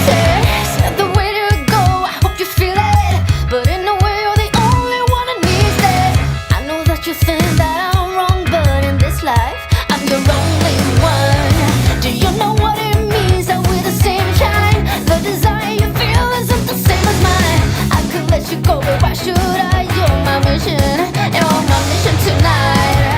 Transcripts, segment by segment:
said the way to go, I hope you feel it, but in a way you're the only one who needs this. I know that you think that I'm wrong, but in this life I'm your only one. Do you know what it means that we're the same kind? The desire you feel isn't the same as mine. I could let you go, but why should I? You're my mission, you're my mission tonight.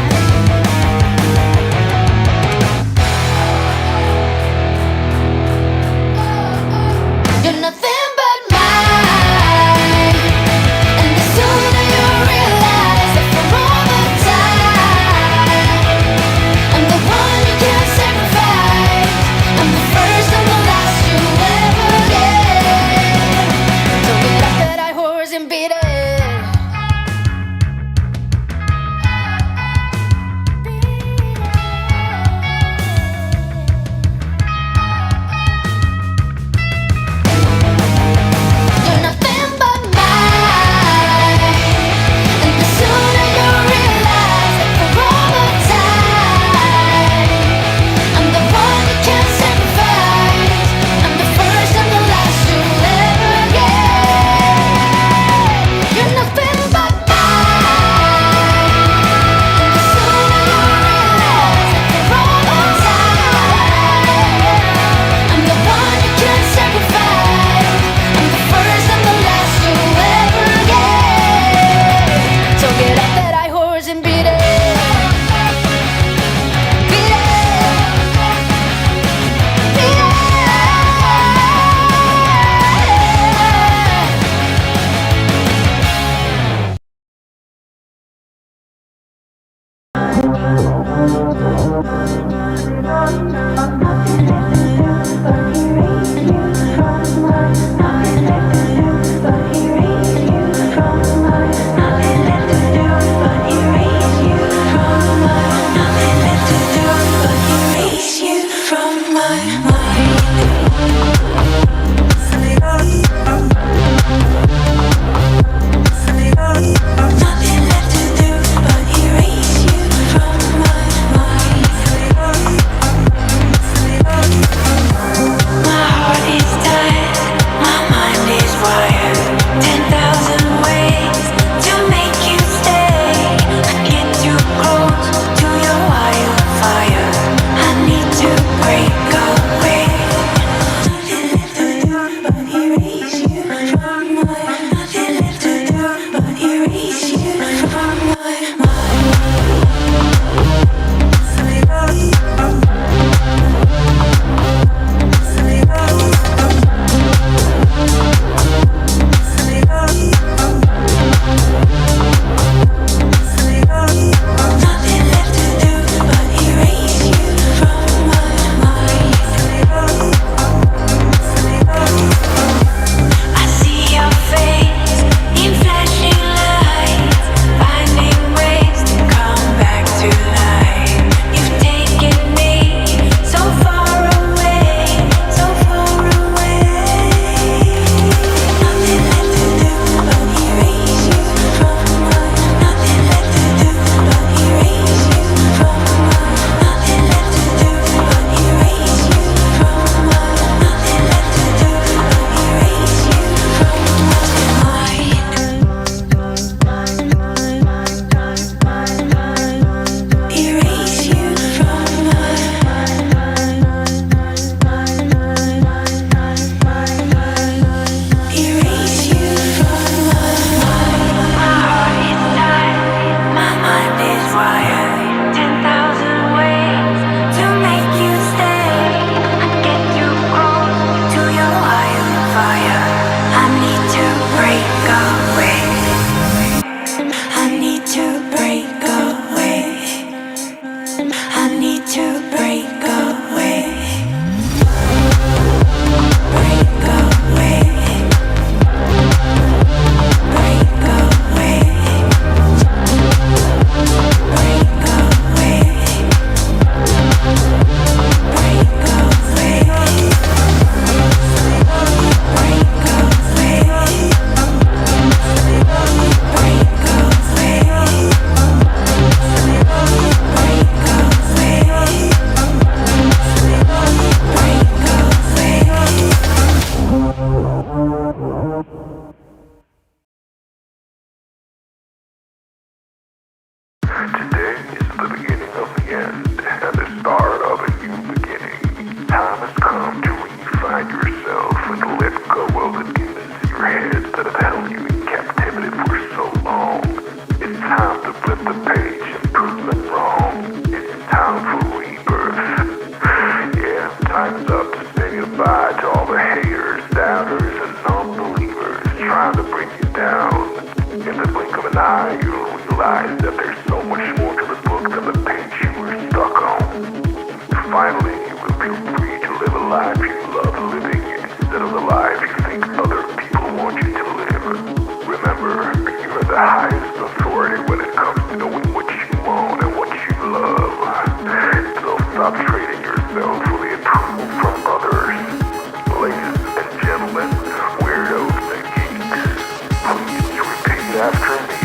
after me.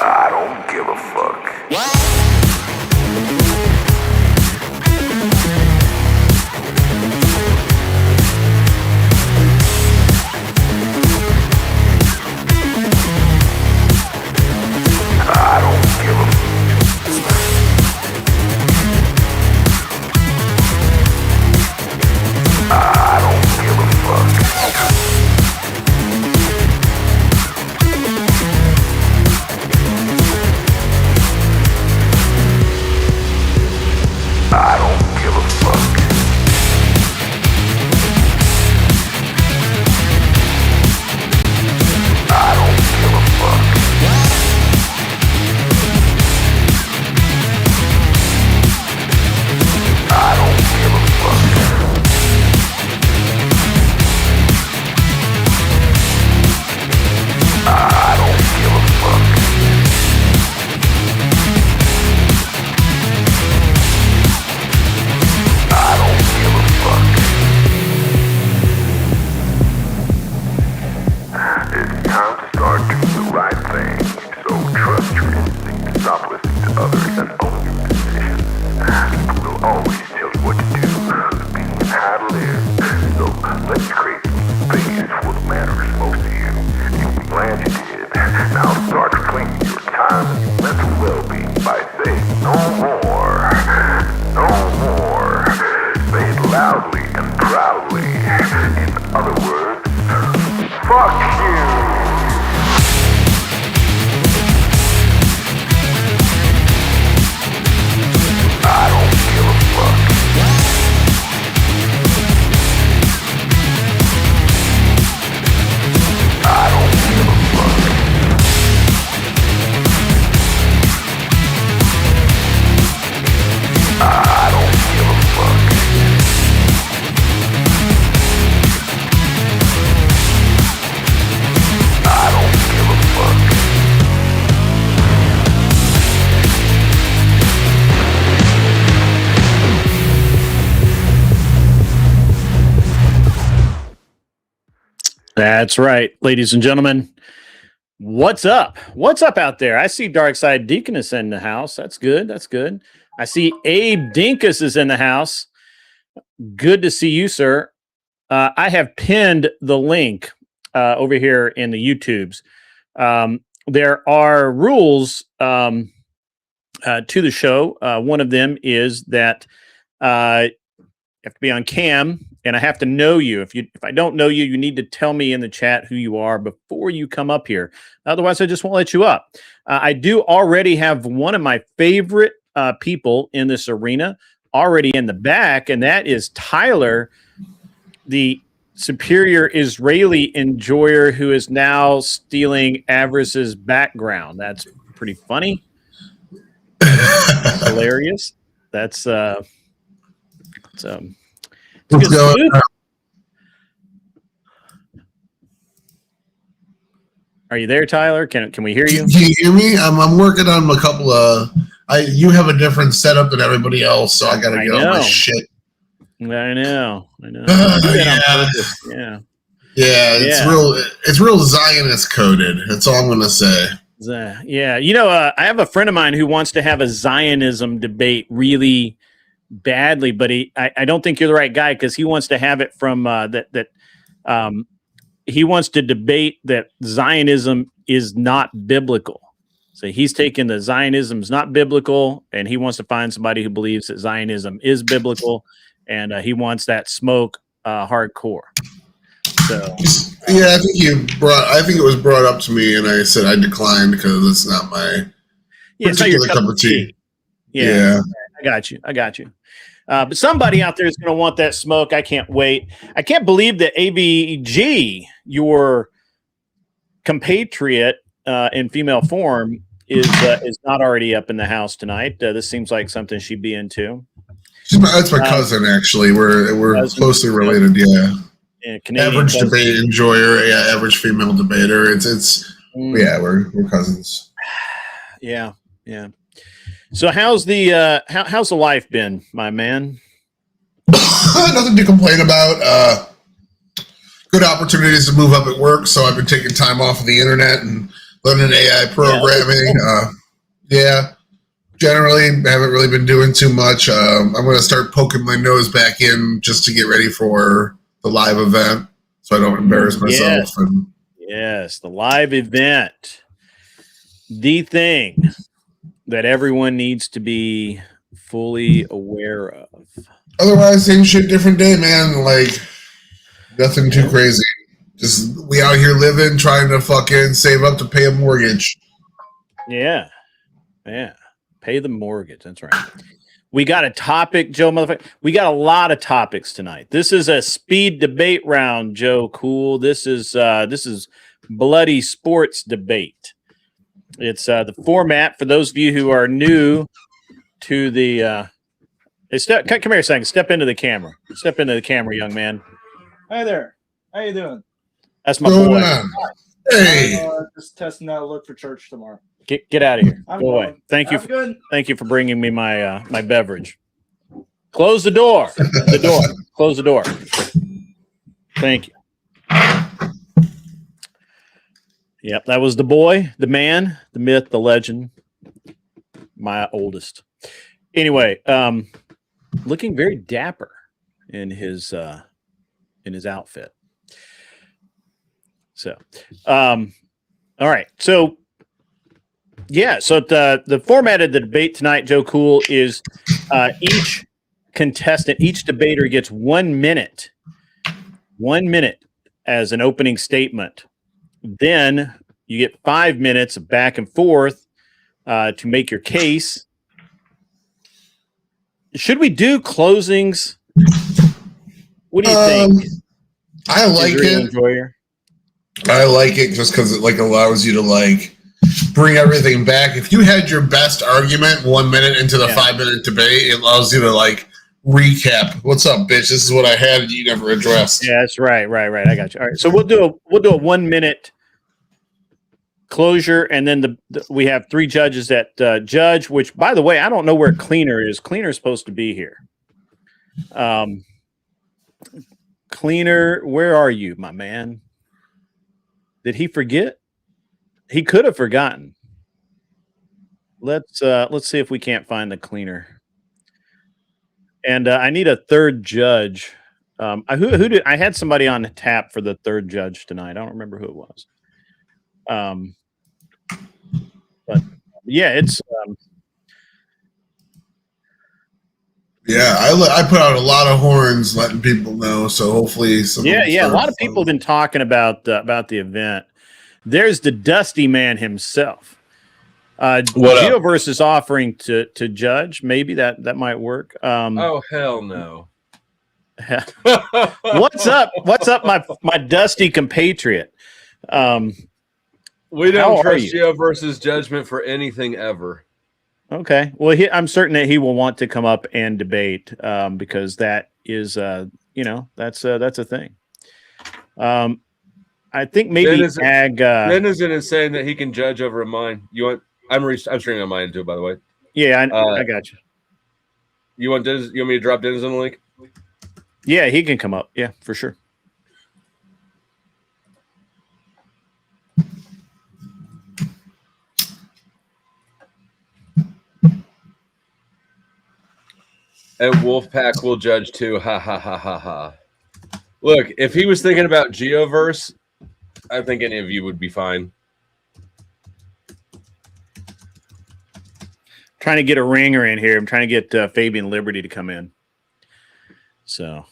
I don't give a fuck. I don't give a fuck. I don't give a fuck. I don't give a fuck. I don't give a fuck. I don't give a fuck. I don't give a fuck. I don't give a fuck. It's time to start doing the right thing. So trust your instinct. Stop listening to others and own your decisions. People will always tell you what to do, being and how to live. So let's create some space for what matters most to you. You'll be glad you did. Now start claiming your time and your mental well-being by saying no more. No more. Say it loudly and proudly. In other words, fuck you. I don't give a fuck. I don't give a fuck. I don't give a fuck. I don't give a fuck. That's right, ladies and gentlemen. What's up? What's up out there? I see Darkside Deaconess in the house. That's good. That's good. I see Abe Dinkus is in the house. Good to see you, sir. I have pinned the link over here in the YouTubes. There are rules to the show. One of them is that you have to be on cam, and I have to know you. If I don't know you, you need to tell me in the chat who you are before you come up here. Otherwise, I just won't let you up. I do already have one of my favorite people in this arena already in the back, and that is Tyler, the superior Israeli enjoyer who is now stealing Avris's background. That's pretty funny. Hilarious. That's What's going on? Are you there, Tyler? Can we hear you? Can you hear me? I'm working on a couple of. You have a different setup than everybody else, so I gotta get all my shit. I know. Yeah. It's real Zionist coded. That's all I'm gonna say. Yeah, I have a friend of mine who wants to have a Zionism debate really badly, but I don't think you're the right guy, because he wants to have it from he wants to debate that Zionism is not biblical. So he's taking the Zionism's not biblical, and he wants to find somebody who believes that Zionism is biblical, and he wants that smoke hardcore. So yeah, I think it was brought up to me, and I said I declined because it's not my particular cup of tea. Yeah. I got you. But somebody out there is going to want that smoke. I can't wait. I can't believe that AVG, your compatriot in female form, is not already up in the house tonight. This seems like something she'd be into. That's my cousin, actually. We're closely related. Yeah. Average cousin. Debate enjoyer. Yeah, average female debater. Yeah, we're cousins. Yeah. So how's the life been, my man? Nothing to complain about. good opportunities to move up at work, so I've been taking time off of the internet and learning AI programming. Yeah, generally haven't really been doing too much. I'm going to start poking my nose back in just to get ready for the live event, so I don't embarrass myself. Yes, the live event, the thing that everyone needs to be fully aware of. Otherwise, same shit, different day, man. Like, nothing too crazy. Just we out here living, trying to fucking save up to pay a mortgage. Yeah. Pay the mortgage. That's right. We got a topic, Joe, motherfucker. We got a lot of topics tonight. This is a speed debate round, Joe Cool. This is bloody sports debate. It's the format for those of you who are new to the come here a second. Step into the camera. Step into the camera, young man. Hi there. How you doing? That's my boy. Hey. Just testing that look for church tomorrow. Get out of here. I'm Go away. going. Thank you. Good. Thank you for bringing me my my beverage. Close the door. The door. Close the door. Thank you. Yep, that was the boy, the man, the myth, the legend, my oldest. Anyway, looking very dapper in his outfit. So, all right. So, yeah. So the format of the debate tonight, Joe Cool, is each contestant, each debater gets 1 minute as an opening statement. Then you get 5 minutes of back and forth to make your case. Should we do closings? What do you think? I like it. Enjoyer? I like it just because it like allows you to like bring everything back. If you had your best argument 1 minute into the 5 minute debate, it allows you to like recap. What's up, bitch? This is what I had and you never addressed. Yeah, that's right. I got you. All right. So we'll do a 1 minute closure, and then we have three judges that judge. Which, by the way, I don't know where Cleaner is. Cleaner's supposed to be here. Cleaner, where are you, my man? Did he forget? He could have forgotten. Let's see if we can't find the Cleaner. And I need a third judge. Who did I had somebody on the tap for the third judge tonight? I don't remember who it was. But yeah, it's yeah. I put out a lot of horns, letting people know. So hopefully, a lot of people have been talking about the event. There's the Dusty Man himself. Geoverse is offering to judge. Maybe that might work. Oh hell no! What's up? What's up, my dusty compatriot? We don't trust Geoverse's judgment for anything ever. Okay. Well, I'm certain that he will want to come up and debate because that is, that's a thing. I think maybe Ben isn't saying that he can judge over mine. You want? I'm streaming on mine too, by the way. Yeah, I got you. You want Dennis? You want me to drop Dennis on the link? Yeah, he can come up. Yeah, for sure. And Wolfpack will judge too. Ha ha ha ha ha. Look, if he was thinking about Geoverse, I think any of you would be fine. Trying to get a ringer in here. I'm trying to get Fabian Liberty to come in. So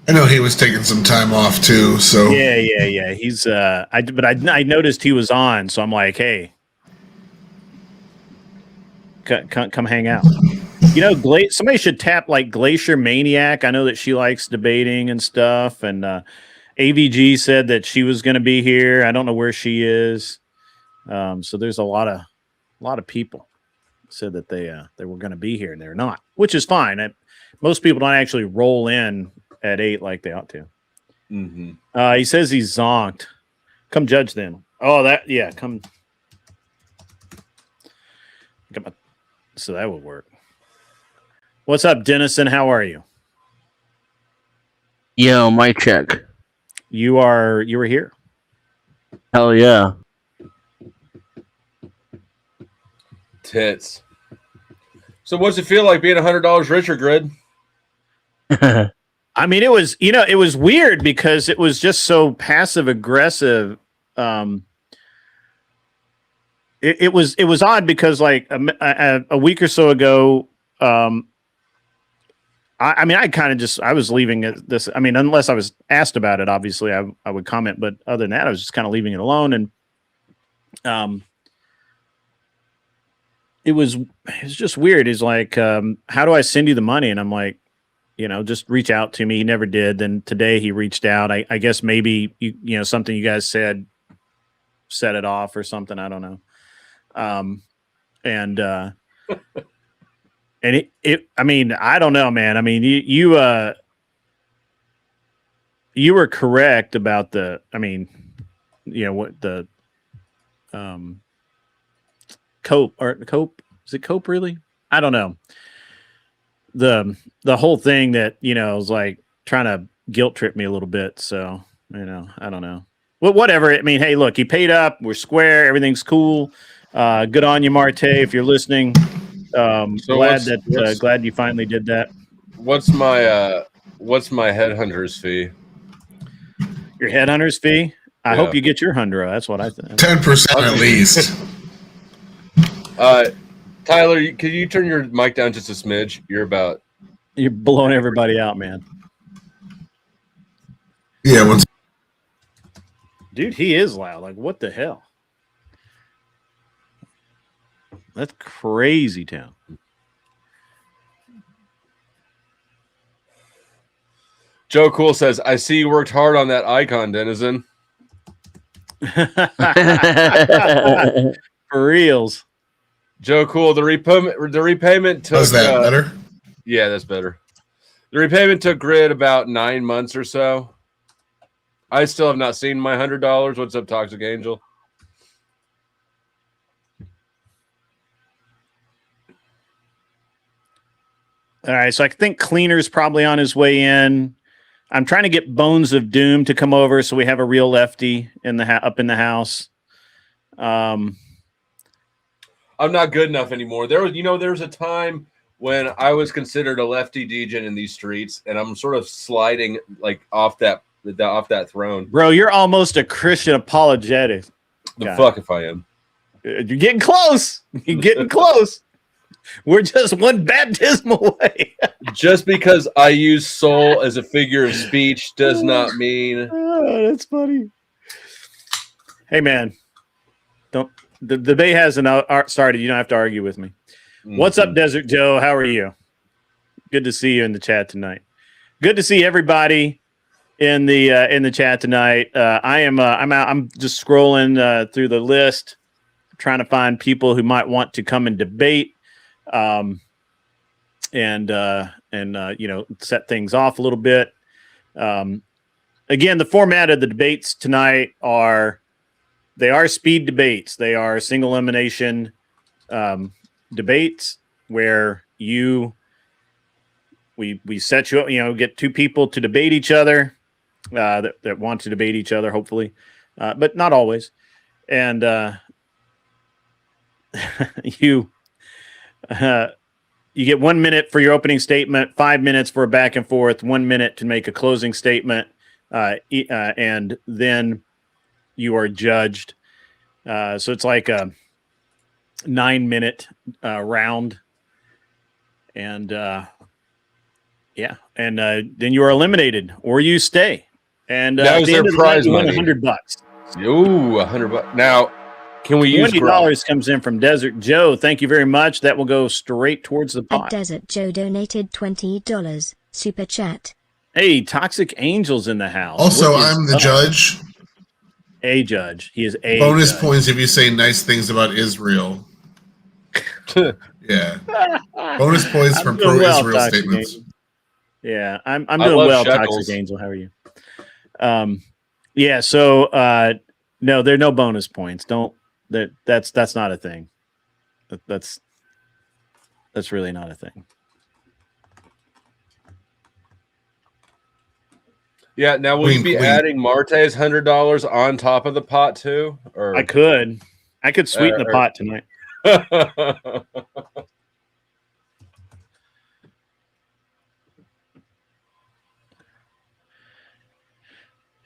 I know he was taking some time off too. So yeah. He's I noticed he was on, so I'm like, hey, come hang out. You know, somebody should tap like Glacier Maniac. I know that she likes debating and stuff. And AVG said that she was going to be here. I don't know where she is. So there's a lot of people said that they were going to be here and they're not, which is fine. Most people don't actually roll in at 8 like they ought to. Mm-hmm. He says he's zonked. Come judge then. Oh, come. So that would work. What's up, Dennison? How are you? Yo, mic check. you were here. Hell yeah. Tits. So what's it feel like being $100 richer, Grid? I mean, it was weird because it was just so passive aggressive. It was odd because like a week or so ago, I was leaving this. I mean, unless I was asked about it, obviously I would comment, but other than that, I was just kind of leaving it alone. And it was just weird. He's like, how do I send you the money? And I'm like, just reach out to me. He never did. Then today he reached out. I guess maybe something you guys said set it off or something. I don't know. And I mean, I don't know, man. I mean, you were correct about what the cope is it cope really? I don't know. The whole thing that, was like trying to guilt trip me a little bit. So, I don't know. Well, whatever. I mean, hey, look, he paid up. We're square. Everything's cool. Good on you, Marte, if you're listening. Glad you finally did that. What's my headhunter's fee? Your headhunter's fee? I hope you get your $100. That's what I think. 10% at least. Tyler, could you turn your mic down just a smidge? You're blowing everybody out, man. Yeah, dude, he is loud. Like, what the hell? That's crazy town. Joe Cool says, I see you worked hard on that icon, Denizen. For reals. Joe Cool, the repayment took... Was that better? Yeah, that's better. The repayment took Grid about 9 months or so. I still have not seen my $100. What's up, Toxic Angel? All right, so I think Cleaner's probably on his way in. I'm trying to get Bones of Doom to come over so we have a real lefty in the up in the house. I'm not good enough anymore. There was a time when I was considered a lefty degen in these streets, and I'm sort of sliding like off that throne. Bro, you're almost a Christian apologetic. The fuck if I am. You're getting close. You're getting close. We're just one baptism away. Just because I use soul as a figure of speech does not mean. Oh, that's funny. Hey, man. The debate hasn't started. You don't have to argue with me. Mm-hmm. What's up, Desert Joe? How are you? Good to see you in the chat tonight. Good to see everybody in the chat tonight. I'm just scrolling through the list, trying to find people who might want to come and debate. And set things off a little bit. Again, the format of the debates tonight are speed debates. They are single elimination debates where we set you up, get two people to debate each other that want to debate each other, hopefully, but not always. And you get 1 minute for your opening statement, 5 minutes for a back and forth, 1 minute to make a closing statement, and then you are judged. So it's like a 9-minute round, and then you are eliminated or you stay. And that was their prize money. $100. Ooh, $100. Now, can we use $20 comes in from Desert Joe. Thank you very much. That will go straight towards the pot. Desert Joe donated $20. Super chat. Hey, Toxic Angel's in the house. Also, I'm the judge. A judge. He is a bonus judge. Points if you say nice things about Israel. Yeah. Bonus points from pro-Israel statements. Angel. Yeah, I'm doing well, Shekels. Toxic Angel. How are you? Yeah. So no, there are no bonus points. That's not a thing. That's really not a thing. Yeah. Now, will you be adding Marte's $100 on top of the pot too? Or I could sweeten the pot tonight.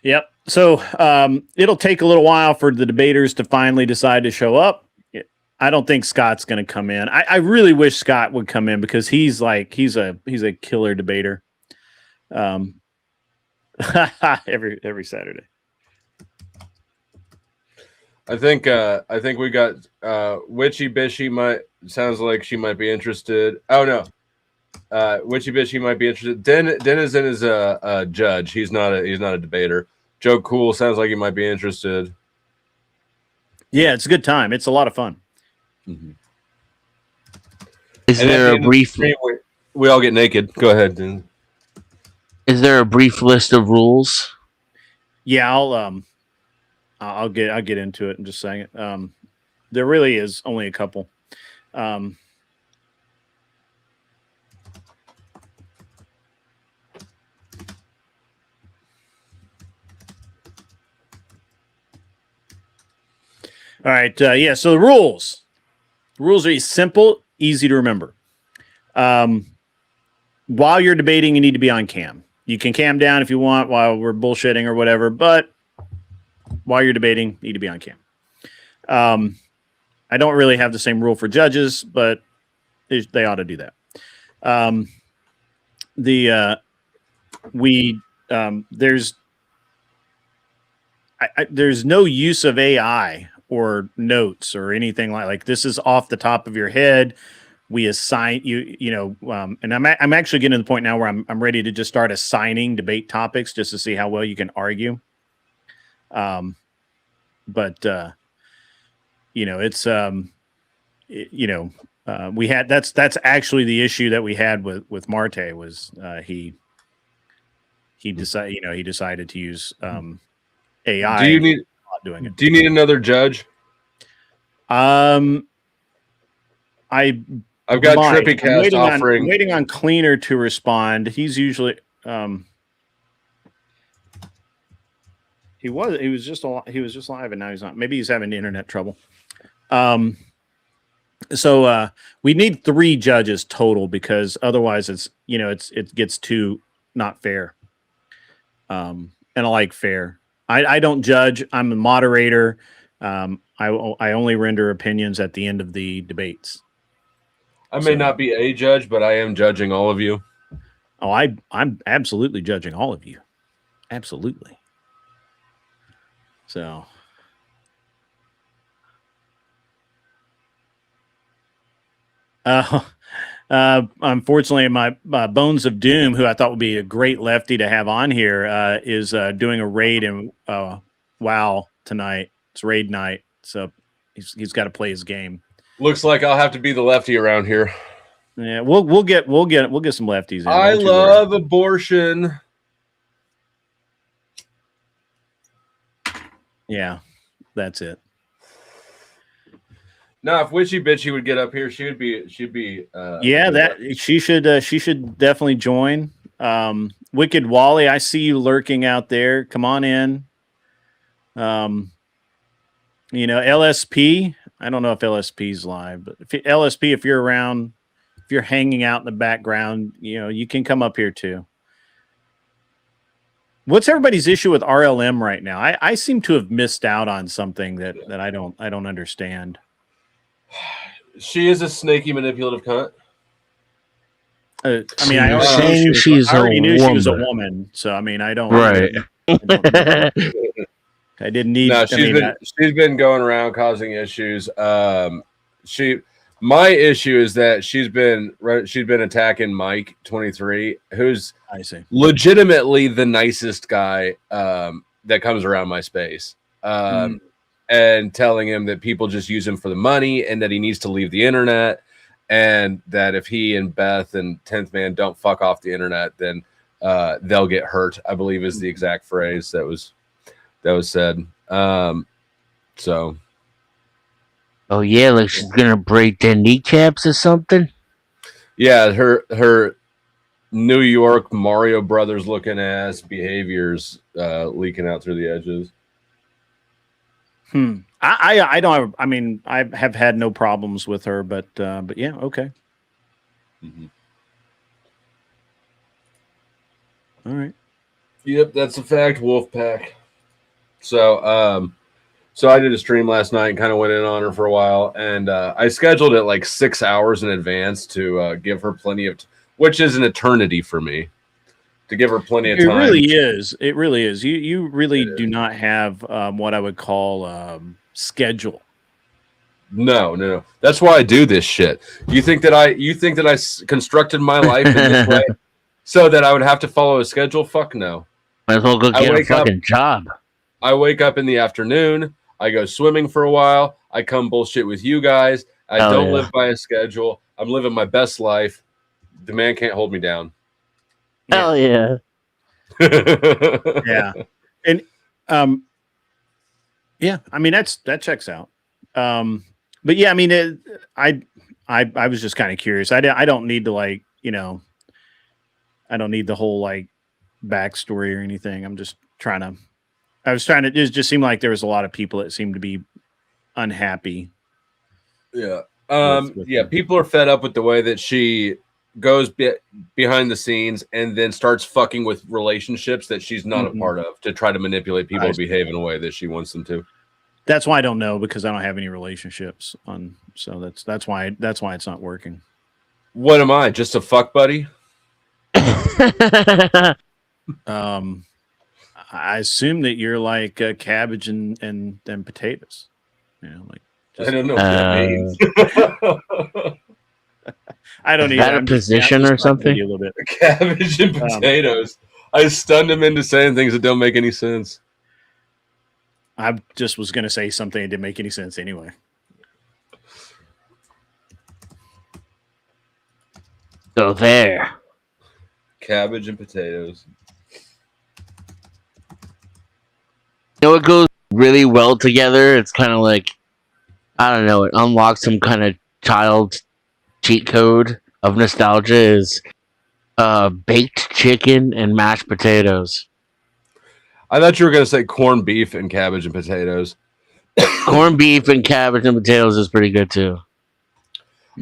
Yep. So it'll take a little while for the debaters to finally decide to show up. I don't think Scott's going to come in. I really wish Scott would come in because he's a killer debater. Every Saturday. I think we got Witchy Bishy sounds like she might be interested. Oh no. Witchy Bishy might be interested. Denizen is a judge. He's not a debater. Joe Cool sounds like he might be interested. Yeah, it's a good time. It's a lot of fun. Mm-hmm. Is there a brief? We all get naked. Go ahead, Dan. Is there a brief list of rules? Yeah, I'll get into it in just a second. There really is only a couple. All right. Yeah. So the rules are simple, easy to remember. While you're debating, you need to be on cam. You can cam down if you want while we're bullshitting or whatever, but while you're debating, you need to be on cam. I don't really have the same rule for judges, but they ought to do that. There's no use of AI or notes or anything like this is off the top of your head. We assign and I'm actually getting to the point now where I'm ready to just start assigning debate topics just to see how well you can argue. We had that's actually the issue that we had with Marte was he decided to use AI. Do you need another judge? I've got Trippy Cast offering. I'm waiting on Cleaner to respond. He's usually he was just live and now he's not. Maybe he's having internet trouble. So we need 3 judges total because otherwise it gets too not fair. And I like fair. I don't judge. I'm a moderator. I only render opinions at the end of the debates. I may not be a judge, but I am judging all of you. Oh, I'm absolutely judging all of you. Absolutely. So. Unfortunately, my Bones of Doom, who I thought would be a great lefty to have on here, is doing a raid in WoW tonight. It's raid night, so he's got to play his game. Looks like I'll have to be the lefty around here. Yeah, we'll get some lefties in. I love abortion. Yeah, that's it. No, if Witchy Bitchy would get up here, she'd be. She should definitely join. Wicked Wally, I see you lurking out there. Come on in. LSP. I don't know if LSP's live, but LSP, if you're around, if you're hanging out in the background, you can come up here too. What's everybody's issue with RLM right now? I seem to have missed out on something that I don't understand. She is a snaky, manipulative cunt. I already knew she was a woman, so I mean, I don't. Right. I didn't need. No, she's been going around causing issues. My issue is that she's been attacking Mike 23, who's legitimately the nicest guy that comes around my space. And telling him that people just use him for the money and that he needs to leave the internet, and that if he and Beth and 10th Man don't fuck off the internet, then they'll get hurt, I believe is the exact phrase that was said. So. Oh yeah, like she's gonna break their kneecaps or something. Yeah, her New York Mario Brothers looking ass behaviors leaking out through the edges. I don't. I mean, I have had no problems with her, but yeah, okay. Mm-hmm. All right. Yep, that's a fact. Wolfpack. So so I did a stream last night and kind of went in on her for a while, and I scheduled it like 6 hours in advance to give her plenty of, which is an eternity for me, to give her plenty of time. It really is. It really is. You really do not have what I would call schedule. No. That's why I do this shit. You think that I constructed my life in this way so that I would have to follow a schedule? Fuck no. Might as well go get a fucking job. I wake up in the afternoon. I go swimming for a while. I come bullshit with you guys. I don't live by a schedule. I'm living my best life. The man can't hold me down. Hell yeah. Yeah. And yeah, I mean that checks out. But yeah, I mean I was just kind of curious. I don't need to like, you know, I don't need the whole like backstory or anything. I was trying to, it just seemed like there was a lot of people that seemed to be unhappy. Yeah. With Yeah. People are fed up with the way that she goes behind the scenes and then starts fucking with relationships that she's not a part of to try to manipulate people to behave in a way that she wants them to. That's why I don't know, because I don't have any relationships on. So that's why it's not working. What am I? Just a fuck buddy? I assume that you're like cabbage and potatoes. You know, like I don't know what that means. I don't Is either. that a position or something? A little bit. Cabbage and potatoes. I stunned him into saying things that don't make any sense. I just was going to say something that didn't make any sense anyway. So there. Cabbage and potatoes. You know what goes really well together? It's kind of like, I don't know, it unlocks some kind of child cheat code of nostalgia is baked chicken and mashed potatoes. I thought you were going to say corned beef and cabbage and potatoes. Corned beef and cabbage and potatoes is pretty good too.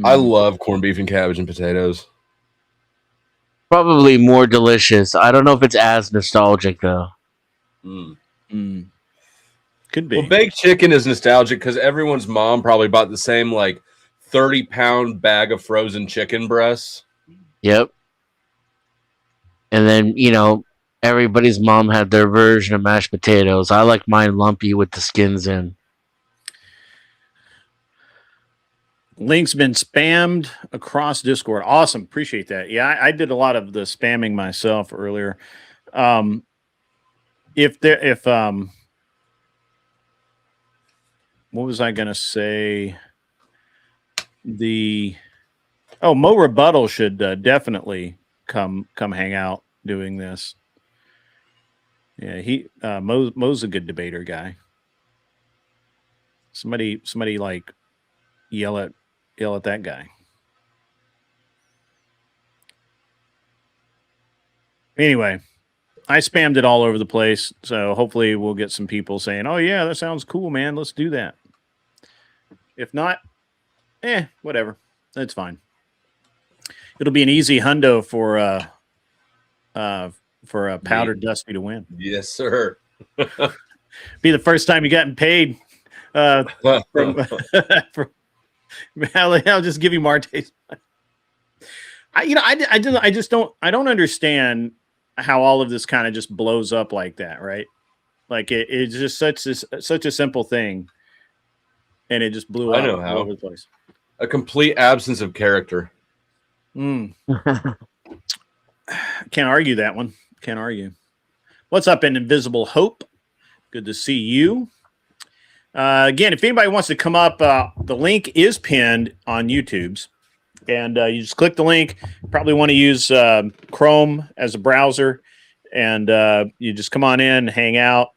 I love corned beef and cabbage and potatoes. Probably more delicious. I don't know if it's as nostalgic though. Could be. Well, baked chicken is nostalgic because everyone's mom probably bought the same like 30-pound bag of frozen chicken breasts. Yep. And then, you know, everybody's mom had their version of mashed potatoes. I like mine lumpy with the skins in. Link's been spammed across Discord. Awesome. Appreciate that. Yeah, I did a lot of the spamming myself earlier. What was I going to say? Mo Rebuttal should definitely come hang out doing this. Yeah, Mo's a good debater guy. Somebody like yell at that guy. Anyway, I spammed it all over the place, so hopefully we'll get some people saying, "Oh yeah, that sounds cool, man. Let's do that." If not, whatever. That's fine. It'll be an easy hundo for Powder Dusty to win. Yes, sir. Be the first time you gotten paid. I'll just give you Marte's. I don't understand how all of this kind of just blows up like that, right? Like it's just such a simple thing, and it just blew up all over the place. A complete absence of character. Can't argue that one. Can't argue. What's up, Invisible Hope? Good to see you. Again, if anybody wants to come up, the link is pinned on YouTube's. And you just click the link. You probably want to use Chrome as a browser. And you just come on in, hang out.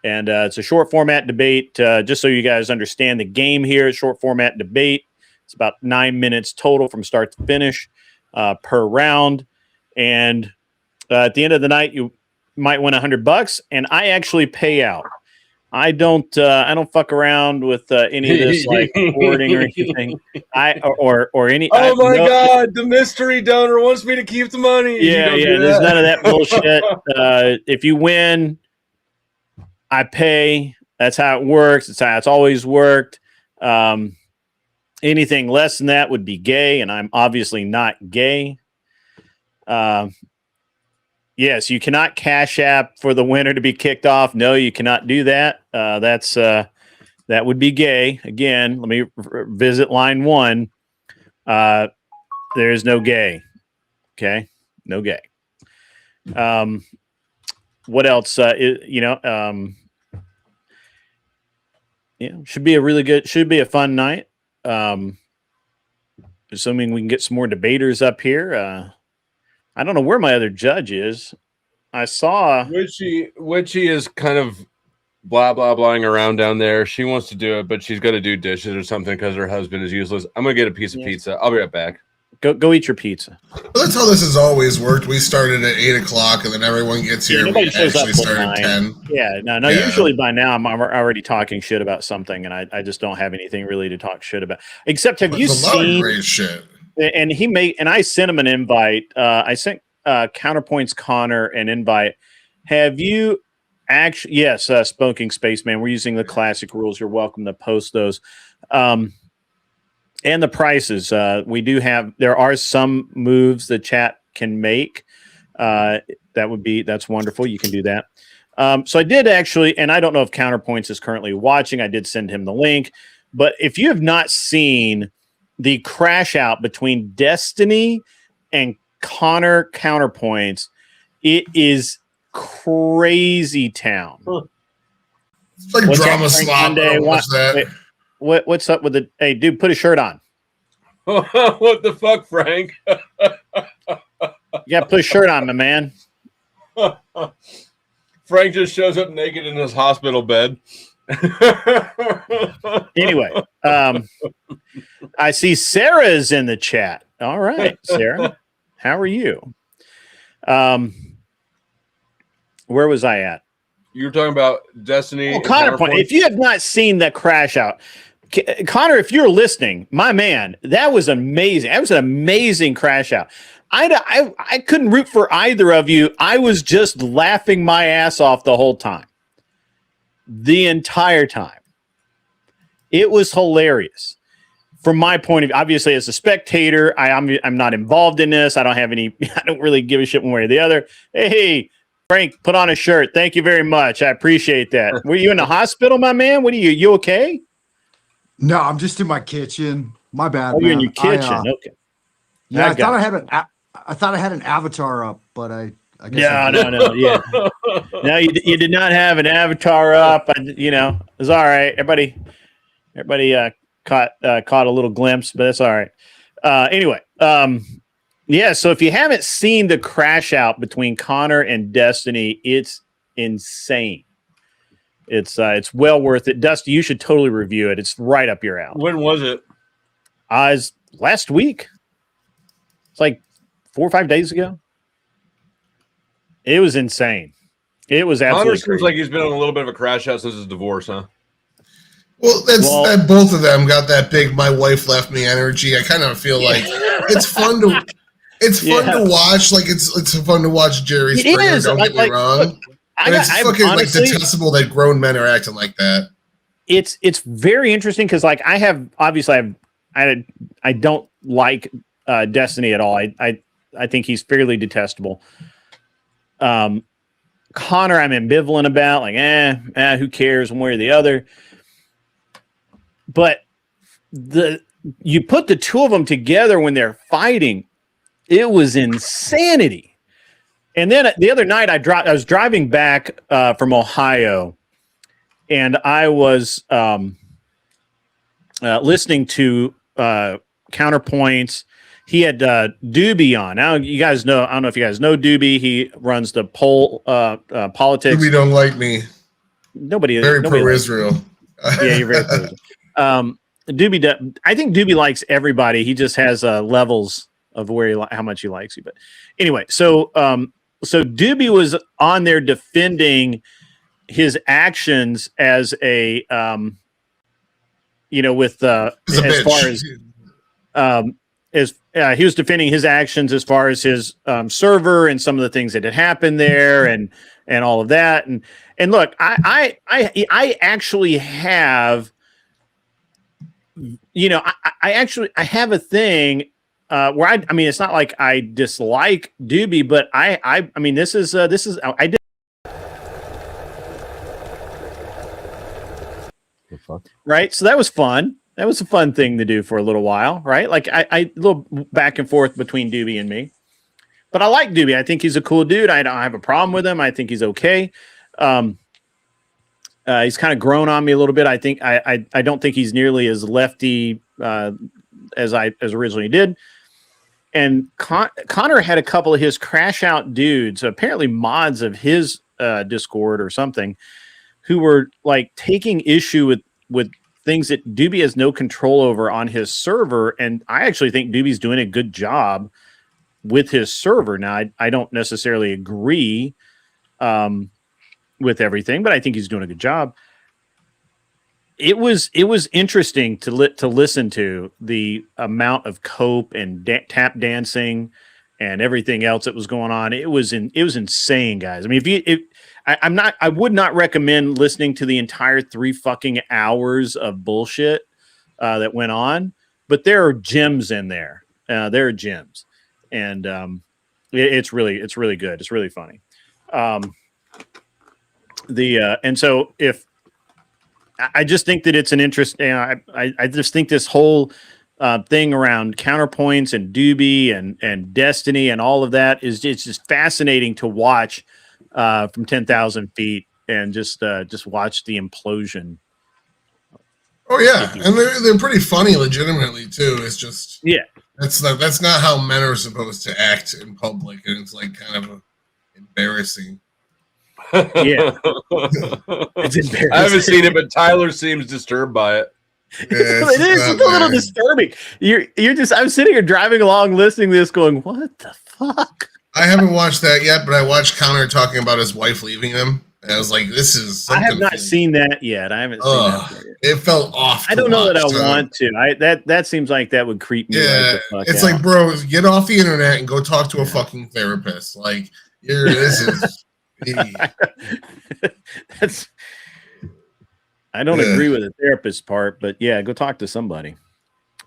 And it's a short format debate. Just so you guys understand the game here, short format debate. It's about 9 minutes total from start to finish per round. and at the end of the night, you might win $100, and I actually pay out. I don't fuck around with any of this like hoarding or anything. Or any. Oh my God! The mystery donor wants me to keep the money. Yeah. There's none of that bullshit. If you win, I pay. That's how it works. It's how it's always worked. Anything less than that would be gay, and I'm obviously not gay. Yes, you cannot cash app for the winner to be kicked off. No, you cannot do that. That would be gay. Again, let me visit line 1. There is no gay. Okay, no gay. What else? Should be a fun night. Assuming we can get some more debaters up here. I don't know where my other judge is. I saw Witchy is kind of blahing around down there. She wants to do it, but she's got to do dishes or something because her husband is useless. I'm gonna get a piece of pizza. I'll be right back. Go eat your pizza. Well, that's how this has always worked. We started at 8 o'clock, and then everyone gets here. Nobody we shows up actually till start 9. at 10. Yeah, no. Yeah. Usually by now I'm already talking shit about something, and I just don't have anything really to talk shit about. Except, have you There's a lot of seen? great shit. And I sent him an invite. I sent Counterpoints Connor an invite. Have you actually? Yes, Spoking Spaceman. We're using the classic rules. You're welcome to post those. And the prices. There are some moves the chat can make. That's wonderful. You can do that. So I did actually, and I don't know if Counterpoints is currently watching. I did send him the link. But if you have not seen the crash out between Destiny and Connor Counterpoints, it is crazy town. It's like drama slop. What's that? What's up with the? Hey, dude, put a shirt on. What the fuck, Frank? You got to put a shirt on, my man. Frank just shows up naked in his hospital bed. Anyway, I see Sarah is in the chat. All right, Sarah, how are you? Where was I at? You were talking about Destiny. Counterpoint. If you have not seen that crash out, Connor, if you're listening, my man, that was amazing. That was an amazing crash out. I couldn't root for either of you. I was just laughing my ass off the whole time. The entire time. It was hilarious. From my point of view, obviously as a spectator, I'm not involved in this. I don't really give a shit one way or the other. Hey, Frank, put on a shirt. Thank you very much. I appreciate that. Were you in the hospital, my man? What are you? You okay? No, I'm just in my kitchen. My bad. Oh, you're in man. your kitchen. Okay. Yeah, I thought I had an avatar up, but I guess no. Yeah. No, you did not have an avatar up. It's all right. Everybody caught a little glimpse, but that's all right. Anyway, yeah. So if you haven't seen the crash out between Connor and Destiny, it's insane. It's well worth it. Dusty, you should totally review it. It's right up your alley. When was it? It's last week. It's like 4 or 5 days ago. It was insane. It was absolutely Connor seems crazy. like he's been on a little bit of a crash out since his divorce, huh? Well, both of them got that big "my wife left me" energy. I kind of feel like it's fun to watch. Like it's fun to watch Jerry Springer. Don't get me wrong. It's fucking honestly, detestable that grown men are acting like that. It's very interesting because like I don't like Destiny at all. I think he's fairly detestable. Connor, I'm ambivalent about. Like, who cares one way or the other. But you put the two of them together when they're fighting, it was insanity. And then the other night I was driving back from Ohio, and I was listening to Counterpoints. He had Doobie on. Now you guys know. I don't know if you guys know Doobie. He runs the poll politics. Doobie don't like me. Nobody. Very nobody pro-Israel. Yeah, you're very pro. Doobie. I think Doobie likes everybody. He just has levels of where how much he likes you. But anyway, so Doobie was on there defending his actions as a with as far as he was defending his actions as far as his server and some of the things that had happened there and all of that. And look, I actually have, I have a thing where I mean, it's not like I dislike Doobie, but I mean, this is I did. Right. So that was fun. That was a fun thing to do for a little while, right? Like I little back and forth between Doobie and me, but I like Doobie. I think he's a cool dude. I don't have a problem with him. I think he's okay. He's kind of grown on me a little bit. I think I don't think he's nearly as lefty as originally did. And Connor had a couple of his crash out dudes, apparently mods of his Discord or something, who were like taking issue with things that Doobie has no control over on his server. And I actually think Doobie's doing a good job with his server. Now, I don't necessarily agree with everything, but I think he's doing a good job. It was interesting to listen to the amount of cope and tap dancing and everything else that was going on. It was insane, guys. I mean, I would not recommend listening to the entire 3 fucking hours of bullshit that went on, but there are gems in there. There are gems, and it's really good. It's really funny. And so if I just think that it's an interesting, I just think this whole thing around counterpoints and Doobie and Destiny and all of that it's just fascinating to watch from 10,000 feet and just watch the implosion. Oh yeah, and they're pretty funny, legitimately too. It's just that's not how men are supposed to act in public, and it's like kind of embarrassing. Yeah, it's embarrassing. I haven't seen it, but Tyler seems disturbed by it. Yeah, it's a little disturbing. You're just I'm sitting here driving along, listening to this, going, "What the fuck?" I haven't watched that yet, but I watched Connor talking about his wife leaving him, and I was like, "This is." I have not seen that yet. I haven't seen that yet. It felt off. I don't know that I want to. That seems like that would creep me. Yeah, right the fuck it's out. like, bro, get off the internet and go talk to a fucking therapist. Like, this is. That's. I don't agree with the therapist part, but yeah, go talk to somebody.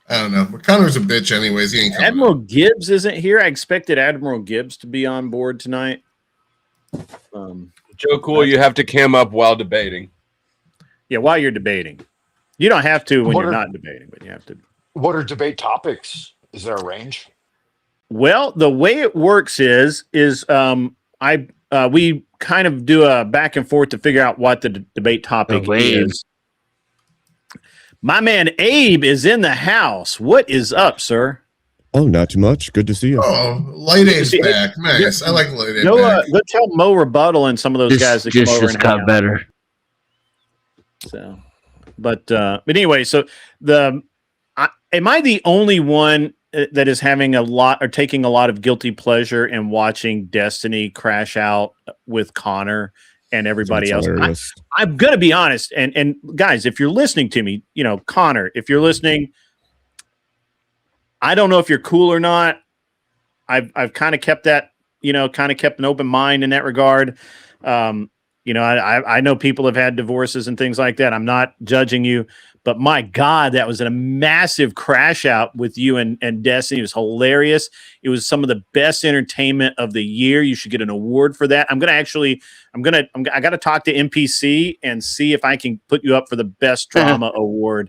I don't know, but Connor's a bitch anyways. He ain't coming Admiral up. Gibbs isn't here. I expected Admiral Gibbs to be on board tonight. Joe Cool, you have to cam up while debating. Yeah, while you're debating. You don't have to when you're not debating, but you have to. What are debate topics? Is there a range? Well, the way it works is we kind of do a back and forth to figure out what the debate topic is. My man Abe is in the house. What is up, sir? Oh, not too much. Good to see you. Oh, Light Abe's back. Nice. I like Light Abe. Go tell Mo Rebuttal and some of those guys that come over and got better. So, but anyway, so am I the only one that is having a lot or taking a lot of guilty pleasure in watching Destiny crash out with Connor and everybody else? I'm going to be honest. And guys, if you're listening to me, Connor, if you're listening, I don't know if you're cool or not. I've kind of kept that, kept an open mind in that regard. I know people have had divorces and things like that. I'm not judging you, but my God, that was a massive crash out with you and Destiny. It was hilarious. It was some of the best entertainment of the year. You should get an award for that. I got to talk to NPC and see if I can put you up for the best drama award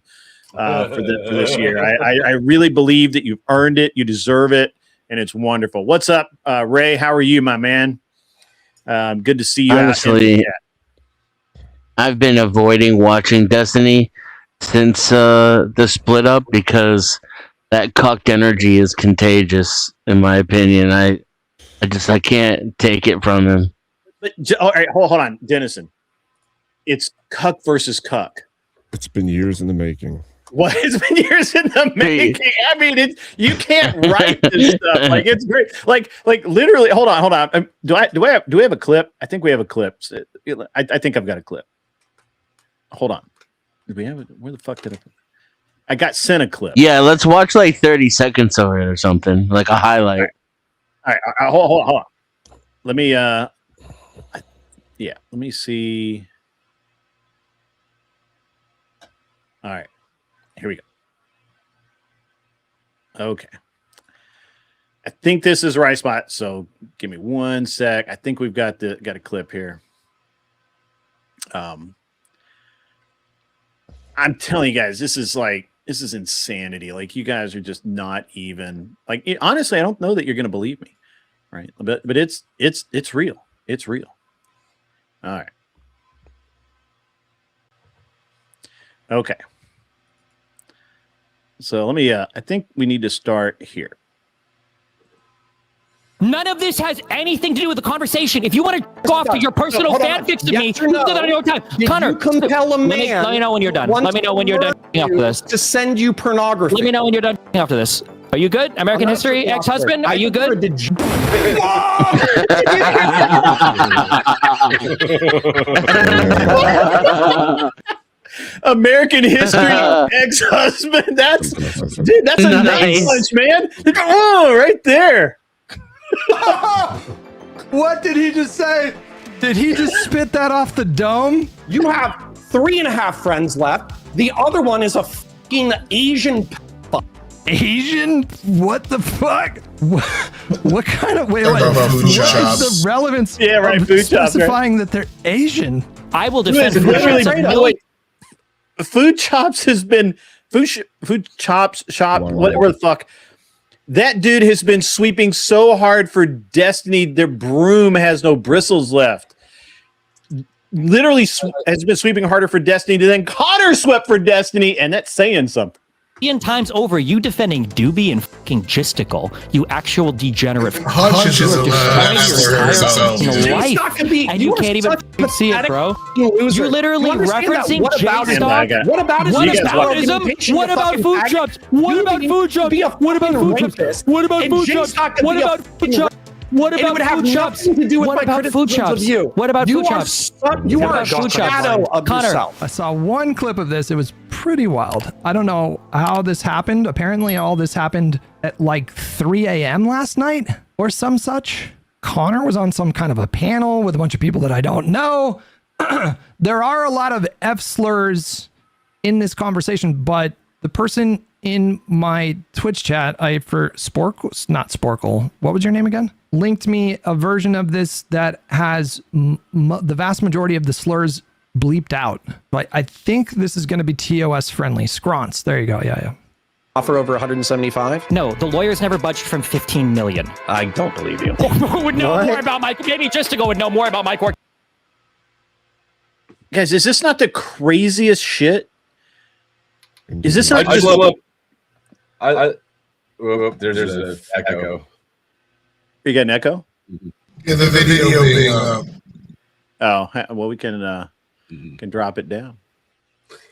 for this year. I really believe that you've earned it. You deserve it. And it's wonderful. What's up, Ray? How are you, my man? Good to see you. Honestly, I've been avoiding watching Destiny since the split up because that cucked energy is contagious, in my opinion. I can't take it from him. But all right, hold on, Dennison. It's cuck versus cuck. It's been years in the making. What? It's been years in the making. I mean, you can't write this stuff. Like, it's great. Like literally. Hold on. Do we have a clip? I think we have a clip. I think I've got a clip. Hold on. Do we have it? Where the fuck did I got sent a clip? Yeah, let's watch like 30 seconds of it or something, like a highlight. All right. Hold on. Let me. Let me see. All right. Here we go. Okay. I think this is the right spot. So give me 1 sec. I think we've got a clip here. I'm telling you guys, this is insanity. Like, you guys are just not even honestly, I don't know that you're going to believe me. Right. But it's real. It's real. All right. Okay. So let me, I think we need to start here. None of this has anything to do with the conversation. If you want to go off to your personal fanfics to me, you can do that on your own time. Connor, you compel a man. Let me know when you're done. Let me know when you're done after this. To send you pornography. Let me know when you're done after this. Are you good? American history, ex-husband? Are you good? American history, ex-husband. That's a nice punch, man. Oh, right there. What did he just say? Did he just spit that off the dome? You have 3.5 friends left. The other one is a fucking Asian. Asian? What the fuck? What kind of what is the relevance of specifying that they're Asian? I will defend Food Chops has been Food Chops shop, whatever the fuck. That dude has been sweeping so hard for Destiny, their broom has no bristles left. Literally has been sweeping harder for Destiny than Connor swept for Destiny, and that's saying something. Times over, you defending Doobie and fucking Gisticle, you actual degenerate. Hutch is a life, and you can't even see it, bro. You're literally referencing J-Stock. What about his metabolism? What about food shops? What about food shops? What about food shops? What about food shops? What about food shops? What about food shops? What about food shops? What about food shops? You are a shadow of yourself. I saw one clip of this. It was pretty wild. I don't know how this happened. Apparently, all this happened at like 3 a.m. last night or some such. Connor was on some kind of a panel with a bunch of people that I don't know. There are a lot of F slurs in this conversation, but the person in my Twitch chat, not Sporkle. What was your name again? Linked me a version of this that has the vast majority of the slurs bleeped out. But I think this is going to be TOS friendly. Scronce. There you go. Yeah. Offer over 175? No, the lawyers never budged from 15 million. I don't believe you. Would know more about Mike. Maybe just to go would know more about Mike Work. Guys, is this not the craziest shit? Is this not just there's an echo. You got an echo? Yeah, the video being Oh, well, we can drop it down.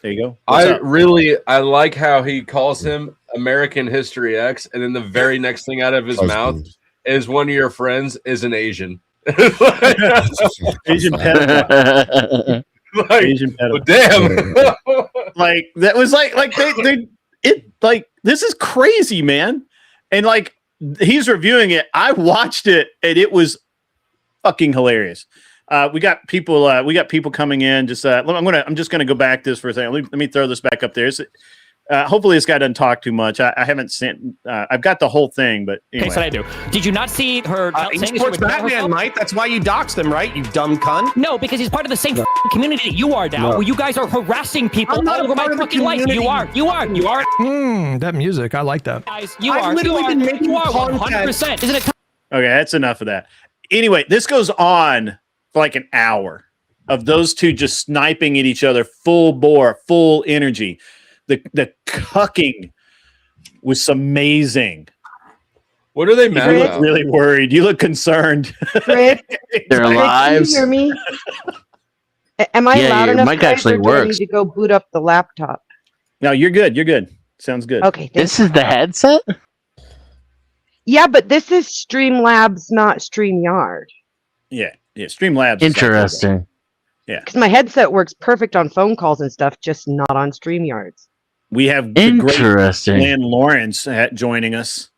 There you go. I like how he calls him American History X, and then the very next thing out of his mouth is one of your friends is an Asian. Asian pedophile. Asian pedophile. Damn. Like that was this is crazy, man. And like he's reviewing it. I watched it and it was fucking hilarious. We got people coming in. Just I'm just gonna go back this for a second. Let me throw this back up there. Hopefully this guy doesn't talk too much. I haven't sent. I've got the whole thing, but anyway. Okay, so I do. Did you not see her? Esports Batman, Mike. That's why you doxed him, right? You dumb cunt. No, because he's part of the same community that you are now. Where you guys are harassing people all over my fucking life. You are. That music, I like that. Guys, I've literally been making 100%. Isn't it? Okay, that's enough of that. Anyway, this goes on for like an hour of those two just sniping at each other, full bore, full energy. The cucking was amazing. What are they mad about? Really worried. You look concerned. Their lives. Can you hear me? Am I loud enough? Mic actually or do I works. need to go boot up the laptop. No, you're good. You're good. Sounds good. Okay. This is the headset? Yeah, but this is Streamlabs, not StreamYard. Yeah. Streamlabs. Interesting. Yeah. Because my headset works perfect on phone calls and stuff, just not on StreamYards. We have the great Interesting. Glenn Lawrence joining us.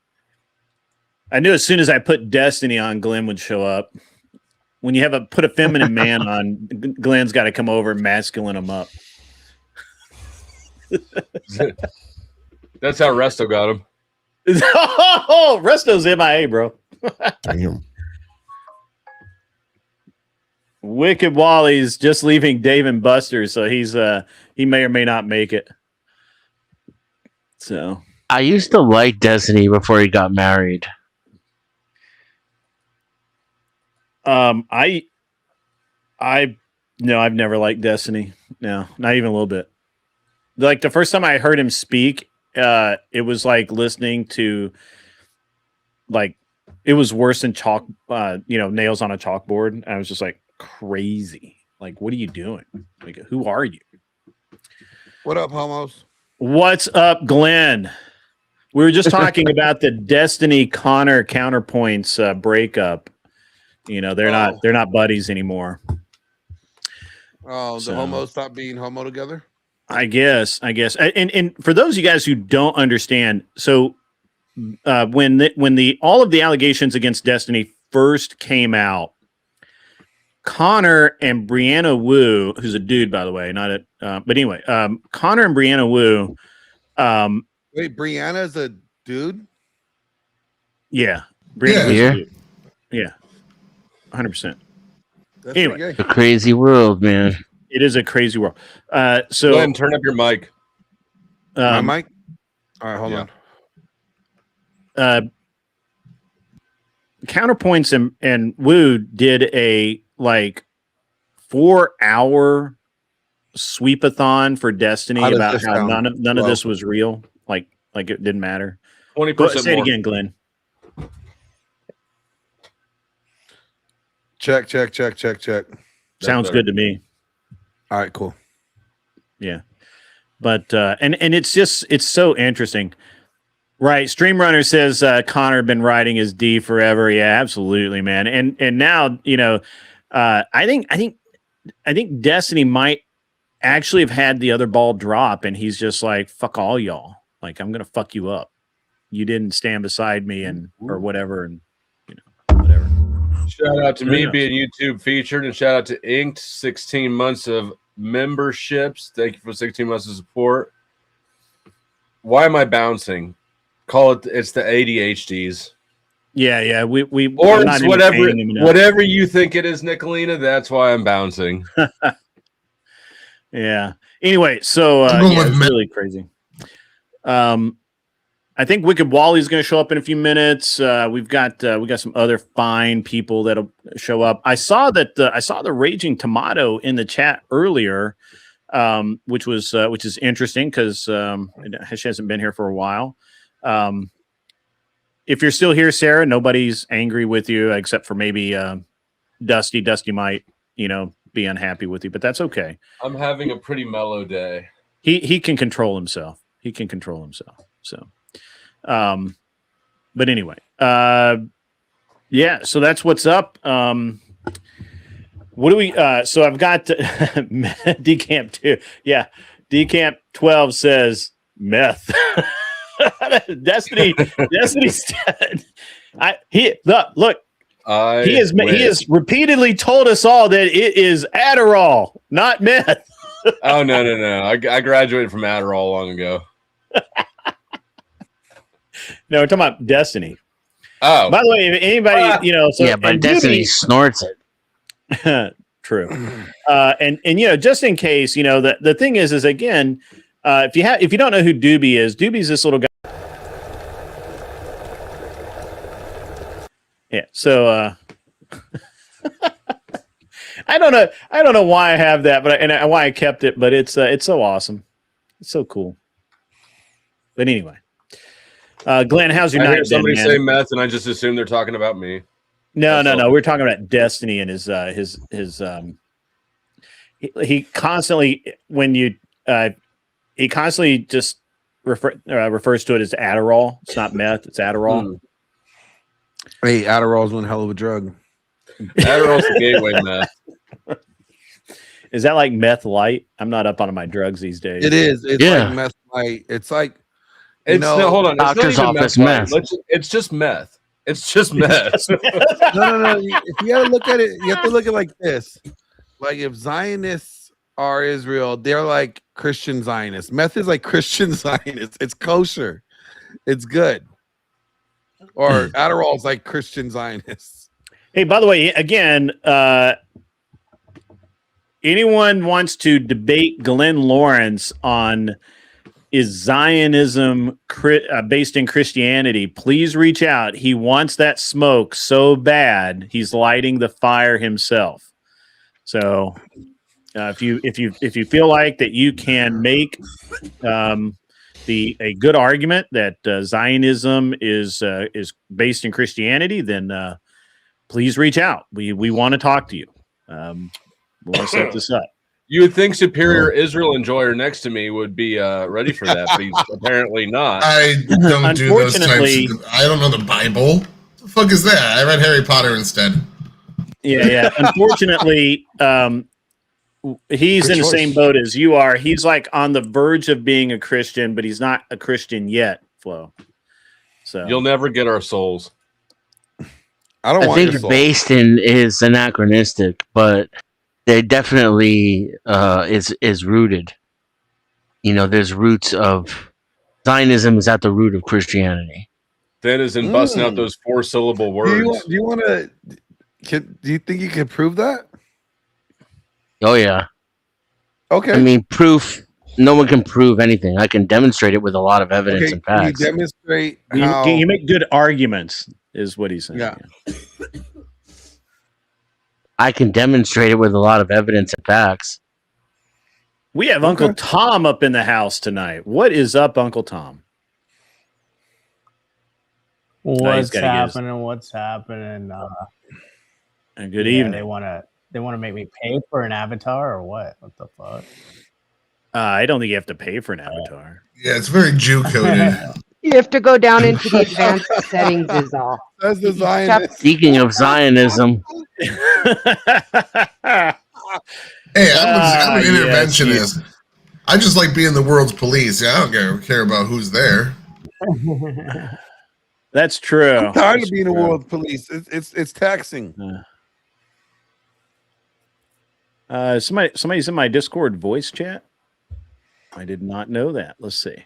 I knew as soon as I put Destiny on, Glenn would show up. When you have put a feminine man on, Glenn's got to come over and masculine him up. That's how Resto got him. Oh, Resto's MIA, bro. Damn. Wicked Wally's just leaving Dave and Buster's, so he may or may not make it. So I used to like Destiny before he got married. I've never liked Destiny. No, not even a little bit. Like the first time I heard him speak, it was like listening to, like, it was worse than nails on a chalkboard. I was just like, crazy. Like, what are you doing? Like, who are you? What up, homos? What's up, Glenn? We were just talking about the Destiny Connor counterpoints breakup. You know, they're not buddies anymore. Oh, the homos stopped being homo together? I guess. And for those of you guys who don't understand, so when all of the allegations against Destiny first came out, Connor and Brianna Wu, who's a dude, by the way, but anyway, Connor and Brianna Wu. Wait, Brianna's a dude? Yeah. Brianna Wu's Yeah. a dude. Yeah. 100%. That's Anyway, pretty The crazy world, man. it is a crazy world. So Glenn, turn up your mic. My mic? All right, hold on. Counterpoints and Wu did a 4-hour sweepathon for Destiny How does about this how sound? none of this was real. Like it didn't matter. 20% Say it more. again, Glenn. Check. Sounds good to me. All right, cool. Yeah. But and it's so interesting. Right. Streamrunner says Connor been riding his D forever. Yeah, absolutely, man. And now, I think Destiny might actually have had the other ball drop, and he's just like, fuck all y'all. Like, I'm gonna fuck you up. You didn't stand beside me or whatever, and whatever. Shout out to me knows? being YouTube featured, and shout out to Inked, 16 months of memberships. Thank you for 16 months of support. Why am I bouncing? It's the ADHDs. Yeah. We Or I'm not it's entertaining him enough. whatever you think it is, Nicolina. That's why I'm bouncing. Yeah. Anyway, so it's really crazy. I think Wicked Wally's going to show up in a few minutes. We got some other fine people that'll show up. I saw the Raging Tomato in the chat earlier, which is interesting because she hasn't been here for a while. If you're still here, Sarah, nobody's angry with you except for maybe Dusty. Dusty might be unhappy with you, but that's okay. I'm having a pretty mellow day. He can control himself. So, but anyway, yeah. So that's what's up. What do we? So I've got Decamp 2. Yeah, Decamp 12 says meth. Destiny. Look. He has repeatedly told us all that it is Adderall, not meth. Oh no! I graduated from Adderall long ago. No, we're talking about Destiny. Oh, by the way, if anybody, but Destiny snorts it. True. And just in case, the thing is again, if you don't know who Doobie is this little guy. Yeah. So I don't know why I have that, but why I kept it, but it's so awesome. It's so cool. But anyway, Glenn, how's your I night? hear somebody say meth, and I just assume they're talking about me. No. We're talking about Destiny and his he constantly, when you he constantly just refers to it as Adderall. It's not meth; it's Adderall. Hey, Adderall's one hell of a drug. Adderall's the gateway meth. Is that like meth light? I'm not up on my drugs these days. It is. It's like meth light. It's like no, hold on. Doctor's office meth. It's just meth. It's just meth. no. If you gotta look at it, you have to look at it like this. Like if Zionists are Israel, they're like Christian Zionists. Meth is like Christian Zionists. It's kosher. It's good. Or Adderall's like Christian Zionists. Hey, by the way, again, anyone wants to debate Glenn Lawrence on is Zionism based in Christianity, please reach out. He wants that smoke so bad he's lighting the fire himself. So if you feel like that you can make a good argument that Zionism is based in Christianity, then please reach out. We want to talk to you. We want to set this up. You would think Superior Israel Enjoyer next to me would be ready for that, but he's apparently not. I don't do those types of, I don't know the Bible. What the fuck is that? I read Harry Potter instead. Yeah. Unfortunately, he's in the same boat as you are. He's like on the verge of being a Christian, but he's not a Christian yet, Flo. So you'll never get our souls. I think based in is anachronistic, but they definitely is rooted. There's roots of Zionism is at the root of Christianity. That is in busting out those 4-syllable words. Do you want to? Do you think you can prove that? Oh yeah. Okay. I mean, proof. No one can prove anything. I can demonstrate it with a lot of evidence and facts. Can you demonstrate you make good arguments, is what he's saying. Yeah. I can demonstrate it with a lot of evidence and facts. We have Uncle Tom up in the house tonight. What is up, Uncle Tom? What's happening? What's happening? And good evening. They want to make me pay for an avatar or what? What the fuck? I don't think you have to pay for an avatar. Yeah, it's very Jew coded. You have to go down into the advanced settings is all. That's the Zionist. Speaking of Zionism. Hey, I'm an interventionist. I just like being the world's police. Yeah, I don't care about who's there. That's true. I'm tired of being the world's police. It's taxing. Somebody's in my Discord voice chat. I did not know that. Let's see.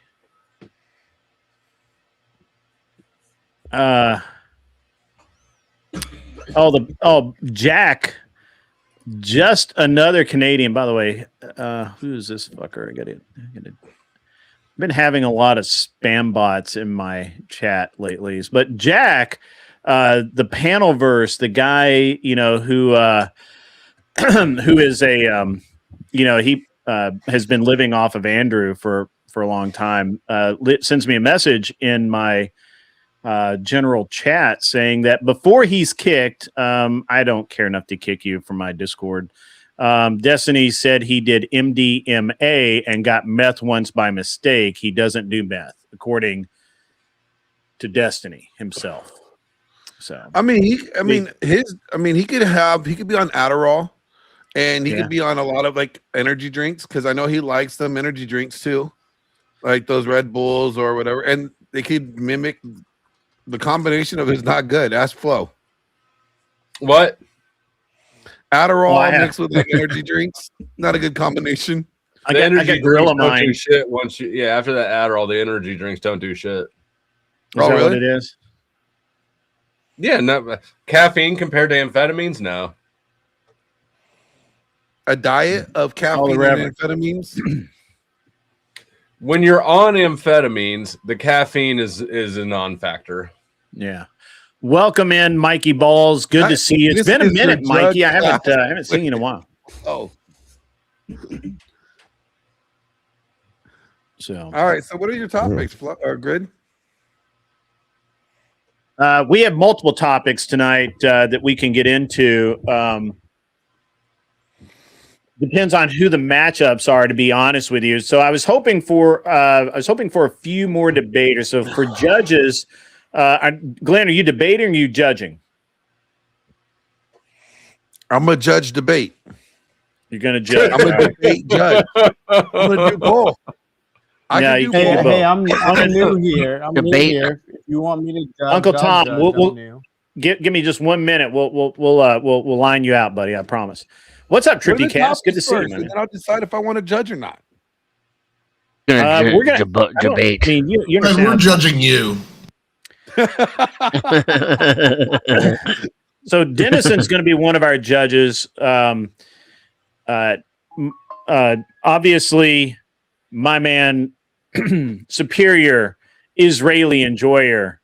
Jack, just another Canadian. By the way, who is this fucker? I got it. Been having a lot of spam bots in my chat lately, but Jack, the panel verse, the guy, who is a, he has been living off of Andrew for a long time, sends me a message in my general chat saying that before he's kicked, I don't care enough to kick you from my Discord. Destiny said he did MDMA and got meth once by mistake. He doesn't do meth, according to Destiny himself. So he could be on Adderall, and he could be on a lot of like energy drinks because I know he likes them energy drinks too, like those Red Bulls or whatever, and they could mimic. The combination of it is not good. Ask Flo. What? Adderall mixed with like energy drinks. Not a good combination. I got Gorilla Mind. Shit once after that Adderall, the energy drinks don't do shit. Is that really what it is? Yeah, no, caffeine compared to amphetamines, no. A diet of caffeine and amphetamines. When you're on amphetamines, the caffeine is a non-factor. Yeah. Welcome in, Mikey Balls. Good to see you. It's been a minute, Mikey. I haven't seen you in a while. Oh. So. All right. So, what are your topics, Grid? We have multiple topics tonight that we can get into. Depends on who the matchups are, to be honest with you. So I was hoping for a few more debaters. So for judges, Glenn, are you debating or are you judging? I'm a judge debate. You're gonna judge. I'm a debate judge. I'm gonna do both. Hey, I'm new here. I'm new here. If you want me to judge, Uncle I'll Tom, judge. I'm new. give me just 1 minute. We'll line you out, buddy. I promise. What's up, What are Trippy the Cast? Good to topics see you, first, man. and then I'll decide if I want to judge or not. We're gonna debate. I mean, you Right, we're judging you. So Denison's going to be one of our judges. Obviously, my man, superior Israeli enjoyer,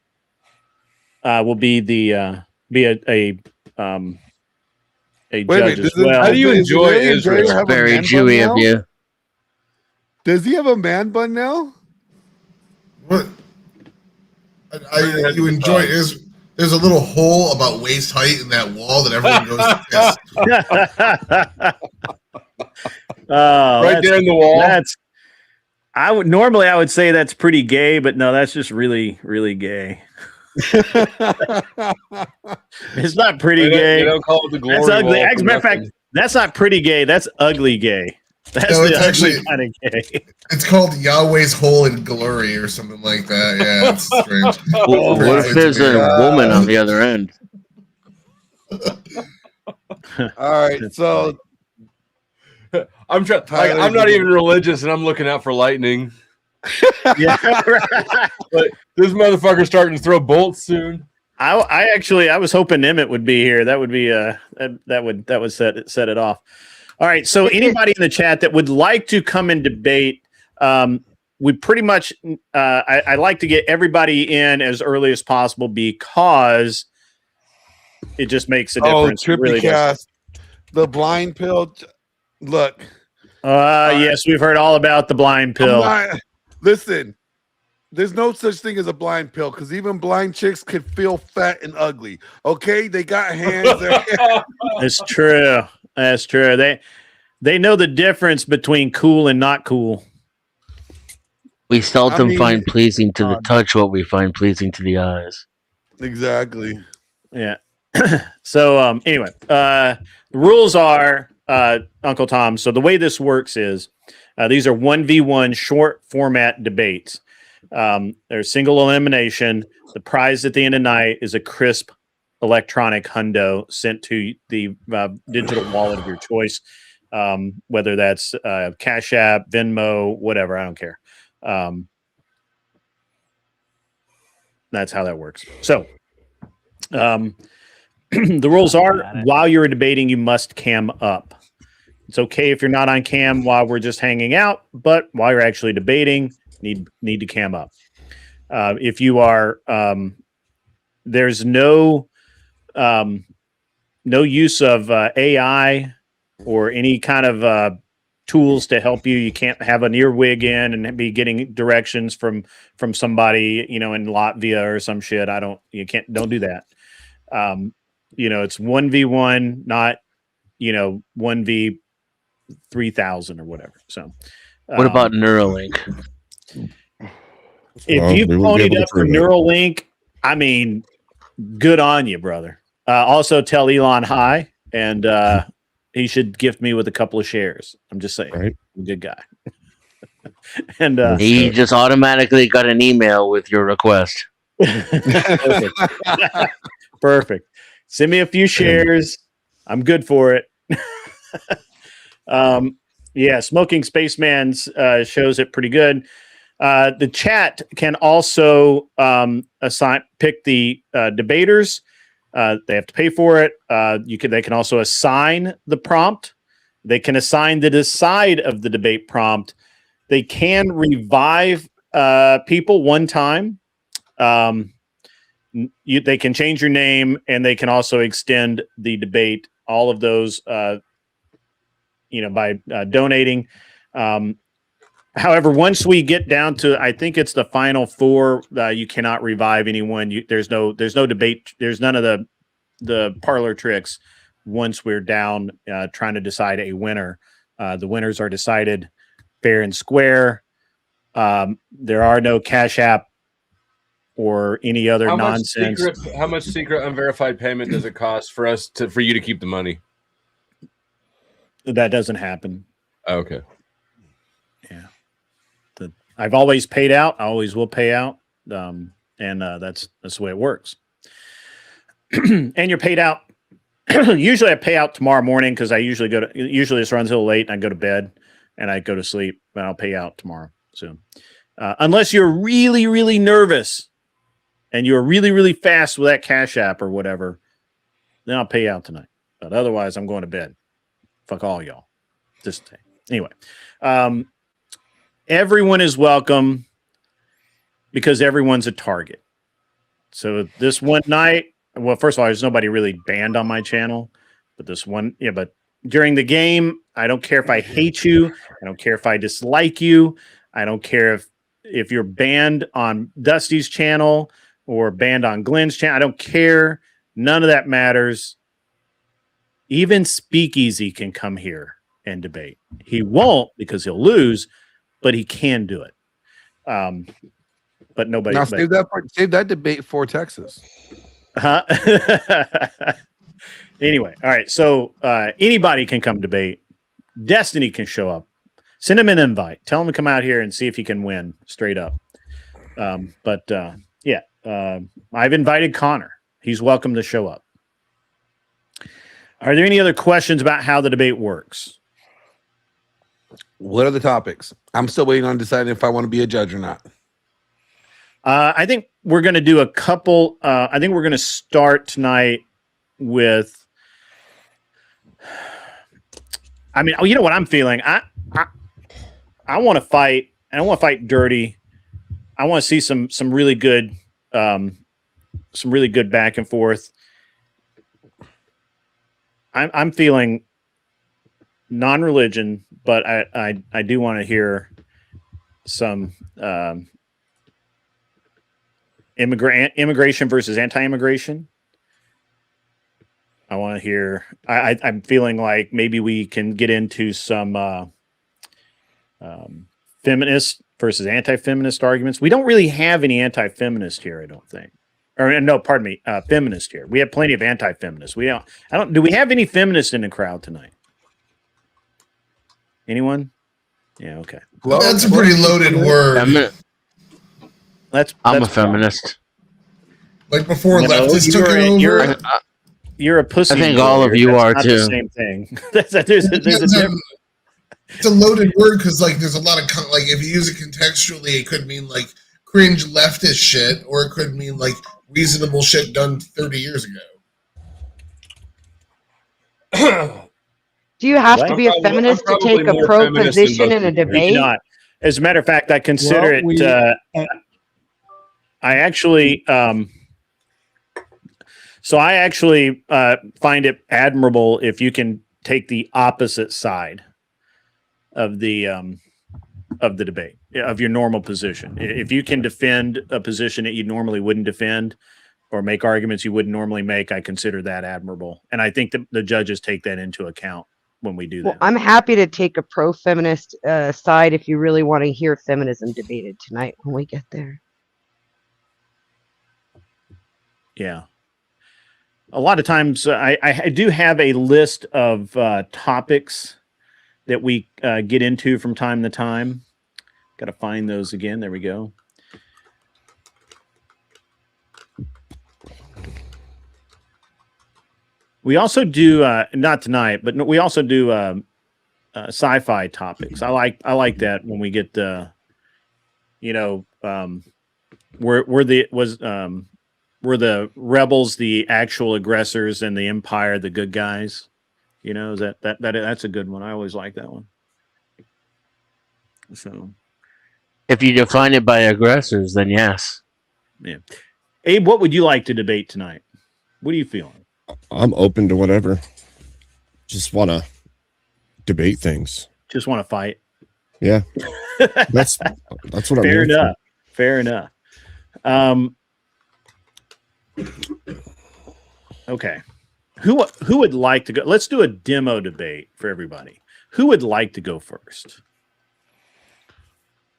will be a judge as well. How do you enjoy Israel? Have a Very man bun Jewy of now? you. Does he have a man bun now? What? You enjoy is there's a little hole about waist height in that wall that everyone goes to kiss. Right there in the wall. I would say that's pretty gay, but no, that's just really, really gay. It's not pretty gay. They don't call it the glory That's ugly. wall As a matter of fact, that's not pretty gay. That's ugly gay. That's No, the it's ugly actually- kind of gay. It's called Yahweh's hole in glory or something like that. Yeah, it's strange. What if there's a woman on the other end? All right, so I'm trying. I'm not even religious, and I'm looking out for lightning. Yeah, but this motherfucker's starting to throw bolts soon. I was hoping Emmett would be here. That would be that would set it off. All right. So anybody in the chat that would like to come and debate, we pretty much I like to get everybody in as early as possible because it just makes a difference. Oh, It really Trippy does. Cast, the blind pill. Look, yes, we've heard all about the blind pill. Listen, there's no such thing as a blind pill because even blind chicks could feel fat and ugly. Okay, they got hands. It's true. That's true. They know the difference between cool and not cool. We seldom find pleasing to the touch what we find pleasing to the eyes. Exactly. Yeah. So anyway, the rules are Uncle Tom. So the way this works is these are 1v1 short format debates. There's single elimination. The prize at the end of the night is a crisp electronic hundo sent to the digital wallet of your choice, whether that's Cash App, Venmo, whatever. I don't care. That's how that works. So the rules are while you're debating, you must cam up. It's okay if you're not on cam while we're just hanging out, but while you're actually debating, need to cam up. If you are, there's no use of AI or any kind of tools to help you. You can't have an earwig in and be getting directions from somebody, in Latvia or some shit. Don't do that. It's 1v1, not 1v 3,000 or whatever. So what about Neuralink? If you ponied up for Neuralink, I mean, good on you, brother. Also tell Elon hi, and he should gift me with a couple of shares. I'm just saying, I'm a good guy. And he just automatically got an email with your request. Perfect. Perfect. Send me a few shares. I'm good for it. Yeah, Smoking Spaceman's shows it pretty good. The chat can also pick the debaters. They have to pay for it. They can also assign the prompt. They can assign the side of the debate prompt. They can revive people one time. They can change your name, and they can also extend the debate. All of those, by donating. However, once we get down to, I think it's the final four, you cannot revive anyone. There's no debate. There's none of the parlor tricks. Once we're down trying to decide a winner, The winners are decided fair and square. There are no Cash App or any other nonsense. How much secret unverified payment does it cost for you to keep the money? That doesn't happen. Okay. Yeah. I've always paid out. I always will pay out. And that's the way it works. And you're paid out. Usually I pay out tomorrow morning because usually this runs a little late and I go to bed and I go to sleep, but I'll pay out tomorrow soon. Unless you're really, really nervous and you're really, really fast with that Cash App or whatever, then I'll pay out tonight. But otherwise, I'm going to bed. Fuck all y'all. Just anyway. Everyone is welcome because everyone's a target. So this one night, well, first of all, there's nobody really banned on my channel, but but during the game, I don't care if I hate you. I don't care if I dislike you. I don't care if you're banned on Dusty's channel or banned on Glenn's channel. I don't care. None of that matters. Even Speakeasy can come here and debate. He won't because he'll lose, but he can do it. But nobody. Now save that debate for Texas. Huh? Anyway, all right. So anybody can come debate. Destiny can show up. Send him an invite. Tell him to come out here and see if he can win straight up. I've invited Connor. He's welcome to show up. Are there any other questions about how the debate works? What are the topics? I'm still waiting on deciding if I want to be a judge or not. I think we're going to do a couple. I think we're going to start tonight with. I mean, you know what I'm feeling. I want to fight. I don't want to fight dirty. I want to see some really good back and forth. I'm feeling non-religion, but I do want to hear some immigration versus anti-immigration. I want to hear. I'm feeling like maybe we can get into some feminist versus anti-feminist arguments. We don't really have any anti-feminist here, I don't think. Or no, pardon me, feminist here. We have plenty of anti-feminists. We don't. I don't. Do we have any feminists in the crowd tonight? Anyone? Yeah. Okay. Well, that's a pretty loaded word. I'm a feminist. Like before leftists took it over. You're a pussy. I think all of you are too. The same thing. there's a difference. It's a loaded word because like there's a lot of like if you use it contextually, it could mean like cringe leftist shit, or it could mean like reasonable shit done 30 years ago. Do you have to be a feminist to take a pro position in a debate? Not. As a matter of fact, I consider it. I actually. So I actually find it admirable if you can take the opposite side of the debate, of your normal position. If you can defend a position that you normally wouldn't defend or make arguments you wouldn't normally make, I consider that admirable. And I think that the judges take that into account when we do that. Well, I'm happy to take a pro-feminist side if you really want to hear feminism debated tonight when we get there. Yeah. A lot of times I do have a list of topics that we get into from time to time. Got to find those again. There we go. We also do not tonight, but we also do sci-fi topics. I like that when we get were the rebels the actual aggressors and the Empire the good guys? You know, is that's a good one. I always like that one. So, if you define it by aggressors, then yes. Yeah. Abe, what would you like to debate tonight? What are you feeling? I'm open to whatever. Just want to debate things. Just want to fight. Yeah. That's what I'm Fair here enough. Fair enough. Okay. Who would like to go? Let's do a demo debate for everybody. Who would like to go first?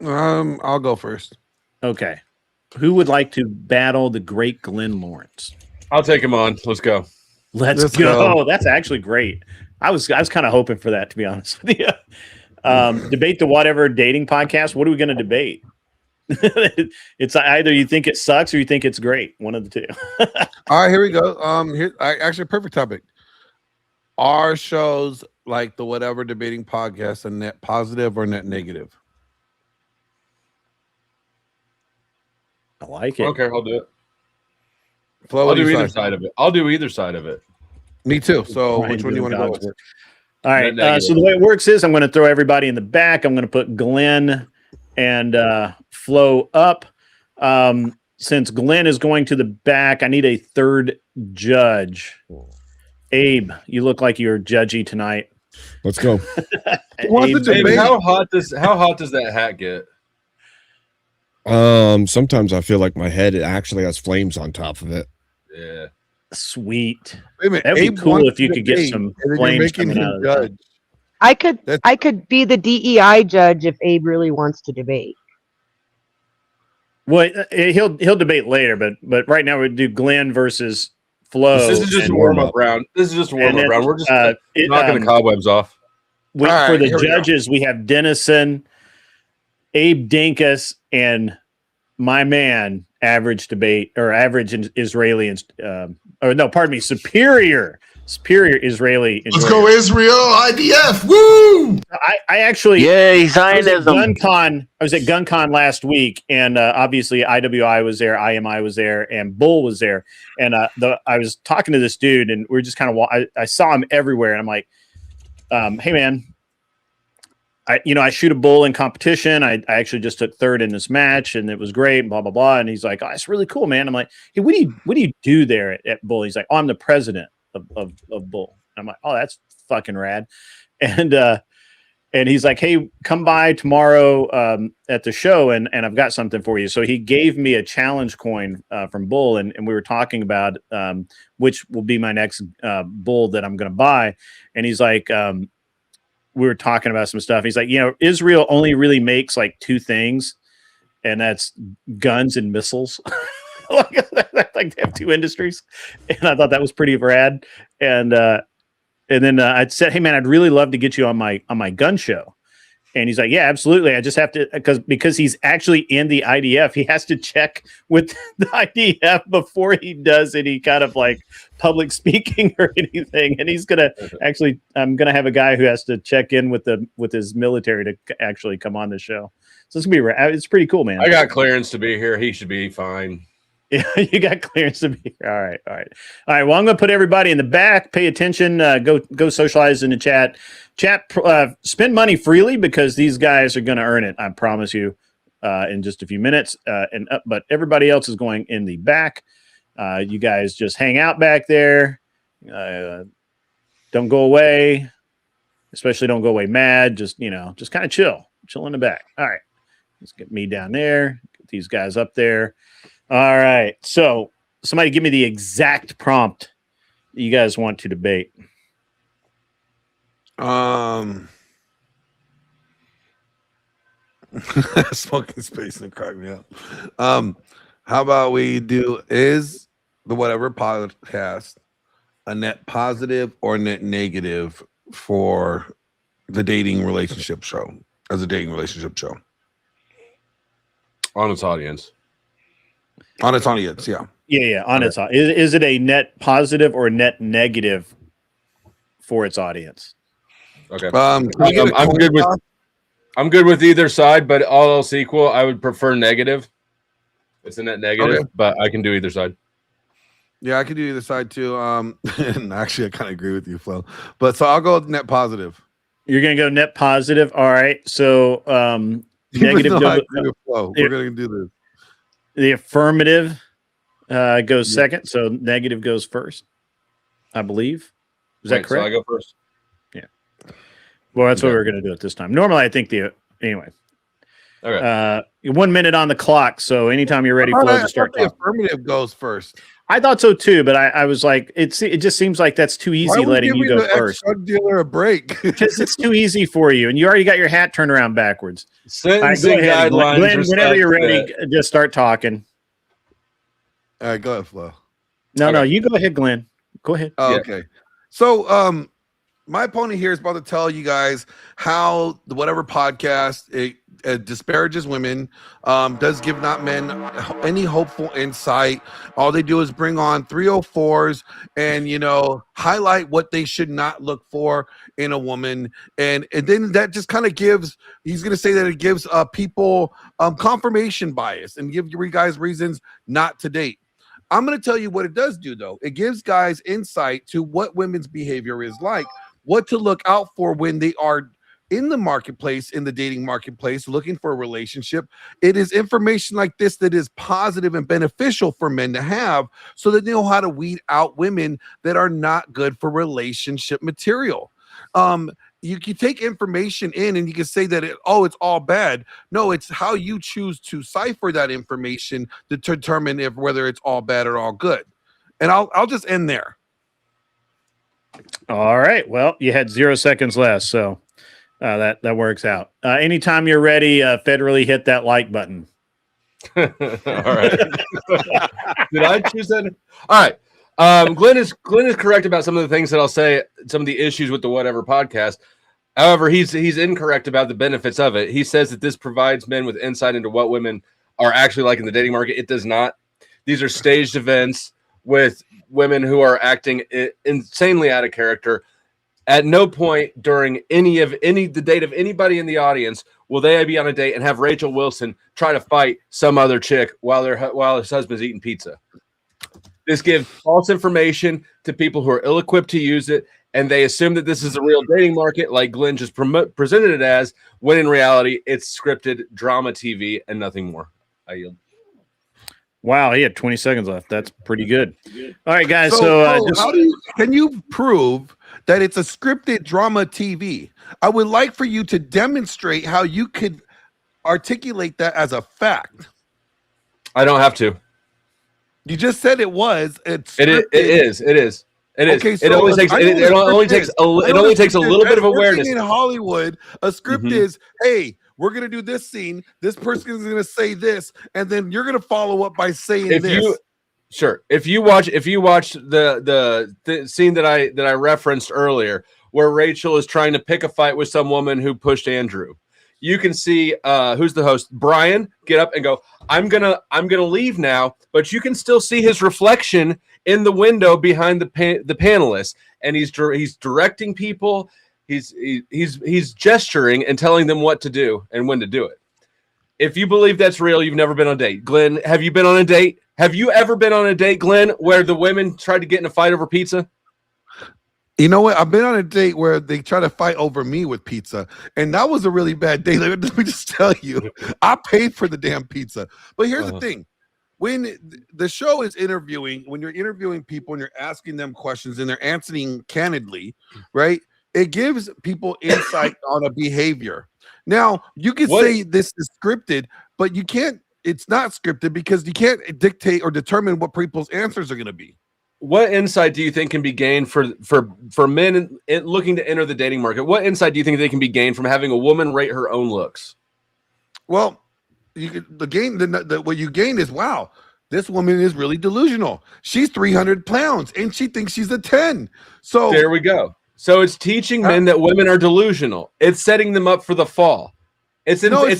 I'll go first. Okay. Who would like to battle the great Glenn Lawrence? I'll take him on. Let's go. Let's go. That's actually great. I was kind of hoping for that, to be honest with you. Debate the whatever dating podcast. What are we going to debate? It's either you think it sucks or you think it's great. One of the two. All right, here we go. Actually, perfect topic. Are shows like the whatever debating podcast a net positive or net negative? I like it. Okay, I'll do it. Flo, I'll do either side of it. I'll do either side of it. Me too. So which one do you want to go with? All right. So the way it works is I'm going to throw everybody in the back. I'm going to put Glenn and Flo up. Since Glenn is going to the back, I need a third judge. Abe, you look like you're judgy tonight. Let's go. Abe, how hot does that hat get? Sometimes I feel like my head actually has flames on top of it. Yeah. Sweet. Wait a minute, That'd be Abe cool wants if you to could get debate, some and then you're flames making coming him out of judge. that. I could be the DEI judge if Abe really wants to debate. Well, he'll debate later, but right now we do Glenn versus Flo. This is just a warm-up round. This is just a warm-up round. We're just knocking the cobwebs off. For the judges, we have Dennison, Abe Dinkus, and my man, average debate or average Israeli, superior Israeli. Let's go Israel, IDF, woo! I actually, yay, Zionism. I was at GunCon last week, and obviously IWI was there, IMI was there, and Bull was there, and I was talking to this dude, and we're just kind of I saw him everywhere, and I'm like, hey man, I shoot a bull in competition. I actually just took third in this match, and it was great. And blah blah blah. And he's like, "Oh, it's really cool, man." I'm like, "Hey, what do you do there at Bull?" He's like, "Oh, I'm the president of Bull." I'm like, "Oh, that's fucking rad." And he's like, "Hey, come by tomorrow at the show, and I've got something for you." So he gave me a challenge coin from Bull, and we were talking about which will be my next bull that I'm going to buy. And he's like, we were talking about some stuff. He's like, Israel only really makes like two things, and that's guns and missiles. like they have two industries, and I thought that was pretty rad. And then I said, "Hey man, I'd really love to get you on my gun show." And he's like, "Yeah, absolutely. I just have to because he's actually in the IDF. He has to check with the IDF before he does any kind of like public speaking or anything. And he's gonna I'm gonna have a guy who has to check in with his military to actually come on the show. So it's gonna be it's pretty cool, man. I got clearance to be here. He should be fine. Yeah, you got clearance to be here. All right. Well, I'm gonna put everybody in the back. Pay attention. Go socialize in the chat. Spend money freely because these guys are going to earn it. I promise you. In just a few minutes. But everybody else is going in the back. You guys just hang out back there. Don't go away. Especially don't go away mad. Just kind of chill in the back. All right. Let's get me down there. Get these guys up there. All right. So somebody give me the exact prompt that you guys want to debate. Smoking space and crack me up. How about we do is the whatever podcast a net positive or net negative for the dating relationship show as a dating relationship show on its audience? On its audience, yeah. Yeah. On its audience. Is it a net positive or net negative for its audience? Okay. I'm good with either side, but all else equal, I would prefer negative. It's a net negative, but I can do either side. Yeah, I can do either side too. And actually, I kind of agree with you, Flo. But so I'll go with net positive. You're gonna go net positive. All right. So negative. We're gonna do this. The affirmative goes second, so negative goes first. I believe. Is that correct? So I go first. Yeah. Well, that's what we're going to do at this time. Normally, I think anyway. Okay. 1 minute on the clock, so anytime you're ready, Flo, to start the talking. affirmative goes first. I thought so too, but I was like, it just seems like that's too easy letting you go first. Drug dealer a break. Because it's too easy for you, and you already got your hat turned around backwards. Sentencing guidelines. Glenn, whenever you're ready, just start talking. All right, go ahead, Flo. No, you go ahead, Glenn. Go ahead. Oh, okay. So, my opponent here is about to tell you guys how the whatever podcast it disparages women, does give not men any hopeful insight. All they do is bring on 304s and highlight what they should not look for in a woman, and then that just kind of gives. He's going to say that it gives people confirmation bias and give you guys reasons not to date. I'm going to tell you what it does do, though. It gives guys insight to what women's behavior is like, what to look out for when they are in the marketplace, in the dating marketplace, looking for a relationship. It is information like this that is positive and beneficial for men to have so that they know how to weed out women that are not good for relationship material. You can take information in and you can say that it's all bad. No, it's how you choose to cipher that information to determine whether it's all bad or all good. And I'll just end there. All right. Well, you had 0 seconds left, so that works out. Anytime you're ready, federally hit that like button. All right. Did I choose that? All right. Glenn is correct about some of the things that I'll say, some of the issues with the whatever podcast. However, he's incorrect about the benefits of it. He says that this provides men with insight into what women are actually like in the dating market. It does not. These are staged events with women who are acting insanely out of character. At no point during the date of anybody in the audience will they be on a date and have Rachel Wilson try to fight some other chick while his husband's eating pizza. This gives false information to people who are ill-equipped to use it, and they assume that this is a real dating market, like Glenn just presented it as, when in reality, it's scripted drama TV and nothing more. I yield. Wow, he had 20 seconds left. That's pretty good. All right, guys. Can you prove that it's a scripted drama TV? I would like for you to demonstrate how you could articulate that as a fact. I don't have to. You just said it was. It is. Okay, so it only takes a little bit of awareness. In Hollywood, a script is, hey, we're gonna do this scene. This person is gonna say this, and then you're gonna follow up by saying this. If you watch the scene that I referenced earlier, where Rachel is trying to pick a fight with some woman who pushed Andrew, you can see who's the host, Brian, get up and go, I'm gonna leave now, but you can still see his reflection in the window behind the panelists, and he's directing people. He's gesturing and telling them what to do and when to do it. If you believe that's real, you've never been on a date. Glenn, have you been on a date? Have you ever been on a date, Glenn, where the women tried to get in a fight over pizza? You know what? I've been on a date where they try to fight over me with pizza, and that was a really bad date. Let me just tell you, I paid for the damn pizza. But here's the thing. When the show is interviewing, when you're interviewing people and you're asking them questions and they're answering candidly, right? It gives people insight on a behavior. Now, you could say this is scripted, but you can't. It's not scripted because you can't dictate or determine what people's answers are going to be. What insight do you think can be gained for men looking to enter the dating market? What insight do you think they can be gained from having a woman rate her own looks? Well, what you gain is, wow, this woman is really delusional. She's 300 pounds and she thinks she's a 10. So there we go. So it's teaching men that women are delusional. It's setting them up for the fall. It's telling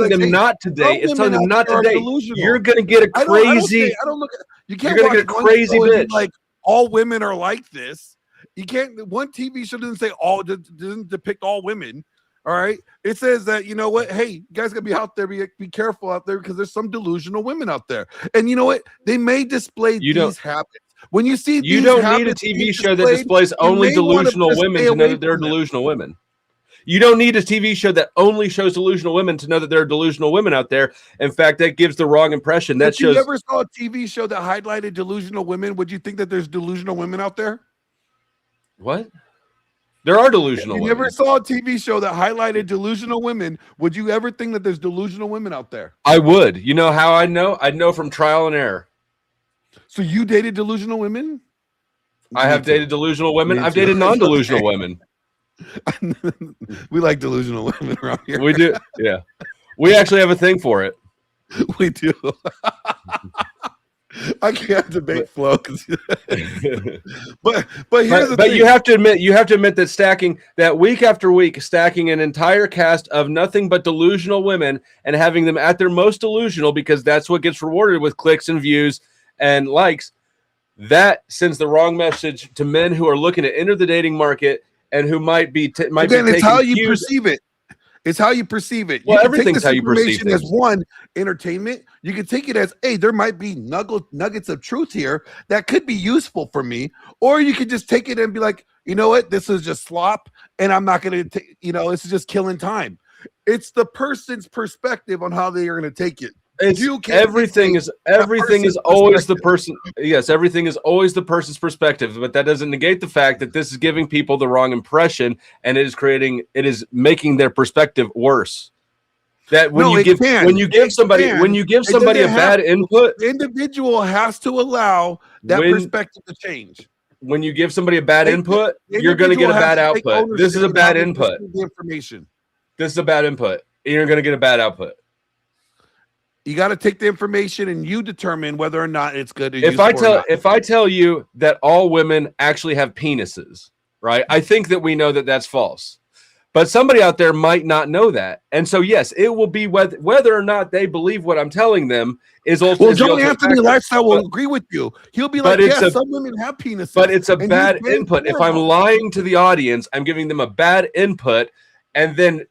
them not to date. It's telling them not to date. You're gonna get a crazy. You can't you're gonna get a crazy bitch. Like all women are like this. You can't. One TV show doesn't say doesn't depict all women. All right. It says that, you know what? Hey, you guys gotta be out there. Be careful out there because there's some delusional women out there. And you know what? They may display these habits. When you see, you don't need a TV show that displays only delusional women to know that they're delusional women. You don't need a TV show that only shows delusional women to know that there are delusional women out there. In fact, that gives the wrong impression. That shows. If you ever saw a TV show that highlighted delusional women, would you think that there's delusional women out there? What? There are delusional women. If you ever saw a TV show that highlighted delusional women, would you ever think that there's delusional women out there? I would. You know how I know? I'd know from trial and error. So you dated delusional women? I have dated delusional women. Me I've too. dated non-delusional Okay. women. We like delusional women around here. We do. Yeah. We actually have a thing for it. We do. I can't debate Flo. but here's the thing. You have to admit that stacking that week after week, stacking an entire cast of nothing but delusional women and having them at their most delusional, because that's what gets rewarded with clicks and views and likes, that sends the wrong message to men who are looking to enter the dating market and who might be it's how you perceive it. It's how you perceive it. Well, you can everything's take this how you perceive information as things. one, entertainment. You can take it as, hey, there might be nuggets of truth here that could be useful for me. Or you could just take it and be like, you know what, this is just slop, and I'm not going to, this is just killing time. It's the person's perspective on how they are going to take it. Everything is always the person. Yes, everything is always the person's perspective, but that doesn't negate the fact that this is giving people the wrong impression, and it is making their perspective worse. That when you give somebody a bad input, the individual has to allow that perspective to change. When you give somebody a bad input, you're going to get a bad output. This is a bad input. The information. This is a bad input. You're going to get a bad output. You got to take the information and you determine whether or not it's good. If I tell you that all women actually have penises, right? I think that we know that that's false, but somebody out there might not know that, and so yes, it will be whether or not they believe what I'm telling them is ultimately. Well, John Anthony Lifestyle will agree with you. He'll be like, "Yes, some women have penises," but it's a bad input. If I'm lying to the audience, I'm giving them a bad input, and then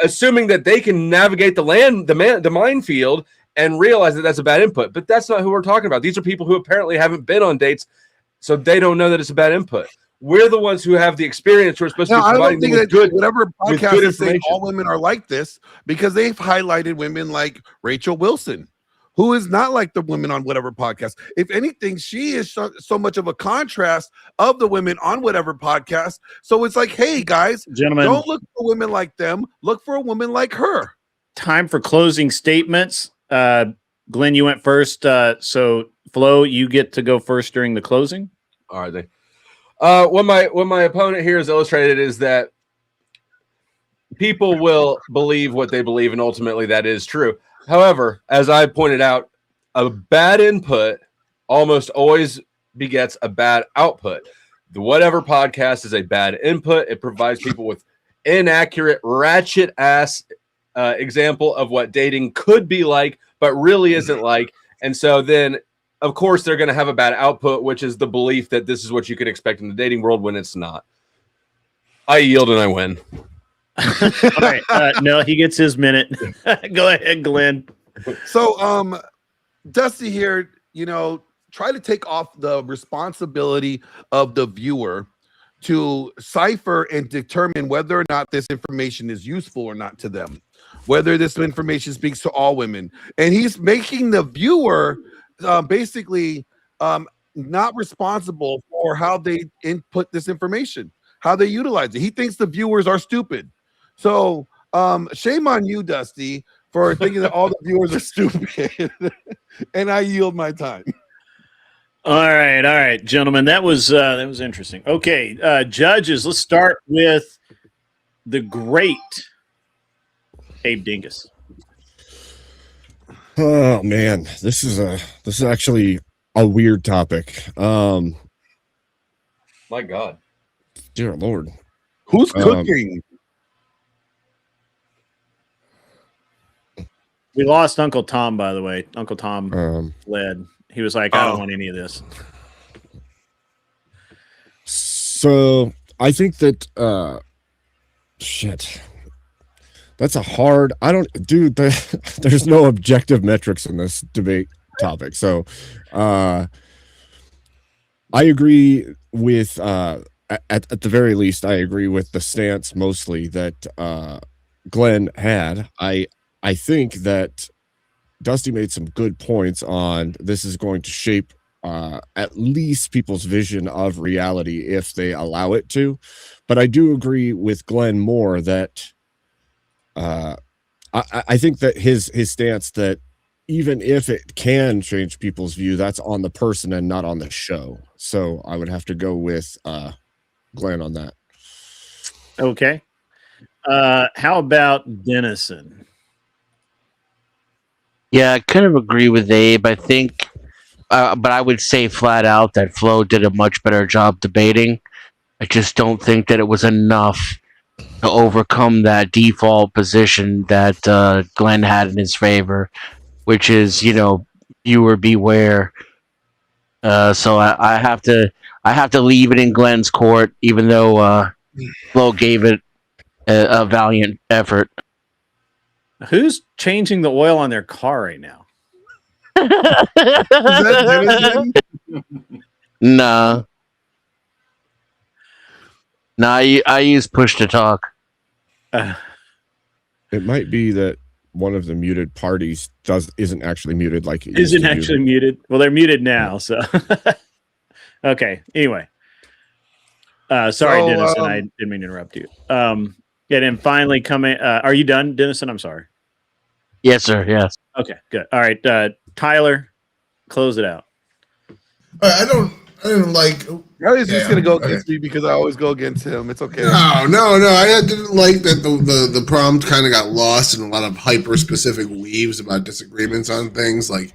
assuming that they can navigate the minefield and realize that that's a bad input. But that's not who we're talking about. These are people who apparently haven't been on dates, so they don't know that it's a bad input. We're the ones who have the experience. We're supposed to be providing them with good, whatever with podcast good is saying information. all women are like this, because they've highlighted women like Rachel Wilson, who is not like the women on whatever podcast. If anything, she is so much of a contrast of the women on whatever podcast. So it's like, hey, guys, gentlemen, don't look for women like them. Look for a woman like her. Time for closing statements. Glenn, you went first. So Flo, you get to go first during the closing. All right. What my opponent here has illustrated is that people will believe what they believe, and ultimately that is true. However, as I pointed out, a bad input almost always begets a bad output. The whatever podcast is a bad input. It provides people with inaccurate, ratchet ass example of what dating could be like, but really isn't like. And so then, of course, they're going to have a bad output, which is the belief that this is what you can expect in the dating world when it's not. I yield and I win. All right. No, he gets his minute. Go ahead, Glenn. So, Dusty here, try to take off the responsibility of the viewer to cipher and determine whether or not this information is useful or not to them, whether this information speaks to all women. And he's making the viewer basically not responsible for how they input this information, how they utilize it. He thinks the viewers are stupid. So shame on you, Dusty, for thinking that all the viewers are stupid. And I yield my time. All right, gentlemen. That was interesting. Okay, judges, let's start with the great Abe Dingus. Oh man, this is actually a weird topic. My God, dear Lord, who's cooking? We lost Uncle Tom, by the way. Uncle Tom fled. He was like, I don't want any of this. So I think that shit. That's a hard. There's no objective metrics in this debate topic. So I agree with at the very least, I agree with the stance mostly that Glenn had. I think that Dusty made some good points on this is going to shape at least people's vision of reality if they allow it to. But I do agree with Glenn more that I think that his stance that even if it can change people's view, that's on the person and not on the show. So I would have to go with Glenn on that. Okay. How about Dennison? Yeah, I kind of agree with Abe. I think, but I would say flat out that Flo did a much better job debating. I just don't think that it was enough to overcome that default position that Glenn had in his favor, which is, viewer beware. So I have to leave it in Glenn's court, even though Flo gave it a valiant effort. Who's changing the oil on their car right now? Nah. I use push to talk. It might be that one of the muted parties isn't actually muted like it Isn't used to actually muted. Well, they're muted now, so okay. Anyway. Sorry, Dennison. I didn't mean to interrupt you. Yeah, and finally coming. Are you done, Dennison? I'm sorry. Yes, sir. Yes. Okay, good. All right, Tyler, close it out. I didn't like. I was just gonna go against me because I always go against him. It's okay. No. I didn't like that the prompt kind of got lost in a lot of hyper specific weaves about disagreements on things. Like,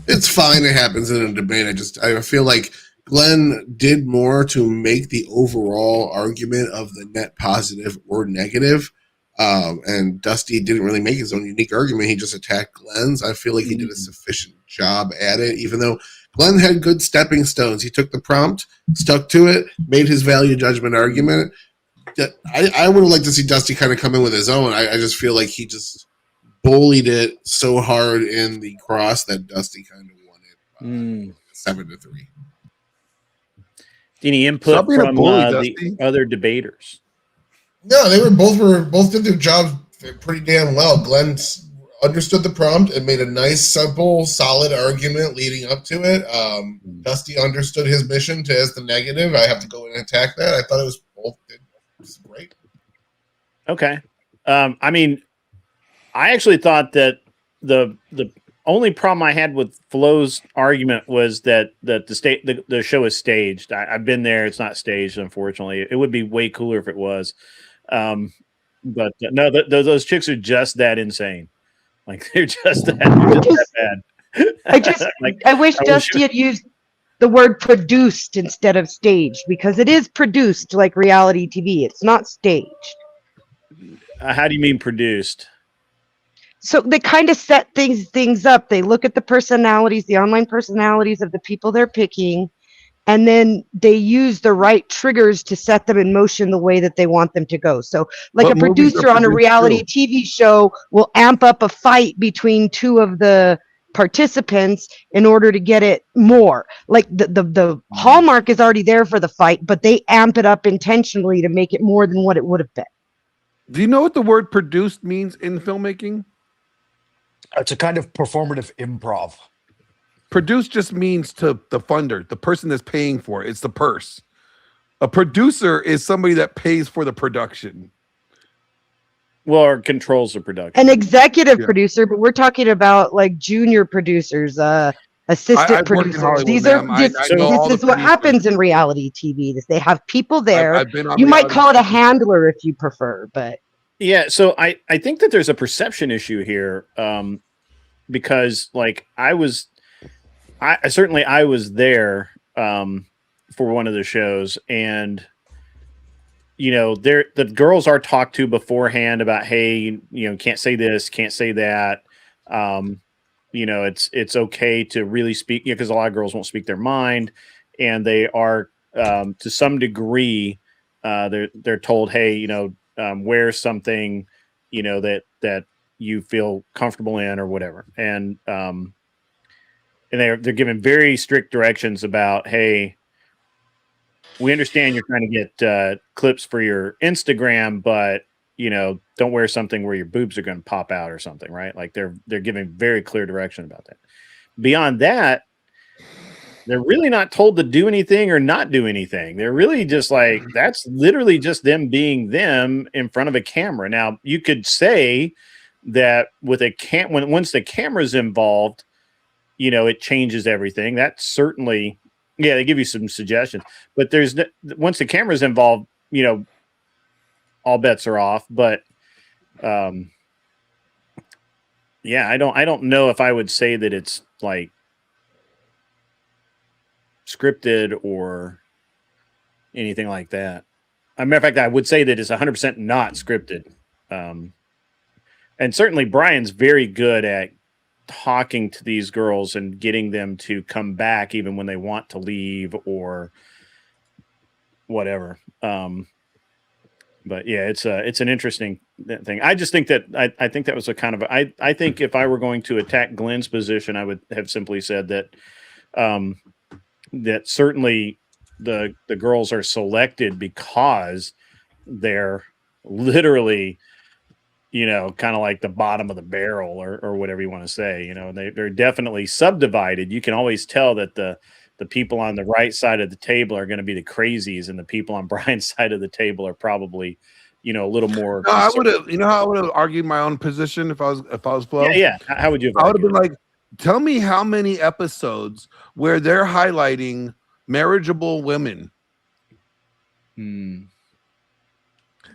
it's fine. It happens in a debate. I feel like Glenn did more to make the overall argument of the net positive or negative. And Dusty didn't really make his own unique argument. He just attacked Glenn's. I feel like he did a sufficient job at it, even though Glenn had good stepping stones. He took the prompt, stuck to it, made his value judgment argument. I would have liked to see Dusty kind of come in with his own. I just feel like he just bullied it so hard in the cross that Dusty kind of won it 7-3. Any input from the other debaters? No, they both did their jobs pretty damn well. Glenn understood the prompt and made a nice, simple, solid argument leading up to it. Dusty understood his mission as the negative. I have to go in and attack that. I thought it was great. Okay. I mean, I actually thought that the only problem I had with Flo's argument was that the show is staged. I've been there. It's not staged, unfortunately. It would be way cooler if it was. But no, those chicks are just that insane. Like, they're just that bad. I wish Dusty had used the word produced instead of staged, because it is produced like reality TV. It's not staged. How do you mean produced? So they kind of set things up. They look at the personalities, the online personalities of the people they're picking, and then they use the right triggers to set them in motion the way that they want them to go. So like a producer on a reality TV show will amp up a fight between two of the participants in order to get it more. Like the hallmark is already there for the fight, but they amp it up intentionally to make it more than what it would have been. Do you know what the word produced means in filmmaking? It's a kind of performative improv. Produce just means to the funder, the person that's paying for it. It's the purse. A producer is somebody that pays for the production. Well, or controls the production. An executive producer, but we're talking about like junior producers, assistant producers. These are this is what happens in reality TV. They have people there. You might call it a handler if you prefer, but yeah. So I think that there's a perception issue here, because like I was there for one of the shows, and the girls are talked to beforehand about, hey, can't say this, can't say that. It's okay to really speak, because a lot of girls won't speak their mind, and they are to some degree they're told, hey, wear something that you feel comfortable in or whatever, and they're given very strict directions about, hey, we understand you're trying to get clips for your Instagram, but don't wear something where your boobs are going to pop out or something, right? Like they're giving very clear direction about that. Beyond that, they're really not told to do anything or not do anything. They're really just like, that's literally just them being them in front of a camera. Now, you could say that with once the camera's involved, it changes everything. That certainly, they give you some suggestions, but once the camera's involved, all bets are off. But I don't know if I would say that it's like scripted or anything like that. As a matter of fact, I would say that it's 100% not scripted. And certainly Brian's very good at talking to these girls and getting them to come back even when they want to leave or whatever. But yeah, it's an interesting thing. I just think that I think that was a kind of I think if I were going to attack Glenn's position, I would have simply said that that certainly the girls are selected because they're literally kind of like the bottom of the barrel or whatever you want to say. They're definitely subdivided. You can always tell that the people on the right side of the table are going to be the crazies, and the people on Brian's side of the table are probably, a little more. No, I would have. How I would have argued my own position if I was Flo. Yeah. How would you? I would have been like, tell me how many episodes where they're highlighting marriageable women.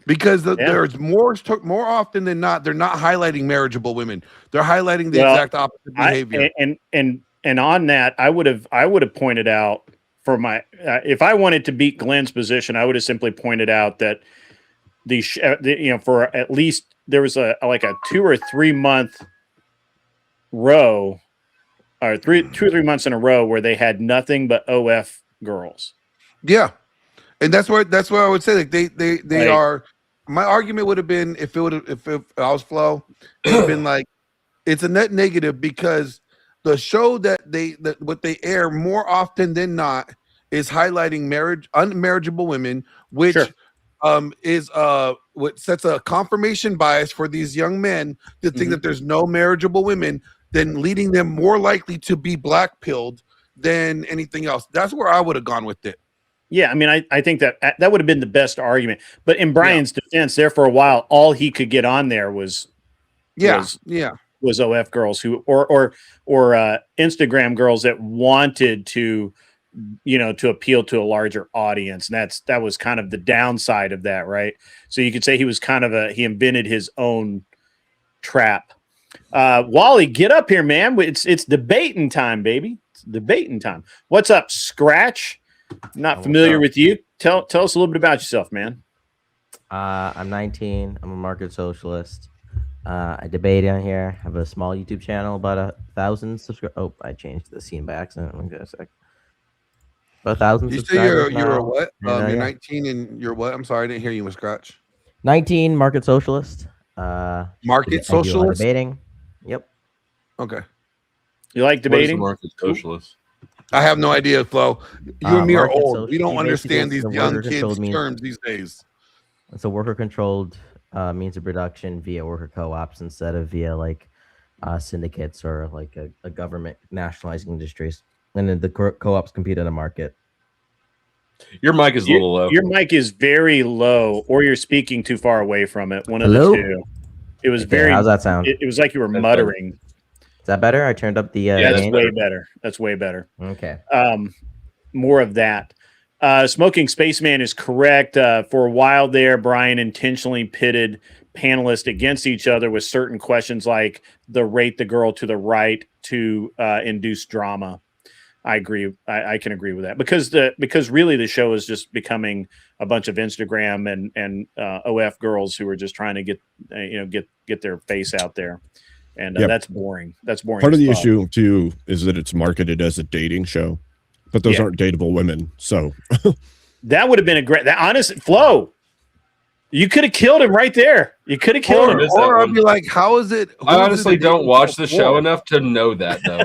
Because there's more often than not, they're not highlighting marriageable women. They're highlighting the exact opposite behavior. And on that, I would have pointed out for my if I wanted to beat Glenn's position, I would have simply pointed out that for at least there was a 2 or 3 month row, or 2 or 3 months in a row where they had nothing but OF girls. Yeah, and that's where I would say they are. My argument would have been if I was Flo, it would have been like it's a net negative because the show that what they air more often than not is highlighting unmarriageable women, which is what sets a confirmation bias for these young men to think that there's no marriageable women, then leading them more likely to be black-pilled than anything else. That's where I would have gone with it. Yeah, I mean, I think that would have been the best argument. But in Brian's defense, there for a while, all he could get on there was OF girls who or Instagram girls that wanted to appeal to a larger audience. And that was kind of the downside of that, right? So you could say he was he invented his own trap. Wally, get up here, man. It's debating time, baby. It's debating time. What's up, Scratch? Not familiar with you. Tell us a little bit about yourself, man. I'm 19. I'm a market socialist. I debate on here. I have a small YouTube channel, about 1,000 subscribers. Oh, I changed the scene by accident. Let me go a sec. About 1,000 subscribers. You're what? You're 19 and you're what? I'm sorry, I didn't hear you, Scratch. 19, market socialist. Market socialist? Debating. Yep. Okay. You like debating? Market socialist. I have no idea, Flo. You and me are old. We don't basically understand these it's a young worker-controlled kids' terms these days. It's a worker-controlled means of production via worker co-ops instead of via syndicates or a government nationalizing industries. And then the co-ops compete in a market. Your mic is a little low. Your mic is very low, or you're speaking too far away from it. One of the two. It was very. How's that sound? It was like you were muttering. Is that better? I turned up the. Yeah, that's way better. That's way better. Okay. More of that. Smoking Spaceman is correct. For a while there, Brian intentionally pitted panelists against each other with certain questions like rate the girl to the right to induce drama. I agree. I can agree with that because really the show is just becoming a bunch of Instagram and OF girls who are just trying to get their face out there. And that's boring. That's boring. Part of the issue too is that it's marketed as a dating show, but those aren't dateable women. So that would have been a great. Honest Flo, you could have killed him right there. You could have killed him. Or I'd be like, how is it? I honestly don't watch the show enough to know that though.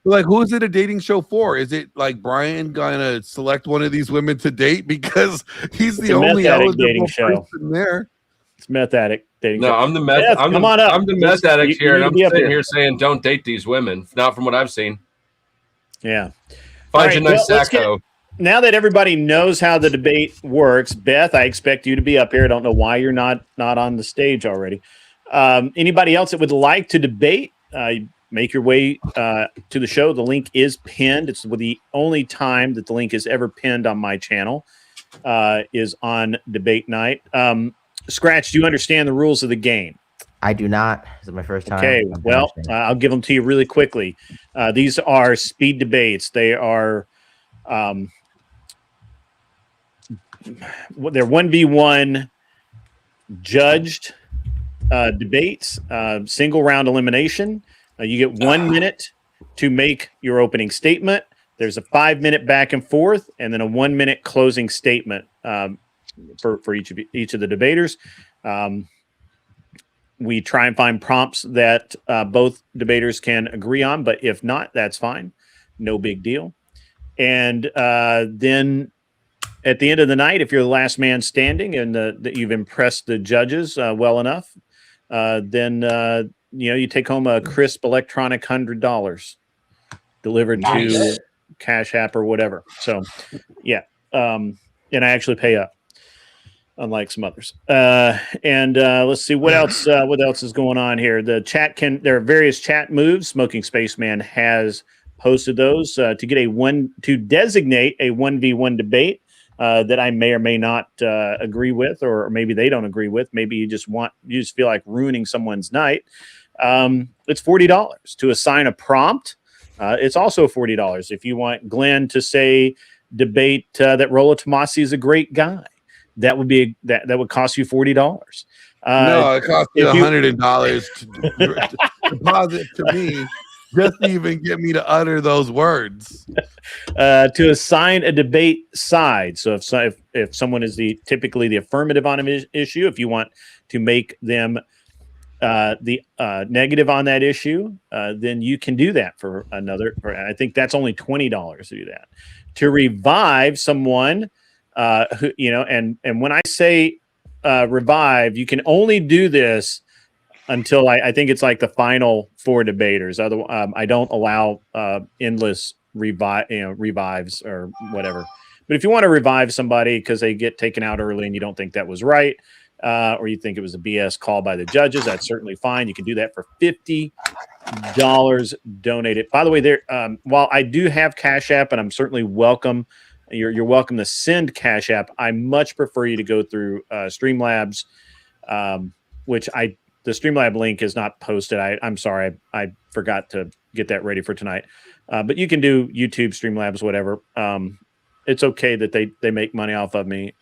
Like, who is it a dating show for? Is it like Brian gonna select one of these women to date because he's the only eligible person there? It's meth addict dating. No, I'm the meth. I'm the meth addict here, and I'm sitting here saying, "Don't date these women." Not from what I've seen. Yeah. Find a nice sacco. Now that everybody knows how the debate works, Beth, I expect you to be up here. I don't know why you're not on the stage already. Anybody else that would like to debate, make your way to the show. The link is pinned. It's the only time that the link is ever pinned on my channel, is on debate night. Scratch, do you understand the rules of the game? I do not. This is my first time. Okay, well, I'll give them to you really quickly. These are speed debates. They are they're 1v1 judged debates, single round elimination. You get 1 minute to make your opening statement. There's a 5-minute back and forth, and then a 1-minute closing statement for each of the debaters. We try and find prompts that both debaters can agree on, but if not, that's fine. No big deal. And then at the end of the night, if you're the last man standing and that you've impressed the judges well enough, then you take home a crisp electronic $100 delivered to Cash App or whatever. So, yeah, and I actually pay up, unlike some others. And let's see what else. What else is going on here? The chat there are various chat moves. Smoking Spaceman has posted those to designate a 1v1 debate that I may or may not agree with, or maybe they don't agree with. Maybe you just feel like ruining someone's night. It's $40 to assign a prompt. It's also $40 if you want Glenn to say debate that Rollo Tomassi is a great guy. That would be that would cost you $40. No, it costs you $100 to deposit to me just to even get me to utter those words. To assign a debate side. So if someone is typically the affirmative on an issue, if you want to make them the negative on that issue, then you can do that for I think that's only $20 to do that. To revive someone, who, and when I say revive, you can only do this until I think it's like the final 4 debaters. Otherwise, I don't allow endless revives or whatever. But if you want to revive somebody because they get taken out early and you don't think that was right, or you think it was a BS call by the judges, that's certainly fine. You can do that for $50 donated. By the way, while I do have Cash App, and I'm certainly welcome, you're welcome to send Cash App, I much prefer you to go through Streamlabs, which the Streamlab link is not posted. I'm sorry, I forgot to get that ready for tonight. But you can do YouTube, Streamlabs, whatever. It's okay that they make money off of me.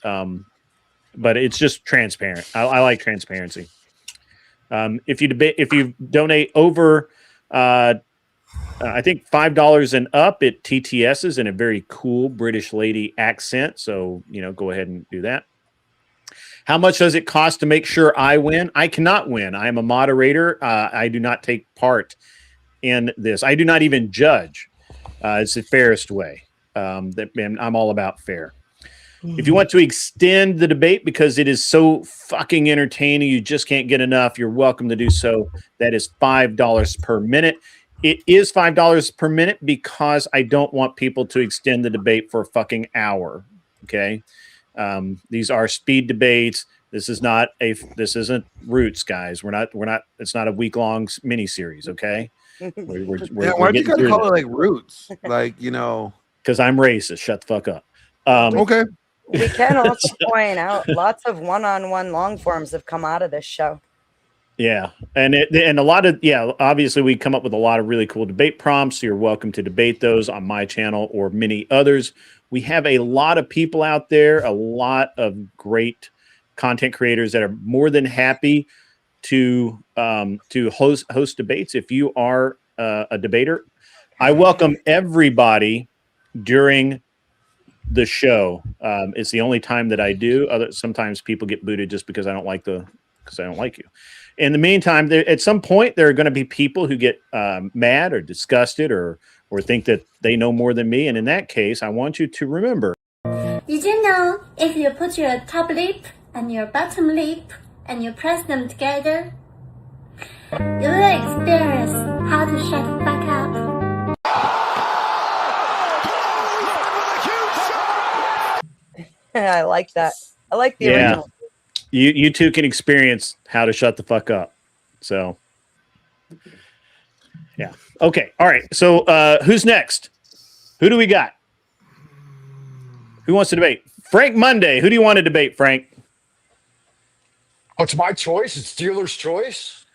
But it's just transparent. I like transparency. If you donate over, I think $5 and up, it TTSs in a very cool British lady accent. So go ahead and do that. How much does it cost to make sure I win? I cannot win. I am a moderator. I do not take part in this. I do not even judge. It's the fairest way. I'm all about fair. If you want to extend the debate because it is so fucking entertaining, you just can't get enough, you're welcome to do so. That is $5 per minute. It is $5 per minute because I don't want people to extend the debate for a fucking hour. Okay. These are speed debates. This isn't Roots, guys. We're not, it's not a week-long mini series. Okay. Why do you gotta call it like Roots? Because I'm racist. Shut the fuck up. Okay. We can also point out lots of one-on-one long forms have come out of this show. Yeah, and a lot of obviously we come up with a lot of really cool debate prompts. So you're welcome to debate those on my channel or many others. We have a lot of people out there, a lot of great content creators that are more than happy to host debates. If you are a debater, I welcome everybody during the show. It's the only time that I do. Sometimes people get booted just because I don't like you. In the meantime, at some point there are going to be people who get mad or disgusted or think that they know more than me. And in that case, I want you to remember. Did you know if you put your top lip and your bottom lip and you press them together, you will experience how to shut the fuck up. I like that. I like the original. You too can experience how to shut the fuck up. So, yeah. Okay. All right. So, who's next? Who do we got? Who wants to debate? Frank Monday. Who do you want to debate, Frank? Oh, it's my choice. It's dealer's choice.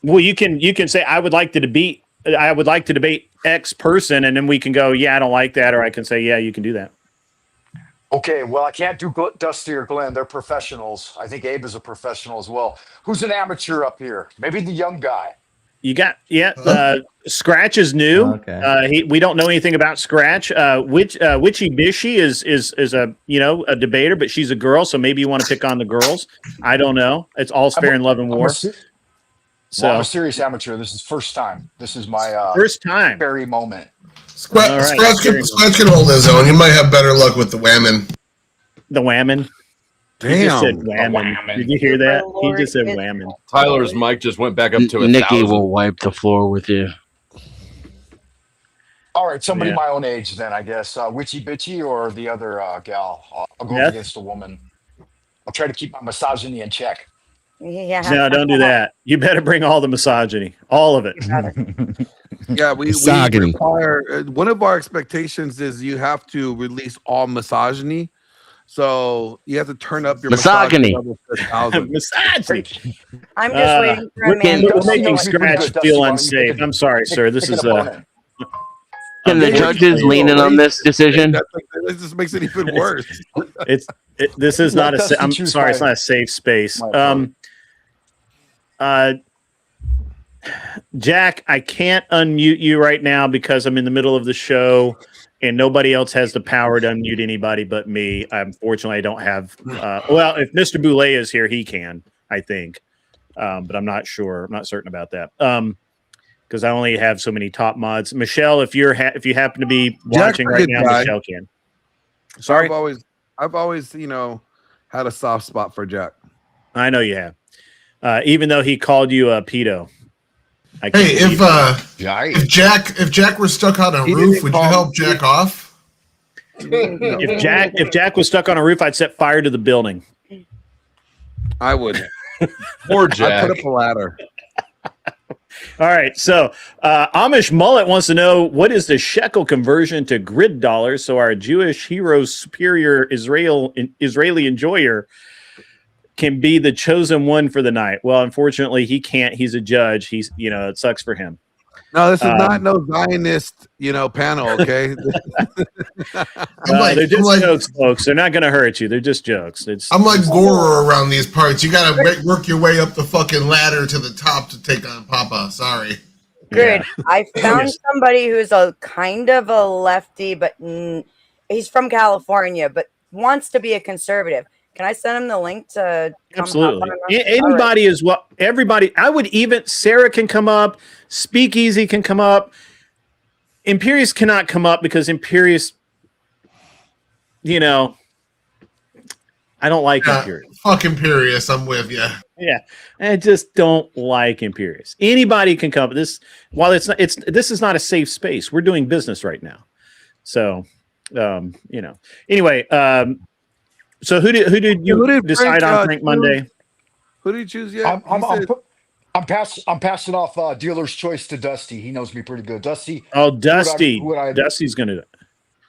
Well, you can say I would like to debate. I would like to debate X person, and then we can go, yeah, I don't like that, or I can say, yeah, you can do that. Okay, well, I can't do Dusty or Glenn. They're professionals. I think Abe is a professional as well. Who's an amateur up here? Maybe the young guy. You got Scratch is new. Okay. We don't know anything about Scratch. Witchy Bishy is a a debater, but she's a girl, so maybe you want to pick on the girls. I don't know. It's all fair in love and war. I'm a serious amateur. This is first time. This is my first time. Very moment. Scratch can hold his own. He might have better luck with the whammon. The whammon. Damn. He just said whammon. Did you hear that? He just said whammon. Tyler's mic just went back up to 1,000. Nikki will wipe the floor with you. All right, somebody Yeah. my own age then, I guess. Witchy Bitchy or the other gal. I'll go Yeah. up against a woman. I'll try to keep my misogyny in check. Yeah. No, don't do that. You better bring all the misogyny, all of it. Yeah, we Misogyny. require one of our expectations is you have to release all misogyny. So you have to turn up your Misogyny. level to 1,000. Misogyny. I'm just waiting for a man. We're to making say- Scratch feel unsafe. I'm sorry, sir. This is Can the judges lean in on this decision? This just makes it even worse. This is not Let a. Dusty I'm choose sorry, it's my- not a safe space. my Jack, I can't unmute you right now because I'm in the middle of the show, and nobody else has the power to unmute anybody but me. Unfortunately, I don't have. Well, if Mr. Boulay is here, he can. I think, but I'm not sure. I'm not certain about that. Because I only have so many top mods. Michelle, if you happen to be watching right now, Michelle can. Sorry, I've always had a soft spot for Jack. I know you have. Even though he called you a pedo. Hey, if Jack were stuck on a roof, would you help Jack off? If Jack was stuck on a roof, I'd set fire to the building. I would. Poor I Jack. put up a ladder. All right, so Amish Mullet wants to know what is the shekel conversion to grid dollars so our Jewish hero's superior Israeli enjoyer can be the chosen one for the night. Well, unfortunately, he can't. He's a judge. He's it sucks for him. No, this is not no Zionist, panel, okay? They're just jokes, folks. They're not going to hurt you. They're just jokes. I'm like Goro around these parts. You got to work your way up the fucking ladder to the top to take on Papa. Sorry. Good. I found somebody who's a kind of a lefty, but he's from California, but wants to be a conservative. Can I send him the link to come Absolutely. hop on? Anybody is what everybody. I would even Sarah can come up. Speakeasy can come up. Imperious cannot come up because Imperious, I don't like Imperious. Fuck Imperious, I'm with you. Yeah, I just don't like Imperious. Anybody can come. This is not a safe space. We're doing business right now, so Anyway, so who did you decide on Frank Monday? Who did you choose? Yeah, I'm passing off dealer's choice to Dusty. He knows me pretty good. Dusty. Oh, Dusty. Who would I Dusty's gonna do it.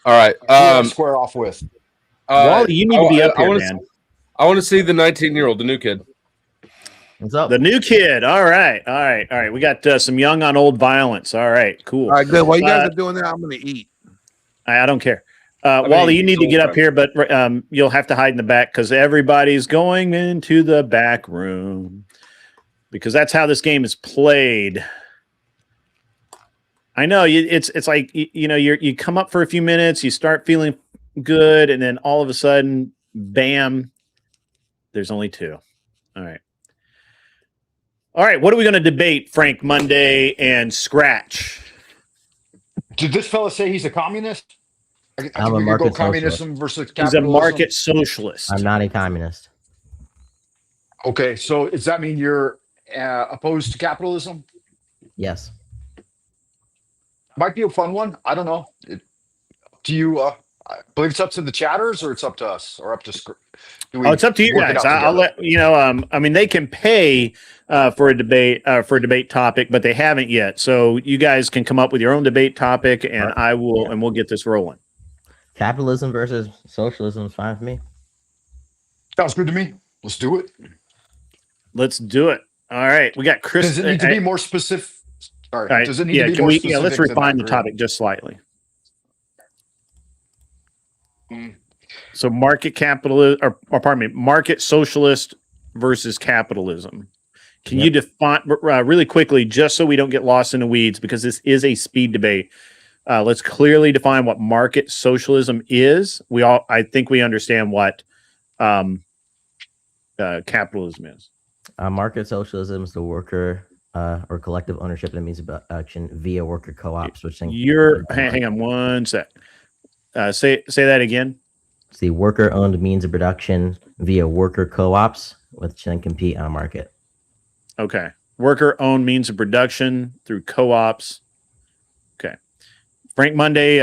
All right. Square off with. Wally, you need to be up here, man. I want to see the 19-year-old, the new kid. What's up? The new kid. All right. We got some young on old violence. All right, cool. All right, good. While you guys are doing that, I'm going to eat. I don't care. Wally, you need to get up here, but you'll have to hide in the back because everybody's going into the back room because that's how this game is played. I know it's like you come up for a few minutes, you start feeling good, and then all of a sudden, bam, there's only two. All right. What are we going to debate, Frank Monday and Scratch? Did this fella say he's a communist? I think I'm a we could market go communism versus capitalism. He's a market socialist. I'm not a communist. Okay, so does that mean you're opposed to capitalism? Yes. Might be a fun one. I don't know. To you, I believe it's up to the chatters, or it's up to us, or up to. Do Oh, it's up to you guys. I'll let you know. I mean, they can pay for a debate topic, but they haven't yet. So you guys can come up with your own debate topic, and I will, and we'll get this rolling. Capitalism versus socialism is fine for me. Sounds good to me. Let's do it. Let's do it. All right, we got Chris. Does it need to be more specific? All right. All right. Does it need to be more specific? Let's refine the topic just slightly. So market capitalism, or pardon me, market socialist versus capitalism. Can you define really quickly, just so we don't get lost in the weeds, because this is a speed debate. Let's clearly define what market socialism is. I think we understand what capitalism is. Market socialism is the worker or collective ownership that means production via worker co-ops, which hang on one sec. Say that again. It's the worker-owned means of production via worker co-ops, which then compete on a market. Okay. Worker-owned means of production through co-ops. Okay. Frank Monday,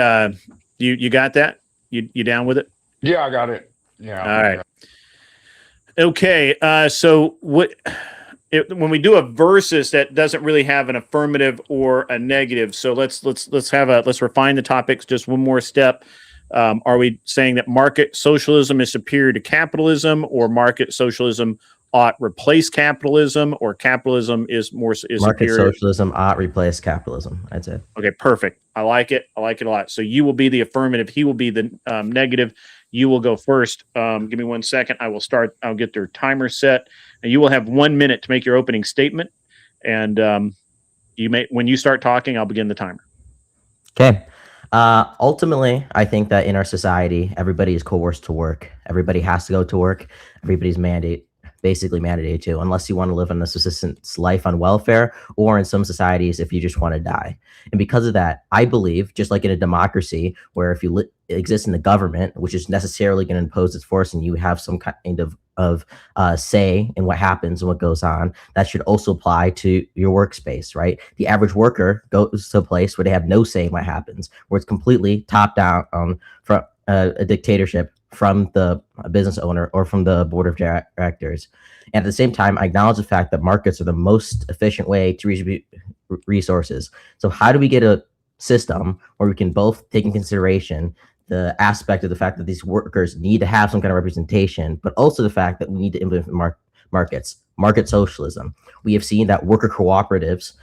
you got that? You down with it? Yeah, I got it. Yeah. All right. Okay. So when we do a versus, that doesn't really have an affirmative or a negative. So let's refine the topics just one more step. Are we saying that market socialism is superior to capitalism, or market socialism ought replace capitalism, or capitalism is market superior? Socialism ought replace capitalism, I'd say. Okay, perfect. I like it. I like it a lot. So you will be the affirmative. He will be the negative. You will go first. Give me 1 second. I will start. I'll get their timer set, and you will have 1 minute to make your opening statement. And when you start talking, I'll begin the timer. Okay. Ultimately, I think that in our society, everybody is coerced to work. Everybody has to go to work. Everybody's basically mandated to, unless you want to live in a subsistence life on welfare, or in some societies, if you just want to die. And because of that, I believe, just like in a democracy, where if you exist in the government, which is necessarily going to impose its force, and you have some kind of say in what happens and what goes on, that should also apply to your workspace, right? The average worker goes to a place where they have no say in what happens, where it's completely top down from a dictatorship from the business owner or from the board of directors. And at the same time, I acknowledge the fact that markets are the most efficient way to redistribute resources. So how do we get a system where we can both take in consideration the aspect of the fact that these workers need to have some kind of representation, but also the fact that we need to implement market socialism? We have seen that worker cooperatives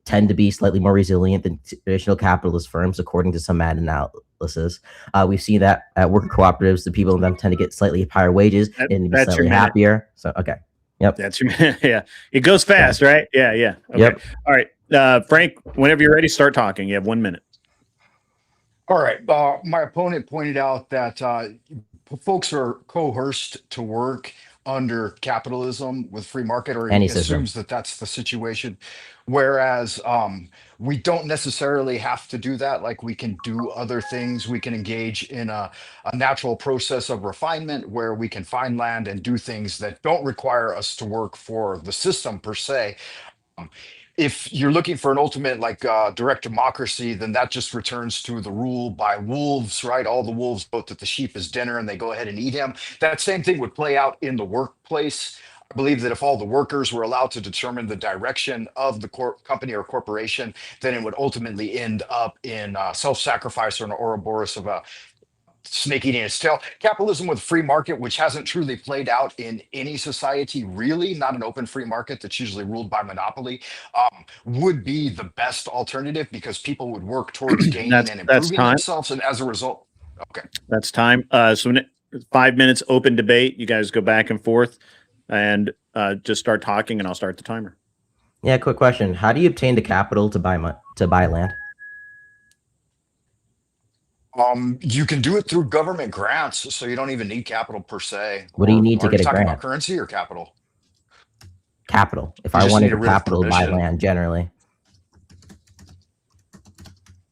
tend to be slightly more resilient than traditional capitalist firms, according to some analysis. We've seen that at worker cooperatives, the people in them tend to get slightly higher wages and be slightly happier. So, okay. Yep. That's your yeah. It goes fast, right? Yeah. Okay. Yep. All right. Frank, whenever you're ready, start talking. You have 1 minute. All right. My opponent pointed out that folks are coerced to work under capitalism with free market, or he assumes that that's the situation. Whereas we don't necessarily have to do that. Like, we can do other things. We can engage in a natural process of refinement where we can find land and do things that don't require us to work for the system per se. If you're looking for an ultimate direct democracy, then that just returns to the rule by wolves, right? All the wolves vote that the sheep is dinner and they go ahead and eat him. That same thing would play out in the workplace. I believe that if all the workers were allowed to determine the direction of the company or corporation, then it would ultimately end up in self-sacrifice or an Ouroboros of a snake eating its tail. Capitalism with free market, which hasn't truly played out in any society, really, not an open free market that's usually ruled by monopoly, would be the best alternative, because people would work towards gaining and improving themselves. And as a result, okay. That's time. So 5 minutes open debate. You guys go back and forth and just start talking, and I'll start the timer. Yeah, quick question. How do you obtain the capital to buy land? You can do it through government grants, so you don't even need capital per se. What do you need to get a grant? About currency or capital? Capital. If I wanted capital to buy land, generally.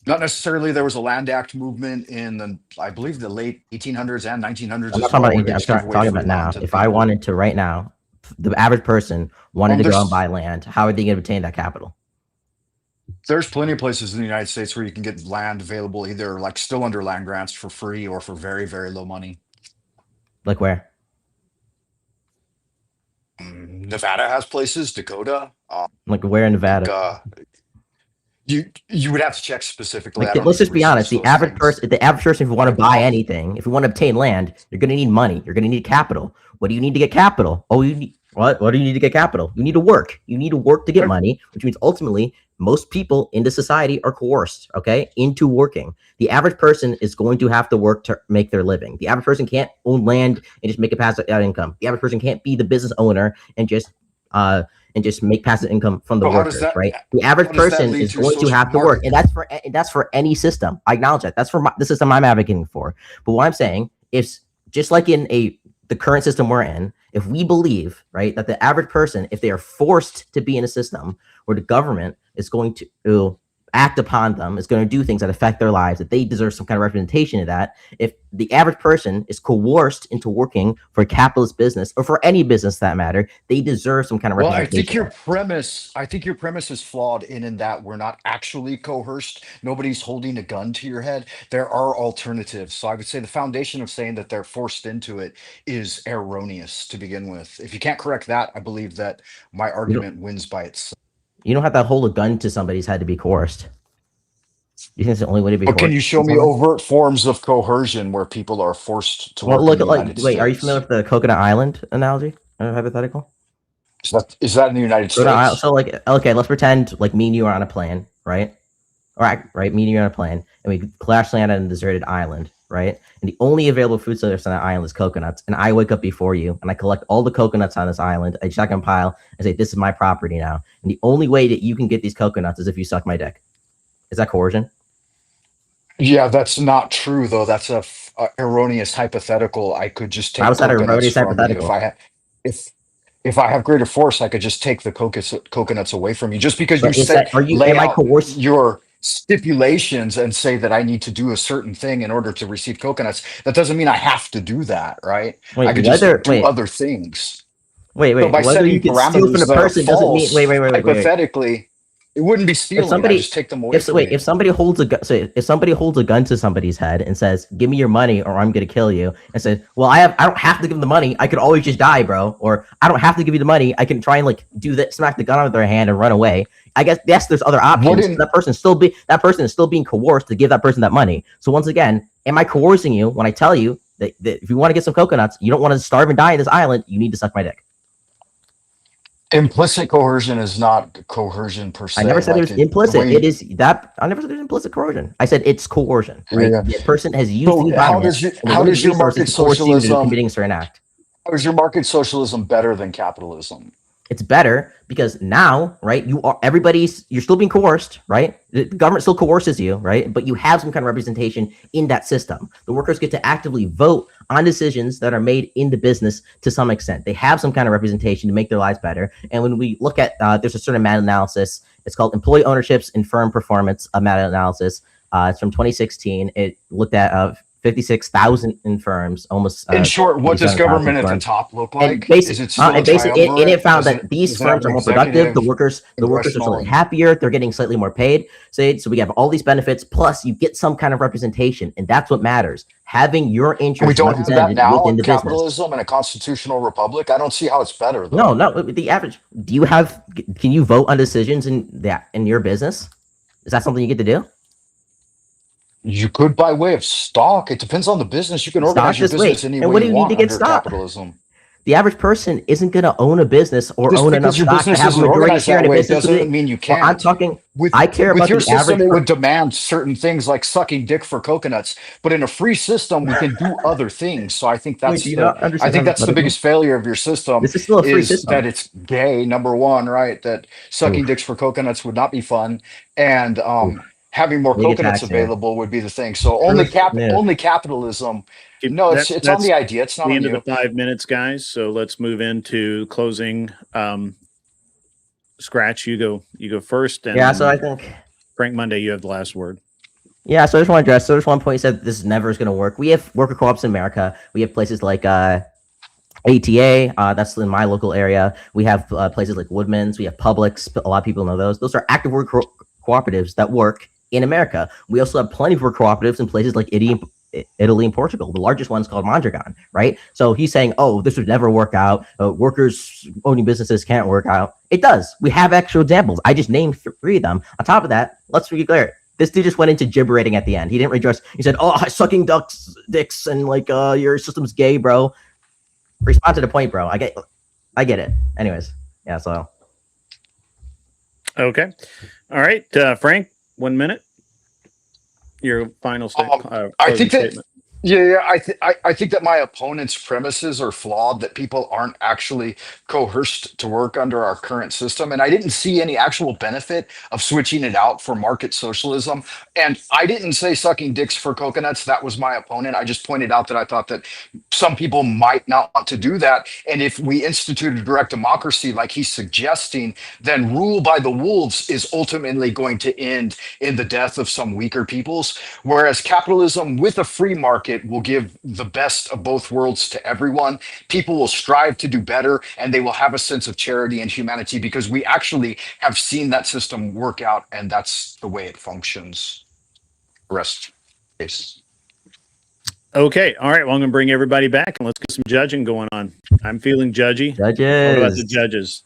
Not necessarily. There was a Land Act movement in I believe the late 1800s and 1900s. I'm talking about now. If I wanted to right now, the average person wanted to go and buy land, how are they going to obtain that capital? There's plenty of places in the United States where you can get land available, either like still under land grants for free or for very, very low money. Like where? Nevada has places, Dakota. Like where in Nevada? You would have to check specifically. Like, I don't let's need just to be honest. research The average person, if you want to buy anything, if you want to obtain land, you're going to need money. You're going to need capital. What do you need to get capital? Oh, you need what? What do you need to get capital? You need to work. You need to work to get money, which means ultimately most people into society are coerced, okay, into working. The average person is going to have to work to make their living. The average person can't own land and just make a passive income. The average person can't be the business owner and just make passive income from the workers, right? The average person is going to have to work, and that's for any system. I acknowledge that. That's for the system I'm advocating for. But what I'm saying is, just like in the current system we're in, if we believe, right, that the average person, if they are forced to be in a system where the government is going to act upon them, is going to do things that affect their lives, that they deserve some kind of representation of that. If the average person is coerced into working for a capitalist business or for any business that matter, they deserve some kind of representation. I think your premise is flawed in that we're not actually coerced. Nobody's holding a gun to your head. There are alternatives. So I would say the foundation of saying that they're forced into it is erroneous to begin with. If you can't correct that, I believe that my argument wins by itself. You don't have to hold a gun to somebody's head to be coerced. You think it's the only way to be coerced? Can you show me overt forms of coercion where people are forced to work in the United States? Are you familiar with the Coconut Island analogy or hypothetical? Is that in the United States? So okay, let's pretend like me and you are on a plane, right? Right, me and you are on a plane, and we crash land on a deserted island, right? And the only available food source on that island is coconuts. And I wake up before you, and I collect all the coconuts on this island. I check and pile and say, this is my property now. And the only way that you can get these coconuts is if you suck my dick. Is that coercion? Yeah, that's not true, though. That's a erroneous hypothetical. I could just take. How is that erroneous hypothetical? If I have greater force, I could just take the coconuts away from you. Just because But you say lay out coerced? Your stipulations and say that I need to do a certain thing in order to receive coconuts, that doesn't mean I have to do that, right? I could just do other things. So by setting parameters that are false, hypothetically, it wouldn't be stealing. I just take them away. If somebody holds a gun, if somebody holds a gun to somebody's head and says, "Give me your money, or I'm gonna kill you," and says, "Well, I don't have to give them the money. I could always just die, bro," or "I don't have to give you the money. I can try and do that, smack the gun out of their hand and run away." I guess yes, there's other options. That person is still being coerced to give that person that money. So once again, am I coercing you when I tell you that if you want to get some coconuts, you don't want to starve and die on this island, you need to suck my dick? Implicit coercion is not coercion per se. I never said it was implicit. It is that. I never said there's implicit coercion. I said it's coercion. Right? Yeah. The person has used the environment. How does your market socialism committing a certain act? How is your market socialism better than capitalism? It's better because now, right, you're still being coerced, right? The government still coerces you, right? But you have some kind of representation in that system. The workers get to actively vote on decisions that are made in the business to some extent. They have some kind of representation to make their lives better. And when we look at, there's a certain meta-analysis. It's called Employee Ownerships and Firm Performance, a meta-analysis. It's from 2016. It looked at 56,000 in firms, almost. In short, what does government at the top look like? And it found that these firms are more productive. The workers are slightly happier. They're getting slightly more paid. So we have all these benefits. Plus, you get some kind of representation, and that's what matters. Having your interests we don't have that now within the capitalism business. and a constitutional republic. I don't see how it's better. Though. No. The average. Can you vote on decisions in your business? Is that something you get to do? You could by way of stock. It depends on the business. You can organize your business any way you want. And what do you need to get stock? Capitalism. The average person isn't going to own a business or own enough stock to have a majority share in a business. Doesn't mean you can't. Well, I'm talking. I care about your the system. average. It would demand certain things like sucking dick for coconuts. But in a free system, we can do other things. So I think that's the biggest failure of your system. This is still a free system. That it's gay. Number one, right? That sucking dicks for coconuts would not be fun, and having more coconuts available would be the thing. So only capitalism. No, it's on the idea. It's not the on end you. of the 5 minutes, guys. So let's move into closing. Scratch, you go first. And so I think Frank Monday, you have the last word. Yeah, so I just want to address. So there's one point you said this never is going to work. We have worker co-ops in America. We have places like ATA. That's in my local area. We have places like Woodman's. We have Publix. A lot of people know those. Those are active cooperatives that work in America. We also have plenty more cooperatives in places like Italy and Portugal. The largest one is called Mondragon, right? So he's saying, oh, this would never work out. Workers owning businesses can't work out. It does. We have actual examples. I just named 3 of them. On top of that, let's be clear. This dude just went into gibberating at the end. He didn't redress. He said, oh, sucking dicks and like your system's gay, bro. Respond to the point, bro. I get it. Anyways, yeah, so. Okay. All right. Frank, 1 minute. Your final statement. I think that I think that my opponent's premises are flawed, that people aren't actually coerced to work under our current system. And I didn't see any actual benefit of switching it out for market socialism. And I didn't say sucking dicks for coconuts. That was my opponent. I just pointed out that I thought that some people might not want to do that. And if we instituted direct democracy like he's suggesting, then rule by the wolves is ultimately going to end in the death of some weaker peoples. Whereas capitalism with a free market will give the best of both worlds to everyone. People will strive to do better, and they will have a sense of charity and humanity because we actually have seen that system work out, and that's the way it functions. Rest case. Okay. All right. Well, I'm going to bring everybody back and let's get some judging going on. I'm feeling judgy. Judges. What about the judges?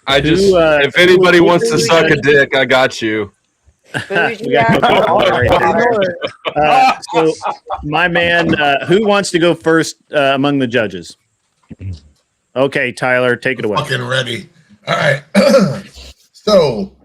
If anybody wants to suck a dick, I got you. We got so my man, who wants to go first among the judges? Okay, Tyler, take it away. Fucking ready. All right. So,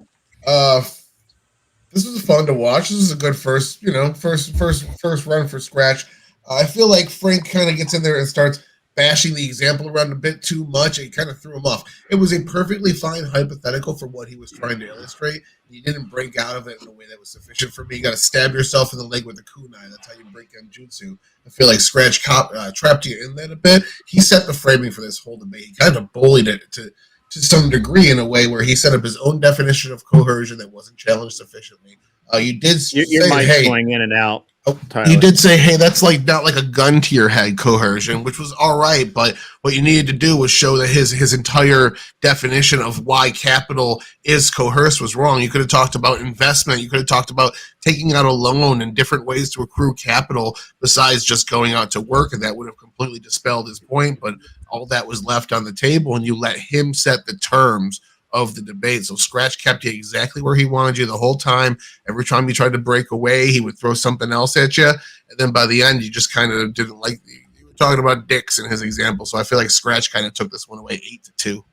this was fun to watch. This is a good first run for Scratch. I feel like Frank kind of gets in there and starts bashing the example around a bit too much. It kind of threw him off. It was a perfectly fine hypothetical for what he was trying to illustrate. He didn't break out of it in a way that was sufficient for me. You got to stab yourself in the leg with a kunai. That's how you break genjutsu. I feel like Scratch trapped you in that a bit. He set the framing for this whole debate. He kind of bullied it to some degree in a way where he set up his own definition of coercion that wasn't challenged sufficiently. You did your mic's going in and out. Tyler. You did say, hey, that's like not like a gun to your head coercion, which was all right, but what you needed to do was show that his entire definition of why capital is coerced was wrong. You could have talked about investment. You could have talked about taking out a loan and different ways to accrue capital besides just going out to work, and that would have completely dispelled his point, but all that was left on the table, and you let him set the terms of the debate. So Scratch kept you exactly where he wanted you the whole time. Every time you tried to break away, he would throw something else at you. And then by the end, you just kind of didn't like you were talking about dicks in his example. So I feel like Scratch kind of took this one away 8-2.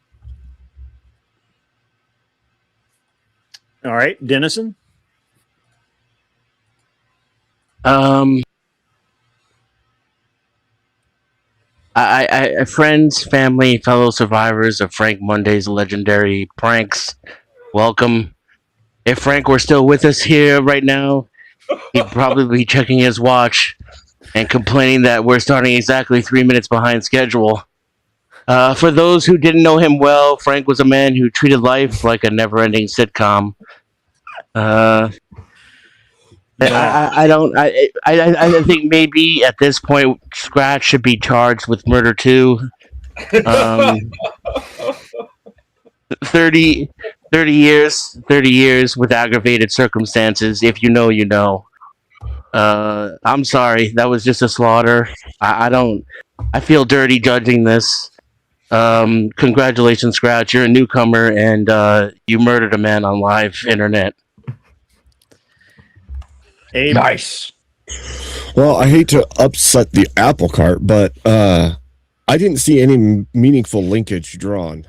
All right, Dennison. I friends, family, fellow survivors of Frank Monday's legendary pranks, welcome. If Frank were still with us here right now, he'd probably be checking his watch and complaining that we're starting exactly 3 minutes behind schedule. For those who didn't know him well, Frank was a man who treated life like a never-ending sitcom. I think maybe at this point Scratch should be charged with murder too. 30 years with aggravated circumstances. If you know, you know. I'm sorry, that was just a slaughter. I feel dirty judging this. Congratulations, Scratch. You're a newcomer and you murdered a man on live internet. Nice. Well, I hate to upset the apple cart, but I didn't see any meaningful linkage drawn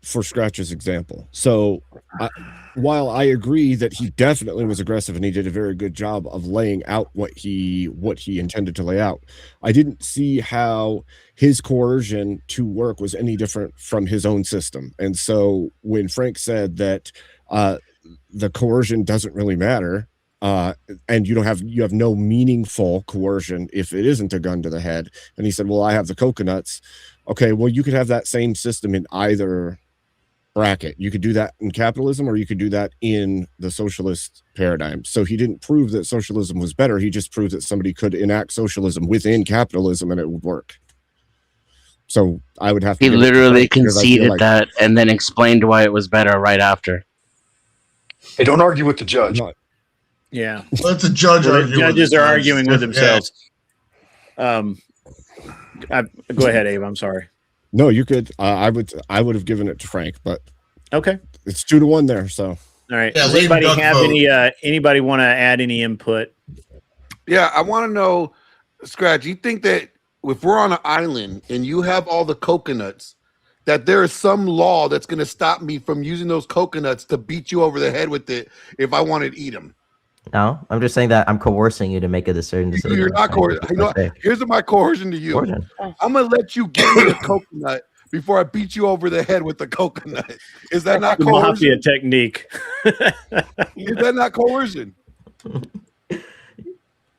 for Scratch's example. So while I agree that he definitely was aggressive and he did a very good job of laying out what he intended to lay out, I didn't see how his coercion to work was any different from his own system. And so when Frank said that the coercion doesn't really matter, and you have no meaningful coercion if it isn't a gun to the head. And he said, well, I have the coconuts. Okay, well, you could have that same system in either bracket. You could do that in capitalism or you could do that in the socialist paradigm. So he didn't prove that socialism was better. He just proved that somebody could enact socialism within capitalism and it would work. So I would have to. He give it to literally Frank because I feel conceded like- that and then explained why it was better right after. Hey, don't argue with the judge. Yeah. Let the judge Well, the argue. with judges the are judge. arguing with Yeah. themselves. Go ahead, Abe. I'm sorry. No, you could. I would have given it to Frank, but okay, it's 2-1 there. So all right. Yeah, Does lame anybody duck have vote. anybody want to add any input? Yeah, I want to know, Scratch, you think that if we're on an island and you have all the coconuts, that there is some law that's going to stop me from using those coconuts to beat you over the head with it if I wanted to eat them? No, I'm just saying that I'm coercing you to make a certain decision. You're not coercing. You know, here's my coercion to you. Coercion. I'm going to let you give me a coconut before I beat you over the head with the coconut. Is that not The coercion? mafia technique. Is that not coercion?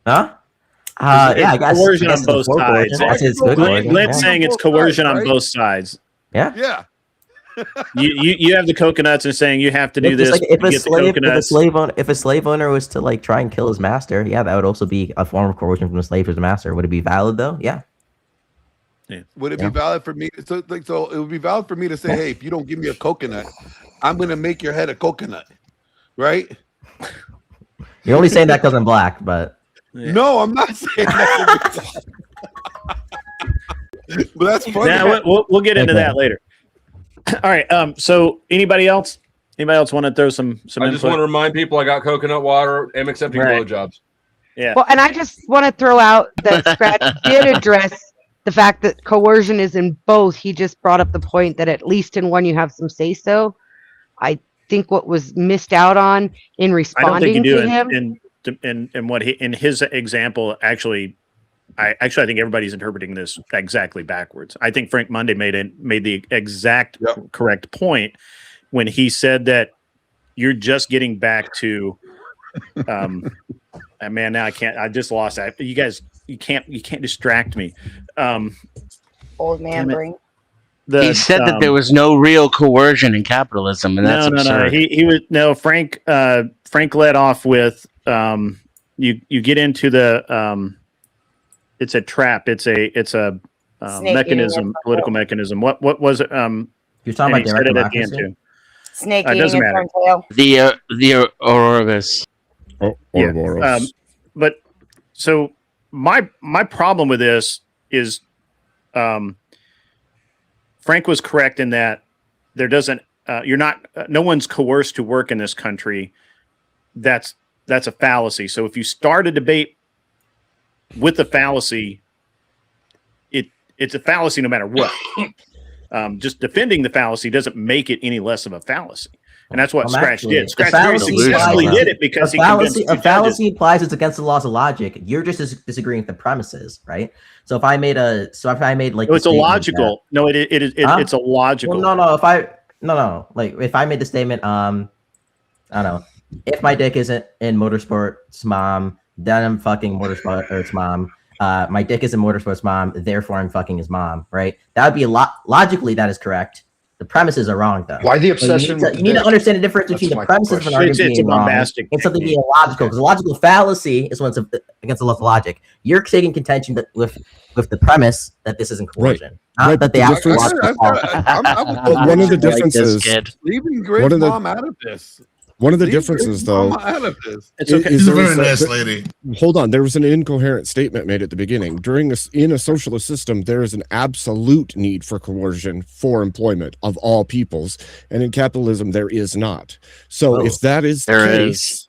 Huh? It's Yeah, I guess coercion it's on both full sides. coercion. I say it's good coercion. Glenn's Yeah. saying it's coercion on both sides. Yeah. Yeah. You have the coconuts and saying you have to do this. Like if to a get the slave, coconuts. if a slave owner was to like try and kill his master, yeah, that would also be a form of coercion from the slave to the master. Would it be valid though? Yeah. Would it be valid for me? So it would be valid for me to say, hey, if you don't give me a coconut, I'm going to make your head a coconut, right? You're only saying that because I'm black, but No, I'm not saying that. But that's funny. Now we'll get into that later. All right. So anybody else? Anybody else want to throw some I just input? want to remind people I got coconut water. I'm accepting Right. blowjobs. Yeah. Well, and I just want to throw out that Scratch did address the fact that coercion is in both. He just brought up the point that at least in one you have some say so. I think what was missed out on in I don't think you responding do. to him. In what he in his example actually. I think everybody's interpreting this exactly backwards. I think Frank Monday made the exact correct point when he said that you're just getting back to man, now I just lost that. You guys, you can't distract me. Old man brain. He said that there was no real coercion in capitalism, and that's absurd. No. Frank led off with you get into the it's a trap. It's a mechanism, political mechanism. What was it? You're talking about direct democracy? Too. Snake It eating doesn't its matter. own tail. The Ouroboros. Yeah. But so my problem with this is Frank was correct in that there doesn't no one's coerced to work in this country. That's a fallacy. So if you start a debate with the fallacy, it's a fallacy no matter what. Just defending the fallacy doesn't make it any less of a fallacy. And that's what Scratch did. Scratch very successfully did it because he convinced a fallacy implies it's against the laws of logic. You're just disagreeing with the premises, right? So if I made like it's illogical. No, it's illogical. Well, if I made the statement, I don't know, if my dick isn't in motorsports, mom, then I'm fucking motorsports mom. My dick is in motorsports mom, therefore I'm fucking his mom, right? That would be logically that is correct. The premises are wrong, though. Why the obsession? You need to understand the difference between the premises of an argument being wrong and something being illogical. Because a logical fallacy is when it's against the laws of logic. You're taking contention that with the premise that this isn't coercion, not that they actually. One of the differences. Leaving Greg's mom out of this. One of the differences, though, it's okay. She's a very nice lady. Hold on, there was an incoherent statement made at the beginning. In a socialist system, there is an absolute need for coercion for employment of all peoples, and in capitalism, there is not. So, if that is the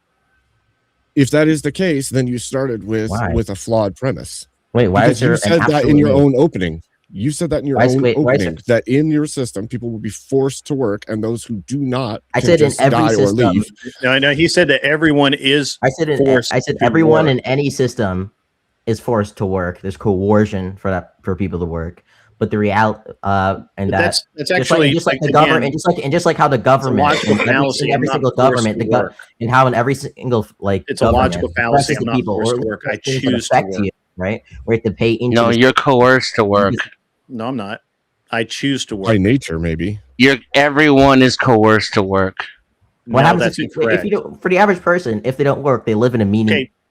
case, then you started with a flawed premise. Wait, why because is there you said that in your own opening? You said that in your own opening, that in your system, people will be forced to work, and those who do not I said in every system. or leave. No, he said that everyone is forced. I said everyone in any system is forced to work. There's coercion for people to work. But the reality, that's actually just like the government, and just like how the government, in every single government, and how in every single it's a logical fallacy. I'm not forced to work. I choose to work. Right? We have to pay into. No, you're coerced to work. No, I'm not. I choose to work. By nature, maybe. Everyone is coerced to work. What happens if you don't, for the average person, if they don't work, they live in a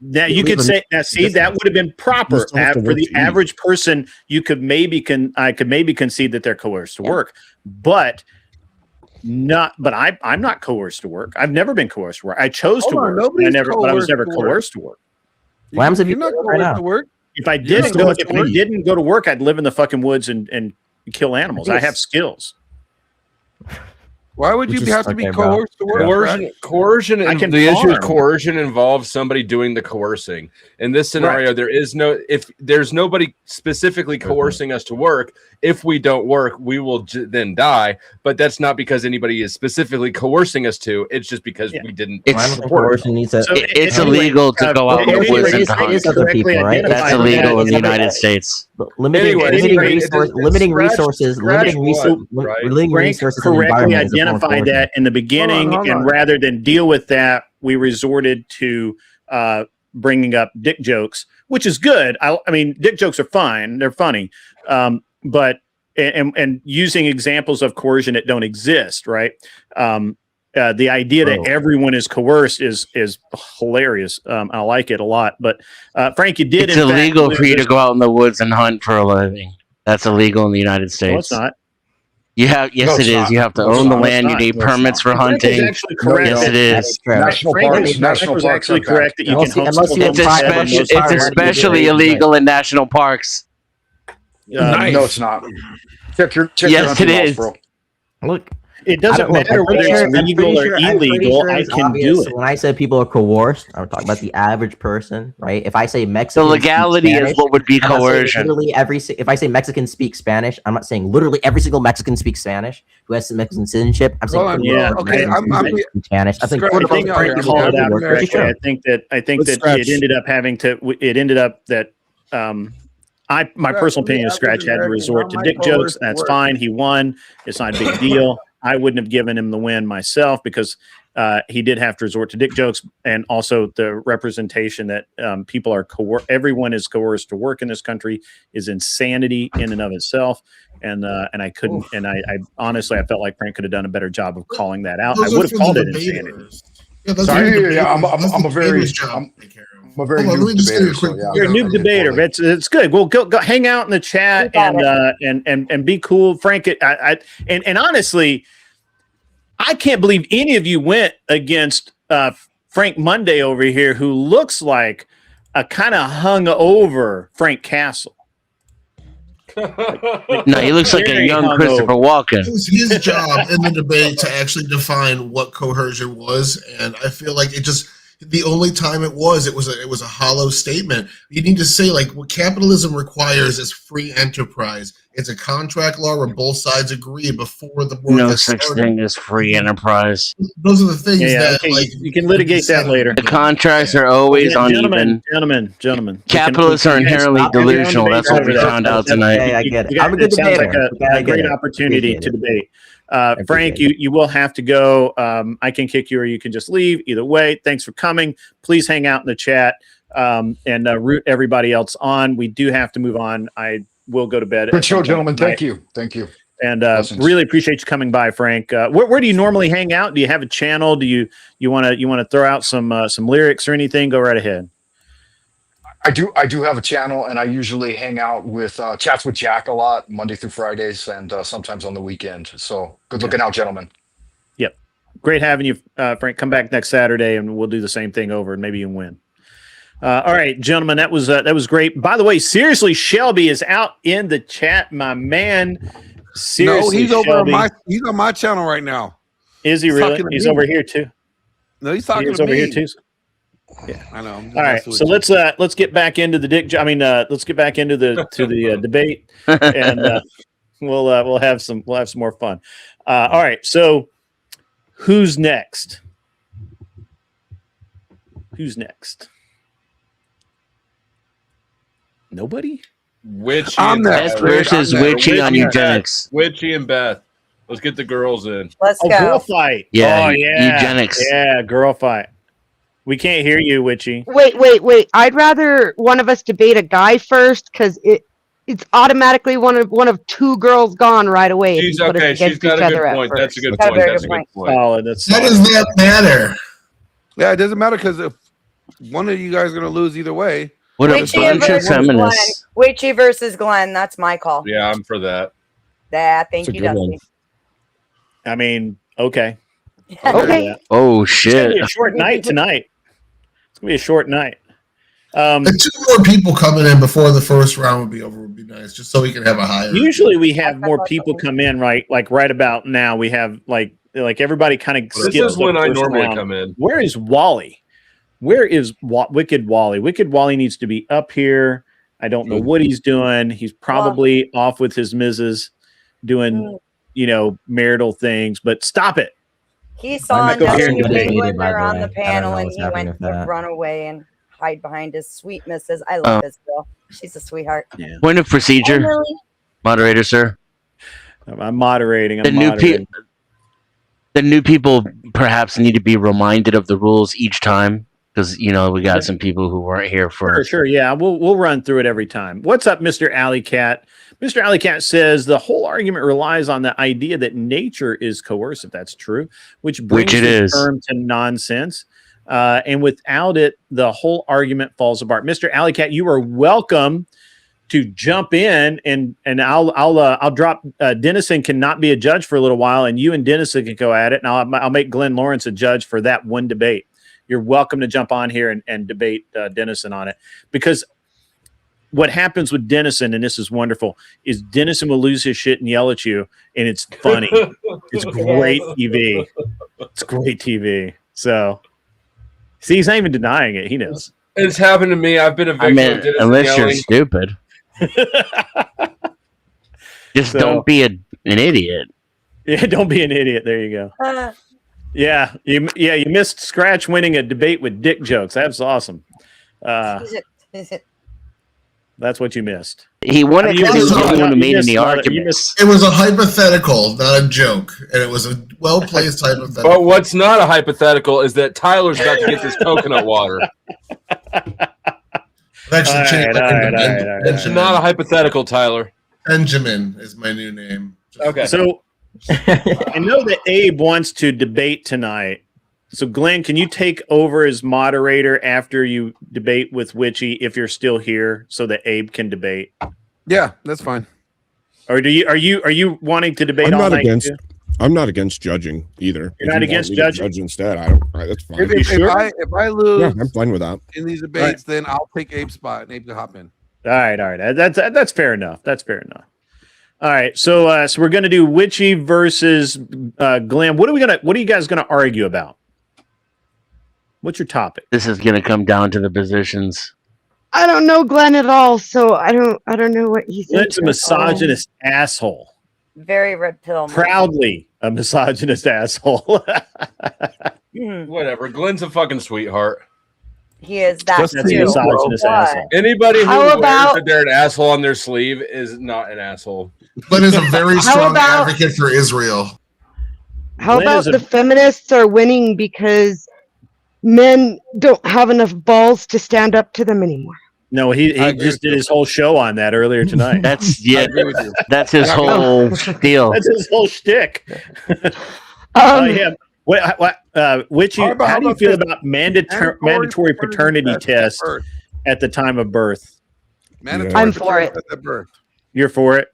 Now you could say, that would have been proper for the average person. You could I could maybe concede that they're coerced to work, but I'm not coerced to work. I've never been coerced to work. I chose to work. But I was never coerced to work. What happens if you're not coerced to work? If I didn't go to work, I'd live in the fucking woods and kill animals. I have skills. Why would you have to be coerced to work? Coercion. The issue is coercion involves somebody doing the coercing. In this scenario, if there's nobody specifically coercing us to work. If we don't work, we will then die. But that's not because anybody is specifically coercing us to. It's just because we didn't. It's illegal to go out in the woods and hunt. That's illegal in the United States. Limiting resources. Correctly identified that in the beginning, and rather than deal with that, we resorted to bringing up dick jokes, which is good. I mean, dick jokes are fine; they're funny, but using examples of coercion that don't exist, right? The idea that everyone is coerced is hilarious. I like it a lot. But Frank, you did. It's illegal for you to go out in the woods and hunt for a living. That's illegal in the United States. No, it's not. You have, yes, it is. You have to own the land. You need permits for hunting. Yes, it is. National parks actually correct that you can hunt. It's especially illegal in national parks. No, it's not. Yes, it is. Look. It doesn't matter whether it's legal or illegal. I can do it. When I say people are coerced, I'm talking about the average person, right? If I say Mexican, the legality is what would be coercion. Literally if I say Mexican speaks Spanish, I'm not saying literally every single Mexican speaks Spanish who has some Mexican citizenship. I'm saying I'm Spanish. I think Frank called it out correctly. I think that it ended up that my personal opinion is Scratch had to resort to dick jokes. That's fine. He won. It's not a big deal. I wouldn't have given him the win myself because he did have to resort to dick jokes, and also the representation that people are everyone is coerced to work in this country is insanity in and of itself. And I couldn't. And I honestly, I felt like Frank could have done a better job of calling that out. I would have called it insanity. I'm a very noob debater. You're a noob debater. But it's good. Well, go hang out in the chat and be cool, Frank. And honestly, I can't believe any of you went against Frank Monday over here, who looks like a kind of hung over Frank Castle. No, he looks like a young Christopher Walken. It was his job in the debate to actually define what coercion was, and I feel like the only time it was a hollow statement. You need to say, like, what capitalism requires is free enterprise. It's a contract law where both sides agree before the war. No such thing as free enterprise. Those are the things that you can litigate that later. The contracts are always uneven. Gentlemen. Capitalists are inherently delusional. That's what we found out tonight. I get it. I'm a good debater. Sounds like a great opportunity to debate. Frank, you will have to go. I can kick you or you can just leave. Either way, thanks for coming. Please hang out in the chat and root everybody else on. We do have to move on. I will go to bed. Good show, gentlemen. Thank you. And really appreciate you coming by, Frank. Where do you normally hang out? Do you have a channel? Do you want to throw out some lyrics or anything? Go right ahead. I do have a channel, and I usually hang out with Chats with Jack a lot, Monday through Fridays, and sometimes on the weekend. So good looking out, gentlemen. Yep. Great having you, Frank. Come back next Saturday, and we'll do the same thing over, and maybe you can win. All right, gentlemen, that was great. By the way, seriously, Shelby is out in the chat, my man. Seriously, no, he's Shelby. He's on my channel right now. Is he really? He's over here too. No, he's talking to over me. Here too. Yeah, I know. All right, so let's get back into the let's get back into the debate, and we'll have some more fun. All right, so who's next? Nobody. Witchy. I'm Beth versus Witchy on eugenics. Witchy and Beth. Let's get the girls in. Let's go. Girl fight. Yeah. Oh, yeah. Eugenics. Yeah. Girl fight. We can't hear you, Witchy. Wait. I'd rather one of us debate a guy first, because it's automatically one of two girls gone right away. She's okay. She's got a good point. That's a good point. Solid. How does that matter? Yeah, it doesn't matter because if one of you guys are gonna lose either way. What a Witchy bunch of versus feminists. Glenn. Witchy versus Glenn. That's my call. Yeah, I'm for that. Thank you, good one. Dusty. I mean, okay. Okay. Oh It's gonna be shit! a short night tonight. It's gonna be a short night. And 2 more people coming in before the first round would be over would be nice, just so we can have a higher. Usually we have more people come in right about now. We have like everybody kind of skips. This is when the I first normally round. come in. Where is Wally? Where is Wicked Wally? Wicked Wally needs to be up here. I don't know what he's doing. He's probably off with his missus doing, marital things, but stop it. He saw I'm gonna go here and Dusty debate. with her on the I don't panel, know and what's he happening went with to that. run away and hide behind his sweet missus. I love this girl. She's a sweetheart. Yeah. Point of procedure, moderator, sir. I'm moderating. The new people perhaps need to be reminded of the rules each time because we got some people who weren't here for. Sure. Yeah, we'll run through it every time. What's up, Mr. Alley Cat? Mr. Alley Cat says the whole argument relies on the idea that nature is coercive. That's true, which brings it the is. term to nonsense. And without it, the whole argument falls apart. Mr. Alley Cat, you are welcome to jump in, and I'll drop. Dennison cannot be a judge for a little while, and you and Dennison can go at it, and I'll make Glenn Lawrence a judge for that one debate. You're welcome to jump on here and debate Dennison on it, because what happens with Dennison, and this is wonderful, is Dennison will lose his shit and yell at you, and it's funny. It's great TV. It's great TV. So, see, he's not even denying it. He knows. It's happened to me. I've been a victim of Dennison unless yelling. you're stupid. Just don't be an idiot. Yeah, don't be an idiot. There you go. Yeah, you missed Scratch winning a debate with dick jokes. That's awesome. That's what you missed. He won it because he was the only one who made any arguments. It was a hypothetical, not a joke, and it was a well-placed hypothetical. But what's not a hypothetical is that Tyler's got to get this coconut water. That's the change. It's not a hypothetical, Tyler. Benjamin is my new name. Okay. So I know that Abe wants to debate tonight. So Glenn, can you take over as moderator after you debate with Witchy if you're still here, so that Abe can debate? Yeah, that's fine. Or are you wanting to debate all night? I'm not against judging either. You're not against judging? Judge instead. I don't. That's fine. If I lose, yeah, I'm fine with that. In these debates, then I'll take Abe's spot and Abe can hop in. All right. That's fair enough. That's fair enough. All right, so we're gonna do Witchy versus Glenn. What are you guys gonna argue about? What's your topic? This is gonna come down to the positions. I don't know Glenn at all, so I don't know what he's. Glenn's a misogynist asshole. Very red pill. Proudly a misogynist asshole. Whatever. Glenn's a fucking sweetheart. He is that That's a misogynist asshole. Anybody who How wears about- that they're an asshole on their sleeve is not an asshole. Glenn is a very How strong about- advocate for Israel. How Glenn about is a- the feminists are winning because men don't have enough balls to stand up to them anymore? No, he just did his whole show on that earlier tonight. That's I agree with you. That's his whole deal. That's his whole shtick. Yeah. Witchy, How about- how do you how feel about about mandatory paternity test at the time of birth? I'm for it. At birth. You're for it?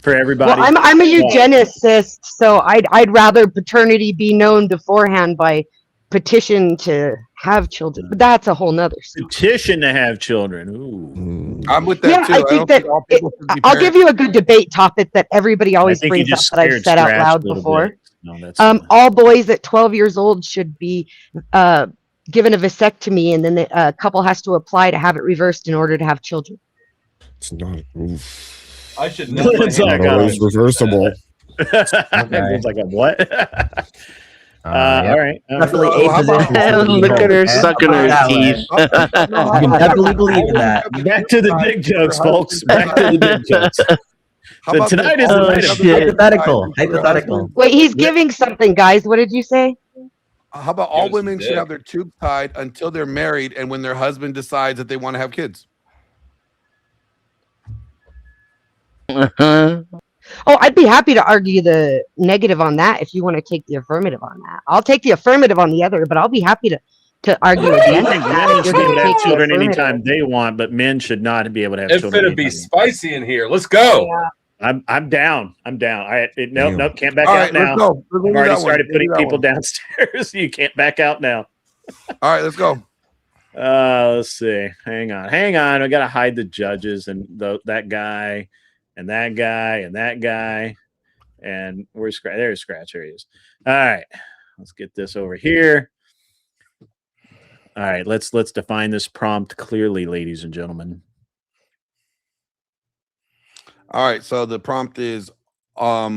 For everybody? Well, I'm a eugenicist, so I'd rather paternity be known beforehand by petition to have children. But that's a whole nother story. Petition to have children. Ooh. I'm with that Yeah, too. I don't think that all people should be I'll parents. give you a good debate topic that everybody always think you brings up just that I've scared said out Scratch loud a little before. bit. No, that's All boys at 12 years old should be given a vasectomy, and then a couple has to apply to have it reversed in order to have children. It's not. Oof. I should know. It's Not always reversible. It's like a what? All right. Definitely Well, how about- Look at her sucking her teeth. I can definitely believe in that. Back to the dick jokes, folks. Back to the dick jokes. How So about tonight this? is the Oh, night of shit. Hypothetical. Wait, he's giving something, guys. What did you say? How about all Give us some women should dick. have their tubes tied until they're married and when their husband decides that they want to have kids? Oh, I'd be happy to argue the negative on that if you want to take the affirmative on that. I'll take the affirmative on the other, but I'll be happy to to argue I against think that. women You're should be able going to to have take the children affirmative. anytime they want, but men should not be able to have It's children. gonna be anytime. spicy in here. Let's go. I'm down. I'm down. Nope, can't back All out right, now. let's go. Let's do I've already that one. started Let's do putting that people one. downstairs. You can't back out now. All right, let's go. Let's see. Hang on. I gotta hide the judges and that guy, and that guy, and that guy, and where's Scratch? There's Scratch. There he is. All right, let's get this over here. All right, let's define this prompt clearly, ladies and gentlemen. All right, so the prompt is all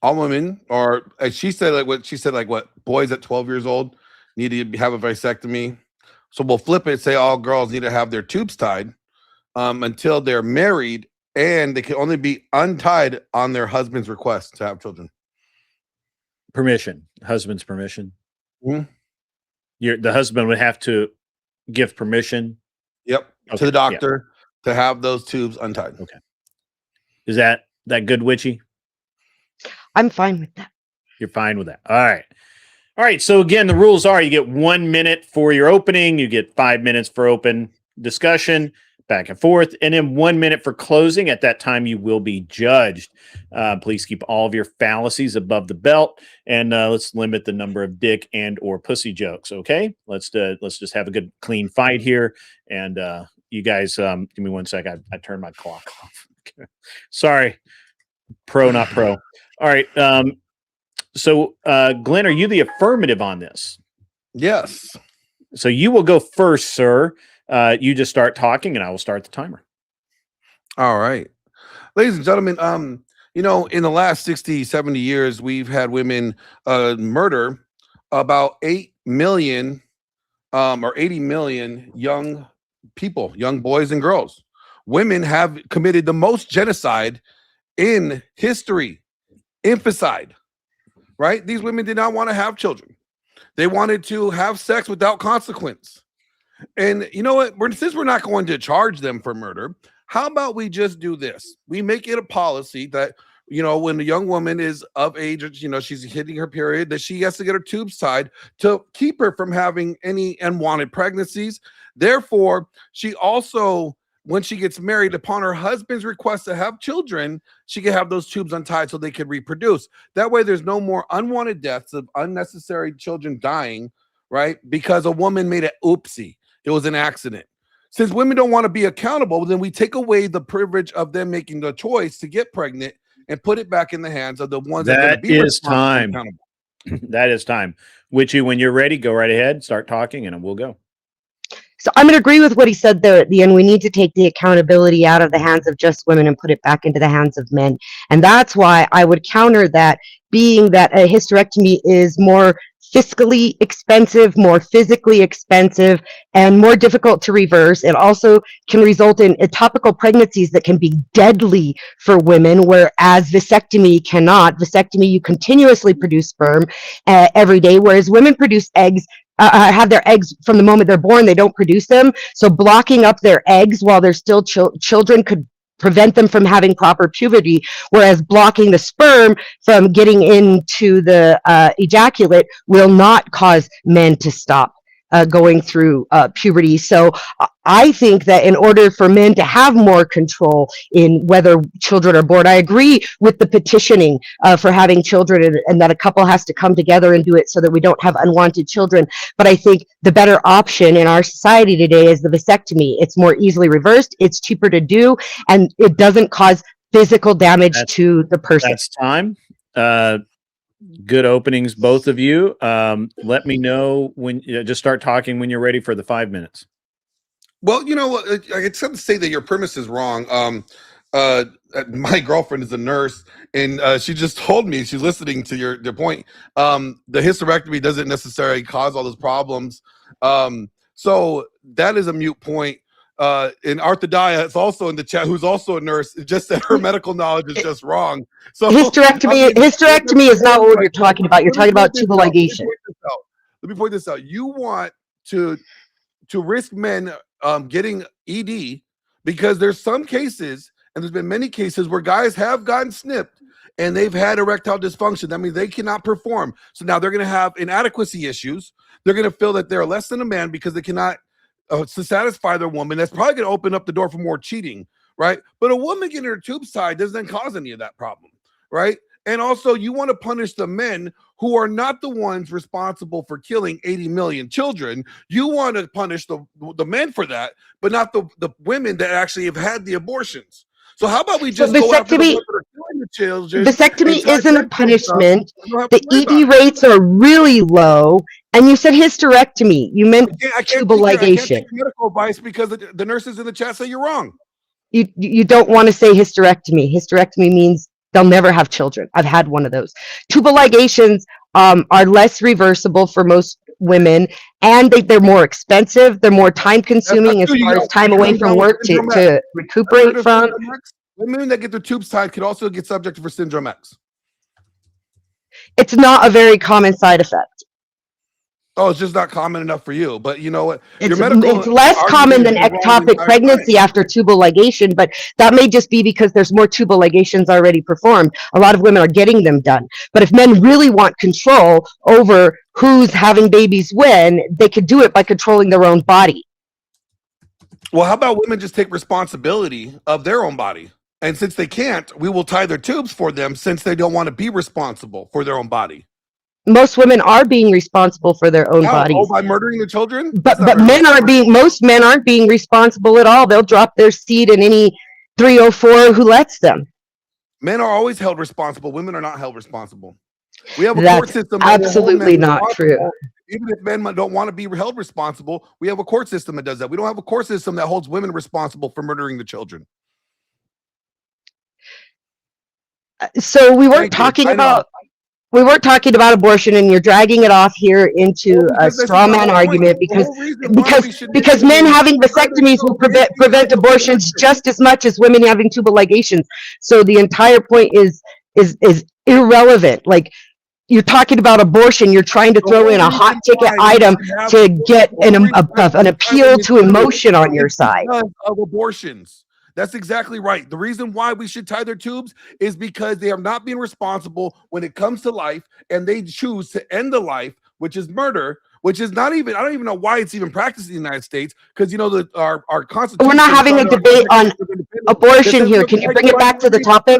women, or she said what boys at 12 years old need to have a vasectomy. So we'll flip it, say all girls need to have their tubes tied until they're married, and they can only be untied on their husband's request to have children. Permission, husband's permission. Mm-hmm. The husband would have to give permission. Yep, okay. To the doctor to have those tubes untied. Okay. Is that good, Witchy? I'm fine with that. You're fine with that. All right. All right. So again, the rules are you get 1 minute for your opening, you get 5 minutes for open discussion, back and forth, and then 1 minute for closing. At that time, you will be judged. Please keep all of your fallacies above the belt, and let's limit the number of dick and or pussy jokes. Okay. Let's just have a good clean fight here. And you guys, give me 1 sec. I turned my clock off. Sorry. Pro, not pro. All right. So, Glenn, are you the affirmative on this? Yes. So you will go first, sir. You just start talking, and I will start the timer. All right. Ladies and gentlemen, in the last 60, 70 years, we've had women murder about 8 million or 80 million young people, young boys and girls. Women have committed the most genocide in history. Infanticide, right? These women did not want to have children. They wanted to have sex without consequence. And you know what? Since we're not going to charge them for murder, how about we just do this? We make it a policy that, when a young woman is of age, she's hitting her period, that she has to get her tubes tied to keep her from having any unwanted pregnancies. Therefore, she also, when she gets married, upon her husband's request to have children, she can have those tubes untied so they can reproduce. That way, there's no more unwanted deaths of unnecessary children dying, right? Because a woman made an oopsie. It was an accident. Since women don't want to be accountable, then we take away the privilege of them making the choice to get pregnant and put it back in the hands of the ones that are going to be time. That is time. Witchy, when you're ready, go right ahead. Start talking, and we'll go. So I'm going to agree with what he said there at the end. We need to take the accountability out of the hands of just women and put it back into the hands of men. And that's why I would counter that, being that a hysterectomy is more fiscally expensive, more physically expensive, and more difficult to reverse. It also can result in ectopical pregnancies that can be deadly for women, whereas vasectomy cannot. Vasectomy, you continuously produce sperm every day, whereas women produce eggs, have their eggs from the moment they're born. They don't produce them. So blocking up their eggs while they're still children could prevent them from having proper puberty, whereas blocking the sperm from getting into the ejaculate will not cause men to stop going through puberty. So I think that in order for men to have more control in whether children are born, I agree with the petitioning for having children, and that a couple has to come together and do it so that we don't have unwanted children. But I think the better option in our society today is the vasectomy. It's more easily reversed, it's cheaper to do, and it doesn't cause physical damage to the person. That's time. Good openings, both of you. Let me know when. Just start talking when you're ready for the 5 minutes. Well, it's not to say that your premise is wrong. My girlfriend is a nurse, and she just told me, she's listening to your point. The hysterectomy doesn't necessarily cause all those problems. So that is a moot point. And Arthodiah is also in the chat, who's also a nurse. It's just that her medical knowledge is just wrong. So hysterectomy is not what you're talking about. You're talking about tubal ligation. Let me point this out. You want to risk men getting ED because there's some cases, and there's been many cases where guys have gotten snipped and they've had erectile dysfunction. That means they cannot perform. So now they're going to have inadequacy issues. They're going to feel that they're less than a man because they cannot to satisfy their woman. That's probably going to open up the door for more cheating, right? But a woman getting her tubes tied doesn't cause any of that problem, right? And also, you want to punish the men who are not the ones responsible for killing 80 million children. You want to punish the men for that, but not the women that actually have had the abortions. So how about we just go after the women that are killing the children? Vasectomy isn't a punishment. The ED rates are really low. And you said hysterectomy. You meant tubal ligation. I can't take medical advice because the nurses in the chat say you're wrong. You don't want to say hysterectomy. Hysterectomy means they'll never have children. I've had one of those. Tubal ligations are less reversible for most women, and they're more expensive. They're more time consuming as far as time away from work to recuperate from. Women that get their tubes tied could also get subject for syndrome X. It's not a very common side effect. Oh, it's just not common enough for you. But you know what? It's less common than ectopic pregnancy after tubal ligation, but that may just be because there's more tubal ligations already performed. A lot of women are getting them done. But if men really want control over who's having babies when, they could do it by controlling their own body. Well, how about women just take responsibility of their own body? And since they can't, we will tie their tubes for them since they don't want to be responsible for their own body. Most women are being responsible for their own bodies. Oh, by murdering the children? But most men aren't being responsible at all. They'll drop their seed in any 304 who lets them. Men are always held responsible. Women are not held responsible. We have a That's court system. absolutely not true. Even if men don't want to be held responsible, we have a court system that does that. We don't have a court system that holds women responsible for murdering the children. So we weren't talking about abortion, and you're dragging it off here into a straw man argument because men having vasectomies will prevent abortions just as much as women having tubal ligations. So the entire point is irrelevant. Like, you're talking about abortion, you're trying to throw in a hot ticket item to get an appeal to emotion on your side. Of abortions. That's exactly right. The reason why we should tie their tubes is because they are not being responsible when it comes to life, and they choose to end the life, which is murder, which is not even, I don't even know why it's even practiced in the United States, because you know that our Constitution. We're not having a debate on abortion here. Can you bring it back to the topic?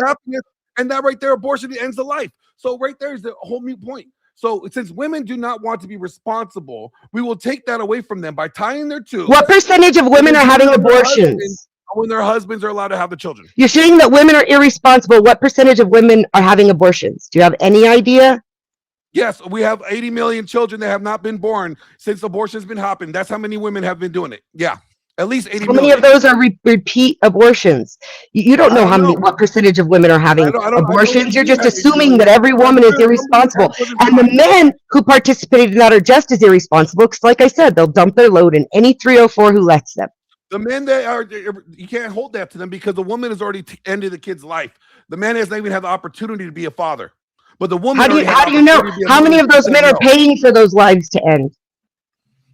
And that right there, abortion ends the life. So right there is the whole mute point. So since women do not want to be responsible, we will take that away from them by tying their tubes. What percentage of women are having abortions? When their husbands are allowed to have the children. You're saying that women are irresponsible. What percentage of women are having abortions? Do you have any idea? Yes, we have 80 million children that have not been born since abortion's been happening. That's how many women have been doing it. Yeah, at least 80 million. How many of those are repeat abortions? You don't know what percentage of women are having abortions. You're just assuming that every woman is irresponsible. And the men who participated in that are just as irresponsible because, like I said, they'll dump their load in any 304 who lets them. The men that are, you can't hold that to them because the woman has already ended the kid's life. The man has not even had the opportunity to be a father. But the woman. How do you know? How many of those men are paying for those lives to end?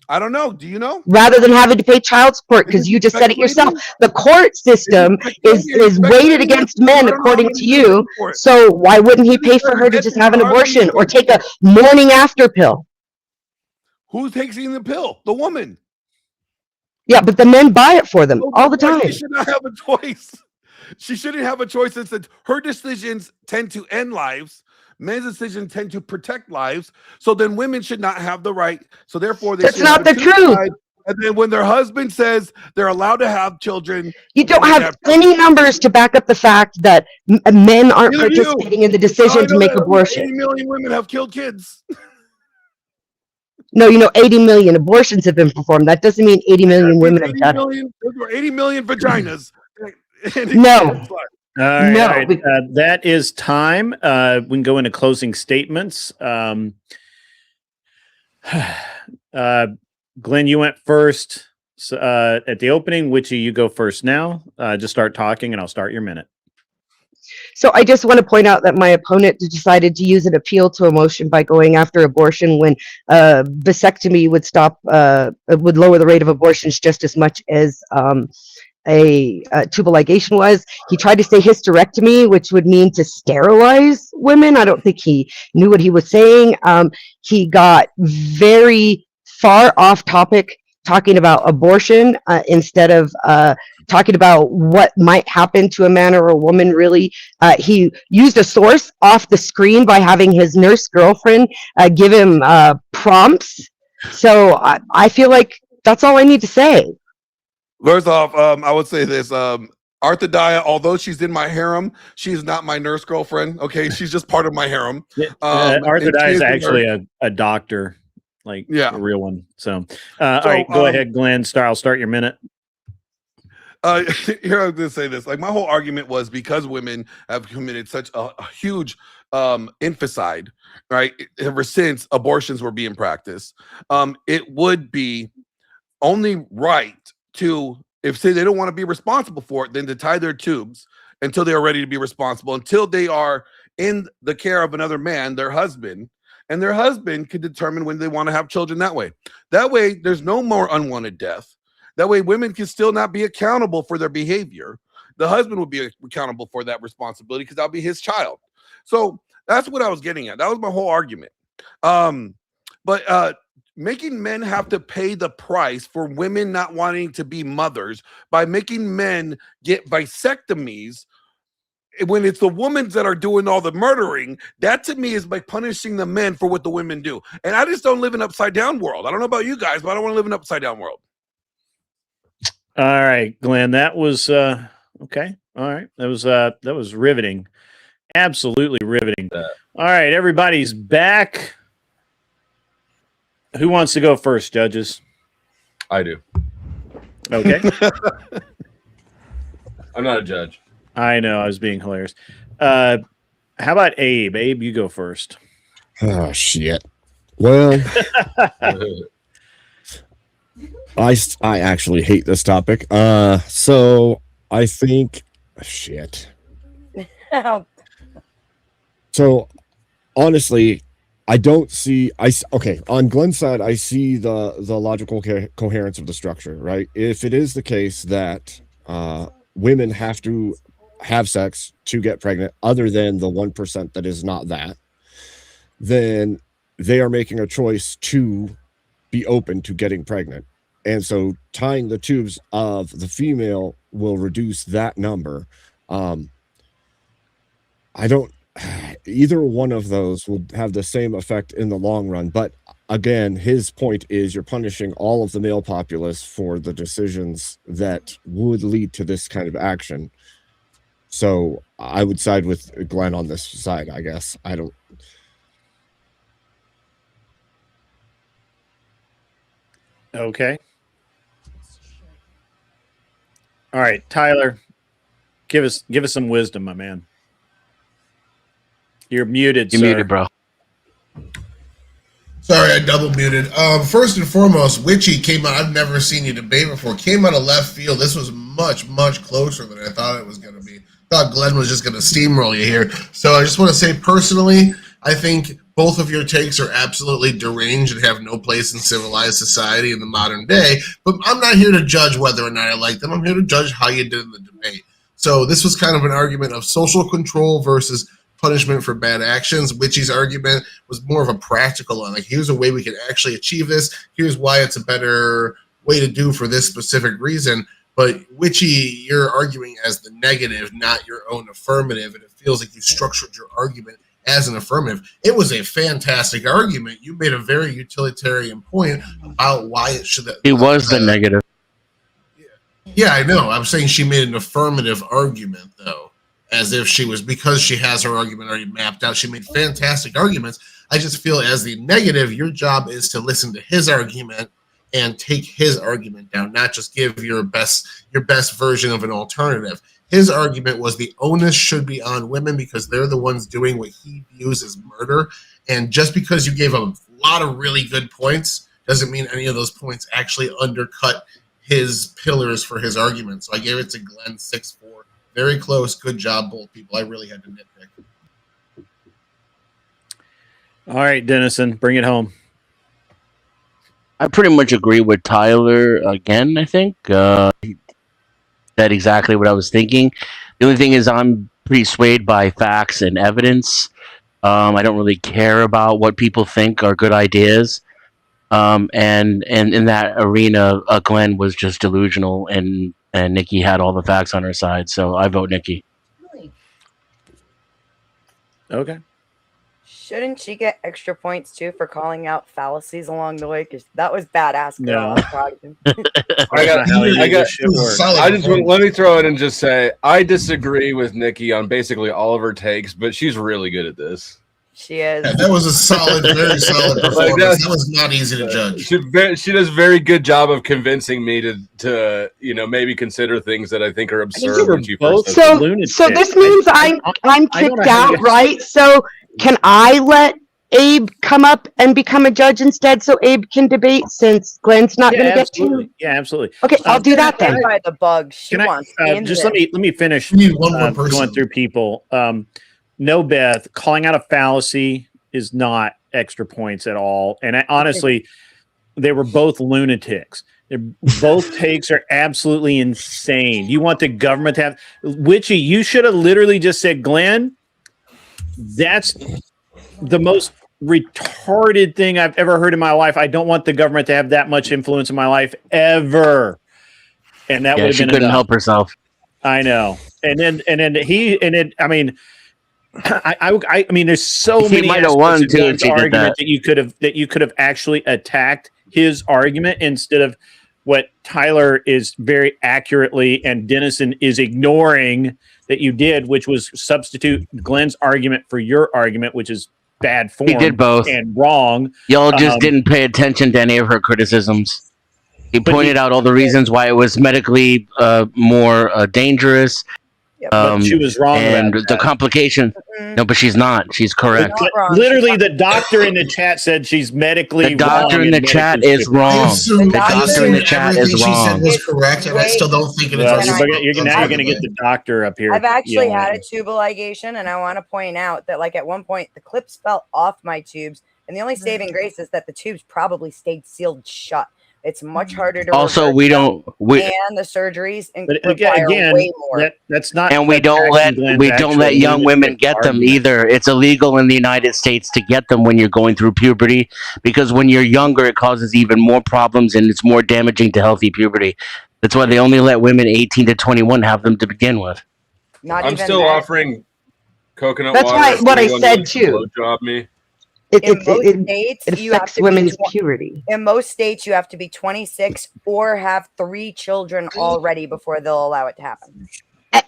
I don't know. Do you know? Rather than having to pay child support, because you just said it yourself. The court system is weighted against men, according to you. So why wouldn't he pay for her to just have an abortion or take a morning after pill? Who's taking the pill? The woman. Yeah, but the men buy it for them all the time. She should not have a choice. She shouldn't have a choice since her decisions tend to end lives. Men's decisions tend to protect lives. So then women should not have the right. So therefore, that's not the truth. And then when their husband says they're allowed to have children, you don't have any numbers to back up the fact that men aren't participating in the decision to make abortion. 80 million women have killed kids. No, 80 million abortions have been performed. That doesn't mean 80 million women have done it. There were 80 million vaginas. No. All right. That is time. We can go into closing statements. Glenn, you went first at the opening. Witchy, you go first now. Just start talking and I'll start your minute. So I just want to point out that my opponent decided to use an appeal to emotion by going after abortion when vasectomy would lower the rate of abortions just as much as a tubal ligation was. He tried to say hysterectomy, which would mean to sterilize women. I don't think he knew what he was saying. He got very far off topic talking about abortion instead of talking about what might happen to a man or a woman. Really, he used a source off the screen by having his nurse girlfriend give him prompts. So I feel like that's all I need to say. First off, I would say this. Arthodiah, although she's in my harem, she's not my nurse girlfriend. Okay, she's just part of my harem. Arthodiah is actually a doctor, like a real one. So, all right, go ahead, Glenn. I'll start your minute. Here I'm going to say this. Like, my whole argument was because women have committed such a huge infanticide, right? Ever since abortions were being practiced, it would be only right to, if say they don't want to be responsible for it, then to tie their tubes until they are ready to be responsible, until they are in the care of another man, their husband, and their husband can determine when they want to have children that way. That way, there's no more unwanted death. That way, women can still not be accountable for their behavior. The husband would be accountable for that responsibility because that'll be his child. So that's what I was getting at. That was my whole argument. But making men have to pay the price for women not wanting to be mothers by making men get vasectomies when it's the women that are doing all the murdering, that to me is like punishing the men for what the women do. And I just don't live in an upside down world. I don't know about you guys, but I don't want to live in an upside down world. All right, Glenn, that was okay. All right, that was riveting, absolutely riveting. All right, everybody's back. Who wants to go first, judges? I do. Okay. I'm not a judge. I know, I was being hilarious. How about Abe? Abe, you go first. Oh shit. Well, I actually hate this topic. So I think shit. So honestly, I don't see. Okay, on Glenn's side, I see the logical coherence of the structure. Right? If it is the case that women have to have sex to get pregnant, other than the 1% that is not that, then they are making a choice to be open to getting pregnant. And so tying the tubes of the female will reduce that number. Either one of those would have the same effect in the long run. But again, his point is you're punishing all of the male populace for the decisions that would lead to this kind of action. So I would side with Glenn on this side, I guess. I don't. Okay. All right, Tyler, give us some wisdom, my man. You're muted, You're sir. muted, bro. Sorry, I double muted. First and foremost, Witchy came out. I've never seen you debate before. Came out of left field. This was much, much closer than I thought it was going to be. Thought Glenn was just going to steamroll you here. So I just want to say personally, I think both of your takes are absolutely deranged and have no place in civilized society in the modern day. But I'm not here to judge whether or not I like them. I'm here to judge how you did in the debate. So this was kind of an argument of social control versus punishment for bad actions. Witchy's argument was more of a practical one. Like, here's a way we can actually achieve this. Here's why it's a better way to do for this specific reason. But Witchy, you're arguing as the negative, not your own affirmative, and it feels like you structured your argument as an affirmative. It was a fantastic argument. You made a very utilitarian point about why it should. He was the negative. Yeah, I know. I'm saying she made an affirmative argument, though, as if she was, because she has her argument already mapped out. She made fantastic arguments. I just feel as the negative, your job is to listen to his argument and take his argument down, not just give your best version of an alternative. His argument was the onus should be on women because they're the ones doing what he views as murder. And just because you gave a lot of really good points doesn't mean any of those points actually undercut his pillars for his argument. So I gave it to Glenn 6-4. Very close. Good job, both people. I really had to nitpick. All right, Dennison, bring it home. I pretty much agree with Tyler again, I think. said exactly what I was thinking. The only thing is I'm pretty swayed by facts and evidence. I don't really care about what people think are good ideas. And in that arena, Glenn was just delusional, and Nikki had all the facts on her side. So I vote Nikki. Okay. Shouldn't she get extra points too for calling out fallacies along the way? Because that was badass, girl. No. I'm proud of you. Let me throw it and just say I disagree with Nikki on basically all of her takes, but she's really good at this. She is. Yeah, that was a solid, very solid performance. That was not easy to judge. She does a very good job of convincing me to maybe consider things that I think are absurd. When she first So this means I'm kicked out, right? So can I let Abe come up and become a judge instead, so Abe can debate since Glenn's not going to get to? Yeah, absolutely. Okay, I'll do that then. By the bug, she wants. Just let me finish. We need one more person. Going through people. No, Beth, calling out a fallacy is not extra points at all. And honestly, they were both lunatics. Both takes are absolutely insane. You want the government to have Witchy? You should have literally just said, Glenn, that's the most retarded thing I've ever heard in my life. I don't want the government to have that much influence in my life ever. And that would have she been couldn't enough. help herself. I know. I mean, there's so He many might have aspects won, of too, Glenn's if he did argument that. that you could have actually attacked his argument instead of what Tyler is very accurately and Dennison is ignoring that you did, which was substitute Glenn's argument for your argument, which is bad form. He did both and wrong. Y'all just didn't pay attention to any of her criticisms. He pointed out all the reasons why it was medically more dangerous. But she was wrong and about the that. complication. No, but she's not. She's correct. Literally, the doctor in the chat said she's medically The doctor wrong in the and chat medically is wrong. stupid. The doctor in the chat is She said wrong. was correct, and I still don't think it is. Well, now you're going to get the doctor up here. I've actually yelling had at a tubal ligation, and I want to point out that, like, at one point the clips fell off my tubes, and the only saving grace is that the tubes probably stayed sealed shut. It's much harder to Also, reverse we them, don't. and the surgeries But require again, way more. that's not. And we don't let young women get them either. It's illegal in the United States to get them when you're going through puberty, because when you're younger, it causes even more problems and it's more damaging to healthy puberty. That's why they only let women 18 to 21 have them to begin with. I'm still offering coconut That's water. why if what I anyone said wants to too. blowjob me. In most states, it you have affects to be women's puberty. In most states, you have to be 26 or have 3 children already before they'll allow it to happen.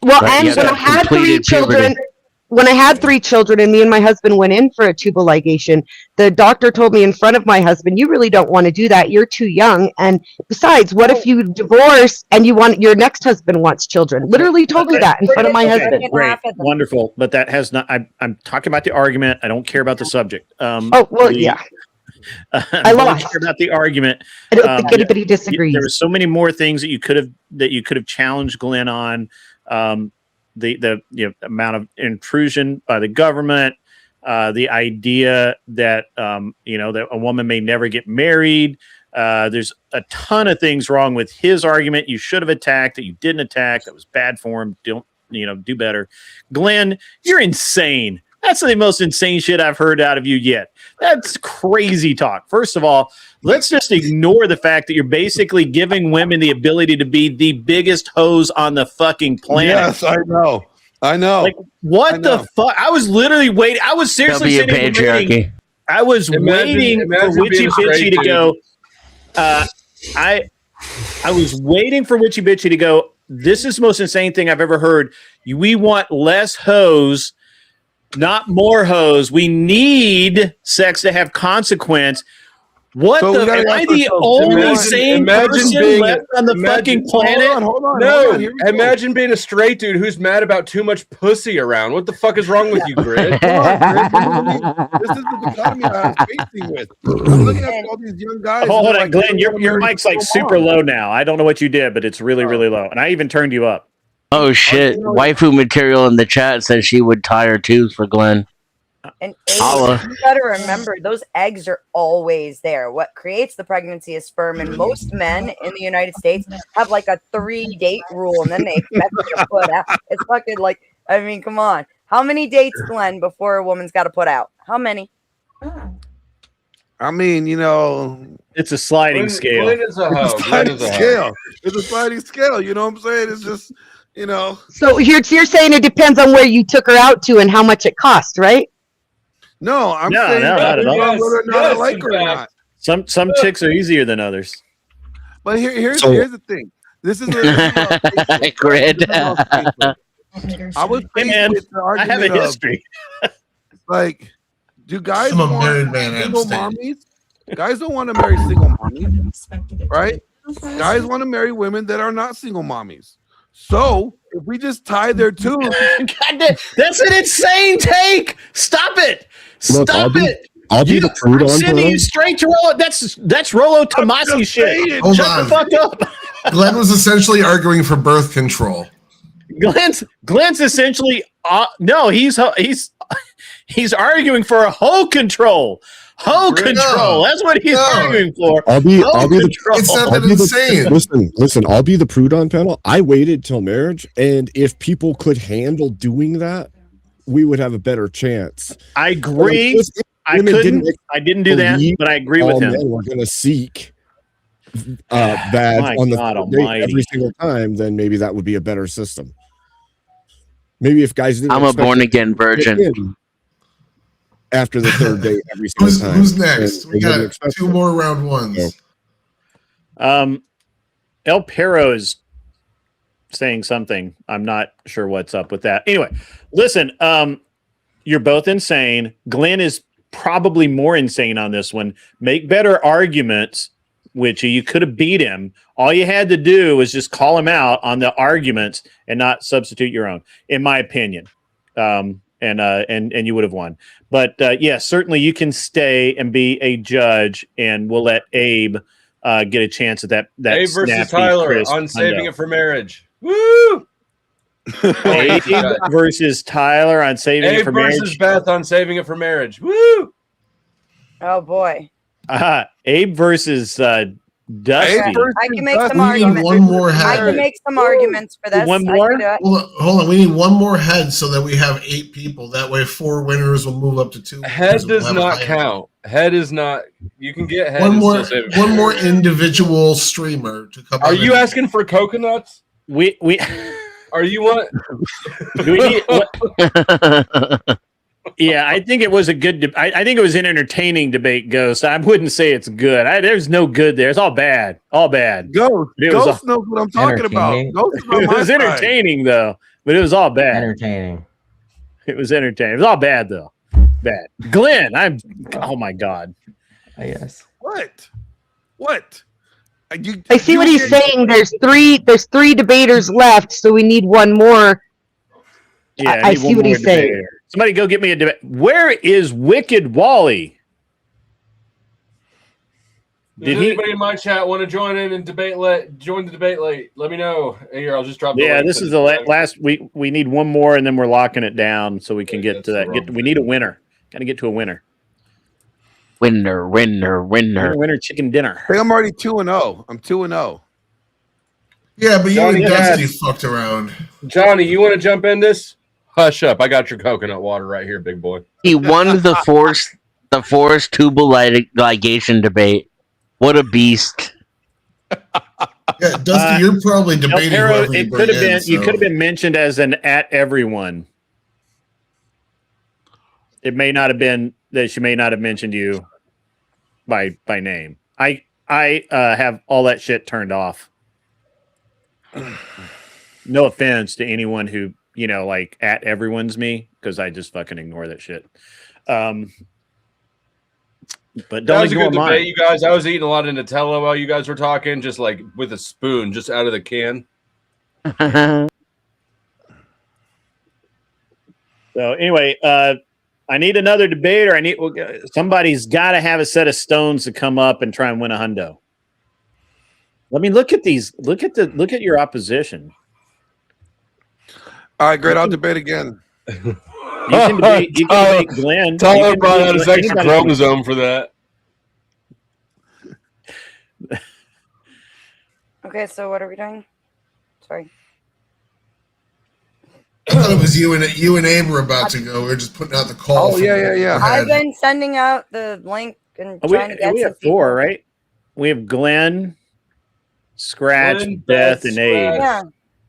Well, Right, and yeah, when I that had 3 completed children, puberty. when I had 3 children and me and my husband went in for a tubal ligation, the doctor told me in front of my husband, you really don't want to do that. You're too young. And besides, what if you divorce and your next husband wants children? Literally told me that in front of my husband. Great, wonderful, but that has not. I'm talking about the argument. I don't care about the subject. Yeah. I don't care about the argument. I don't think anybody disagrees. There were so many more things that you could have challenged Glenn on. The amount of intrusion by the government, the idea that that a woman may never get married. There's a ton of things wrong with his argument. You should have attacked that you didn't attack. That was bad form. Don't do better. Glenn, you're insane. That's the most insane shit I've heard out of you yet. That's crazy talk. First of all, let's just ignore the fact that you're basically giving women the ability to be the biggest hoes on the fucking planet. Yes, I know. Like, what the fuck? I was literally waiting. I was seriously There'll be a sitting and waiting. patriarchy. I was waiting for Witchy Bitchy to go. I was waiting for Witchy Bitchy to go. This is the most insane thing I've ever heard. We want less hoes, not more hoes. We need sex to have consequence. What So we the? gotta Am I ask the ourselves, only sane person left on the fucking planet? Hold on. No, Here we go. imagine being a straight dude who's mad about too much pussy around. What the fuck is wrong with you, Grid? Come on, Grid. This is the dichotomy I was facing with. I'm looking at all these young guys. Hold and they're on, like, Glenn. they Your wanna marry mic's like so super long. low now. I don't know what you did, but it's really, really low. And I even turned you up. Oh shit! Waifu material in the chat says she would tie her tubes for Glenn. And eggs, you got to remember, those eggs are always there. What creates the pregnancy is sperm, and most men in the United States have like a 3-date rule, and then they expect you to put out. It's fucking like, I mean, come on. How many dates, Glenn, before a woman's got to put out? How many? I mean, it's a sliding scale. It's a sliding scale. It's a sliding scale. You know what I'm saying? It's just, So you're saying it depends on where you took her out to and how much it cost, right? No, I'm No, saying not at all. whether or not I like her or not. Some chicks are easier than others. But here's the thing. This is a grid. I was faced with the argument I have a history. Like, do guys I'm a want married man, I single understand. mommies? Guys don't want to marry single mommies, right? Guys want to marry women that are not single mommies. So if we just tie their two, that's an insane take. Stop it. Look, Stop it. I'll be the prude I'm on sending Glenn. you straight to Rollo. That's Rollo Tomasi shit. Hold Shut on. the fuck up. Glenn was essentially arguing for birth control. Glenn's essentially no, he's arguing for a hoe control. Hoe control. That's what he's arguing for. I'll be Hoe the control. It's not I'll that be insane. Listen, I'll be the prude on panel. I waited till marriage, and if people could handle doing that, we would have a better chance. I agree. I didn't do that, but I agree with him. We're going to seek that My on the God third date almighty. every single time. Then maybe that would be a better system. Maybe if guys didn't I'm a expect born to again get virgin. in after the third date every single time. Who's next? then We they wouldn't got expect 2 it. more round ones. El Perro is saying something. I'm not sure what's up with that. Anyway, listen, you're both insane. Glenn is probably more insane on this one. Make better arguments, which you could have beat him. All you had to do was just call him out on the arguments and not substitute your own, in my opinion. And you would have won. But yeah, certainly you can stay and be a judge, and we'll let Abe get a chance at that. Abe versus snappy, Tyler crisp on saving hundo. it for marriage. Woo! Abe versus Tyler on saving it Abe for versus marriage. Beth on saving it for marriage. Woo! Oh boy. Abe versus Dusty. I can make some We need arguments. one more I head. can make some arguments for this. One I more? can do it. Hold on. We need one more head so that we have 8 people. That way 4 winners will move up to 2. Head winners and we'll does have a not higher- count. Head is not. You can get head. One and more, still save it for one more marriage. individual streamer to come. Are in you and- asking for coconuts? We Are you what? do we need, yeah, I think it was a good. I think it was an entertaining debate, Ghost. I wouldn't say it's good. There's no good there. It's all bad. All bad. Ghost It was knows what I'm talking about. Entertaining. Ghost is on It my was side. entertaining though, but it was all bad. Entertaining. It was entertaining. It was all bad though. Bad. Glenn, oh my God. Yes. What? I see what he's saying. There's three debaters left, so we need one more. Yeah, I need see one what more he's saying. debater. Somebody go get me a debate. Where is Wicked Wally? Does Did he? anybody in my chat want to join in and debate? Join the debate late. Let me know. Here, I'll just drop. The Yeah, link this to is the the last. We need one more, and then we're locking it down so we can get to that. We need a winner. Got to get to a winner. Winner. Winner chicken dinner. I think I'm already 2-0. I'm 2-0. Yeah, but you Johnny and Dusty Cash. fucked around. Johnny, you want to jump in this? Hush up! I got your coconut water right here, big boy. He won the forced tubal ligation debate. What a beast! Yeah, Dusty, you're probably El debating Perro, whoever you it bring could have in, been. You so- could have been mentioned as an at everyone. It may not have been that she may not have mentioned you by name. I have all that shit turned off. No offense to anyone who, like at everyone's me, because I just fucking ignore that shit. But That don't was a ignore good debate, mine. you guys. I was eating a lot of Nutella while you guys were talking, just like with a spoon, just out of the can. So anyway, I need another debater. Somebody's got to have a set of stones to come up and try and win a hundo. I mean, look at these. Look at your opposition. All right, great. I'll debate again. can debate Glenn. Tyler brought out his extra chromosome for that. Okay, so what are we doing? Sorry. I thought it was you and Abe were about to go. We were just putting out the call. Oh, yeah. I've been sending out the link and trying to get we some have four, people. right? We have Glenn, Scratch, Glenn, Beth, and Abe. Yeah.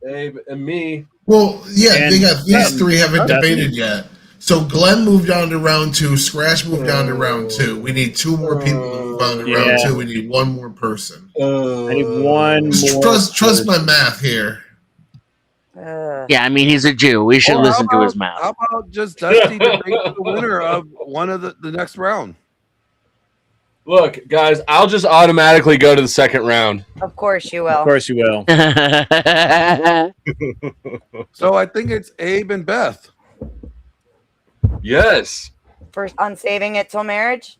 Abe and me. Well, yeah, they got these three haven't Dusty. debated yet. So Glenn moved on to round 2. Scratch moved on to round 2. We need 2 more people to move on to round 2. We need 1 more person. I need one more. Trust my math here. Yeah, I mean, he's a Jew. We should listen to his mouth. How about just Dusty debate the winner of one of the next round? Look, guys, I'll just automatically go to the second round. Of course you will. Of course you will. So I think it's Abe and Beth. Yes. First on saving it till marriage.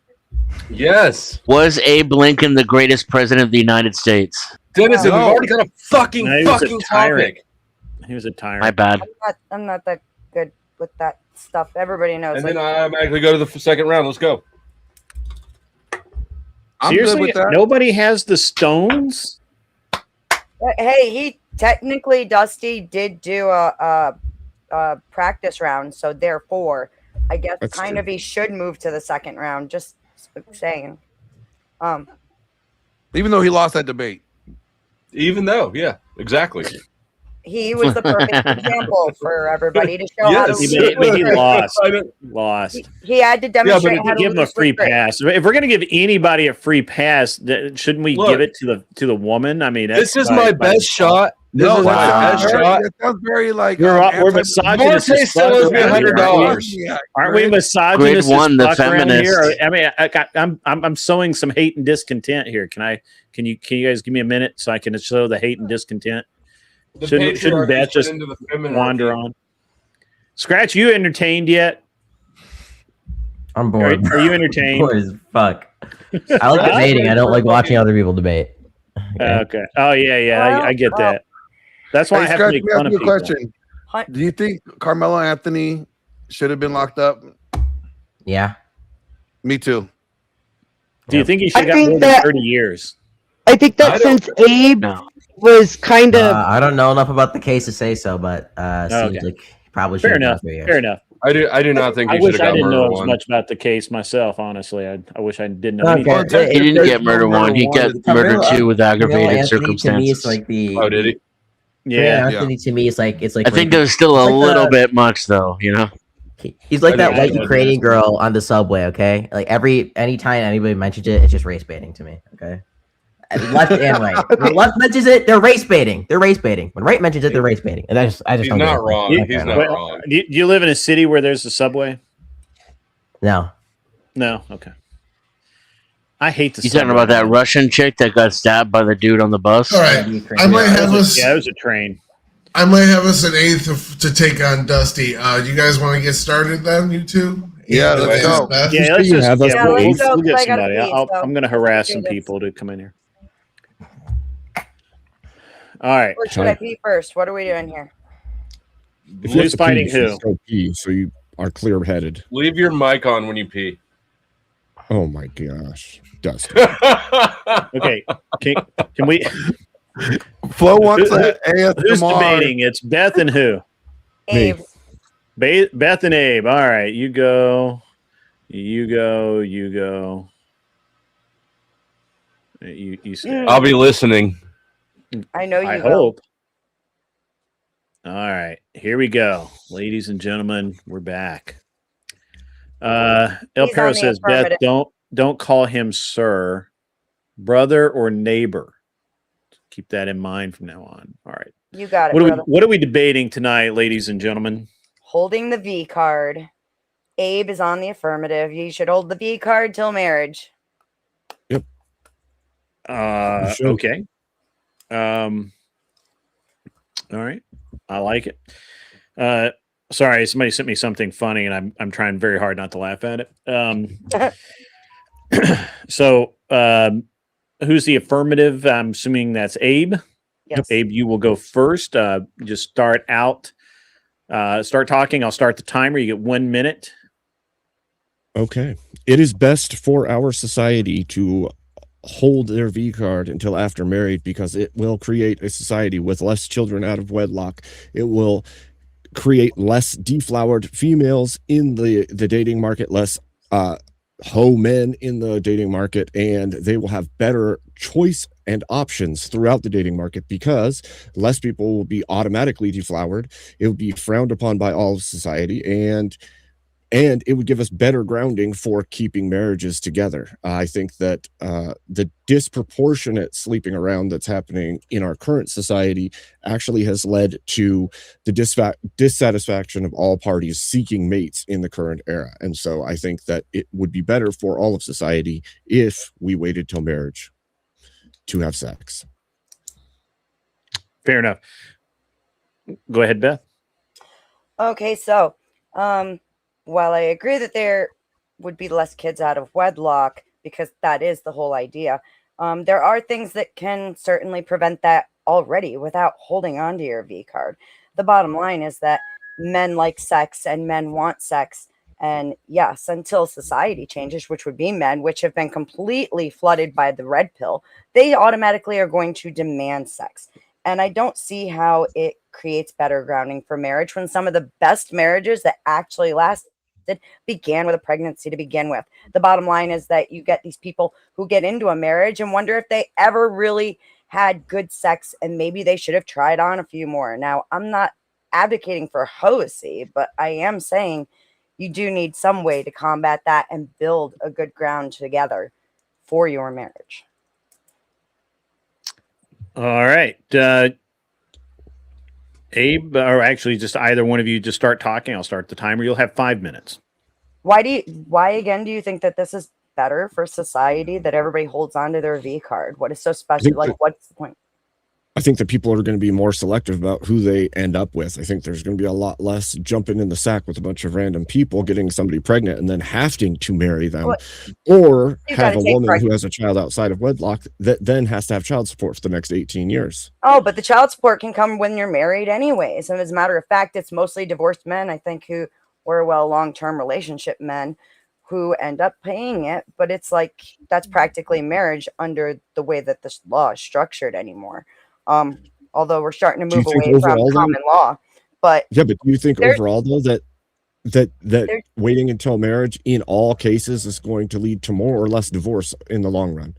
Yes. Was Abe Lincoln the greatest president of the United States? Dennis, we've already got a fucking topic. He was a tyrant. My bad. I'm not that good with that stuff. Everybody knows. And then I automatically go to the second round. Let's go. Seriously, nobody has the stones. Hey, he technically Dusty did do a practice round, so therefore, I guess That's kind true. of he should move to the second round. Just saying. Even though he lost that debate. Even though, yeah, exactly. He was the perfect example for everybody to show how to he lost. He had to demonstrate how to give him a free pass. If we're going to give anybody a free pass, shouldn't we give it to the woman? I mean, this is my best shot. This is my best shot. It sounds very like we're misogynist. Marte still owes me $100. Aren't we misogynist? Grade 1, the around feminist. here? I mean, I'm sowing some hate and discontent here. Can you guys give me a minute so I can sow the hate and discontent? Shouldn't Beth just wander on? Scratch, you entertained yet? I'm bored. Are you entertained? Bored as fuck. I like debating. I don't like watching other people debate. Okay. Oh yeah. I get that. That's why I have to make fun of people. Question. Do you think Carmelo Anthony should have been locked up? Yeah. Me too. Do you think he should have got more than 30 years? I think that since Abe was kind of I don't know enough about the case to say so, but seems like he probably should. Fair enough. Fair enough. I do not think I he wish should have I got didn't murder know as one. much about the case myself. Honestly, I wish I didn't know. Okay. anything. He didn't get murder one. He got murder 2 with aggravated circumstances. To me, it's like the. Oh, did he? Yeah. Anthony to me, it's like I think there's still a little bit much though. You know. He's like that I white know Ukrainian girl on the subway. Okay, like anytime anybody mentions it, it's just race baiting to me. Okay. Left and right. When left mentions it, they're race baiting. They're race baiting. When right mentions it, they're race baiting. And I just He's don't not get it. wrong. He's not wrong. Do you live in a city where there's a subway? No. No. Okay. I hate the. You talking about that Russian chick that got stabbed by the dude on the bus? All right. I might have us. Yeah, it was a train. I might have us an eighth to take on Dusty. Do you guys want to get started then, you two? Yeah, let's go. Yeah, let's just. let's go, We'll get I gotta somebody. pee, so I'm going to harass do some this. people to come in here. All right. Or should I pee first? What are we doing here? If you have Who's to fighting pee, you should who? still pee, so you are clear-headed. Leave your mic on when you pee. Oh my gosh, Dusty. Okay. Can we? Flo wants that Who's ASMR. debating? It's Beth and who? Abe. Beth and Abe. All right, you go. You go. You go. You stay. I'll be listening. I know you I will. hope. All right, here we go, ladies and gentlemen. We're back. El He's Pero on the says, Beth, affirmative. don't call him sir, brother, or neighbor. Keep that in mind from now on. All right. You got it, brother. What are we debating tonight, ladies and gentlemen? Holding the V card. Abe is on the affirmative. You should hold the V card till marriage. Okay. All right. I like it. Sorry, somebody sent me something funny, and I'm trying very hard not to laugh at it. So, who's the affirmative? I'm assuming that's Abe. Yes. Abe, you will go first. Just start out Start talking. I'll start the timer. You get 1 minute. Okay. It is best for our society to hold their V card until after married because it will create a society with less children out of wedlock. It will create less deflowered females in the dating market, less hoe men in the dating market, and they will have better choice and options throughout the dating market because less people will be automatically deflowered. It will be frowned upon by all of society, and it would give us better grounding for keeping marriages together. I think that the disproportionate sleeping around that's happening in our current society actually has led to the dissatisfaction of all parties seeking mates in the current era. And so I think that it would be better for all of society if we waited till marriage to have sex. Fair enough. Go ahead, Beth. Okay, so while I agree that there would be less kids out of wedlock, because that is the whole idea, there are things that can certainly prevent that already without holding on to your V card. The bottom line is that men like sex and men want sex. And yes, until society changes, which would be men, which have been completely flooded by the red pill, they automatically are going to demand sex. And I don't see how it creates better grounding for marriage when some of the best marriages that actually lasted began with a pregnancy to begin with. The bottom line is that you get these people who get into a marriage and wonder if they ever really had good sex and maybe they should have tried on a few more. Now, I'm not advocating for heresy, but I am saying you do need some way to combat that and build a good ground together for your marriage. All right. Abe, or actually just either one of you just start talking. I'll start the timer. You'll have 5 minutes. Why again do you think that this is better for society that everybody holds on to their V card? What is so special? Like, what's the point? I think that people are going to be more selective about who they end up with. I think there's going to be a lot less jumping in the sack with a bunch of random people, getting somebody pregnant and then having to marry them, or have a woman who has a child outside of wedlock that then has to have child support for the next 18 years. Oh, but the child support can come when you're married anyways. And as a matter of fact, it's mostly divorced men, I think, who were, well, long-term relationship men who end up paying it. But it's like, that's practically marriage under the way that this law is structured anymore. Although we're starting to move away from common law, but yeah, but do you think overall though that waiting until marriage in all cases is going to lead to more or less divorce in the long run?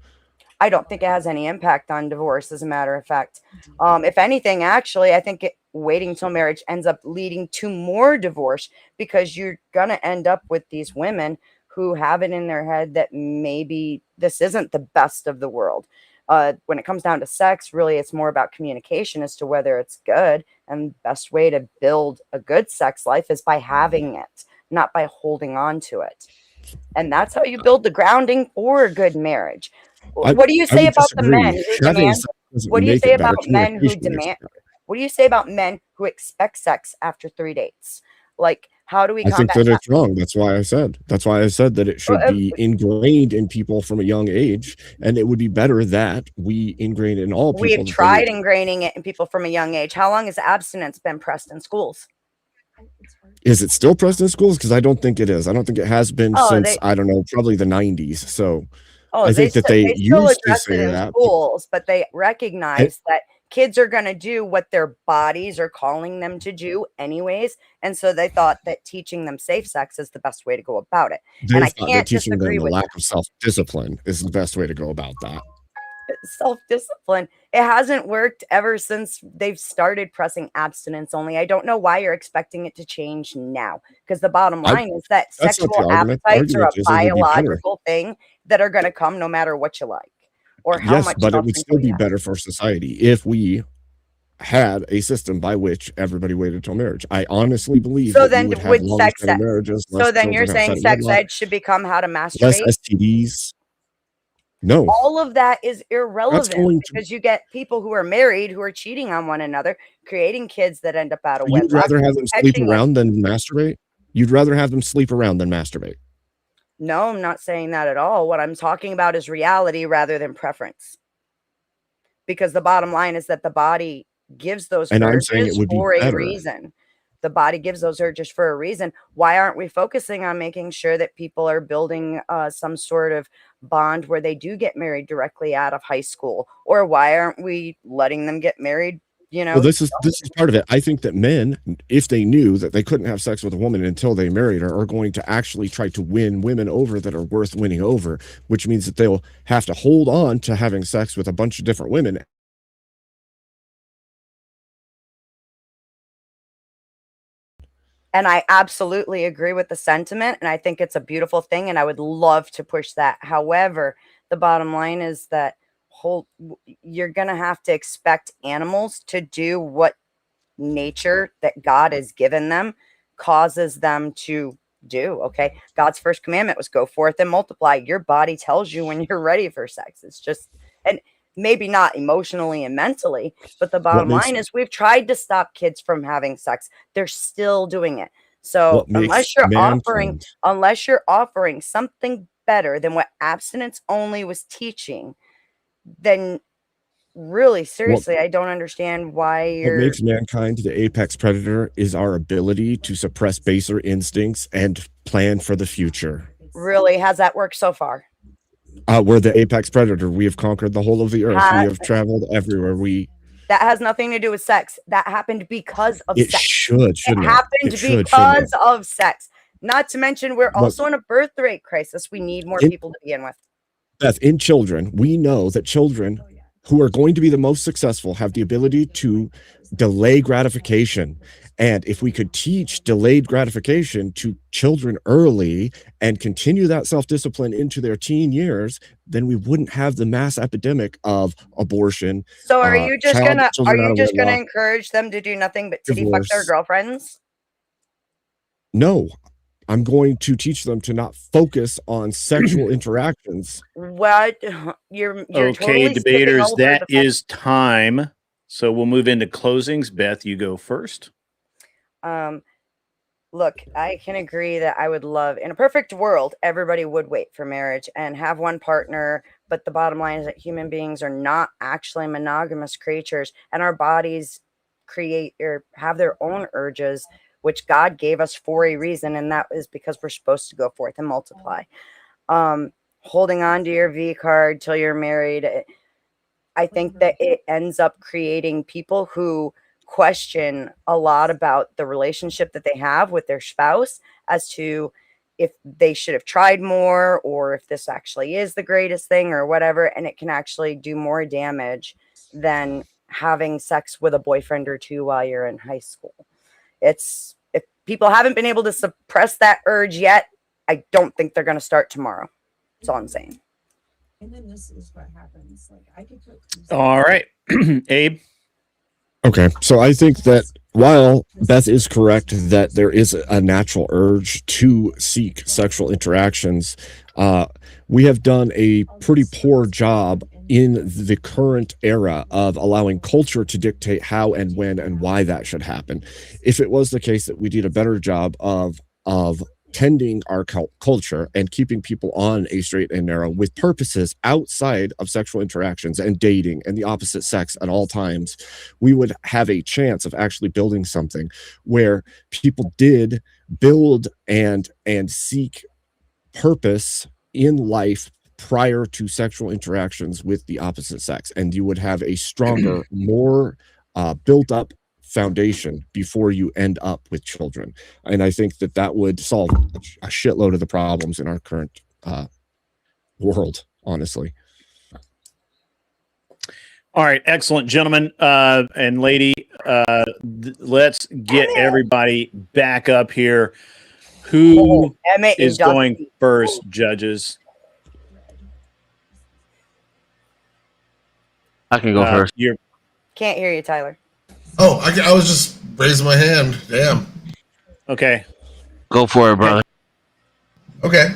I don't think it has any impact on divorce, as a matter of fact. If anything, actually, I think waiting till marriage ends up leading to more divorce because you're gonna end up with these women who have it in their head that maybe this isn't the best of the world. When it comes down to sex, really, it's more about communication as to whether it's good. And the best way to build a good sex life is by having it, not by holding on to it. And that's how you build the grounding for a good marriage. What do you say about the men who demand? What do you say about men who demand? What do you say about men who expect sex after 3 dates? Like, how do we combat I think that it's wrong. That's why I said that it should be ingrained in people from a young age, and it would be better that we ingrain it in all people. We have tried ingraining it in people from a young age. How long has abstinence been pressed in schools? Is it still pressed in schools? Because I don't think it is. I don't think it has been since, I don't know, probably the 90s. So I think that they used to say that. Schools, but they recognize that kids are going to do what their bodies are calling them to do anyways. And so they thought that teaching them safe sex is the best way to go about it. And I can't disagree with the lack of self-discipline is the best way to go about that. Self-discipline. It hasn't worked ever since they've started pressing abstinence only. I don't know why you're expecting it to change now, because the bottom line is that sexual appetites are a biological thing that are going to come no matter what you like. Or how much, but it would still be better for society if we had a system by which everybody waited till marriage. I honestly believe. So then, with sex ed, so then you're saying sex ed should become how to masturbate, less STDs. No, all of that is irrelevant because you get people who are married who are cheating on one another, creating kids that end up out of wedlock. You'd rather have them sleep around than masturbate? You'd rather have them sleep around than masturbate? No, I'm not saying that at all. What I'm talking about is reality rather than preference. Because the bottom line is that the body gives those urges for a reason. the body gives those urges for a reason. Why aren't we focusing on making sure that people are building some sort of bond where they do get married directly out of high school? Or why aren't we letting them get married? Well, this is part of it. I think that men, if they knew that they couldn't have sex with a woman until they married her, are going to actually try to win women over that are worth winning over, which means that they'll have to hold on to having sex with a bunch of different women. And I absolutely agree with the sentiment, and I think it's a beautiful thing, and I would love to push that. However, the bottom line is that you're going to have to expect animals to do what nature that God has given them causes them to do. Okay. God's first commandment was go forth and multiply. Your body tells you when you're ready for sex. It's just, and maybe not emotionally and mentally, but the bottom line is we've tried to stop kids from having sex. They're still doing it. So unless you're offering something better than what abstinence only was teaching, then really seriously, I don't understand why you're. What makes mankind the apex predator is our ability to suppress baser instincts and plan for the future. Really, has that worked so far? We're the apex predator. We have conquered the whole of the earth. We have traveled everywhere. That has nothing to do with sex. That happened because of sex. Shouldn't it happened because of sex. Not to mention, we're also in a birth rate crisis. We need more people to begin with. Beth, in children, we know that children who are going to be the most successful have the ability to delay gratification. And if we could teach delayed gratification to children early and continue that self-discipline into their teen years, then we wouldn't have the mass epidemic of abortion. So are you just gonna encourage them to do nothing but titty fuck their girlfriends? No. I'm going to teach them to not focus on sexual interactions. What? You're okay, totally debaters, that is time. So we'll move into closings. Beth, you go first. Look, I can agree that I would love, in a perfect world, everybody would wait for marriage and have one partner. But the bottom line is that human beings are not actually monogamous creatures, and our bodies create or have their own urges, which God gave us for a reason, and that is because we're supposed to go forth and multiply. Holding on to your V card till you're married, I think that it ends up creating people who question a lot about the relationship that they have with their spouse as to if they should have tried more or if this actually is the greatest thing or whatever, and it can actually do more damage than having sex with a boyfriend or two while you're in high school. If people haven't been able to suppress that urge yet, I don't think they're going to start tomorrow. That's all I'm saying. And then this is what happens. Like I could cook. All right, Abe. Okay, so I think that while Beth is correct that there is a natural urge to seek sexual interactions, we have done a pretty poor job in the current era of allowing culture to dictate how and when and why that should happen. If it was the case that we did a better job of tending our culture and keeping people on a straight and narrow with purposes outside of sexual interactions and dating and the opposite sex at all times, we would have a chance of actually building something where people did build and seek purpose in life prior to sexual interactions with the opposite sex, and you would have a stronger, more built up foundation before you end up with children. And I think that that would solve a shitload of the problems in our current world, honestly. All right, excellent, gentlemen and lady. Let's get everybody back up here. Who is going first, judges? I can go first. Can't hear you, Tyler. Oh, I was just raising my hand. Damn. Okay. Go for it, brother. Okay.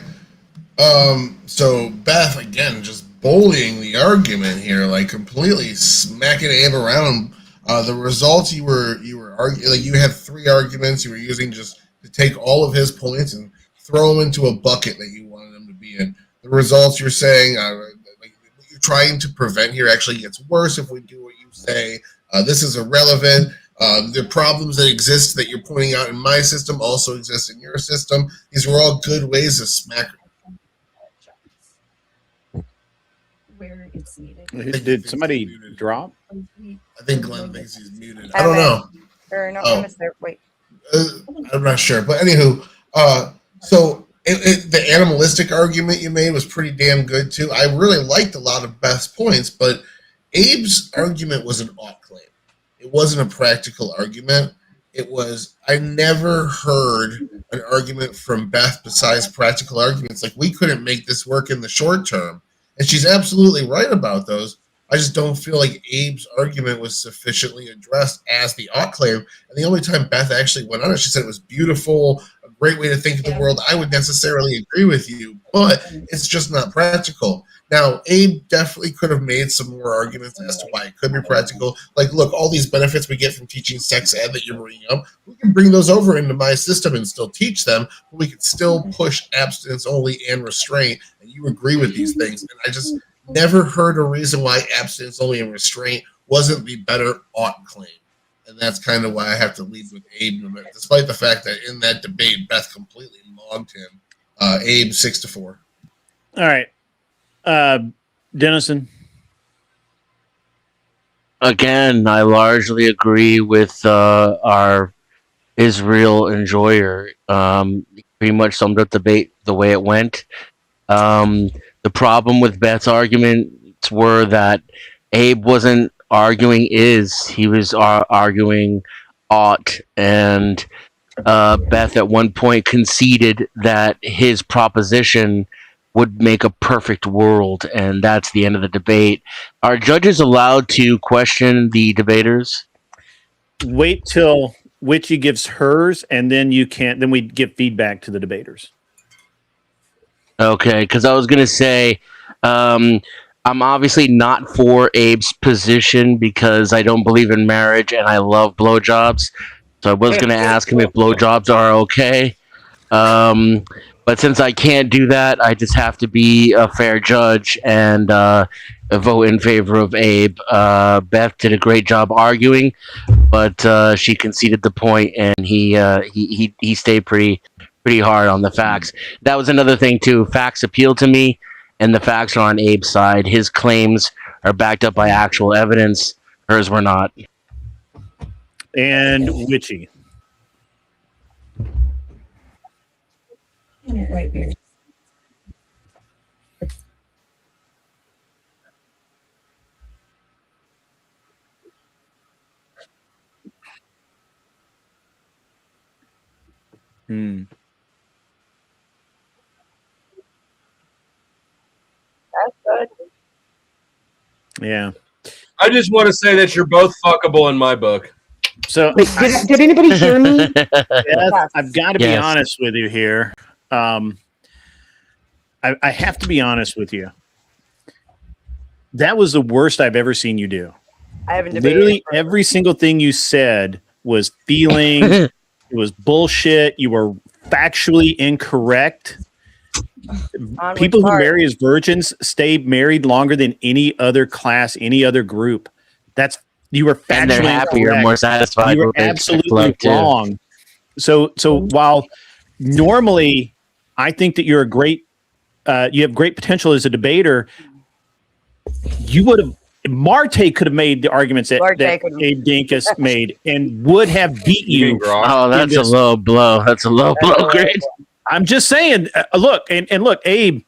So Beth, again, just bullying the argument here, like completely smacking Abe around. The results you were arguing, like you had three arguments you were using just to take all of his points and throw them into a bucket that you wanted them to be in. The results you're saying, like what you're trying to prevent here actually gets worse if we do what you say. This is irrelevant. The problems that exist that you're pointing out in my system also exist in your system. These were all good ways of smack. Where it's needed. Did somebody drop? I think Glenn thinks he's muted. I don't know. Or no, Oh. I missed there. Wait. I'm not sure, but anywho, so the animalistic argument you made was pretty damn good too. I really liked a lot of Beth's points, but Abe's argument was an ought claim. It wasn't a practical argument. It was, I never heard an argument from Beth besides practical arguments. Like, we couldn't make this work in the short term. And she's absolutely right about those. I just don't feel like Abe's argument was sufficiently addressed as the ought claim. And the only time Beth actually went on it, she said it was beautiful, a great way to think of the world. I would necessarily agree with you, but it's just not practical. Now, Abe definitely could have made some more arguments as to why it could be practical. Like, look, all these benefits we get from teaching sex ed that you're bringing up, we can bring those over into my system and still teach them, but we can still push abstinence only and restraint. And you agree with these things. And I just never heard a reason why abstinence only and restraint wasn't the better ought claim. And that's kind of why I have to lead with Abe, despite the fact that in that debate, Beth completely logged him. Abe 6-4. All right. Dennison. Again, I largely agree with our Israel enjoyer. Pretty much summed up the debate the way it went. The problem with Beth's arguments were that Abe wasn't arguing he was arguing ought, and Beth at one point conceded that his proposition would make a perfect world, and that's the end of the debate. Are judges allowed to question the debaters? Wait till Witchy gives hers, and then then we give feedback to the debaters. Okay, because I was going to say, I'm obviously not for Abe's position because I don't believe in marriage and I love blowjobs. So I was going to ask him if blowjobs are okay. But since I can't do that, I just have to be a fair judge and vote in favor of Abe. Beth did a great job arguing, but she conceded the point, and he stayed pretty hard on the facts. That was another thing too. Facts appeal to me, and the facts are on Abe's side. His claims are backed up by actual evidence. Hers were not. And Witchy. Right here. That's good. Yeah. I just want to say that you're both fuckable in my book. So Wait, did anybody hear me? Beth, I've got to be honest with you here. I have to be honest with you. That was the worst I've ever seen you do. I haven't debated. Literally every single thing you said was feeling. It was bullshit. You were factually incorrect. People who marry as virgins stay married longer than any other class, any other group. You were factually and they're happier, incorrect. more satisfied. You were absolutely wrong. So while normally I think that you're you have great potential as a debater, you would have. Marte could have made the arguments that Abe Dinkus made and would have beat you. Oh, that's a low blow. That's a low blow. Great. I'm just saying. Look, and look, Abe,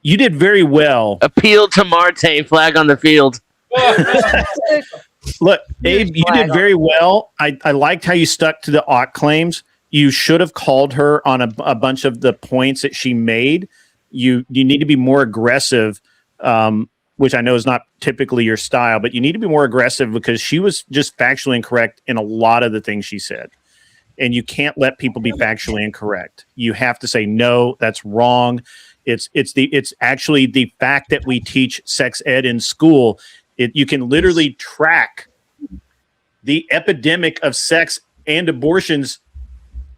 you did very well. Appeal to Marte. Flag on the field. Look, Abe, you did very well. I liked how you stuck to the ought claims. You should have called her on a bunch of the points that she made. You need to be more aggressive. Which I know is not typically your style, but you need to be more aggressive because she was just factually incorrect in a lot of the things she said. And you can't let people be factually incorrect. You have to say, no, that's wrong. It's actually the fact that we teach sex ed in school. You can literally track the epidemic of sex and abortions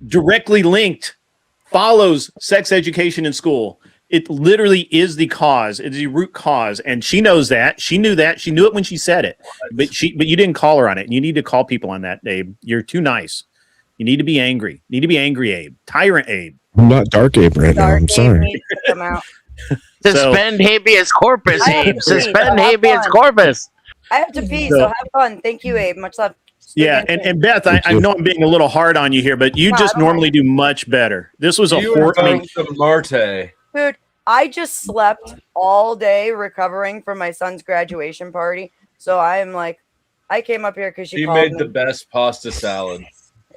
directly linked, follows sex education in school. It literally is the cause. It's the root cause, and she knows that. She knew that. She knew it when she said it, but you didn't call her on it. And you need to call people on that, Abe. You're too nice. You need to be angry. You need to be angry, Abe. Tyrant Abe. I'm not Dark Abe right now. I'm sorry. Needs to come out. Suspend habeas corpus, Abe. Suspend habeas corpus. I have to pee, so have fun. Thank you, Abe. Much love. Yeah, and Beth, I know I'm being a little hard on you here, but you just normally do much better. This was a Marte. Dude, I just slept all day recovering from my son's graduation party. So I'm like, I came up here because You called made me. the best pasta salad.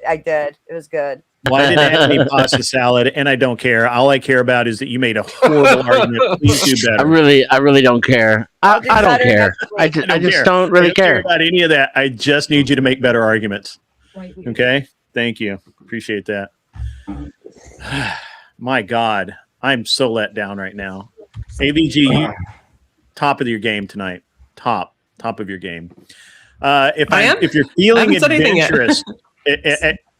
I did. It was good. Well, I didn't have any pasta salad, and I don't care. All I care about is that you made a horrible argument. Please do better. I really don't care. I don't care. I just don't really care about any of that. I just need you to make better arguments. Okay? Thank you. Appreciate that. My God, I'm so let down right now. AVG, you top of your game tonight. Top of your game. If you're feeling adventurous,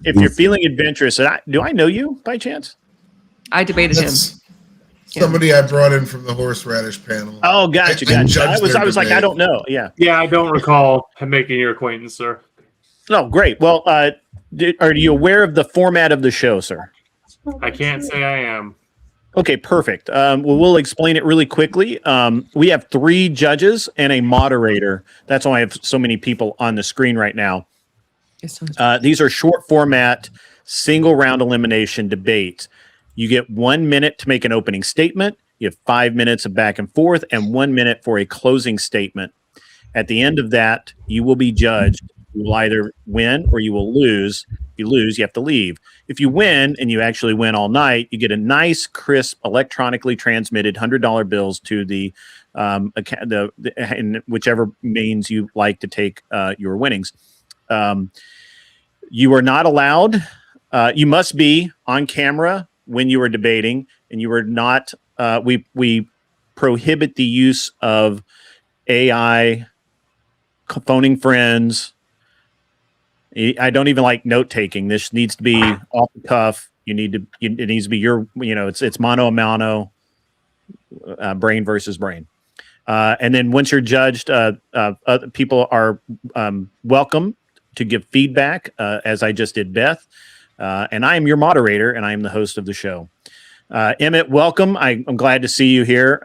if you're feeling adventurous, do I know you by chance? I debated him. Somebody I brought in from the horseradish panel. Oh, gotcha. I was like, I don't know. Yeah. Yeah, I don't recall making your acquaintance, sir. Oh, great. Well, are you aware of the format of the show, sir? I can't say I am. Okay, perfect. We'll explain it really quickly. We have 3 judges and a moderator. That's why I have so many people on the screen right now. These are short format, single round elimination debates. You get 1 minute to make an opening statement. You have 5 minutes of back and forth and 1 minute for a closing statement. At the end of that, you will be judged. You will either win or you will lose. If you lose, you have to leave. If you win and you actually win all night, you get a nice, crisp, electronically transmitted $100 bills to the in whichever means you like to take your winnings. You are not allowed. You must be on camera when you are debating, and you are not. We prohibit the use of AI, phoning friends. I don't even like note taking. This needs to be off the cuff. It needs to be your. It's mano a mano, brain versus brain. And then once you're judged, other people are welcome to give feedback, as I just did Beth. And I am your moderator, and I am the host of the show. Emmett, welcome. I'm glad to see you here.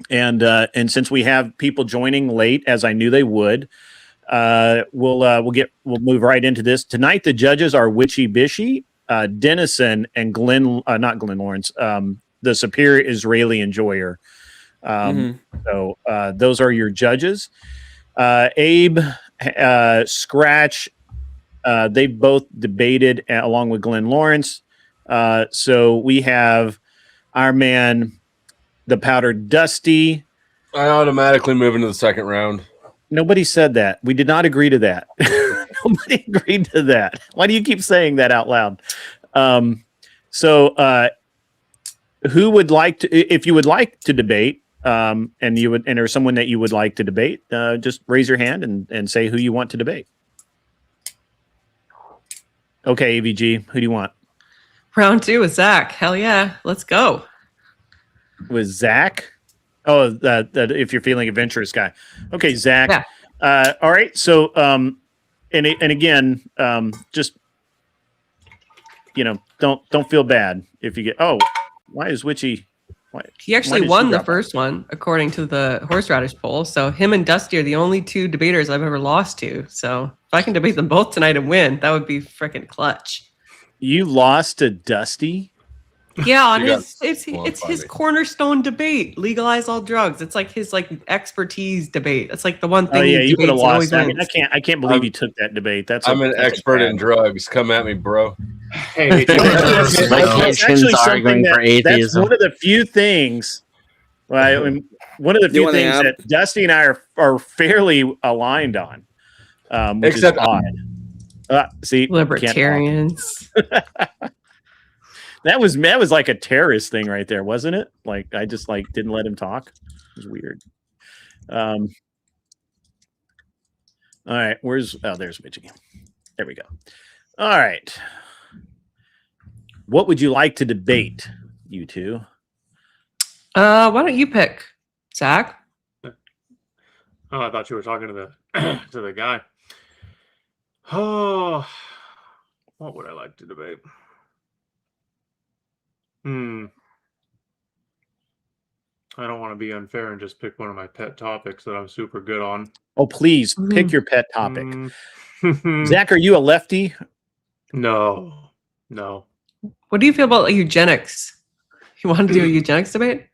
And since we have people joining late, as I knew they would, we'll move right into this. Tonight, the judges are Witchy Bishy, Dennison, and not Glenn Lawrence, the Superior Israeli Enjoyer. So those are your judges. Abe, Scratch, they both debated along with Glenn Lawrence. So we have our man, the Powdered Dusty. I automatically move into the second round. Nobody said that. We did not agree to that. Nobody agreed to that. Why do you keep saying that out loud? Who would like to, if you would like to debate, and there's someone that you would like to debate, just raise your hand and say who you want to debate. Okay, AVG, who do you want? Round 2 with Zach. Hell yeah. Let's go. With Zach? Oh, if you're feeling adventurous guy. Okay, Zach. Yeah. All right. So, and again, just, don't feel bad if you get, why is Witchy? He actually won the first one, according to the horseradish poll. So him and Dusty are the only 2 debaters I've ever lost to. So if I can debate them both tonight and win, that would be freaking clutch. You lost to Dusty? Yeah, on it's his cornerstone debate, legalize all drugs. It's like his expertise debate. It's like the one thing. Oh yeah, you would have lost that. Wins. I can't believe you took that debate. I'm an expert in drugs. Come at me, bro. Hey, that's actually something that's one of the few things. Well, one of the few things that Dusty and I are fairly aligned on. Which except is odd. See, libertarians. That was like a terrorist thing right there, wasn't it? Like I just didn't let him talk. It was weird. All right, there's Mitchie. There we go. All right. What would you like to debate, you two? Why don't you pick, Zach? Oh, I thought you were talking to the to the guy. Oh, what would I like to debate? I don't want to be unfair and just pick one of my pet topics that I'm super good on. Oh, please pick your pet topic. Zach, are you a lefty? No. What do you feel about eugenics? You want to do a eugenics debate?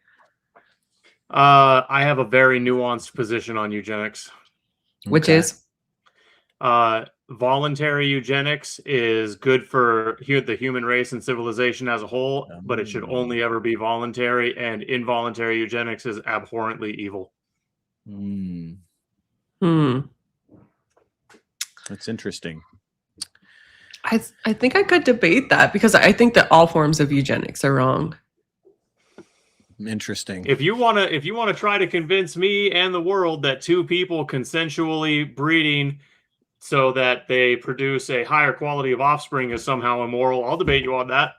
I have a very nuanced position on eugenics. Which is? Voluntary eugenics is good for the human race and civilization as a whole, but it should only ever be voluntary, and involuntary eugenics is abhorrently evil. That's interesting. I think I could debate that because I think that all forms of eugenics are wrong. Interesting. If you want to try to convince me and the world that two people consensually breeding so that they produce a higher quality of offspring is somehow immoral, I'll debate you on that.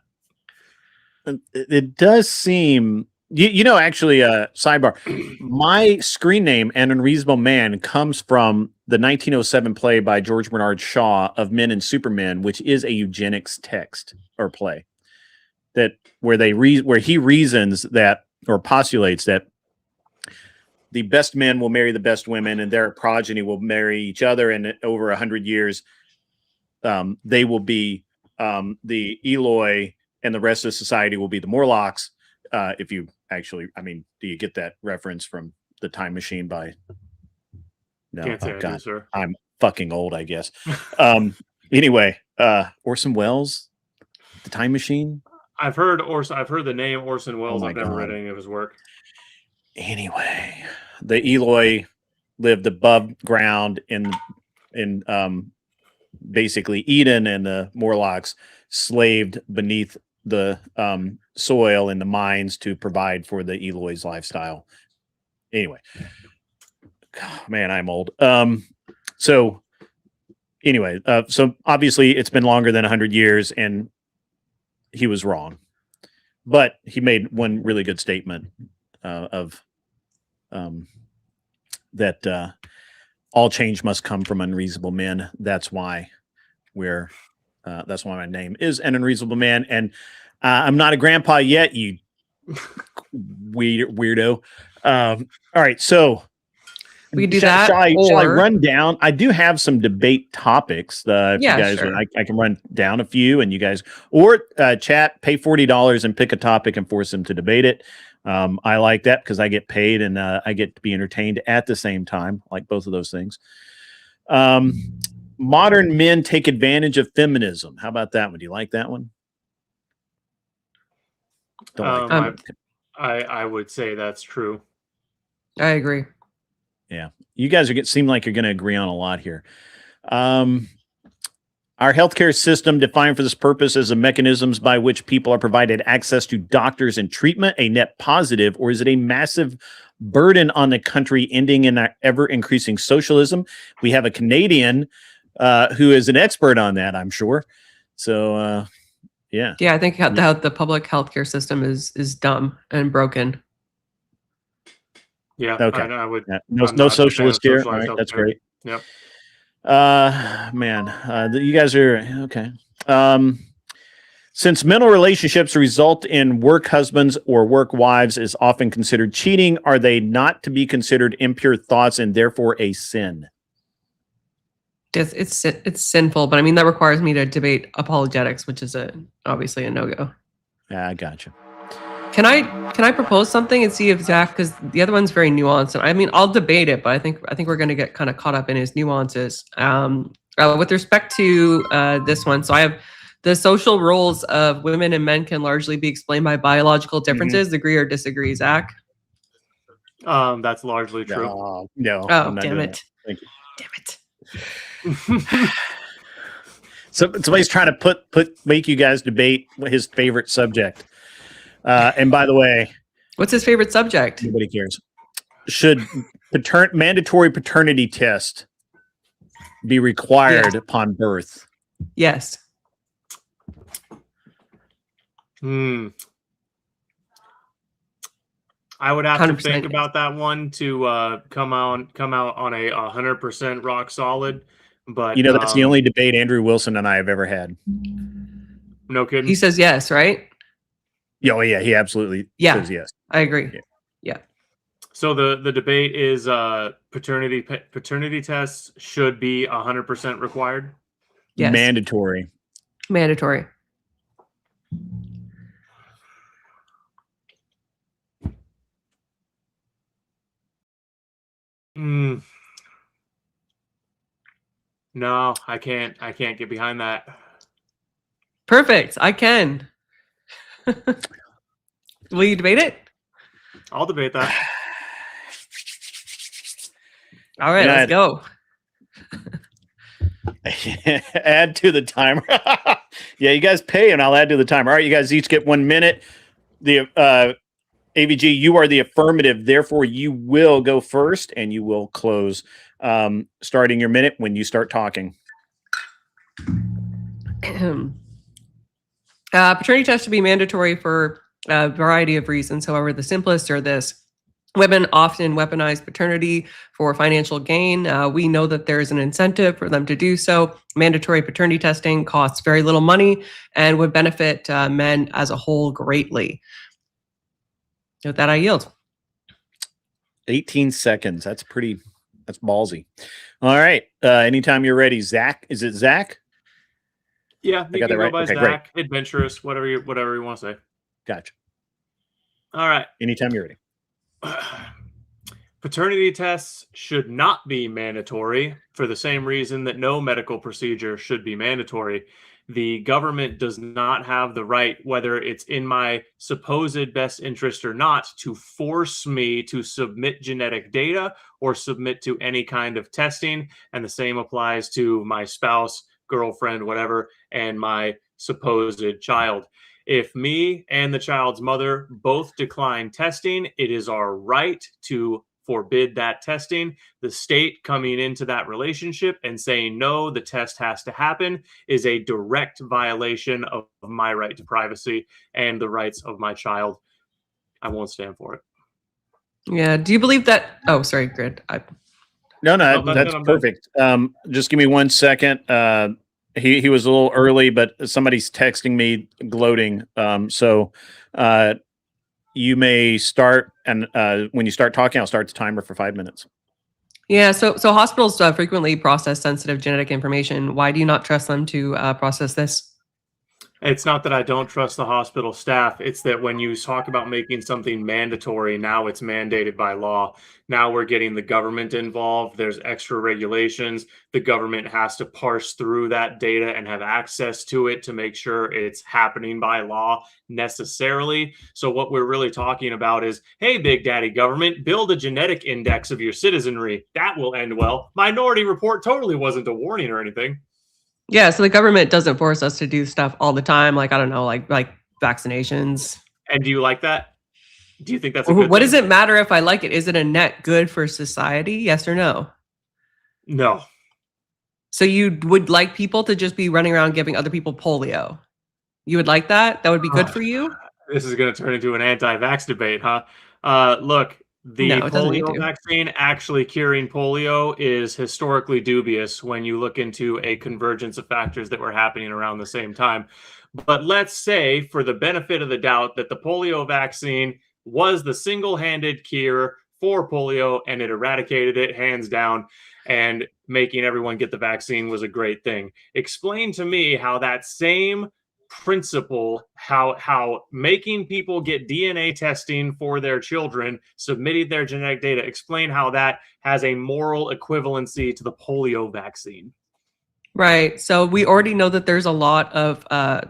It does seem, actually, sidebar, my screen name, An Unreasonable Man, comes from the 1907 play by George Bernard Shaw of Men and Supermen, which is a eugenics text or play where he reasons that, or postulates that, the best men will marry the best women and their progeny will marry each other. And over 100 years, they will be the Eloi and the rest of society will be the Morlocks. If you actually, do you get that reference from The Time Machine by? No, Can't say I do, sir. I'm fucking old, I guess. Anyway, Orson Welles, The Time Machine. I've heard the name Orson Welles. I've never read any of his work. Anyway, the Eloi lived above ground in basically Eden, and the Morlocks slaved beneath the soil in the mines to provide for the Eloi's lifestyle. Anyway, man, I'm old. So obviously it's been longer than 100 years, and he was wrong, but he made one really good statement that all change must come from unreasonable men. That's why that's why my name is An Unreasonable Man, and I'm not a grandpa yet, you weirdo. All right, so we do that. Shall I run down? I do have some debate topics. If you guys, sure. I can run down a few, and you guys or chat, pay $40 and pick a topic and force them to debate it. I like that because I get paid and I get to be entertained at the same time, like both of those things. Modern men take advantage of feminism. How about that one? Do you like that one? I would say that's true. I agree. Yeah, you guys seem like you're going to agree on a lot here. Our healthcare system defined for this purpose as the mechanisms by which people are provided access to doctors and treatment a net positive, or is it a massive burden on the country, ending in our ever-increasing socialism? We have a Canadian who is an expert on that, I'm sure. So, yeah. Yeah, I think the public healthcare system is dumb and broken. Yeah. Okay. I would. Yeah. No socialist here. All right, that's great. Yep. Man, you guys are okay. Since mental relationships result in work husbands or work wives is often considered cheating, are they not to be considered impure thoughts and therefore a sin? It's sinful, but I mean that requires me to debate apologetics, which is obviously a no-go. Yeah, I gotcha. Can I propose something and see if Zach, because the other one's very nuanced, and I mean I'll debate it, but I think we're going to get kind of caught up in his nuances. With respect to this one, so I have the social roles of women and men can largely be explained by biological differences. Mm-hmm. Agree or disagree, Zach? That's largely true. No. Oh, damn it! Thank you. Damn it! So somebody's trying to make you guys debate his favorite subject. And by the way, what's his favorite subject? Nobody cares. Should mandatory paternity test be required upon birth? Yes. I would have to 100% think yes. about that one to come out on a 100% rock solid. But You know, that's the only debate Andrew Wilson and I have ever had. No kidding. He says yes, right? Yeah, oh, yeah, he absolutely says yes. I agree. Yeah. So the debate is paternity tests should be 100% required. Yes. Mandatory. Mandatory. No, I can't get behind that. Perfect. I can. Will you debate it? I'll debate that. All right, let's go. Add to the timer. Yeah, you guys pay and I'll add to the timer. All right, you guys each get 1 minute. The AVG, you are the affirmative. Therefore, you will go first and you will close, starting your minute when you start talking. Paternity tests should be mandatory for a variety of reasons. However, the simplest are this. Women often weaponize paternity for financial gain. We know that there's an incentive for them to do so. Mandatory paternity testing costs very little money and would benefit men as a whole greatly. With that, I yield. 18 seconds. That's ballsy. All right. Anytime you're ready, Zach. Is it Zach? Yeah, I got that right. By Okay, Zach, great. adventurous, whatever you want to say. Gotcha. All right. Anytime you're ready. Paternity tests should not be mandatory for the same reason that no medical procedure should be mandatory. The government does not have the right, whether it's in my supposed best interest or not, to force me to submit genetic data or submit to any kind of testing. And the same applies to my spouse, girlfriend, whatever, and my supposed child. If me and the child's mother both decline testing, it is our right to forbid that testing. The state coming into that relationship and saying, no, the test has to happen is a direct violation of my right to privacy and the rights of my child. I won't stand for it. Yeah. Do you believe that? Oh, sorry, Grid. No, that's perfect. Just give me 1 second. He was a little early, but somebody's texting me gloating. So you may start, and when you start talking, I'll start the timer for 5 minutes. Yeah, so hospitals frequently process sensitive genetic information. Why do you not trust them to process this? It's not that I don't trust the hospital staff. It's that when you talk about making something mandatory, now it's mandated by law. Now we're getting the government involved. There's extra regulations. The government has to parse through that data and have access to it to make sure it's happening by law necessarily. So what we're really talking about is, hey, Big Daddy government, build a genetic index of your citizenry. That will end well. Minority Report totally wasn't a warning or anything. Yeah, so the government doesn't force us to do stuff all the time, like, I don't know, like vaccinations. And do you like that? Do you think that's a good What thing? does it matter if I like it? Is it a net good for society? Yes or no? No. So you would like people to just be running around giving other people polio? You would like that? That would be good for you? This is going to turn into an anti-vax debate, huh? Look, the No, it doesn't need polio to. vaccine actually curing polio is historically dubious when you look into a convergence of factors that were happening around the same time. But let's say, for the benefit of the doubt, that the polio vaccine was the single-handed cure for polio and it eradicated it hands down, and making everyone get the vaccine was a great thing. Explain to me how that same principle, how making people get DNA testing for their children, submitting their genetic data, explain how that has a moral equivalency to the polio vaccine. Right. So we already know that there's a lot of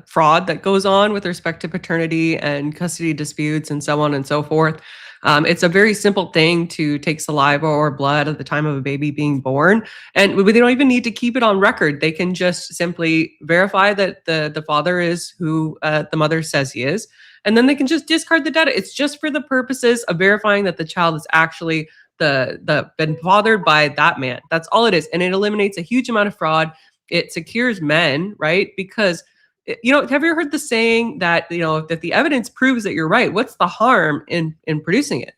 fraud that goes on with respect to paternity and custody disputes and so on and so forth. It's a very simple thing to take saliva or blood at the time of a baby being born. And they don't even need to keep it on record. They can just simply verify that the father is who the mother says he is. And then they can just discard the data. It's just for the purposes of verifying that the child is actually been fathered by that man. That's all it is. And it eliminates a huge amount of fraud. It secures men, right? Because, have you heard the saying that, that the evidence proves that you're right? What's the harm in producing it?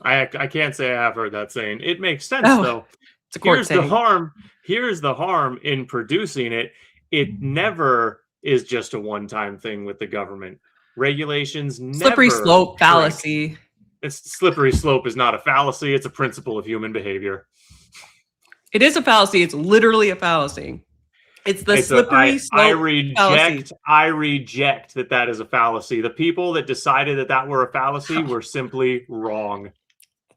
I can't say I have heard that saying. It makes sense though. It's a court Here's the saying. harm. Here's the harm in producing it. It never is just a one-time thing with the government. Regulations Slippery never slope shrink. fallacy. It's slippery slope is not a fallacy. It's a principle of human behavior. It is a fallacy. It's literally a fallacy. It's the slippery slope fallacy. I reject that is a fallacy. The people that decided that were a fallacy were simply wrong.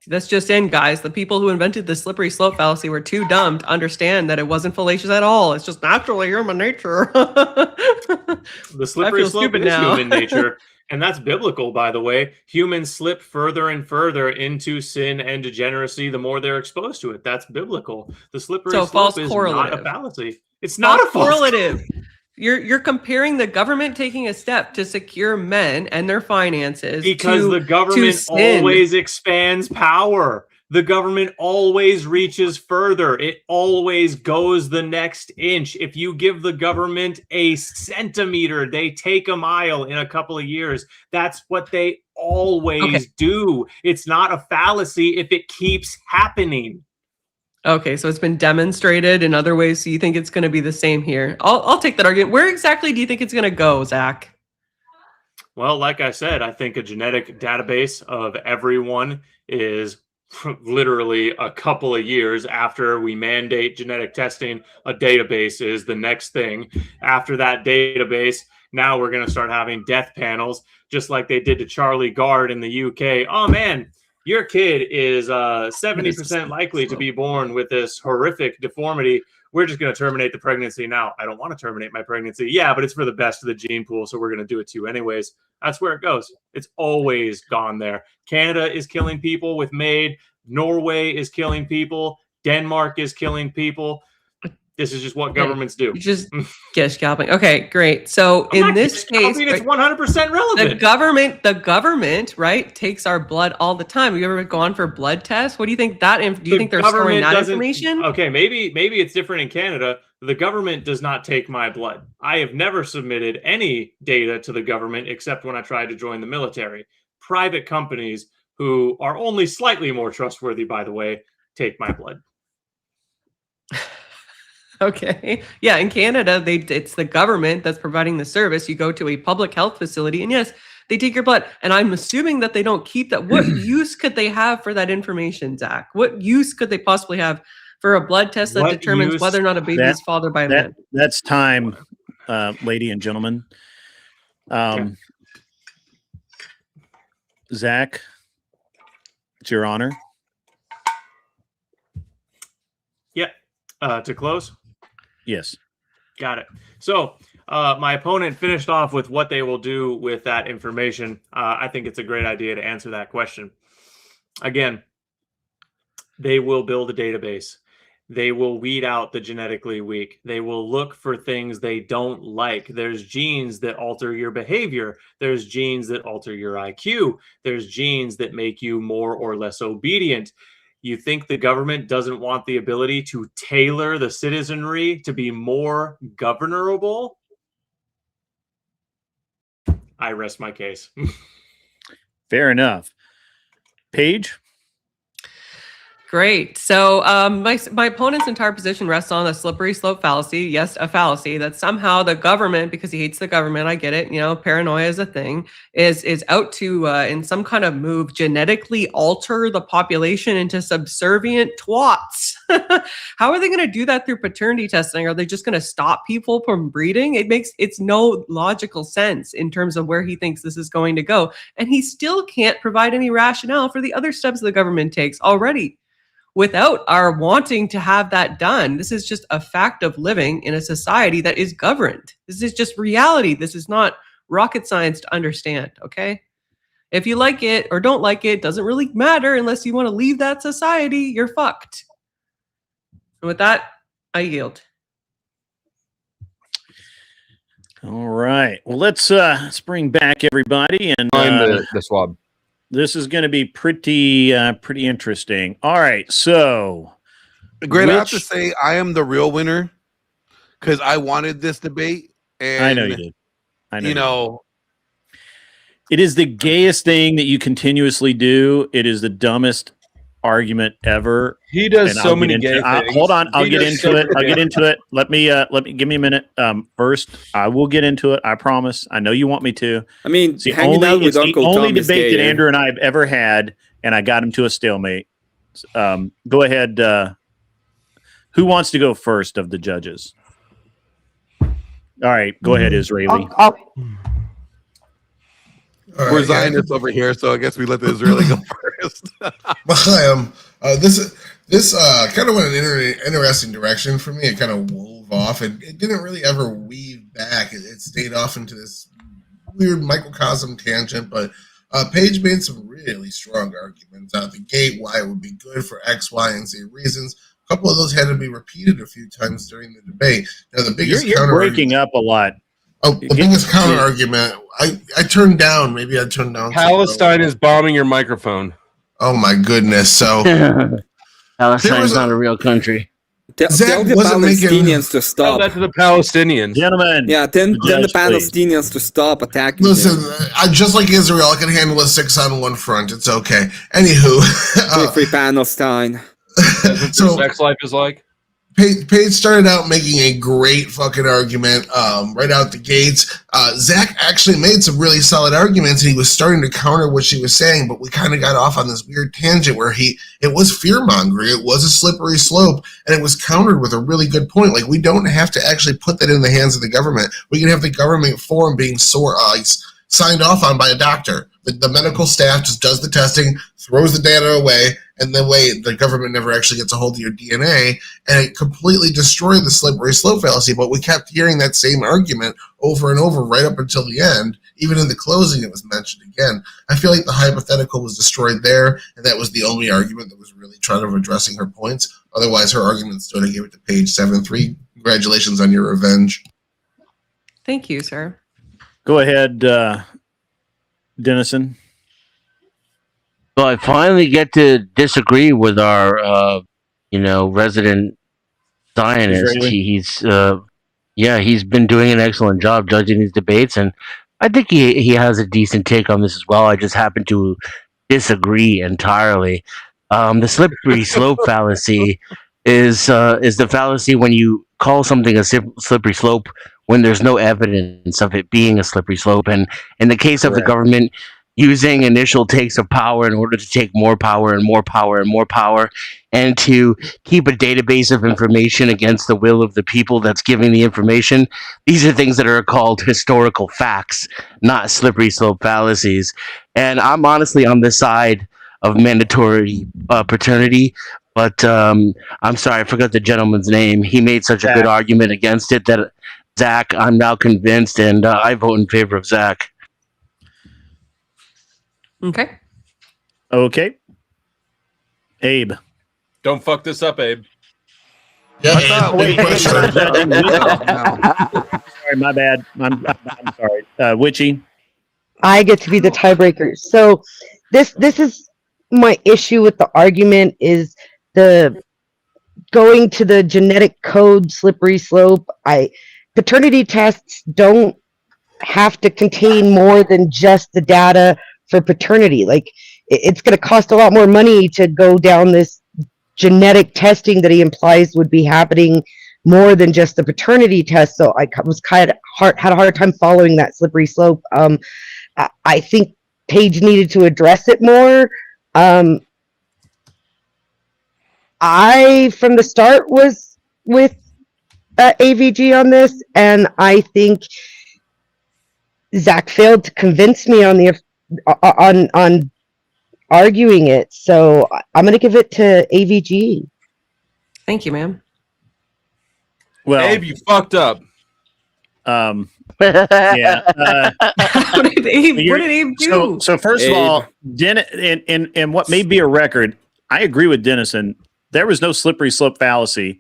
That's just in, guys. The people who invented the slippery slope fallacy were too dumb to understand that it wasn't fallacious at all. It's just naturally human nature. The slippery slope is human nature. And that's biblical, by the way. Humans slip further and further into sin and degeneracy the more they're exposed to it. That's biblical. The slippery slope is not a fallacy. It's not a false correlative. You're comparing the government taking a step to secure men and their finances because the government always expands power. The government always reaches further. It always goes the next inch. If you give the government a centimeter, they take a mile in a couple of years. That's what they always do. It's not a fallacy if it keeps happening. Okay, so it's been demonstrated in other ways. So you think it's going to be the same here? I'll take that argument. Where exactly do you think it's going to go, Zach? Well, like I said, I think a genetic database of everyone is literally a couple of years after we mandate genetic testing. A database is the next thing. After that database, now we're going to start having death panels, just like they did to Charlie Gard in the UK. Oh, man. Your kid is 70% likely to be born with this horrific deformity. We're just going to terminate the pregnancy now. I don't want to terminate my pregnancy. Yeah, but it's for the best of the gene pool, so we're going to do it to you anyways. That's where it goes. It's always gone there. Canada is killing people with MAID. Norway is killing people. Denmark is killing people. This is just what governments do. You just gish scalping. Okay, great. So in this case, it's 100% relevant. The government, right, takes our blood all the time. Have you ever gone for blood tests? What do you think that? Do you think they're storing that information? Okay, maybe it's different in Canada. The government does not take my blood. I have never submitted any data to the government except when I tried to join the military. Private companies who are only slightly more trustworthy, by the way, take my blood. Okay. Yeah, in Canada, it's the government that's providing the service. You go to a public health facility, and yes, they take your blood. And I'm assuming that they don't keep that. What use could they have for that information, Zach? What use could they possibly have for a blood test that determines whether or not a baby is fathered by a man? That's time, lady and gentlemen. Zach, it's your honor. Yeah. To close? Yes. Got it. So my opponent finished off with what they will do with that information. I think it's a great idea to answer that question. Again, they will build a database. They will weed out the genetically weak. They will look for things they don't like. There's genes that alter your behavior. There's genes that alter your IQ. There's genes that make you more or less obedient. You think the government doesn't want the ability to tailor the citizenry to be more governable? I rest my case. Fair enough. Paige? Great. So my opponent's entire position rests on a slippery slope fallacy. Yes, a fallacy that somehow the government, because he hates the government, I get it, you know, paranoia is a thing, is out to, in some kind of move, genetically alter the population into subservient twats. How are they going to do that through paternity testing? Are they just going to stop people from breeding? It's no logical sense in terms of where he thinks this is going to go. And he still can't provide any rationale for the other steps the government takes already. Without our wanting to have that done. This is just a fact of living in a society that is governed. This is just reality. This is not rocket science to understand, okay? If you like it or don't like it, doesn't really matter unless you want to leave that society, you're fucked. And with that, I yield. All right. Well, let's bring back everybody and the swab. This is going to be pretty interesting. All right, so Great. I have to say, I am the real winner because I wanted this debate, and I know you did. I know. It is the gayest thing that you continuously do. It is the dumbest argument ever. He does And so I'll get many into gay it. things. Hold on, I'll He get does into so it. I'll many get gay into it. Let me give me a minute. First, I will get into it. I promise. I know you want me to. I mean, It's the hanging out with it's the Uncle only Tom is debate gay, that eh? Andrew and I have ever had, and I got him to a stalemate. Go ahead. Who wants to go first of the judges? All right, go ahead, Israeli. We're Zionists over here, so I guess we let the Israeli go first. This kind of went in an interesting direction for me. It kind of wove off, and it didn't really ever weave back. It stayed off into this weird microcosm tangent, but Paige made some really strong arguments out the gate why it would be good for X, Y, and Z reasons. A couple of those had to be repeated a few times during the debate. Now, the biggest You're breaking up a lot. Oh, the biggest counter argument I turned down. Maybe I turned down. Palestine is bombing your microphone. Oh my goodness! So Palestine's not a real country. Tell the Palestinians to stop. Tell that to the Palestinians. Gentlemen. Yeah, tell the Palestinians to stop attacking. Listen, I just like Israel. I can handle a 6 on one front. It's okay. Anywho, free Palestine. So sex life is like. Paige started out making a great fucking argument right out the gates. Zach actually made some really solid arguments, and he was starting to counter what she was saying, but we kind of got off on this weird tangent where it was fear-mongering, it was a slippery slope, and it was countered with a really good point. Like, we don't have to actually put that in the hands of the government. We can have the government form being signed off on by a doctor. The medical staff just does the testing, throws the data away, and then the government never actually gets a hold of your DNA, and it completely destroyed the slippery slope fallacy. But we kept hearing that same argument over and over right up until the end. Even in the closing, it was mentioned again. I feel like the hypothetical was destroyed there, and that was the only argument that was really trying to addressing her points. Otherwise, her argument stood. I gave it to Paige 7-3. Congratulations on your revenge. Thank you, sir. Go ahead, Dennison. So I finally get to disagree with our, resident Zionist. He's been doing an excellent job judging these debates, and I think he has a decent take on this as well. I just happen to disagree entirely. The slippery slope fallacy is the fallacy when you call something a slippery slope when there's no evidence of it being a slippery slope. And in the case of the government using initial takes of power in order to take more power and more power and more power, and to keep a database of information against the will of the people that's giving the information, these are things that are called historical facts, not slippery slope fallacies. And I'm honestly on the side of mandatory paternity, but I'm sorry, I forgot the gentleman's name. He made such a good argument against it that Zach, I'm now convinced, and I vote in favor of Zach. Okay. Abe. Don't fuck this up, Abe. Yeah, sorry, my bad. I'm sorry. Witchy. I get to be the tiebreaker. So this is my issue with the argument is the going to the genetic code slippery slope. Paternity tests don't have to contain more than just the data for paternity. Like, it's going to cost a lot more money to go down this genetic testing that he implies would be happening more than just the paternity test. So I was had a hard time following that slippery slope. I think Paige needed to address it more. I, from the start, was with AVG on this, and I think Zach failed to convince me on on arguing it. So I'm going to give it to AVG. Thank you, ma'am. Well, Abe, you fucked up. Yeah. What did Abe do? So first of all, and what may be a record, I agree with Dennison. There was no slippery slope fallacy.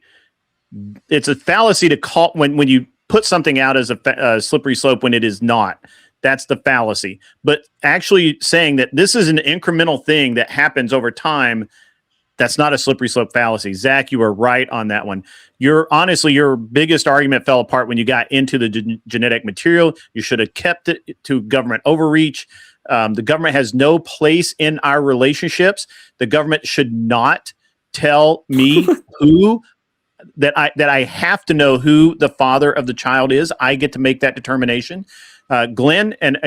It's a fallacy to call when you put something out as a slippery slope when it is not. That's the fallacy. But actually saying that this is an incremental thing that happens over time, that's not a slippery slope fallacy. Zach, you were right on that one. Your biggest argument fell apart when you got into the genetic material. You should have kept it to government overreach. The government has no place in our relationships. The government should not tell me that I have to know who the father of the child is. I get to make that determination. Glenn and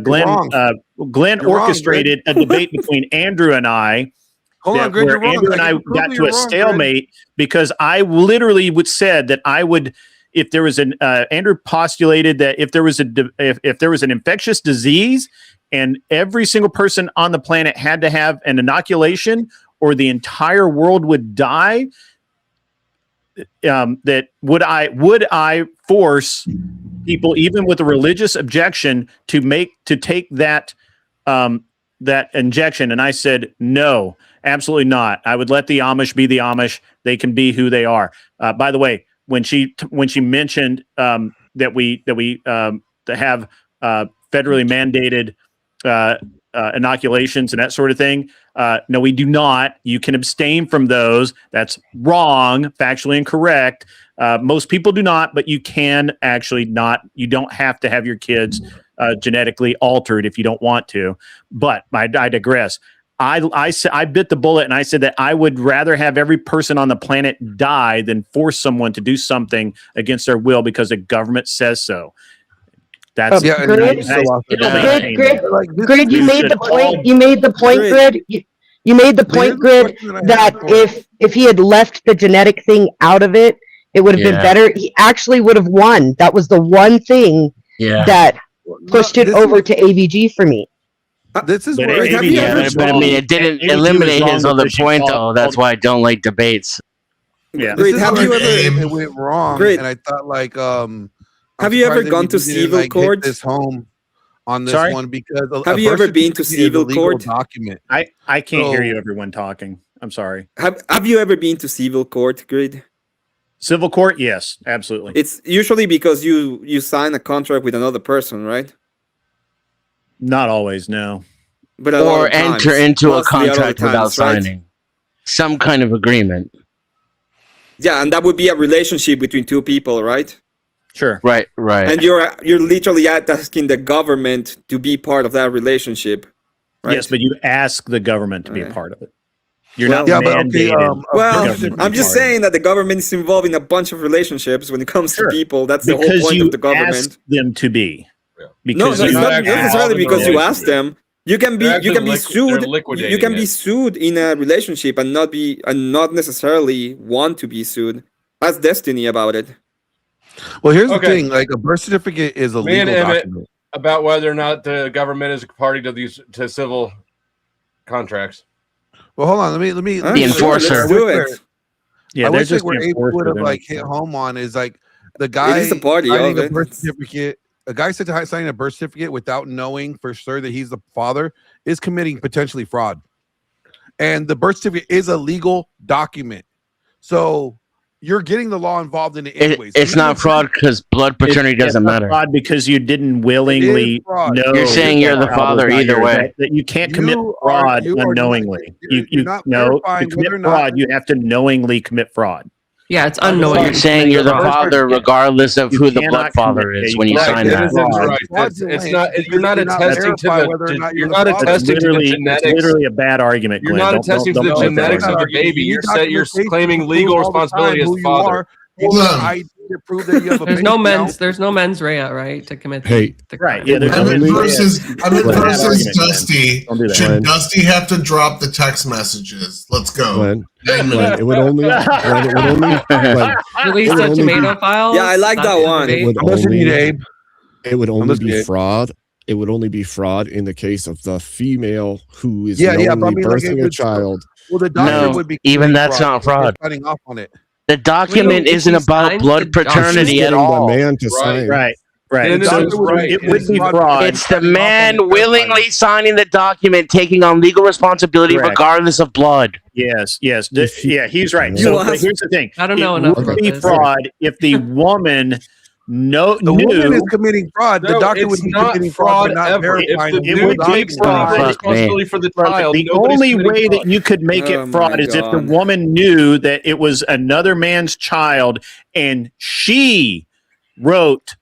Glenn orchestrated a debate between Andrew and I. Where Andrew and I got to a stalemate because I literally said that I would, if there was an Andrew postulated that if there was an infectious disease and every single person on the planet had to have an inoculation or the entire world would die, that would I force people even with a religious objection to take that that injection? And I said no. Absolutely not. I would let the Amish be the Amish. They can be who they are. By the way, when she mentioned that we have federally mandated inoculations and that sort of thing, no, we do not. You can abstain from those. That's wrong, factually incorrect. Most people do not, but you can actually not. You don't have to have your kids genetically altered if you don't want to. But I digress. I bit the bullet and I said that I would rather have every person on the planet die than force someone to do something against their will because the government says so. That's Grid. You made the point. You made the point, Grid. You made the point, Grid, that if he had left the genetic thing out of it, it would have been better. He actually would have won. That was the one thing that pushed it over to AVG for me. This is but where it didn't eliminate his other point, though. That's why I don't like debates. Yeah, this is where it went wrong, and I thought like, have you ever gone to civil court? This home on this one because have you ever been to civil court? Document. I can't hear you, everyone talking. I'm sorry. Have you ever been to civil court, Grid? Civil court, yes, absolutely. It's usually because you sign a contract with another person, right? Not always, no. But or enter into a contract without signing some kind of agreement. Yeah, and that would be a relationship between two people, right? Sure. Right. And you're literally asking the government to be part of that relationship, right? Yes, but you ask the government to be a part of it. You're not mandated. I'm just saying that the government is involved in a bunch of relationships when it comes to people. That's the whole point of the government. Ask them to be. Because it's not necessarily because you ask them. You can be sued. You can be sued in a relationship and not necessarily want to be sued. Ask Destiny about it. Well, here's the thing: like a birth certificate is a legal document. About whether or not the government is a party to civil contracts. Well, hold on. Let me the enforcer. Let's do it. Yeah, I they're wish just where Abe would have like hit home on is like the guy It is a party, signing a birth certificate. A guy signing a birth certificate without knowing for sure that he's the father is committing potentially fraud. And the birth certificate is a legal document. So you're getting the law involved in it anyways. It's not fraud because blood paternity doesn't matter. Fraud because you didn't willingly know. You're saying you're the father either way. That you can't commit fraud unknowingly. To commit fraud, you have to knowingly commit fraud. Yeah, it's unknowing. You're saying you're the father regardless of who the blood father is when you sign that. It's not. You're not attesting to the. You're not attesting to the genetics. It's literally a bad argument. You're not attesting to the genetics of the baby. You're claiming legal responsibility as the father. There's no mens rea, right, to commit. Right. Yeah. Versus Dusty. Should Dusty have to drop the text messages? Let's go. Glenn, it would only release the tomato file. Yeah, I like that one. It would only be fraud. It would only be fraud in the case of the female who is knowingly birthing a child. Well, the doctor would be even that's not fraud. Signing off on it. The document isn't about blood paternity at all. The man to sign. Right. It would be fraud. It's the man willingly signing the document, taking on legal responsibility regardless of blood. Yes. Yeah, he's right. So here's the thing. I don't know enough It about would be this. fraud if the woman The woman is committing fraud. The doctor would be committing fraud, but not verifying. It would be fraud. Responsibility for the child. The only way that you could make it fraud is if the woman knew that it was another man's child and she wrote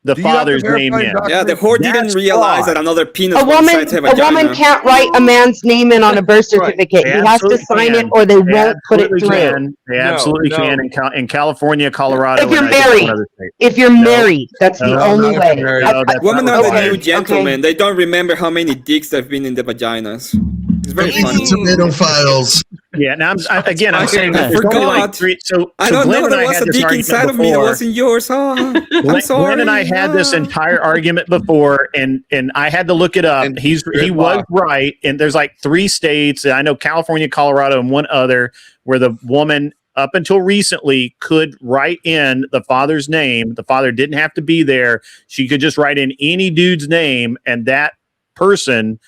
the father's name in. Yeah, the whore didn't realize that another penis A woman, besides her vagina. a woman can't write a man's name in on a birth certificate. They He has to absolutely sign can. it, or they They won't put it absolutely through. can. They absolutely can in California, Colorado. If you're and I think married, one other state. if you're married, that's the No, only not way. if you're married. No, that's Women not are the required. new gentlemen. They don't remember how many dicks have been in the vaginas. It's very funny. Tomato files. Yeah, now I'm saying that I there's only like forgot. three. So I don't Glenn know. and There I was had a this dick argument inside of me. It before. wasn't yours. I'm sorry. Glenn and I had this entire argument before, and I had to look it up. He was right, and there's like 3 states. And I know California, Colorado, and one other where the woman up until recently could write in the father's name. The father didn't have to be there. She could just write in any dude's name, and that person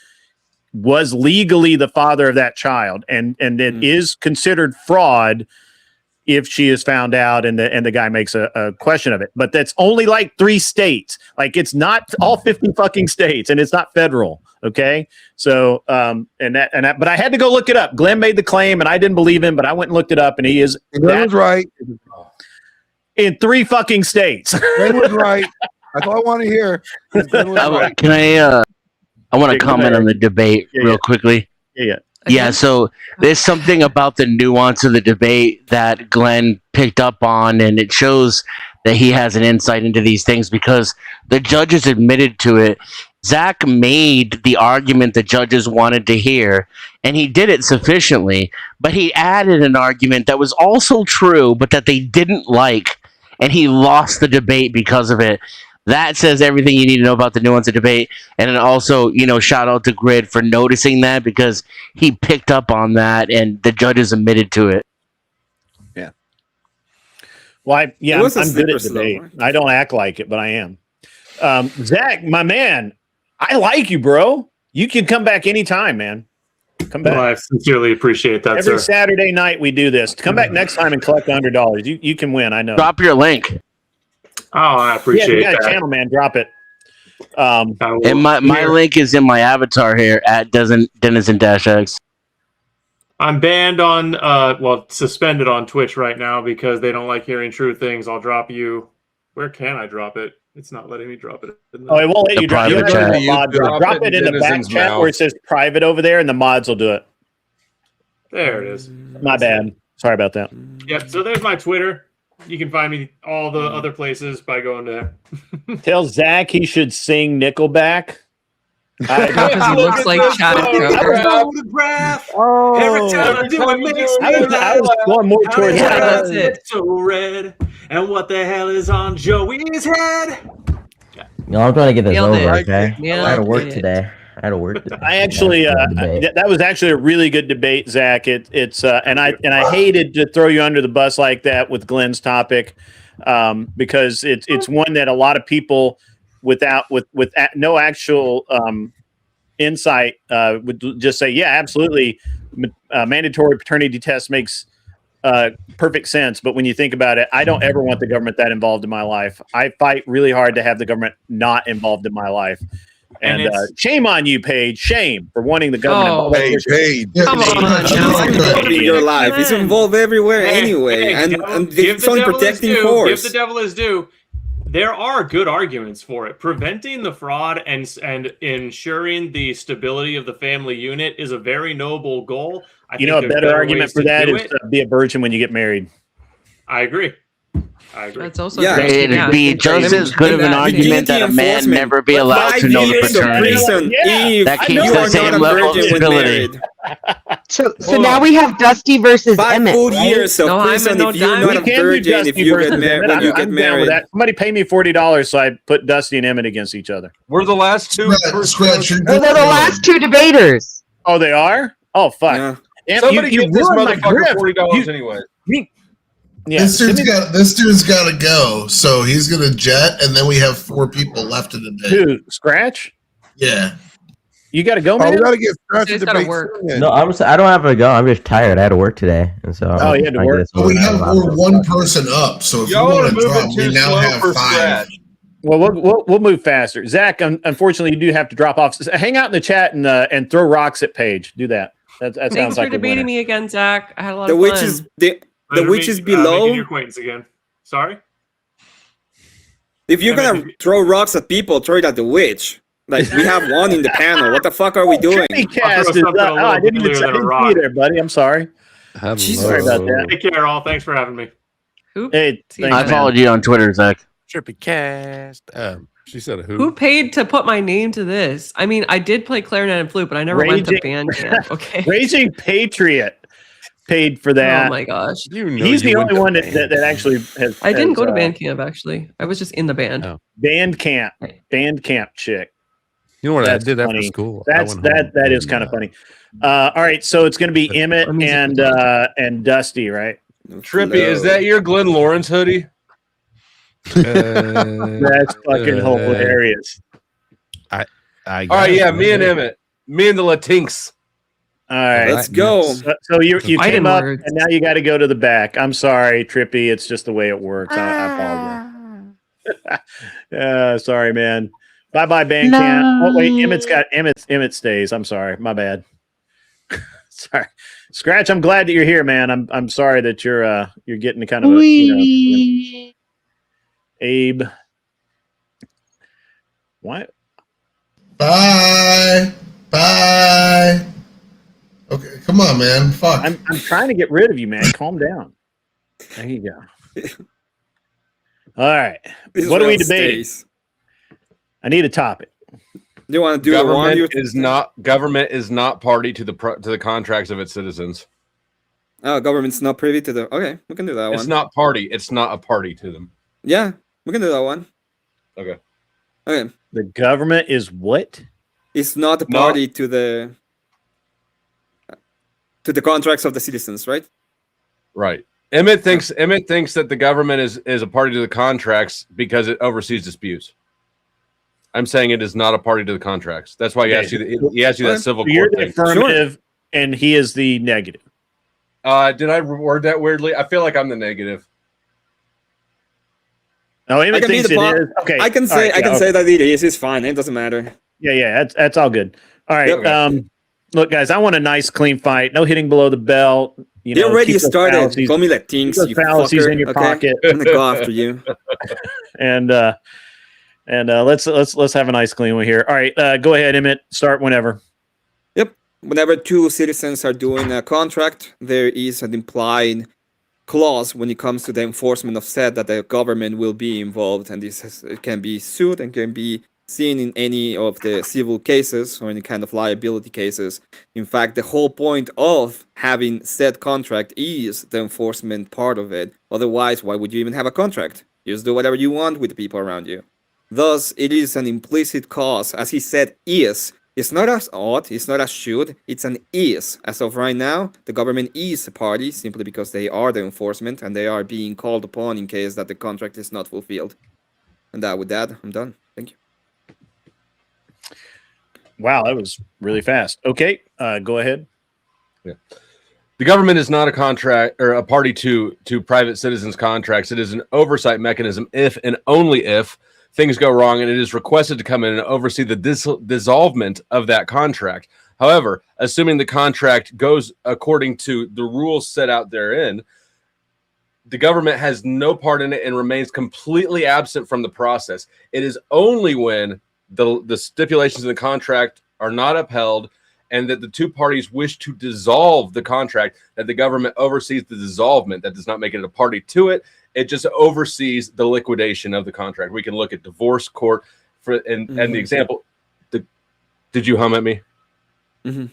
was legally the father of that child, and it is considered fraud if she is found out and the guy makes a question of it. But that's only like 3 states. Like, it's not all 50 fucking states, and it's not federal. Okay. So, but I had to go look it up. Glenn made the claim and I didn't believe him, but I went and looked it up, and he is Glenn was right in 3 fucking states. Glenn was right. That's all I want to hear. Glenn was right. Can I want to comment on the debate real quickly. Yeah, so there's something about the nuance of the debate that Glenn picked up on, and it shows that he has an insight into these things because the judges admitted to it. Zach made the argument the judges wanted to hear, and he did it sufficiently, but he added an argument that was also true, but that they didn't like, and he lost the debate because of it. That says everything you need to know about the nuance of debate. And then also, shout out to Grid for noticing that because he picked up on that and the judges admitted to it. Yeah. Well, I'm good at debate. I don't act like it, but I am. Zach, my man, I like you, bro. You can come back anytime, man. Come back. Well, I sincerely appreciate that, Every sir. Saturday night we do this. Come back next time and collect $100. You can win, I know. Drop your link. Oh, I appreciate that. that. Channel, man, drop it. And my link is in my avatar here at Denizen-X. I'm banned on, suspended on Twitch right now because they don't like hearing true things. I'll drop you. Where can I drop it? It's not letting me drop it. It won't let you drop it. Drop it in the back chat where it says private over there, and the mods will do it. There it is. My bad. Sorry about that. Yep. So there's my Twitter. You can find me all the other places by going there. Tell Zach he should sing Nickelback. Because he looks like Chad Photograph. Every time I do it makes me laugh. I was going more towards that. that's it. So red. And what the hell is on Joey's head? I'm trying to get this Nailed over, it. okay? Nailed I had to work it. today. I actually that was actually a really good debate, Zach. And I hated to throw you under the bus like that with Glenn's topic because it's one that a lot of people with no actual insight would just say, yeah, absolutely, mandatory paternity test makes perfect sense. But when you think about it, I don't ever want the government that involved in my life. I fight really hard to have the government not involved in my life. And shame on you, Paige. Shame for wanting the government. Paige. Come on, your life. It's involved everywhere anyway, and it's on protecting force. Give the devil his due. There are good arguments for it. Preventing the fraud and ensuring the stability of the family unit is a very noble goal. I think a there's better argument ways for to that do is it. to be a virgin when you get married. I agree. That's also It'd be just as good of an argument that a man never be allowed to know the paternity. That keeps the same level of stability. So now we have Dusty versus 5 Emmett. full right? years of prison if you're not a virgin. If you get married, when you get married. Somebody pay me $40, so I put Dusty and Emmett against each other. We're the last two. They're the last 2 debaters. Oh, they are. Oh, fuck. Yeah. Somebody you give this ruined my motherfucker grip. $40 anyway. Yeah. This dude's got to go, so he's gonna jet, and then we have 4 people left in the day. Who? Scratch? Yeah. You got to go, Oh, man. we gotta get Scratch He's to gotta debate. work. soon. No, I don't have to go. I'm just tired. I had to work today, and so. Oh, you had to work. Well, we're 1 person up, so if Y'all you are want to moving drop, too we now slow have for 5. Scratch. Well, we'll move faster. Zach, unfortunately, you do have to drop off. Hang out in the chat and throw rocks at Paige. Do that. That Thanks sounds for like a debating winner. me again, Zach. I had a lot The of witch fun. is the Pleasure witch is making below. your acquaintance again. Sorry. If you're gonna throw rocks at people, throw it at the witch. Like, we have one in the panel. What the fuck are we doing? Cast is I didn't see you there, buddy. I'm sorry. Sorry about that. Take care, all. Thanks for having me. Who? Hey, I followed you on Twitter, Zach. Trippy cast. She said Who paid to put my name to this? I mean, I did play clarinet and flute, but I never went to band camp. Okay. Raging Patriot paid for that. Oh my goch. He's the only one that actually has. I didn't go to band camp actually. I was just in the band. Oh. Band camp chick. You know what That's I did funny. after school? That is kind of funny. All right, so it's going to be Emmett and Dusty, right? Trippy, is that your Glenn Lawrence hoodie? That's fucking hilarious. All right, yeah, me and Emmett, me and the Latinx. All right, let's go. So you came up, and now you got to go to the back. I'm sorry, Trippy. It's just the way it works. I apologize. Sorry, man. Bye, Bandcamp. Oh wait, Emmett stays. I'm sorry, my bad. Sorry, Scratch. I'm glad that you're here, man. I'm sorry that you're getting kind of Abe. What? Bye. Okay, come on, man. Fuck. I'm trying to get rid of you, man. Calm down. There you go. All right. What are we debating? I need a topic. You want to do government is not party to the contracts of its citizens. Oh, government's not privy to the. Okay, we can do that one. It's not party. It's not a party to them. Yeah, we can do that one. Okay. The government is what? It's not a party to the contracts of the citizens, right? Right. Emmett thinks that the government is a party to the contracts because it oversees disputes. I'm saying it is not a party to the contracts. That's why he asked you that civil court You're the thing. affirmative, and he is the negative. Did I word that weirdly? I feel like I'm the negative. No, Emmett thinks it is. Okay, I can say that it is. It's fine. It doesn't matter. Yeah. That's all good. All right. Yep. Look, guys, I want a nice, clean fight. No hitting below the belt. You already started. Call me Latinx. You fallacies fucker. in your Okay? pocket. I'm gonna go after you. and let's have a nice, clean one here. All right, go ahead, Emmett. Start whenever. Yep. Whenever two citizens are doing a contract, there is an implied clause when it comes to the enforcement of said that the government will be involved, and it can be sued and can be seen in any of the civil cases or any kind of liability cases. In fact, the whole point of having said contract is the enforcement part of it. Otherwise, why would you even have a contract? You just do whatever you want with the people around you. Thus, it is an implicit cause. As he said, is. It's not as ought, it's not as should, it's an is. As of right now, the government is a party simply because they are the enforcement and they are being called upon in case that the contract is not fulfilled. And with that, I'm done. Thank you. Wow, that was really fast. Okay, go ahead. Yeah. The government is not a contract or a party to private citizens' contracts. It is an oversight mechanism if and only if things go wrong, and it is requested to come in and oversee the dissolvement of that contract. However, assuming the contract goes according to the rules set out therein, the government has no part in it and remains completely absent from the process. It is only when the stipulations in the contract are not upheld and that the two parties wish to dissolve the contract that the government oversees the dissolvement. That does not make it a party to it. It just oversees the liquidation of the contract. We can look at divorce court and the example. Did you hum at me? Mm-hmm.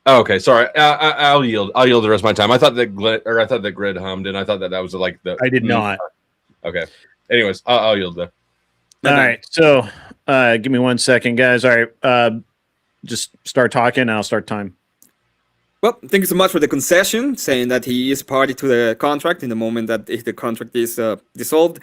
Oh, okay, sorry. I'll yield. I'll yield the rest of my time. I thought that Grid hummed, and I thought that was like the. I did not. Okay. Anyways, I'll yield though. All right. So, give me 1 second, guys. All right. Just start talking, and I'll start time. Well, thank you so much for the concession, saying that he is party to the contract in the moment that if the contract is dissolved.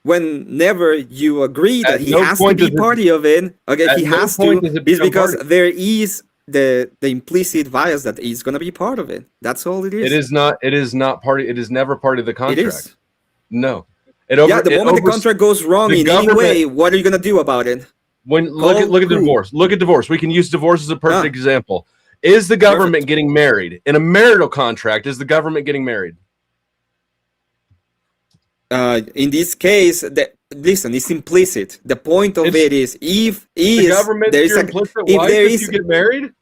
Whenever you agree that he has to be party of it, okay, he has to, is because there is the implicit bias that he's going to be part of it. That's all it is. It is not party. It is never part of the contract. It is. No. The moment the contract goes wrong in any way, what are you going to do about it? Look at divorce. Look at divorce. We can use divorce as a perfect example. Is the government getting married? In a marital contract, is the government getting married? In this case, listen, it's implicit. The point of it is if the government there is your a, implicit if wife there if is you get married.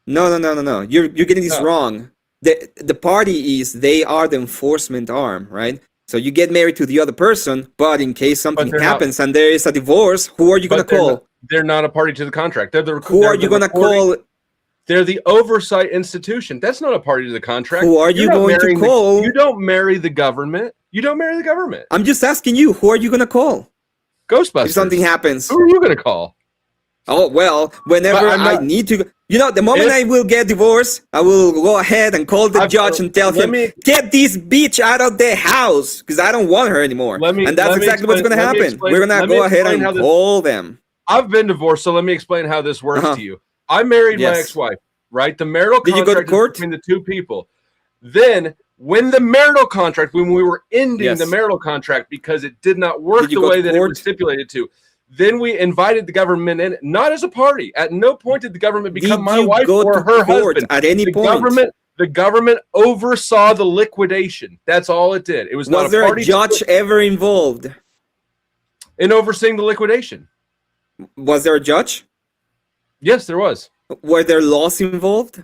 no. You're getting this No. wrong. The party is they are the enforcement arm, right? So you get married to the other person, but in case something they're not- happens and there is a divorce, who are you gonna But they're call? not- They're not a party to the contract. They're the Who they're are the you gonna recording- call? They're the oversight institution. That's not a party to the contract. Who are You're you not going to marrying call? You don't marry the government. You don't marry the government. I'm just asking you, who are you gonna call? Ghostbusters. If something happens. Who are you gonna call? Oh, well, whenever But I'm I not- need to, the moment I will get divorced, I will go ahead and call the judge and tell him, get this bitch out of the house, because I don't want her anymore. And that's exactly what's going to happen. We're going to go ahead and call them. I've been divorced, so let me explain how this works Uh-huh. to you. I married my Yes. ex-wife, right? The marital Did you go to contract is court? between the two people. Then, when the marital contract, when we were ending Yes. the marital contract because it did not work Did you the go way to that it court? was stipulated to, then we invited the government in, not as a party. At no point did the government become Did my you wife go or to her court husband. at any point? The government oversaw the liquidation. That's all it did. It was not Was a there party a judge ever involved? in overseeing the liquidation. Was there a judge? Yes, there was. Were there laws involved?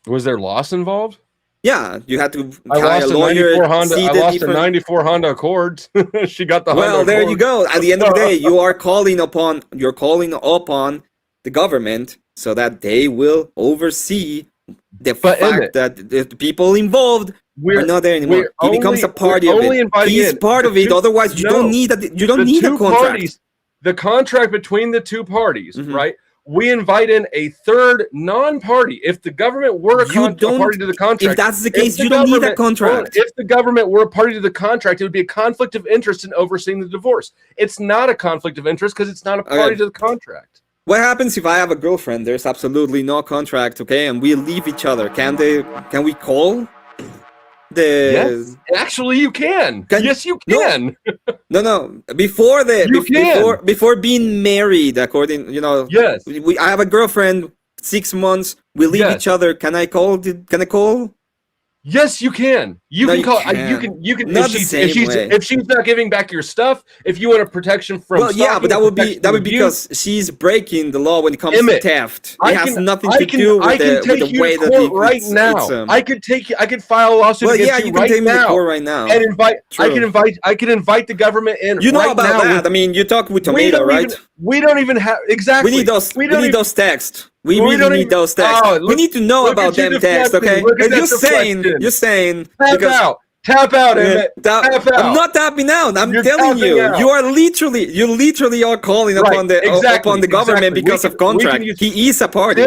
Was there loss involved? Yeah, you had to I hire lost a lawyer. I lost a 94 Honda Accord. She got the Well, Honda there Accord. you go. At the end of the day, you're calling upon the government so that they will oversee the fact that the people involved are not there anymore. He becomes a party of it. He's part of it. Otherwise, you don't need a contract. Parties, the contract between the two parties, Mm-hmm. right? We invite in a third non-party. If the government were a party to the contract, if that's the case, you don't need a contract. If the government were a party to the contract, it would be a conflict of interest in overseeing the divorce. It's not a conflict of interest because it's not a party to the contract. What happens if I have a girlfriend? There's absolutely no contract, okay, and we leave each other. Can we call the? Yes, actually, you can. Yes, you can. No. Before being married, according, Yes. I have a girlfriend. 6 months. We leave each other. Can I call? Can I call? Yes, you can. You No, can you call. can't. You can. Not the same way. If she's not giving back your stuff, if you want a protection from. Well, yeah, but that would be protection from because she's breaking the law when it comes Emmett, to theft. I It has can- nothing I to can- do I with can the take you way to that court right now. I could take you. I could file a lawsuit Well, against yeah, you you can right take me to now. court right now. And invite. I True. can invite the government in. You know right about now that. I mean, you talk with We Tomato, don't right? even- we don't even have exactly. We need those. We need those texts. We We really don't need even- those texts. Oh, we look- need to know look about at you them texts, deflecting. okay? Look at And that deflection. you're saying, Tap because out. Tap out, Yeah, Emmett. Tap out. I'm not tapping out. I'm You're telling tapping you, out. you literally are calling Right, upon the government exactly. because We of can- we can contract. use- He is a party.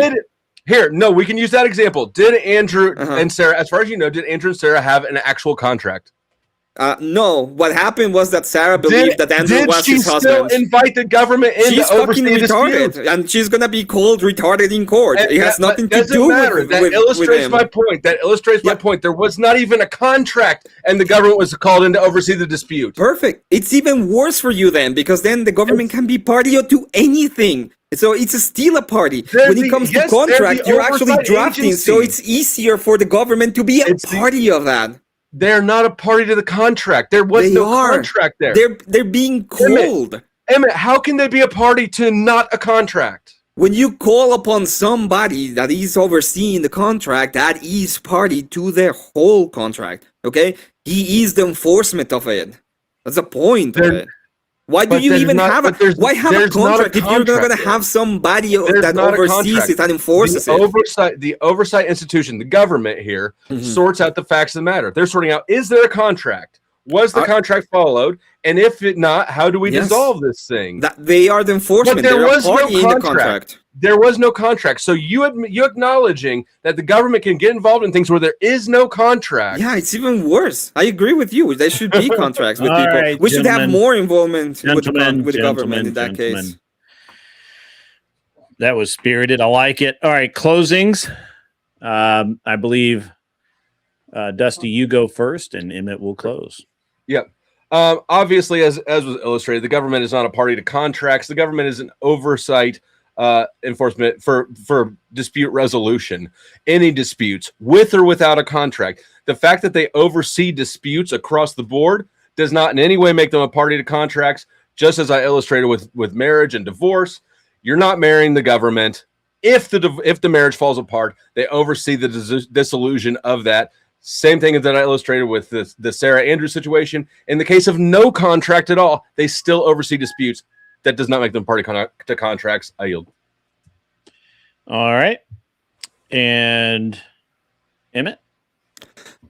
No, we can use that example. Did Andrew Uh-huh. and Sarah, as far as you know, did Andrew and Sarah have an actual contract? No, what happened was that Sarah believed that Andrew was she his still husband. invite the government in She's to oversee fucking the retarded, dispute? and she's gonna be called retarded in court. And It has that- nothing but to doesn't do matter. with That with illustrates him. my point. That illustrates my point. There was not even a contract, and the government was called in to oversee the dispute. Perfect. It's even worse for you then, because then the government can be party to anything. So it's still a party. When it comes to contract, you're actually drafting, so it's easier for the government to be a party of that. They're not a party to the contract. There was no contract there. They're being called. Emmett, how can they be a party to not a contract? When you call upon somebody that is overseeing the contract, that is party to the whole contract. Okay? He is the enforcement of it. That's the point of it. Why do you even have a why have a contract if you're not going to have somebody that oversees it and enforces it? The oversight institution, the government here, sorts out the facts of the matter. They're sorting out, is there a contract? Was the contract followed? And if it not, how do we Yes. dissolve this thing? That they are the enforcement. But there They're was a party no in the contract. contract. There was no contract. So you acknowledging that the government can get involved in things where there is no contract. Yeah, it's even worse. I agree with you. There should be contracts with All people. right, We should have gentlemen. more involvement with the government Gentlemen, in that case. That was spirited. I like it. All right, closings. I believe Dusty, you go first, and Emmett will close. Yep. Obviously, as was illustrated, the government is not a party to contracts. The government is an oversight enforcement for dispute resolution. Any disputes, with or without a contract. The fact that they oversee disputes across the board does not in any way make them a party to contracts. Just as I illustrated with marriage and divorce, you're not marrying the government. If the marriage falls apart, they oversee the dissolution of that. Same thing that I illustrated with the Sarah Andrews situation. In the case of no contract at all, they still oversee disputes. That does not make them party to contracts. I yield. All right. And Emmett?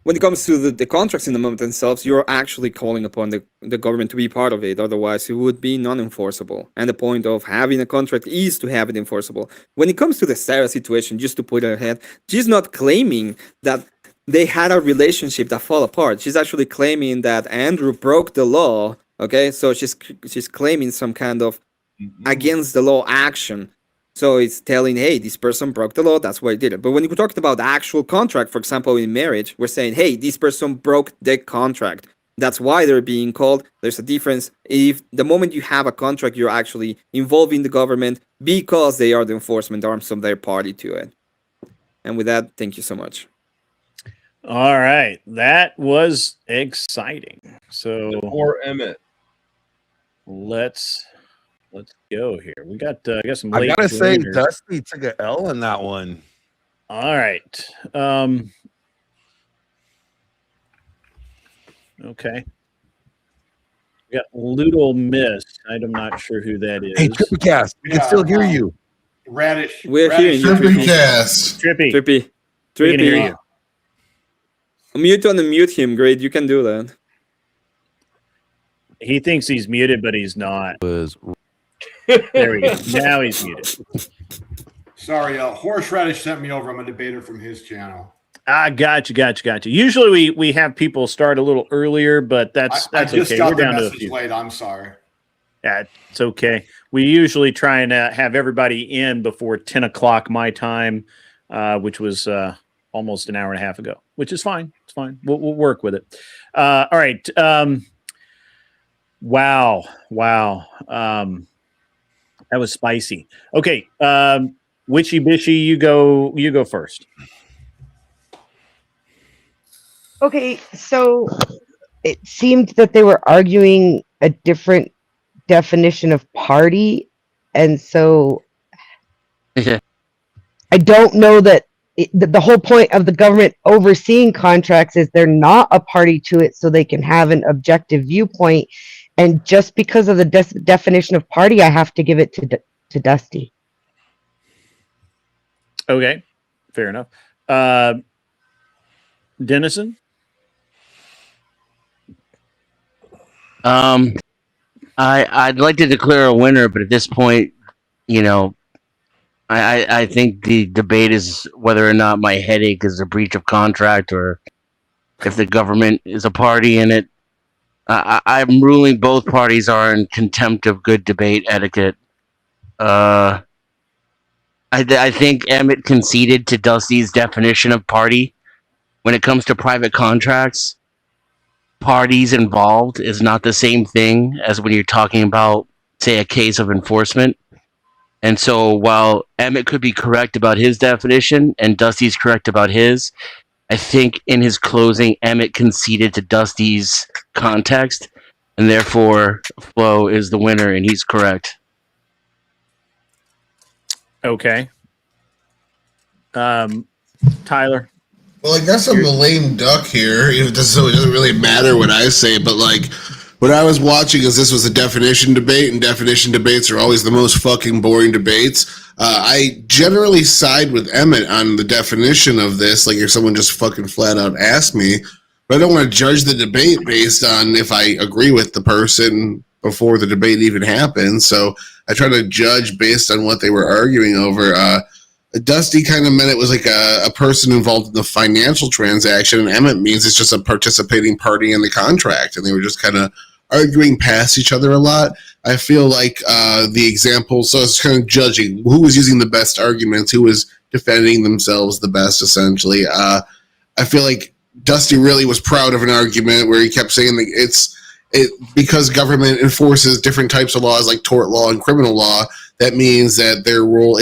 When it comes to the contracts in the moment themselves, you're actually calling upon the government to be part of it. Otherwise, it would be non-enforceable. And the point of having a contract is to have it enforceable. When it comes to the Sarah situation, just to put her ahead, she's not claiming that they had a relationship that fell apart. She's actually claiming that Andrew broke the law. Okay, so she's claiming some kind of against the law action. So it's telling, hey, this person broke the law, that's why he did it. But when you're talking about the actual contract, for example, in marriage, we're saying, hey, this person broke the contract. That's why they're being called. There's a difference. If the moment you have a contract, you're actually involving the government because they are the enforcement arm, so they're party to it. And with that, thank you so much. All right. That was exciting. So Poor Emmett. Let's go here. We got some I late gotta say, joiners. Dusty took an L in that one. All right. Okay. We got Little Miss. I'm not sure who that is. Hey, Trippy Cast, we can still hear you. Radish. We're hearing you. Trippy Cast. Trippy. Trippy. We can hear you. Mute and unmute him. Great, you can do that. He thinks he's muted, but he's not. There we go. Now he's muted. Sorry, Horseradish sent me over. I'm a debater from his channel. Gotcha. Usually we have people start a little earlier, but that's I just okay. got We're the down to a message few. late. I'm sorry. Yeah, it's okay. We usually try and have everybody in before 10 o'clock my time, which was almost an hour and a half ago, which is fine. It's fine. We'll work with it. All right. Wow. That was spicy. Okay. Witchy Bishy, you go first. Okay, so it seemed that they were arguing a different definition of party, and so I don't know that the whole point of the government overseeing contracts is they're not a party to it, so they can have an objective viewpoint. And just because of the definition of party, I have to give it to Dusty. Okay, fair enough. Dennison? I'd like to declare a winner, but at this point, I think the debate is whether or not my headache is a breach of contract or if the government is a party in it. I'm ruling both parties are in contempt of good debate etiquette. I think Emmett conceded to Dusty's definition of party. When it comes to private contracts, parties involved is not the same thing as when you're talking about, say, a case of enforcement. And so while Emmett could be correct about his definition and Dusty's correct about his, I think in his closing, Emmett conceded to Dusty's context, and therefore Flo is the winner, and he's correct. Okay. Tyler? Well, I guess I'm the lame duck here. It doesn't really matter what I say, but what I was watching is this was a definition debate, and definition debates are always the most fucking boring debates. I generally side with Emmett on the definition of this, like if someone just fucking flat out asked me, but I don't want to judge the debate based on if I agree with the person before the debate even happens. So I try to judge based on what they were arguing over. Dusty kind of meant it was like a person involved in the financial transaction, and Emmett means it's just a participating party in the contract, and they were just kind of arguing past each other a lot. I feel like the example, so it's kind of judging who was using the best arguments, who was defending themselves the best, essentially. I feel like Dusty really was proud of an argument where he kept saying that because government enforces different types of laws like tort law and criminal law, that means that their role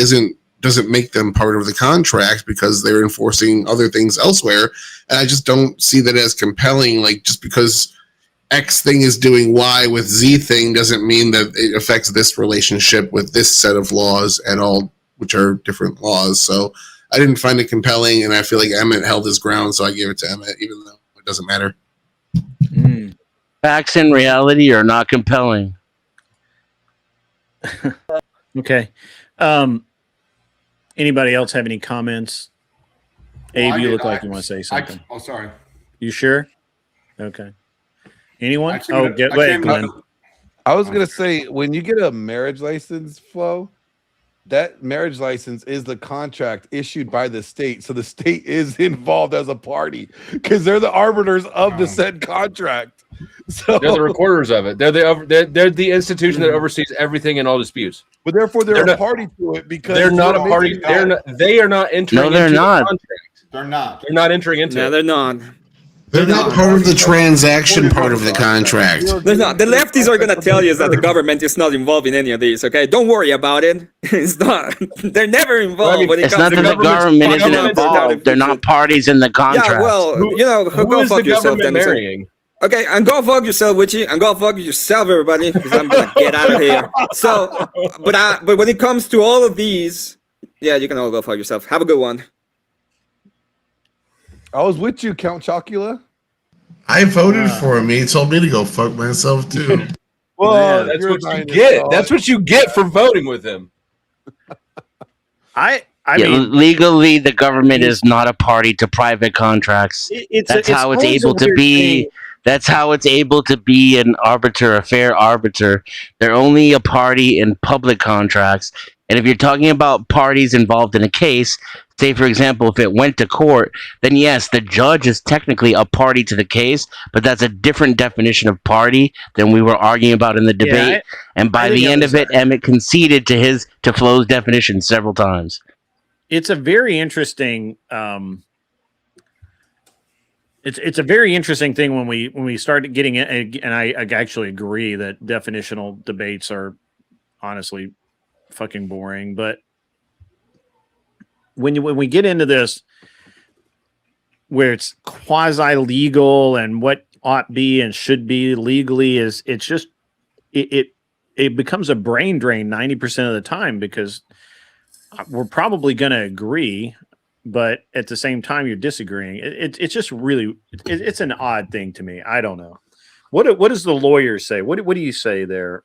doesn't make them part of the contract because they're enforcing other things elsewhere. And I just don't see that as compelling, like just because X thing is doing Y with Z thing doesn't mean that it affects this relationship with this set of laws at all, which are different laws. So I didn't find it compelling, and I feel like Emmett held his ground, so I gave it to Emmett, even though it doesn't matter. Facts and reality are not compelling. Okay. Anybody else have any comments? Abe, you look like you want to say something. Oh, sorry. You sure? Okay. Anyone? Oh, go ahead, Glenn. I was gonna say, when you get a marriage license, Flo, that marriage license is the contract issued by the state, so the state is involved as a party because they're the arbiters of the said contract. So they're the recorders of it. They're the institution that oversees everything and all disputes. But therefore, they're a party to it because they're not a party. They are not entering. No, they're into not. The contract. They're not. They're not entering into. No, it. they're not. They're not part of the transaction part of the contract. They're not. The lefties are going to tell you that the government is not involved in any of these, okay? Don't worry about it. It's not. They're never involved. When it It's comes not to that the government isn't involved. They're not parties in the contract. Yeah, well, go fuck yourself then. Marrying? Okay, and go fuck yourself, Witchy, and go fuck yourself, everybody, because I'm going to get out of here. So, but when it comes to all of these, yeah, you can all go fuck yourself. Have a good one. I was with you, Count Chocula. I voted for him. He told me to go fuck myself too. Well, that's what you get. That's what you get for voting with him. I mean, legally, the government is not a party to private contracts. That's how it's able to be. That's how it's able to be an arbiter, a fair arbiter. They're only a party in public contracts. And if you're talking about parties involved in a case, say, for example, if it went to court, then yes, the judge is technically a party to the case, but that's a different definition of party than we were arguing about in the debate. And by the end of it, Emmett conceded to Flo's definition several times. It's a very interesting it's a very interesting thing when we start getting it, and I actually agree that definitional debates are honestly fucking boring, but when we get into this where it's quasi legal and what ought be and should be legally it becomes a brain drain 90% of the time, because we're probably going to agree, but at the same time you're disagreeing. It's just really it's an odd thing to me. I don't know. What does the lawyer say? What do you say there,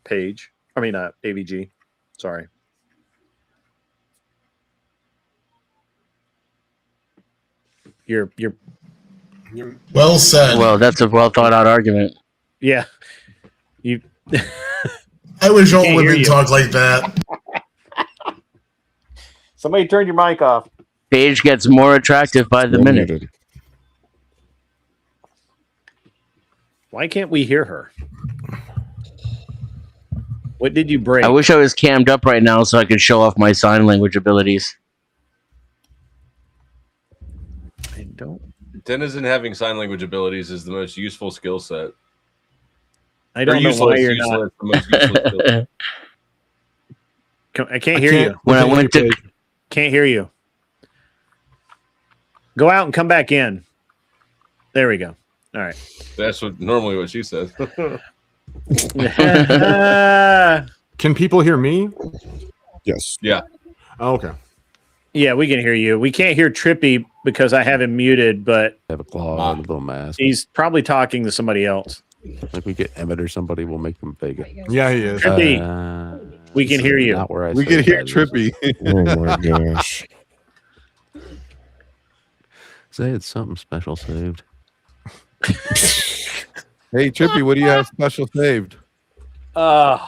Paige? I mean AVG. Sorry. You're well said. Well, that's a well thought out argument. Yeah. You I wish all women talked like that. Somebody turned your mic off. Paige gets more attractive by the minute. Why can't we hear her? What did you break? I wish I was cammed up right now so I could show off my sign language abilities. I don't. Denizen having sign language abilities is the most useful skill set. I don't know why you're not. I can't hear you. When I went to, can't hear you. Go out and come back in. There we go. All right. That's normally what she says. Can people hear me? Yes. Yeah. Oh, okay. Yeah, we can hear you. We can't hear Trippy because I have him muted, but I have a claw and a little mask. he's probably talking to somebody else. Like we get Emmett or somebody, we'll make them big. Yeah, he is. Trippy, we can hear you. Not where I We can hear Trippy. Oh my gosh. Say it's something special saved. Hey, Trippy, what do you have special saved? Okay.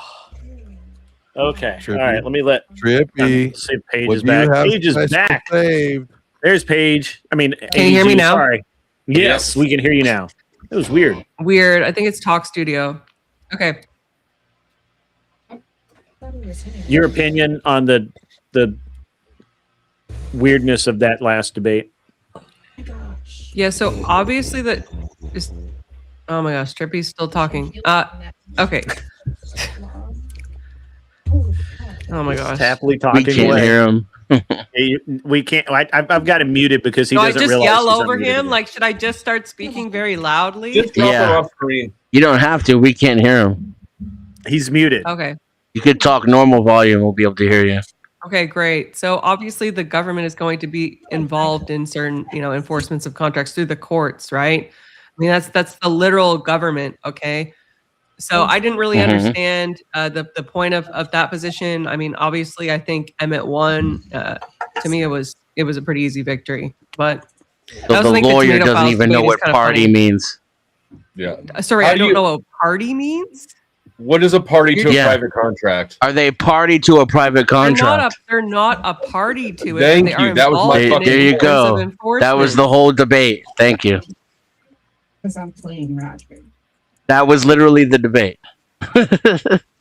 Trippy. All right. Let me let Trippy. see if Paige What is do you back. have Paige is special back. saved? There's Paige. I mean, Can you hear me now? Sorry. Yes, we can hear you now. It was weird. Weird. I think it's Talk Studio. Okay. Your opinion on the weirdness of that last debate? Yeah, so obviously that is, oh my gosh, Trippy's still talking. Okay. Oh my gosh. Happily talking we can't away. hear him. We can't. I've got him muted because he Do I doesn't just realize yell he's over unmuted him? again. Like, should I just start speaking very loudly? Just drop Yeah. him off screen. You don't have to. We can't hear him. He's muted. Okay. You could talk normal volume. We'll be able to hear you. Okay, great. So obviously the government is going to be involved in certain, enforcements of contracts through the courts, right? I mean, that's the literal government, okay? So I didn't really understand the point of that position. I mean, obviously, I think Emmett won. To me, it was a pretty easy victory. But So the lawyer doesn't even know what party means. Yeah. Sorry, I don't know what party means. What is a party to a private contract? Are they party to a private contract? They're not a party to it. Thank They are you. That was my involved in There you it in terms go. of That was enforcement. the whole debate. Thank you. Because I'm playing Roger. That was literally the debate.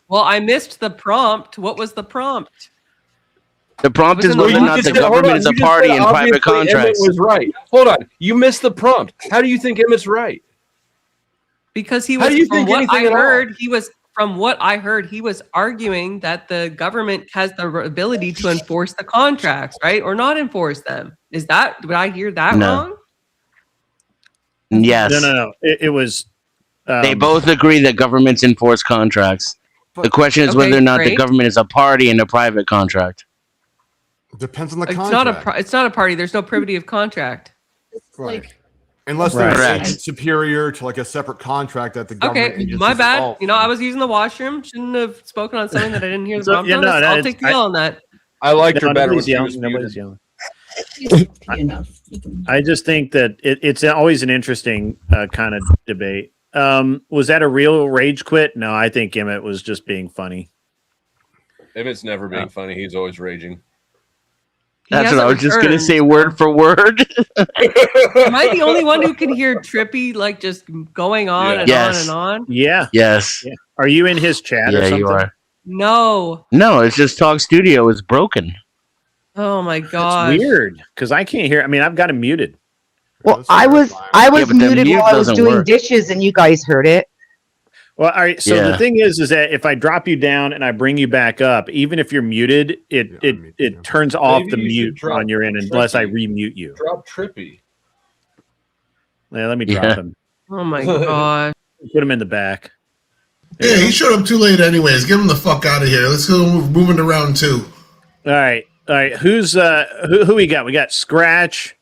Well, I missed the prompt. What was the prompt? The prompt is whether or not the government is a party in private contracts. Emmett was right. Hold on. You missed the prompt. How do you think Emmett's right? Because he How was do you from think what anything I at all? heard, he was arguing that the government has the ability to enforce the contracts, right? Or not enforce them. Did I hear that No. wrong? Yes. No. It was. They both agree that governments enforce contracts. The question is Okay, whether or not the great. government is a party in a private contract. Depends on the It's contract. it's not a party. There's no privity of contract. Right. Unless Right. they're Correct. superior to like a separate contract that the government. Okay, can just my bad. dissolve. I was using the washroom. Shouldn't have spoken on something that I didn't hear the So, prompt yeah, on. no, I'll that's- take the L on that. I liked her better when Nobody's she was yelling. muted. Nobody's yelling. Enough. I just think that it's always an interesting kind of debate. Was that a real rage quit? No, I think Emmett was just being funny. Emmett's never being funny. He's always raging. That's what hasn't I was just going to returned, say word for word. Am I the only one who can hear Trippy like just going on and Yes. on and on? Yeah. Yes. Yeah. Are you in his chat or Yeah, something? you are. No. No, it's just Talk Studio is broken. Oh my It's god. weird because I can't hear. I mean, I've got him muted. Well, I was but the muted mute while I was doesn't doing work. dishes, and you guys heard it. Well, all right. So Yeah. the thing is that if I drop you down and I bring you back up, even if you're muted, it turns off the Maybe you should mute drop on your end unless I Trippy. remute you. Drop Trippy. Yeah, let me drop Yeah. him. Oh my god. Put him in the back. Yeah, he showed up too late anyways. Get him the fuck out of here. Let's go moving to round 2. All right. Who's who we got? We got Scratch,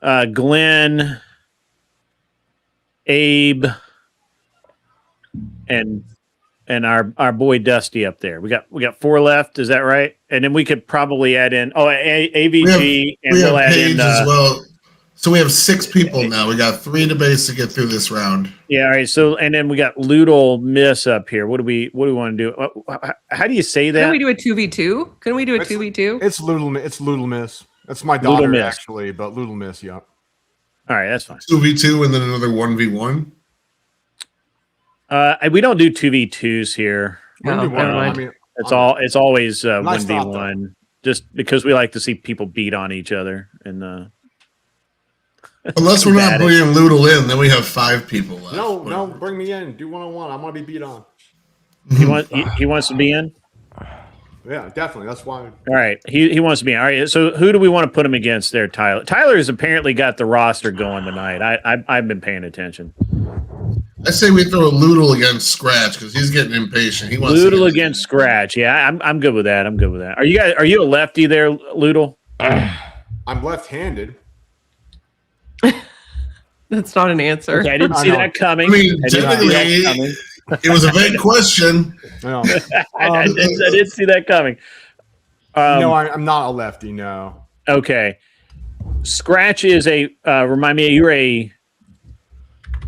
Glenn, Abe, and our boy Dusty up there. We got 4 left. Is that right? And then we could probably add in AVG, and We have we'll add Paige in as well. So we have 6 people now. We got 3 debates to get through this round. Yeah. All right. So and then we got Loodle Miss up here. What do we want to do? How do you say that? Can we do a 2v2? Can we do a 2v2? It's Little Miss. That's my Little daughter Miss. actually, but Little Miss, yeah. All right, that's fine. 2v2 and then another 1v1. We don't do 2v2s here. No, Maybe never one. mind. I mean, It's always Nice 1v1, just because we like to see people beat on each other. And Unless we're not Bad. bringing Loodle in, then we have 5 people left. no, bring me in. Do 1-on-1. I want to be beat on. he wants to be in. Yeah, definitely. That's why. All right, he wants to be in. All right, so who do we want to put him against there, Tyler? Tyler's apparently got the roster going tonight. I've been paying attention. I say we throw Loodle against Scratch because he's getting impatient. He wants to Loodle get- against Scratch. Yeah, I'm good with that. I'm good with that. Are you a lefty there, Loodle? I'm left-handed. That's not an answer. Okay, I didn't see that coming. I mean, I didn't see that coming. it was a vague question. No, I didn't see that coming. no, I'm not a lefty. No. Okay. Scratch is a remind me, you're a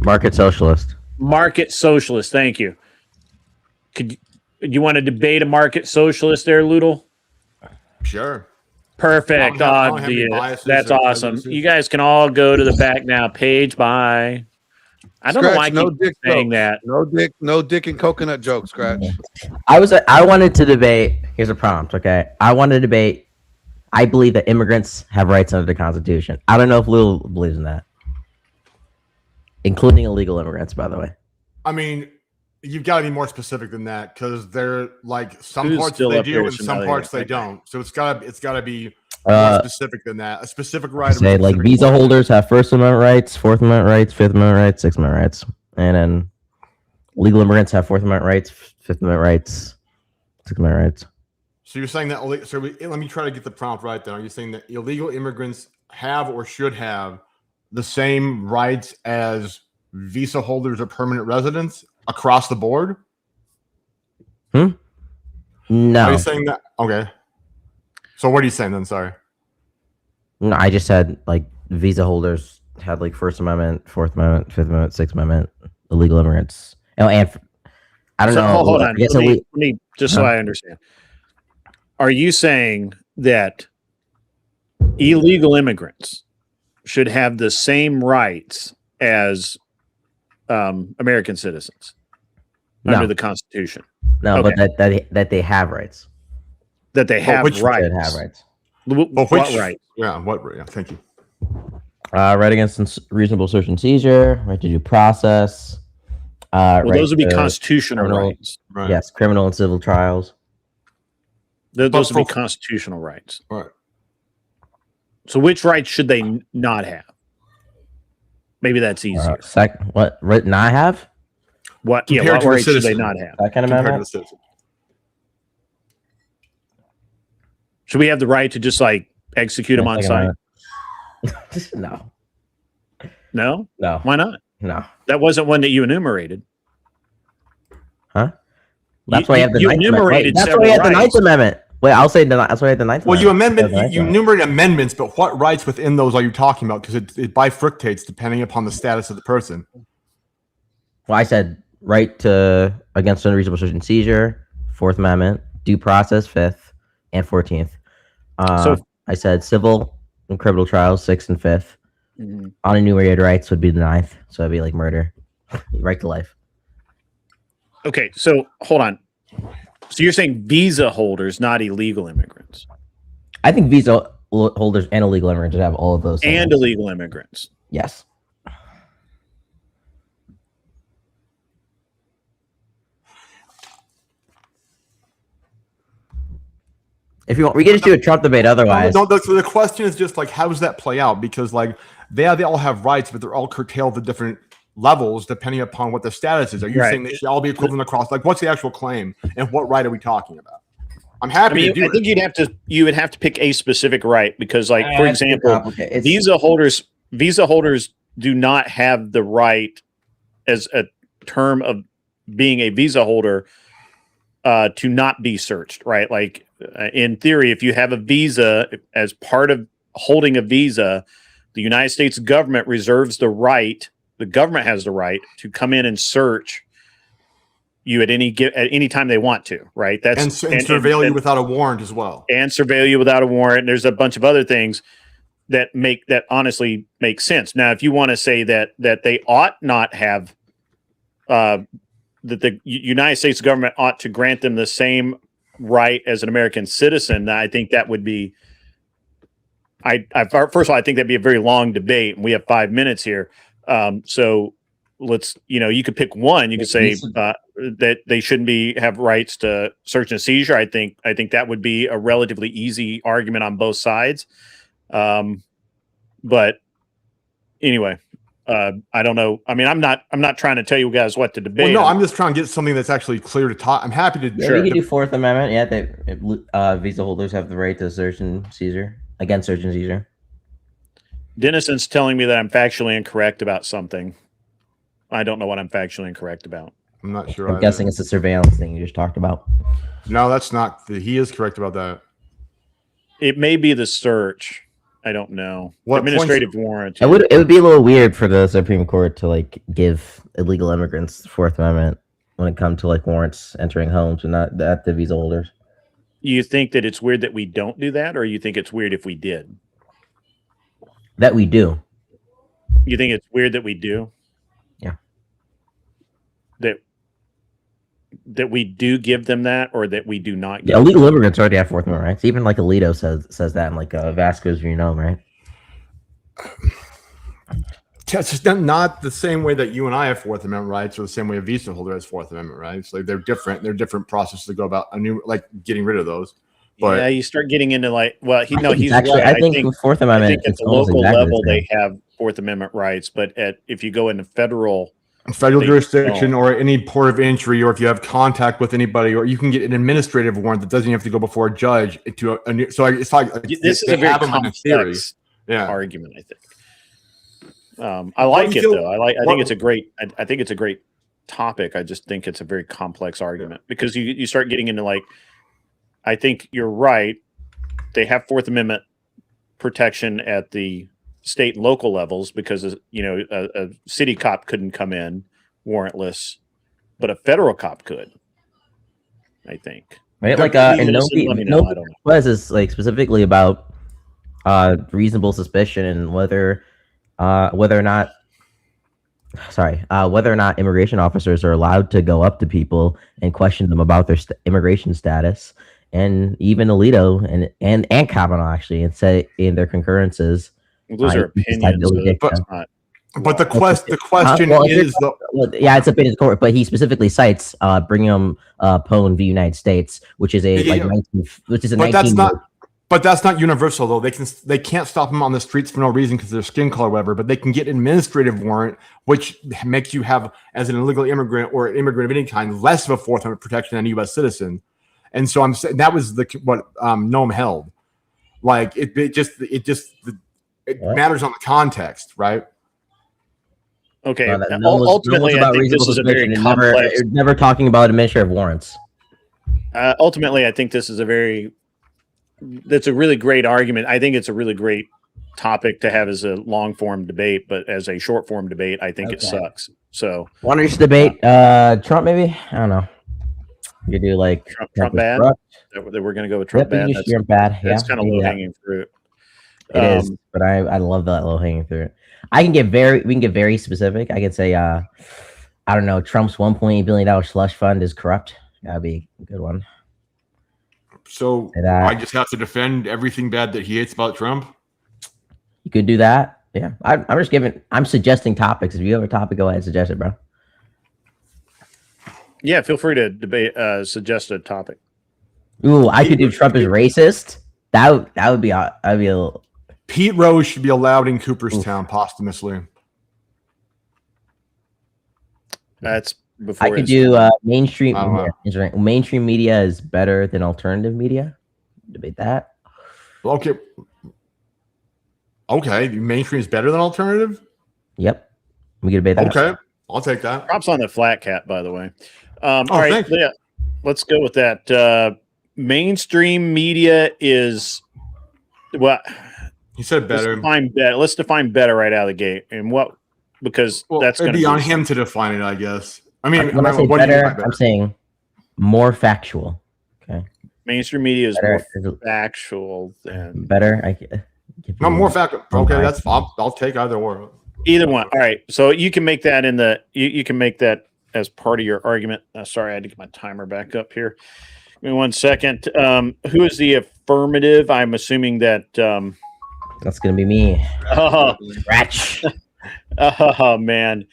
Market socialist. market socialist. Thank you. Could you want to debate a market socialist there, Loodle? Sure. Perfect. I don't have any biases That's or awesome. prejudices. You guys can all go to the back now. Page, bye. I don't know why I Scratch, keep saying that. No dick and coconut joke, Scratch. I wanted to debate. Here's a prompt. Okay, I want to debate. I believe that immigrants have rights under the Constitution. I don't know if Lou believes in that, including illegal immigrants, by the way. I mean, you've got to be more specific than that because they're like some Who's parts still they up do there? and some parts they don't. So it's gotta be more Uh, specific than that. A specific right. Say like visa holders have First Amendment rights, Fourth Amendment rights, Fifth Amendment rights, Sixth Amendment rights, and then legal immigrants have Fourth Amendment rights, Fifth Amendment rights, Sixth Amendment rights. So you're saying that? Let me try to get the prompt right. Then are you saying that illegal immigrants have or should have the same rights as visa holders or permanent residents across the board? No. Are you saying that? Okay. So what are you saying then? Sorry. No, I just said like visa holders had like First Amendment, Fourth Amendment, Fifth Amendment, Sixth Amendment. Illegal immigrants. Oh, and I don't know. Hold on. I guess Let me just so I understand. Are you saying that illegal immigrants should have the same rights as American citizens under the Constitution? No, Okay. but that they have rights. That they have rights. Should have rights. What rights? Yeah. What? Yeah. Thank you. Right against reasonable search and seizure. Right to due process. Well, right those would be to constitutional criminal- rights. Right. Yes, criminal and civil trials. Those would be constitutional rights. Right. So which rights should they not have? Maybe that's easier. What right not have? What? Yeah. Compared What to the rights should they citizen. not have? Second Compared to Amendment. the citizen. Should we have the right to just like execute them on Second site? No. No. No. Why not? No. That wasn't one that you enumerated. Huh? That's why you have the you Ninth Amendment. enumerated Wait, that's why several you have the Ninth rights. Amendment. Wait, I'll say that's why you have the Ninth Well, you Amendment. enumerate amendments, but what rights within those are you talking about? Because it bifurcates depending upon the status of the person. Well, I said right to against unreasonable search and seizure, Fourth Amendment, due process, Fifth and 14th. I said civil and criminal trials, 6th and 5th. Unenumerated rights would be the 9th, so it'd be like murder, right to life. Okay, so hold on. So you're saying visa holders, not illegal immigrants, I think visa holders and illegal immigrants should have all of those. and things. illegal immigrants. Yes. If you want, we can just do a Trump debate. Otherwise, No, so the question is just like, how does that play out? Because like they all have rights, but they're all curtailed to different levels depending upon what the status is. Are you Right. saying they should all be equivalent across? Like, what's the actual claim, and what right are we talking about? I'm happy to do I it. think you would have to pick a specific right because, like, for That's too example, complicated. visa holders do not have the right, as a term of being a visa holder, to not be searched. Right, like in theory, if you have a visa, as part of holding a visa, the United States government reserves the right. The government has the right to come in and search you at any time they want to, right? That's and surveil you without a warrant as well. And surveil you without a warrant. And there's a bunch of other things that honestly make sense. Now, if you want to say that they ought not have that the United States government ought to grant them the same right as an American citizen, I think that would be. First of all, I think that'd be a very long debate, and we have 5 minutes here. So let's, you could pick one. You could say that they shouldn't have rights to search and seizure. I think that would be a relatively easy argument on both sides. But anyway, I don't know. I mean, I'm not trying to tell you guys what to debate. Well, no, I'm just trying to get something that's actually clear to talk. I'm happy to. Yeah, we can do Fourth Amendment. Yeah, visa holders have the right to search and seizure against search and seizure. Denison's telling me that I'm factually incorrect about something. I don't know what I'm factually incorrect about. I'm not sure. I'm guessing it's the surveillance thing you just talked about. No, that's not. He is correct about that. It may be the search. I don't know. What administrative warrant? It would be a little weird for the Supreme Court to like give illegal immigrants the Fourth Amendment when it comes to like warrants entering homes and not the visa holders. You think that it's weird that we don't do that, or you think it's weird if we did? That we do. You think it's weird that we do? Yeah. That we do give them that, or that we do not give Yeah, illegal immigrants already have Fourth Amendment rights. Even like Alito says that in like Vasco's Renome, right? It's just not the same way that you and I have Fourth Amendment rights, or the same way a visa holder has Fourth Amendment rights. Like they're different. They're different processes to go about getting rid of those. But yeah, you start getting into like, well, he's actually, right. I think with Fourth Amendment, I think at the local level they have Fourth Amendment rights, but if you go into federal jurisdiction or any port of entry, or if you have contact with anybody, or you can get an administrative warrant that doesn't have to go before a judge. So it's like this is a very complex argument, I think. I like it though. I think it's a great. I think it's a great topic. I just think it's a very complex argument because you start getting into like. I think you're right. They have Fourth Amendment protection at the state and local levels because a city cop couldn't come in warrantless, but a federal cop could. I think. Right, like and no was is like specifically about reasonable suspicion and whether or not immigration officers are allowed to go up to people and question them about their immigration status. And even Alito and Kavanaugh actually, and say in their concurrences, those are opinions. But the question is, it's opinions court. But he specifically cites Brigham Pone v. United States, which is a But that's not universal though. They can't stop them on the streets for no reason because of their skin color, whatever. But they can get an administrative warrant, which makes you have, as an illegal immigrant or an immigrant of any kind, less of a Fourth Amendment protection than a U.S. citizen. And so I'm saying that was what Noam held. Like it matters on the context, right? Okay. Ultimately, I think this is a very complex. Never talking about administrative warrants. Ultimately, I think this is that's a really great argument. I think it's a really great topic to have as a long form debate, but as a short form debate, I think it sucks. So, want to debate Trump? Maybe I don't know. You do like Trump bad. That we're going to go with Trump bad. That's kind of low hanging fruit. It is, but I love that low hanging fruit. We can get very specific. I can say, I don't know, Trump's $1.8 billion slush fund is corrupt. That'd be a good one. So I just have to defend everything bad that he hates about Trump. You could do that. Yeah, I'm suggesting topics. If you have a topic, go ahead and suggest it, bro. Yeah, feel free to debate. Suggest a topic. Ooh, I could do Trump is racist. That would be a little. Pete Rose should be allowed in Cooperstown posthumously. That's before. I could do mainstream. Mainstream media is better than alternative media. Debate that. Okay. Mainstream is better than alternative. Yep. We can debate that. Okay. I'll take that. Props on the flat cat, by the way. All right, yeah, let's go with that. Mainstream media is what he said better. Let's define better right out of the gate, and because that's going to be on him to define it, I guess. I mean, when I say better, I'm saying more factual. Okay. Mainstream media is more factual than better. More factual. Okay, I'll take either or. Either one. All right. So you can make that you can make that as part of your argument. Sorry, I had to get my timer back up here. Give me 1 second. Who is the affirmative? I'm assuming that that's going to be me. Oh, Scratch. Oh man.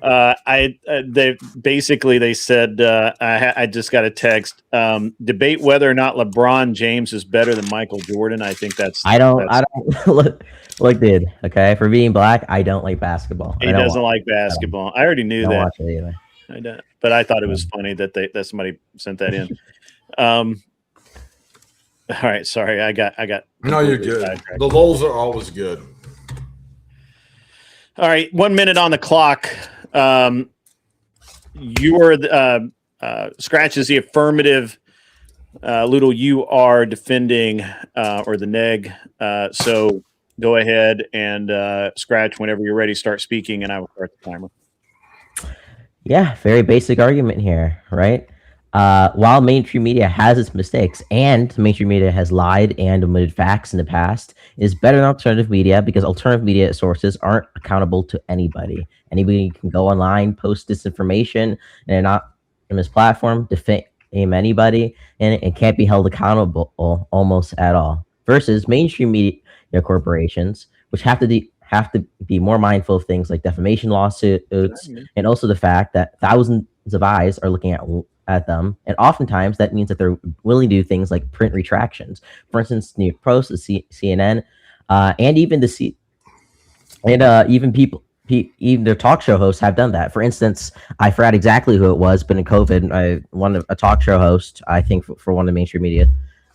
They said I just got a text. Debate whether or not LeBron James is better than Michael Jordan. I think I don't look, dude. Okay, for being black, I don't like basketball. He doesn't like basketball. I already knew that. Watch it either. I don't, but I thought it was funny that somebody sent that in. All right, sorry, I got. No, you're good. The lulls are always good. All right, 1 minute on the clock. You're Scratch is the affirmative. Ludo, you are defending or the neg. So go ahead and Scratch whenever you're ready. Start speaking, and I will start the timer. Yeah, very basic argument here, right? While mainstream media has its mistakes, and mainstream media has lied and omitted facts in the past, it is better than alternative media because alternative media sources aren't accountable to anybody. Anybody can go online, post disinformation, and they're not on this platform, defame anybody, and it can't be held accountable almost at all. Versus mainstream media corporations, which have have to be more mindful of things like defamation lawsuits, and also the fact that thousands of eyes are looking at them, and oftentimes that means that they're willing to do things like print retractions. For instance, New York Post, the CNN, and even even people. Even their talk show hosts have done that. For instance, I forgot exactly who it was, but in COVID, a talk show host, I think for one of the mainstream media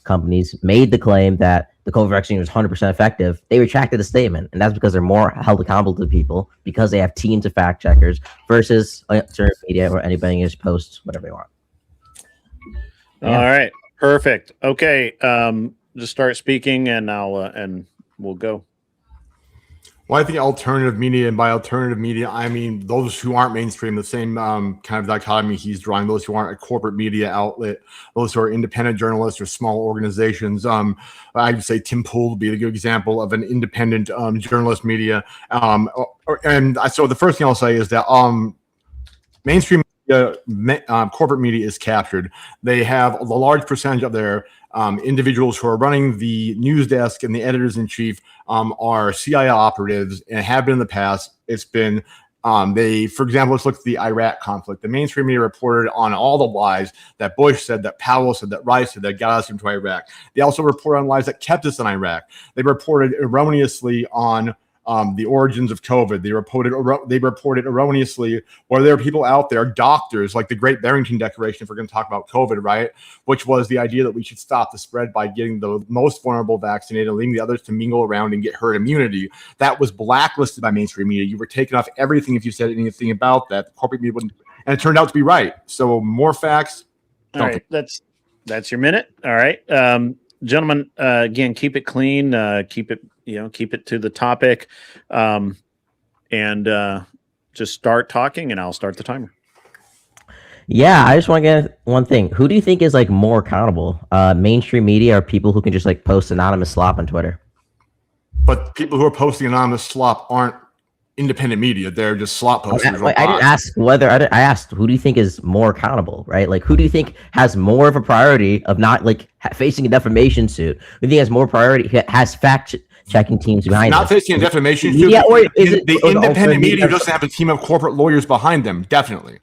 companies, made the claim that the COVID vaccine was 100% effective. They retracted the statement, and that's because they're more held accountable to people because they have teams of fact checkers versus certain media where anybody can just post whatever they want. All right, perfect. Okay, just start speaking, and and we'll go. Well, I think alternative media, and by alternative media, I mean those who aren't mainstream, the same kind of dichotomy he's drawing, those who aren't a corporate media outlet, those who are independent journalists or small organizations. I'd say Tim Pool would be a good example of an independent journalist media. So the first thing I'll say is that mainstream corporate media is captured. They have a large percentage of their individuals who are running the news desk and the editors-in-chief are CIA operatives and have been in the past. It's been for example, let's look at the Iraq conflict. The mainstream media reported on all the lies that Bush said, that Powell said, that Rice said, that got us into Iraq. They also reported on lies that kept us in Iraq. They reported erroneously on the origins of COVID. They reported erroneously where there are people out there, doctors, like the Great Barrington Declaration, if we're going to talk about COVID, right? Which was the idea that we should stop the spread by getting the most vulnerable vaccinated and leaving the others to mingle around and get herd immunity. That was blacklisted by mainstream media. You were taken off everything if you said anything about that. The corporate media wouldn't, and it turned out to be right. So more facts. All right, that's your minute. All right, gentlemen. Again, keep it clean. Keep it to the topic, and just start talking, and I'll start the timer. Yeah, I just want to get one thing. Who do you think is like more accountable? Mainstream media or people who can just like post anonymous slop on Twitter? But people who are posting anonymous slop aren't independent media. They're just slop posters. I didn't ask whether I asked who do you think is more accountable, right? Like who do you think has more of a priority of not like facing a defamation suit? Who do you think has more priority, has fact-checking teams behind not facing a defamation suit? Yeah, or is it the independent media doesn't have a team of corporate lawyers behind them? Definitely.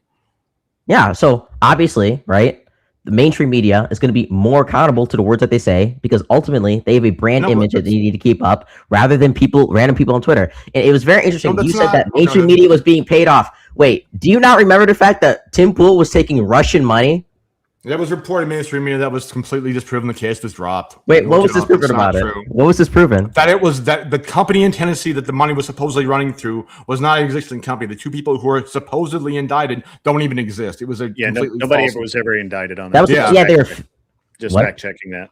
Yeah, so obviously, right, the mainstream media is going to be more accountable to the words that they say because ultimately they have a brand image that they need to keep up rather than random people on Twitter. And it was very interesting. You said that mainstream media was being paid off. Wait, do you not remember the fact that Tim Pool was taking Russian money? That was reported in mainstream media. That was completely disproven. The case was dropped. Wait, what was this proven about it? What was this proven? That it was that the company in Tennessee that the money was supposedly running through was not an existing company. The two people who were supposedly indicted don't even exist. It was a nobody ever was ever indicted on that. That was just fact checking that.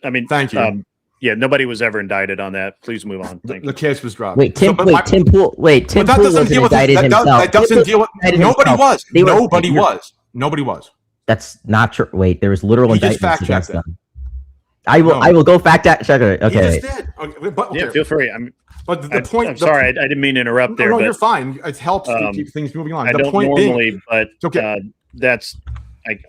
I mean, thank you. Yeah, nobody was ever indicted on that. Please move on. The case was dropped. Tim Pool wasn't indicted himself. That doesn't deal with. Nobody was. Nobody was. That's not true. Wait, there was literal indictments against them. I No. will go fact check it. Okay. You just did. Okay, but, Yeah, feel free. But the point. I'm sorry, I didn't mean to interrupt there. No, but, you're fine. It helps to keep things moving on. I The don't point normally, being, but okay. That's like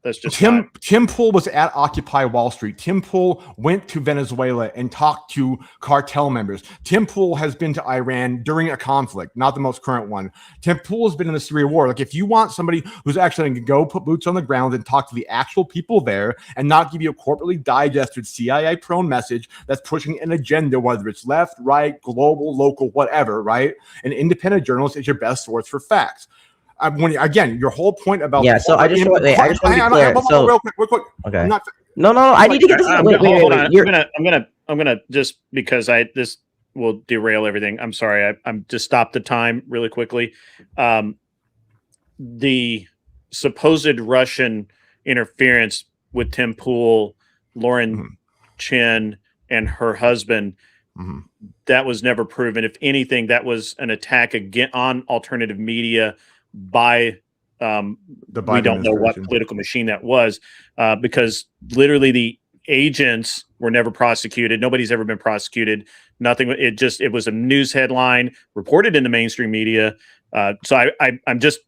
that's just Tim Pool was at Occupy Wall Street. Tim Pool went to Venezuela and talked to cartel members. Tim Pool has been to Iran during a conflict, not the most current one. Tim Pool has been in the Syria war. Like, if you want somebody who's actually going to go put boots on the ground and talk to the actual people there and not give you a corporately digested CIA-prone message that's pushing an agenda, whether it's left, right, global, local, whatever, right? An independent journalist is your best source for facts. Again, your whole point about So I just want to be clear. So real quick. Okay. No. I need to get this. Hold on. I'm gonna just because this will derail everything. I'm sorry. I'm just stop the time really quickly. The supposed Russian interference with Tim Pool, Lauren Chin, and her husband. That was never proven. If anything, that was an attack again on alternative media by we don't know what political machine that was, because literally the agents were never prosecuted. Nobody's ever been prosecuted. Nothing. It was a news headline reported in the mainstream media. So I'm just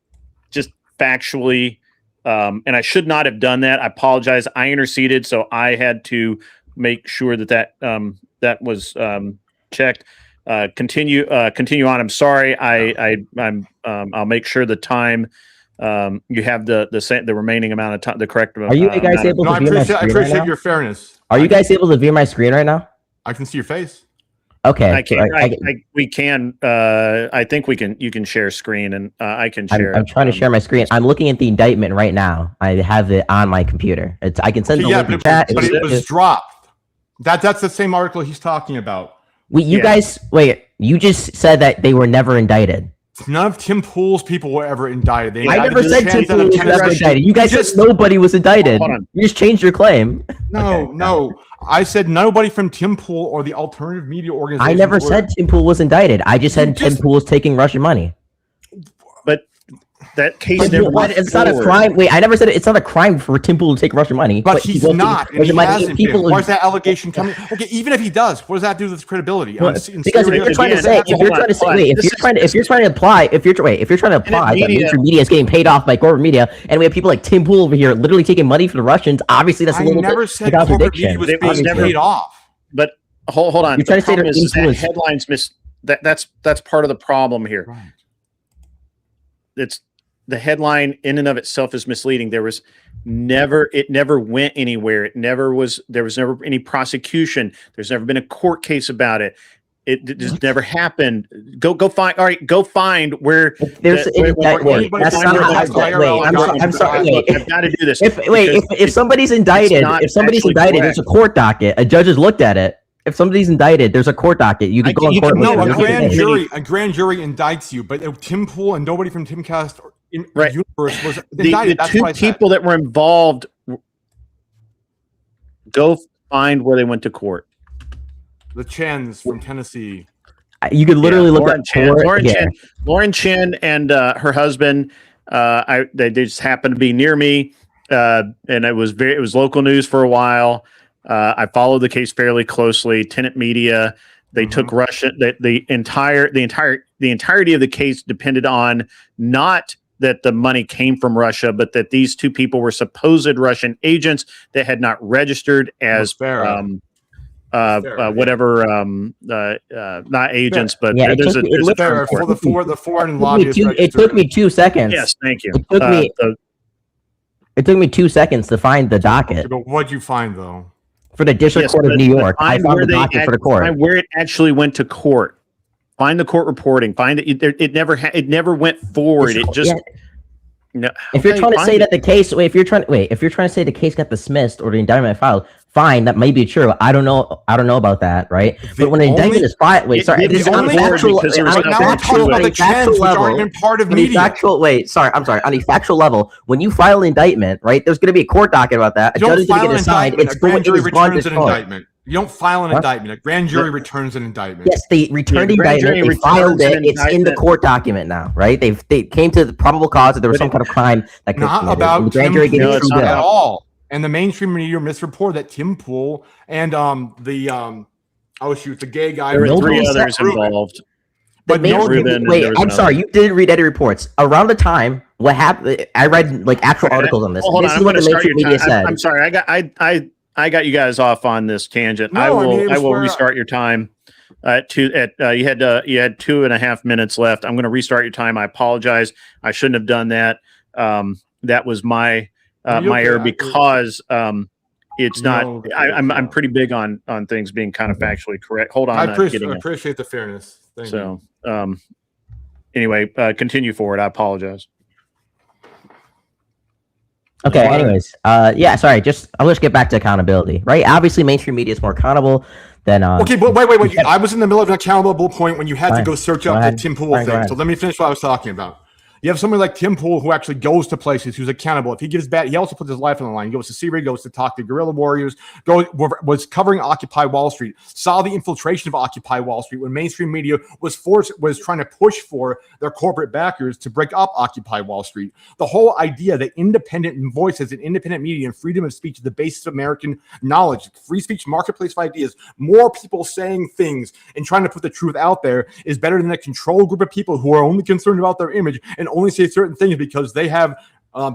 factually, and I should not have done that. I apologize. I interceded, so I had to make sure that was checked. continue on. I'm sorry. I'll make sure the time. You have the remaining amount of time, the correct amount. Are you guys able to view my screen? I appreciate your fairness. Are you guys able to view my screen right now? I can see your face. Okay, I can. We can. I think we can. You can share screen, and I can share. I'm trying to share my screen. I'm looking at the indictment right now. I have it on my computer. I can send the link in chat. But it was dropped. That's the same article he's talking about. You just said that they were never indicted. None of Tim Pool's people were ever indicted. I never said Tim Pool was ever indicted. You guys said nobody was indicted. You just changed your claim. No. I said nobody from Tim Pool or the alternative media organization. I never said Tim Pool was indicted. I just said Tim Pool was taking Russian money. But that case it's not a crime. Wait, I never said it's not a crime for Tim Pool to take Russian money. But he's not. And he hasn't been. Where's that allegation coming? Okay, even if he does, what does that do with his credibility? Because if you're trying to apply that mainstream media is getting paid off by corporate media, and we have people like Tim Pool over here literally taking money from the Russians, obviously that's a little bit of a contradiction. Was being paid off. But hold on. You're trying to say that headlines that's part of the problem here. Right. It's the headline in and of itself is misleading. It never went anywhere. There was never any prosecution. There's never been a court case about it. It just never happened. Go find where there's I'm sorry. I've got to do this. If somebody's indicted, there's a court docket. A judge has looked at it. If somebody's indicted, there's a court docket. You can go in court. No, a grand jury indicts you, but Tim Pool and nobody from Timcast Universe was indicted. The two people that were involved. Go find where they went to court. The Chens from Tennessee. You could literally look at Lauren Chen and her husband. They just happened to be near me, and it was local news for a while. I followed the case fairly closely. Tenet Media. They took Russia. The entirety of the case depended on not that the money came from Russia, but that these two people were supposed Russian agents that had not registered as not agents, but there's a term for the foreign lobbyists. It took me 2 seconds. Yes, thank you. It took me 2 seconds to find the docket. What'd you find though? For the District Court of New York, I found the docket for the court. Find where it actually went to court. Find the court reporting. Find it never went forward. It just. No. If you're trying to say that the case, if you're trying to say the case got dismissed or the indictment filed, fine, that may be true. I don't know about that, right? But when an indictment is filed, on a factual level, when you file an indictment, right, there's going to be a court docket about that. A judge is going to get assigned. It's going to returns an indictment. You don't file an indictment. A grand jury returns an indictment. Yes, they returned the indictment. They filed it. It's in the court document now, right? They came to the probable cause that there was some kind of crime that could not about Tim Pool at all. And the mainstream media misreported that Tim Pool and the gay guy. There were three others involved. But I'm sorry, you didn't read any reports. Around the time, what happened? I read actual articles on this. This is what the mainstream media said. I'm sorry, I got you guys off on this tangent. I will restart your time. You had 2.5 minutes left. I'm going to restart your time. I apologize. I shouldn't have done that. That was my error because it's not. I'm pretty big on things being kind of factually correct. Hold on. I appreciate the fairness. Thank you. Anyway, continue forward. I apologize. Okay. Anyways, sorry. I'll just get back to accountability, right? Obviously, mainstream media is more accountable than. Okay, but wait. I was in the middle of an accountable point when you had to go search up the Tim Pool thing. So let me finish what I was talking about. You have somebody like Tim Pool who actually goes to places, who's accountable. If he gives bad, he also puts his life on the line. He goes to Syria, goes to talk to guerrilla warriors, was covering Occupy Wall Street, saw the infiltration of Occupy Wall Street when mainstream media was trying to push for their corporate backers to break up Occupy Wall Street. The whole idea that independent voices and independent media and freedom of speech is the basis of American knowledge, free speech, marketplace of ideas, more people saying things and trying to put the truth out there is better than a controlled group of people who are only concerned about their image and only say certain things because they have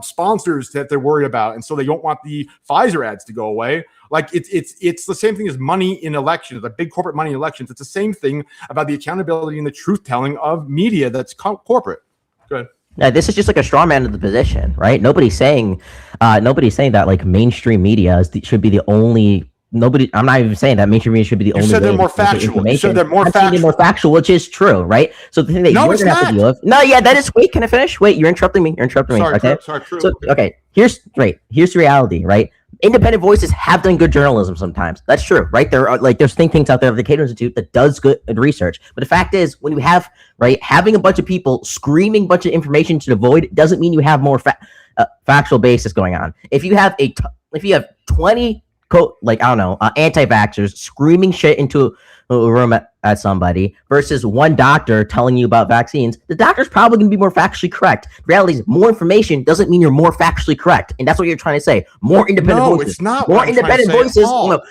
sponsors that they're worried about, and so they don't want the Pfizer ads to go away. Like it's the same thing as money in elections, the big corporate money in elections. It's the same thing about the accountability and the truth telling of media that's corporate. Good. Yeah, this is just like a straw man of the position, right? Nobody's saying that like mainstream media should be the only. I'm not even saying that mainstream media should be the only. You said they're more factual. You said they're more factual, which is true, right? So the thing that you're gonna have to deal with. No, yeah, that is. Wait, can I finish? Wait, you're interrupting me. Sorry, Okay. true. So okay, here's the reality, right? Independent voices have done good journalism sometimes. That's true, right? There's think tanks out there, the Cato Institute, that does good research. But the fact is, when you have having a bunch of people screaming a bunch of information to the void doesn't mean you have more factual basis going on. If you have 20 anti-vaxxers screaming shit into a room at somebody versus one doctor telling you about vaccines, the doctor's probably going to be more factually correct. The reality is, more information doesn't mean you're more factually correct, and that's what you're trying to say. More independent voices. It's not. More independent voices.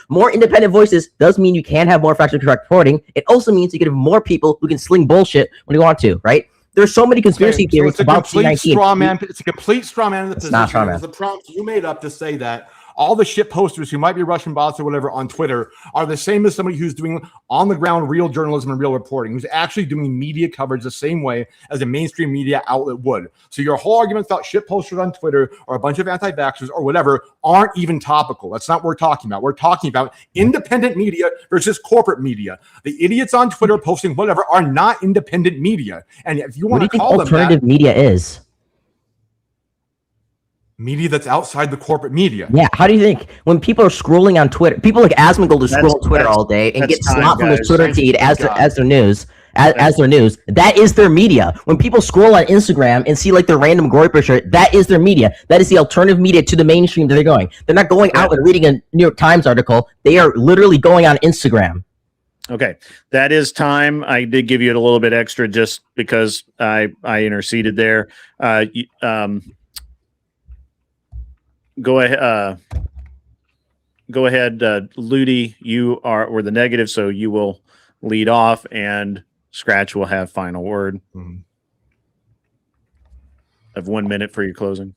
More independent voices does mean you can have more factually correct reporting. It also means you can have more people who can sling bullshit when you want to, right? There's so many conspiracy theories about C-19. It's a complete straw man in the position. Not straw man. It's a prompt you made up to say that all the shit posters who might be Russian bots or whatever on Twitter are the same as somebody who's doing on the ground real journalism and real reporting, who's actually doing media coverage the same way as a mainstream media outlet would. So your whole arguments about shit posters on Twitter or a bunch of anti-vaxxers or whatever aren't even topical. That's not what we're talking about. We're talking about independent media versus corporate media. The idiots on Twitter posting whatever are not independent media. And if you want to call them alternative media is media that's outside the corporate media. Yeah, how do you think when people are scrolling on Twitter, people like Asmongold to scroll on Twitter all day and get slapped from the Twitter feed as their news, as their news? That is their media. When people scroll on Instagram and see like their random Groyper shirt, that is their media. That is the alternative media to the mainstream that they're going. They're not going out and reading a New York Times article. They are literally going on Instagram. Okay, that is time. I did give you a little bit extra just because I interceded there. Go ahead. Ludi, you were the negative, so you will lead off, and Scratch will have final word. Mm-hmm. Of 1 minute for your closing.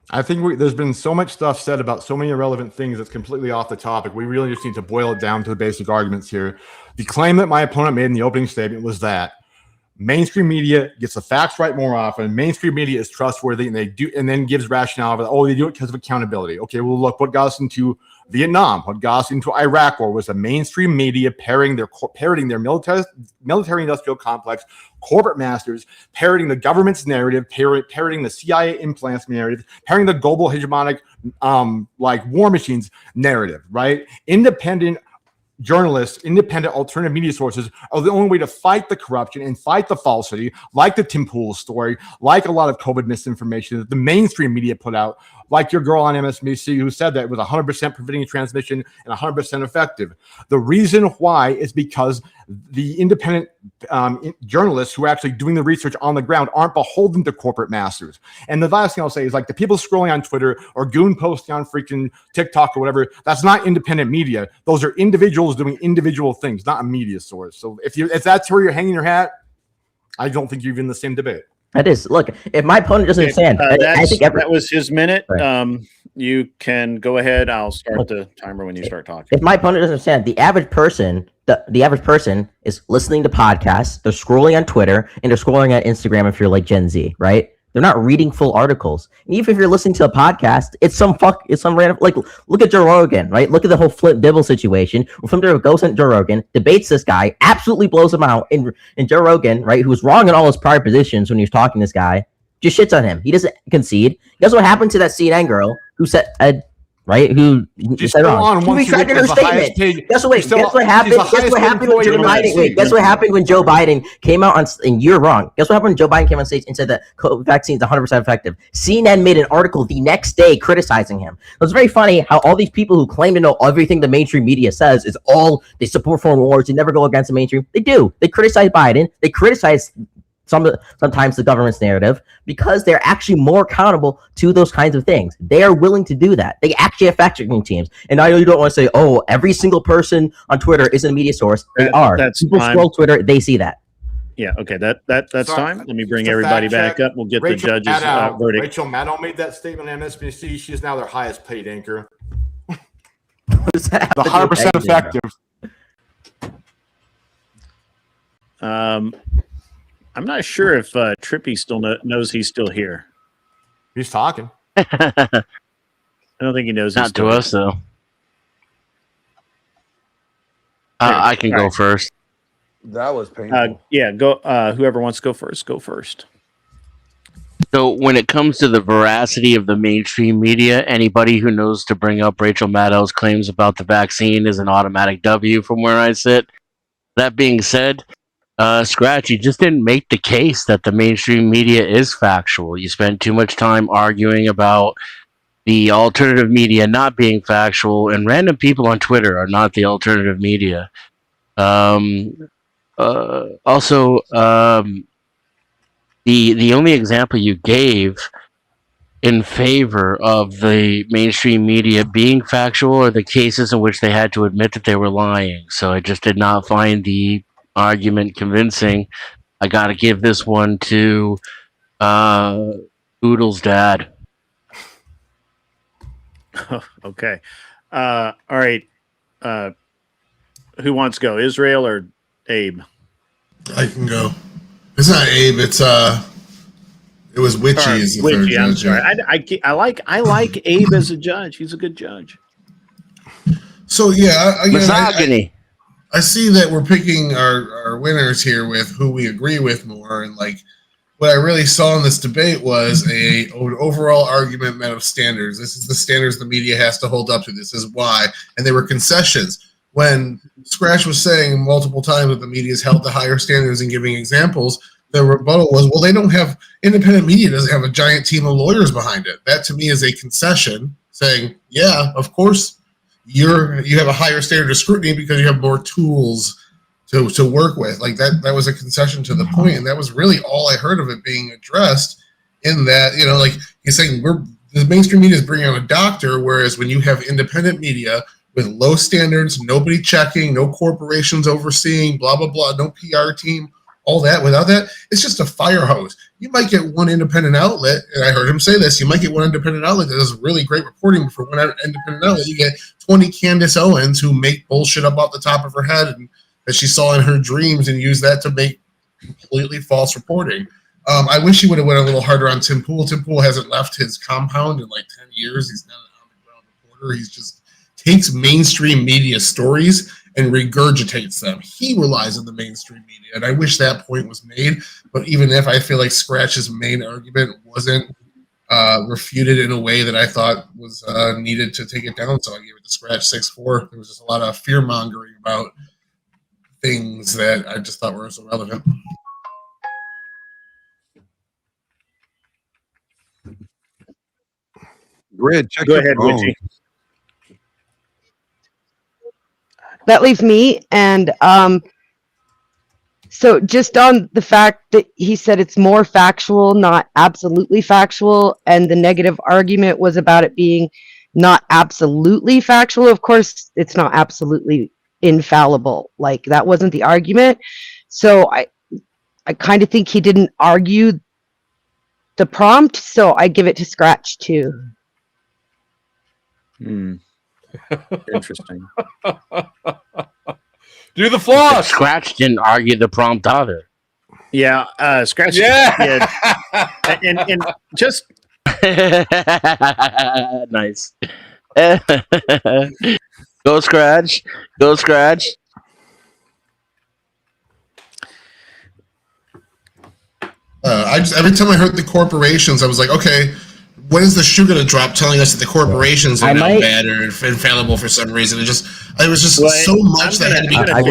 I think there's been so much stuff said about so many irrelevant things that's completely off the topic. We really just need to boil it down to the basic arguments here. The claim that my opponent made in the opening statement was that mainstream media gets the facts right more often. Mainstream media is trustworthy, and then gives rationale for they do it because of accountability. Okay, well, look, what got us into Vietnam, what got us into Iraq War was the mainstream media parroting their military industrial complex, corporate masters, parroting the government's narrative, parroting the CIA implants narrative, parroting the global hegemonic war machines narrative, right? Independent journalists, independent alternative media sources are the only way to fight the corruption and fight the falsity, like the Tim Pool story, like a lot of COVID misinformation that the mainstream media put out, like your girl on MSNBC who said that it was 100% preventing transmission and 100% effective. The reason why is because the independent journalists who are actually doing the research on the ground aren't beholden to corporate masters. And the last thing I'll say is like the people scrolling on Twitter or goon posting on freaking TikTok or whatever, that's not independent media. Those are individuals doing individual things, not a media source. So if that's where you're hanging your hat, I don't think you're in the same debate. That is, look, if my opponent doesn't understand, I think that was his minute. Right. You can go ahead. I'll start the timer when you start talking. If my opponent doesn't understand, the average person, the average person is listening to podcasts, they're scrolling on Twitter, and they're scrolling on Instagram if you're like Gen Z, right? They're not reading full articles. And even if you're listening to a podcast, it's some random, like, look at Joe Rogan, right? Look at the whole Flint Dibble situation. Flint Dibble goes into Joe Rogan, debates this guy, absolutely blows him out. And Joe Rogan, right, who was wrong in all his prior positions when he was talking to this guy, just shits on him. He doesn't concede. Guess what happened to that CNN girl who said, right? Who just said wrong? Who retracted her statement. Guess what happened? Guess what happened when Joe Biden? Wait, guess what happened when Joe Biden came out on? And you're wrong. Guess what happened when Joe Biden came on stage and said that COVID vaccine is 100% effective? CNN made an article the next day criticizing him. So it's very funny how all these people who claim to know everything the mainstream media says is all they support foreign wars. They never go against the mainstream. They do. They criticize Biden. They criticize sometimes the government's narrative because they're actually more accountable to those kinds of things. They are willing to do that. They actually have fact-checking teams. And I know you don't want to say, oh, every single person on Twitter is a media source. They are. People scroll Twitter, they see that. Yeah, okay, that's So, time. Let me bring just a everybody fact back check. up. We'll get Rachel the judges' Maddow, verdict. Rachel Maddow made that statement on MSNBC. She's now their highest paid anchor. The 100% effective. I'm not sure if Trippy still knows he's still here. He's talking. I don't think he knows. Not to us though. I can go first. That was painful. Yeah, go. Whoever wants to go first, go first. So when it comes to the veracity of the mainstream media, anybody who knows to bring up Rachel Maddow's claims about the vaccine is an automatic W from where I sit. That being said, Scratch, you just didn't make the case that the mainstream media is factual. You spent too much time arguing about the alternative media not being factual, and random people on Twitter are not the alternative media. Also, the only example you gave in favor of the mainstream media being factual are the cases in which they had to admit that they were lying. So I just did not find the argument convincing. I got to give this one to Oodle's dad. Okay. All right. Who wants to go? Israel or Abe? I can go. It's not Abe. It was Witchy. Is the third Witchy. I'm judge. sorry. I like Abe as a judge. He's a good judge. So yeah, misogyny. I see that we're picking our winners here with who we agree with more, and like what I really saw in this debate was an overall argument met of standards. This is the standards the media has to hold up to. This is why, and there were concessions. When Scratch was saying multiple times that the media has held to higher standards and giving examples, the rebuttal was, well, they don't have, independent media doesn't have a giant team of lawyers behind it. That to me is a concession saying, yeah, of course you have a higher standard of scrutiny because you have more tools to work with. Like that was a concession to the point, and that was really all I heard of it being addressed in that, like he's saying the mainstream media is bringing on a doctor, whereas when you have independent media with low standards, nobody checking, no corporations overseeing, blah, blah, blah, no PR team, all that. Without that, it's just a fire hose. You might get one independent outlet, and I heard him say this, you might get one independent outlet that does really great reporting, but for one independent outlet, you get 20 Candace Owens who make bullshit up off the top of her head and that she saw in her dreams and use that to make completely false reporting. I wish he would have went a little harder on Tim Pool. Tim Pool hasn't left his compound in like 10 years. He's not an on-the-ground reporter. He's just takes mainstream media stories and regurgitates them. He relies on the mainstream media, and I wish that point was made. But even if I feel like Scratch's main argument wasn't refuted in a way that I thought was needed to take it down, so I gave it to Scratch 6-4. There was just a lot of fear-mongering about things that I just thought were so relevant. Grid, check Go your ahead, phone. Witchy. That leaves me, and so just on the fact that he said it's more factual, not absolutely factual, and the negative argument was about it being not absolutely factual. Of course, it's not absolutely infallible. Like that wasn't the argument. So I kind of think he didn't argue the prompt, so I give it to Scratch too. Interesting. Do the floss. Scratch didn't argue the prompt either. Yeah, Scratch. Yeah. And just nice. Go Scratch. Go Scratch. Every time I heard the corporations, I was like, okay, when is the shoe going to drop telling us that the corporations are now bad or infallible for some reason? It was just so much that had to be part of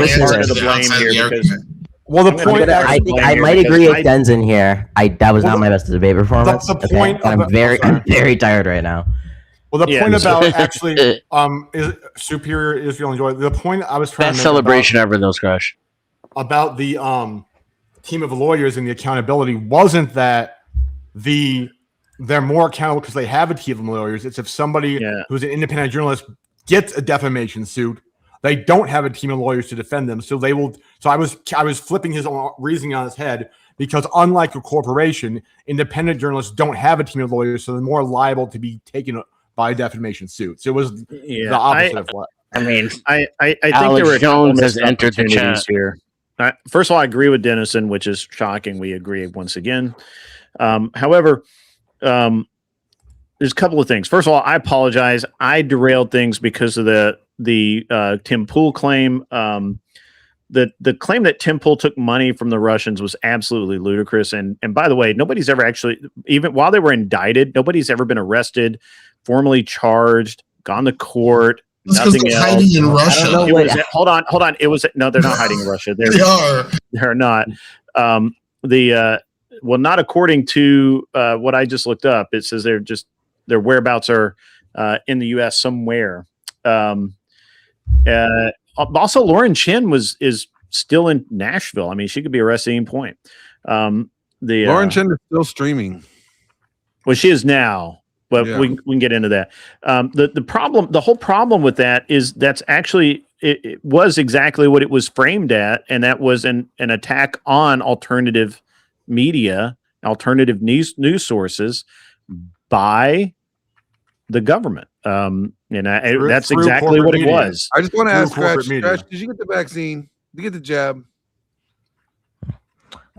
the blame here because. Well, the point I think I might agree with Denson here. That was not my best debate performance. The point I'm very tired right now. Well, the point about actually is superior Israel enjoy. The point I was trying best to make celebration ever, though, Scratch. About the team of lawyers and the accountability wasn't that they're more accountable because they have a team of lawyers. It's if somebody who's an independent journalist gets a defamation suit, They don't have a team of lawyers to defend them, so they will. So I was flipping his own reasoning on his head, because unlike a corporation, independent journalists don't have a team of lawyers, so they're more liable to be taken by a defamation suit. So it was the opposite of what. I mean, I think Alex there were Jones has missed entered the opportunities chat here. First of all, I agree with Dennison, which is shocking. We agree once again. However, there's a couple of things. First of all, I apologize. I derailed things because of the Tim Pool claim. The claim that Tim Pool took money from the Russians was absolutely ludicrous. And by the way, nobody's ever actually, even while they were indicted, nobody's ever been arrested, formally charged, gone to court. Nothing else. Hiding in Russia. Hold on. It was no, they're not hiding in Russia. They are. They're not. Well, not according to what I just looked up. It says their whereabouts are in the U.S. somewhere. Also, Lauren Chin is still in Nashville. I mean, she could be arrested at any point. Lauren Chin is still streaming. Well, she is now. But we can get into that. The whole problem with that is that's actually it was exactly what it was framed at, and that was an attack on alternative media, alternative news sources by the government. That's exactly what it was. I just want to ask Scratch, did you get the vaccine? Did you get the jab?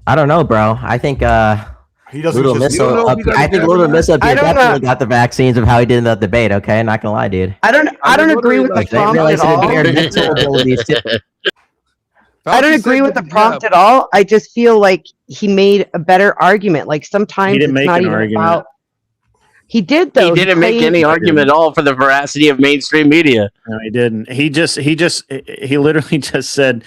I don't know, bro. I think he doesn't. Little Missile. I think Little Missile definitely got the vaccines of how he did in the debate. Okay, not gonna lie, dude. I don't agree with the prompt at all. I don't agree with the prompt at all. I just feel like he made a better argument. Like sometimes he didn't make an argument. He did though. He didn't make any argument at all for the veracity of mainstream media. No, he didn't. He literally just said,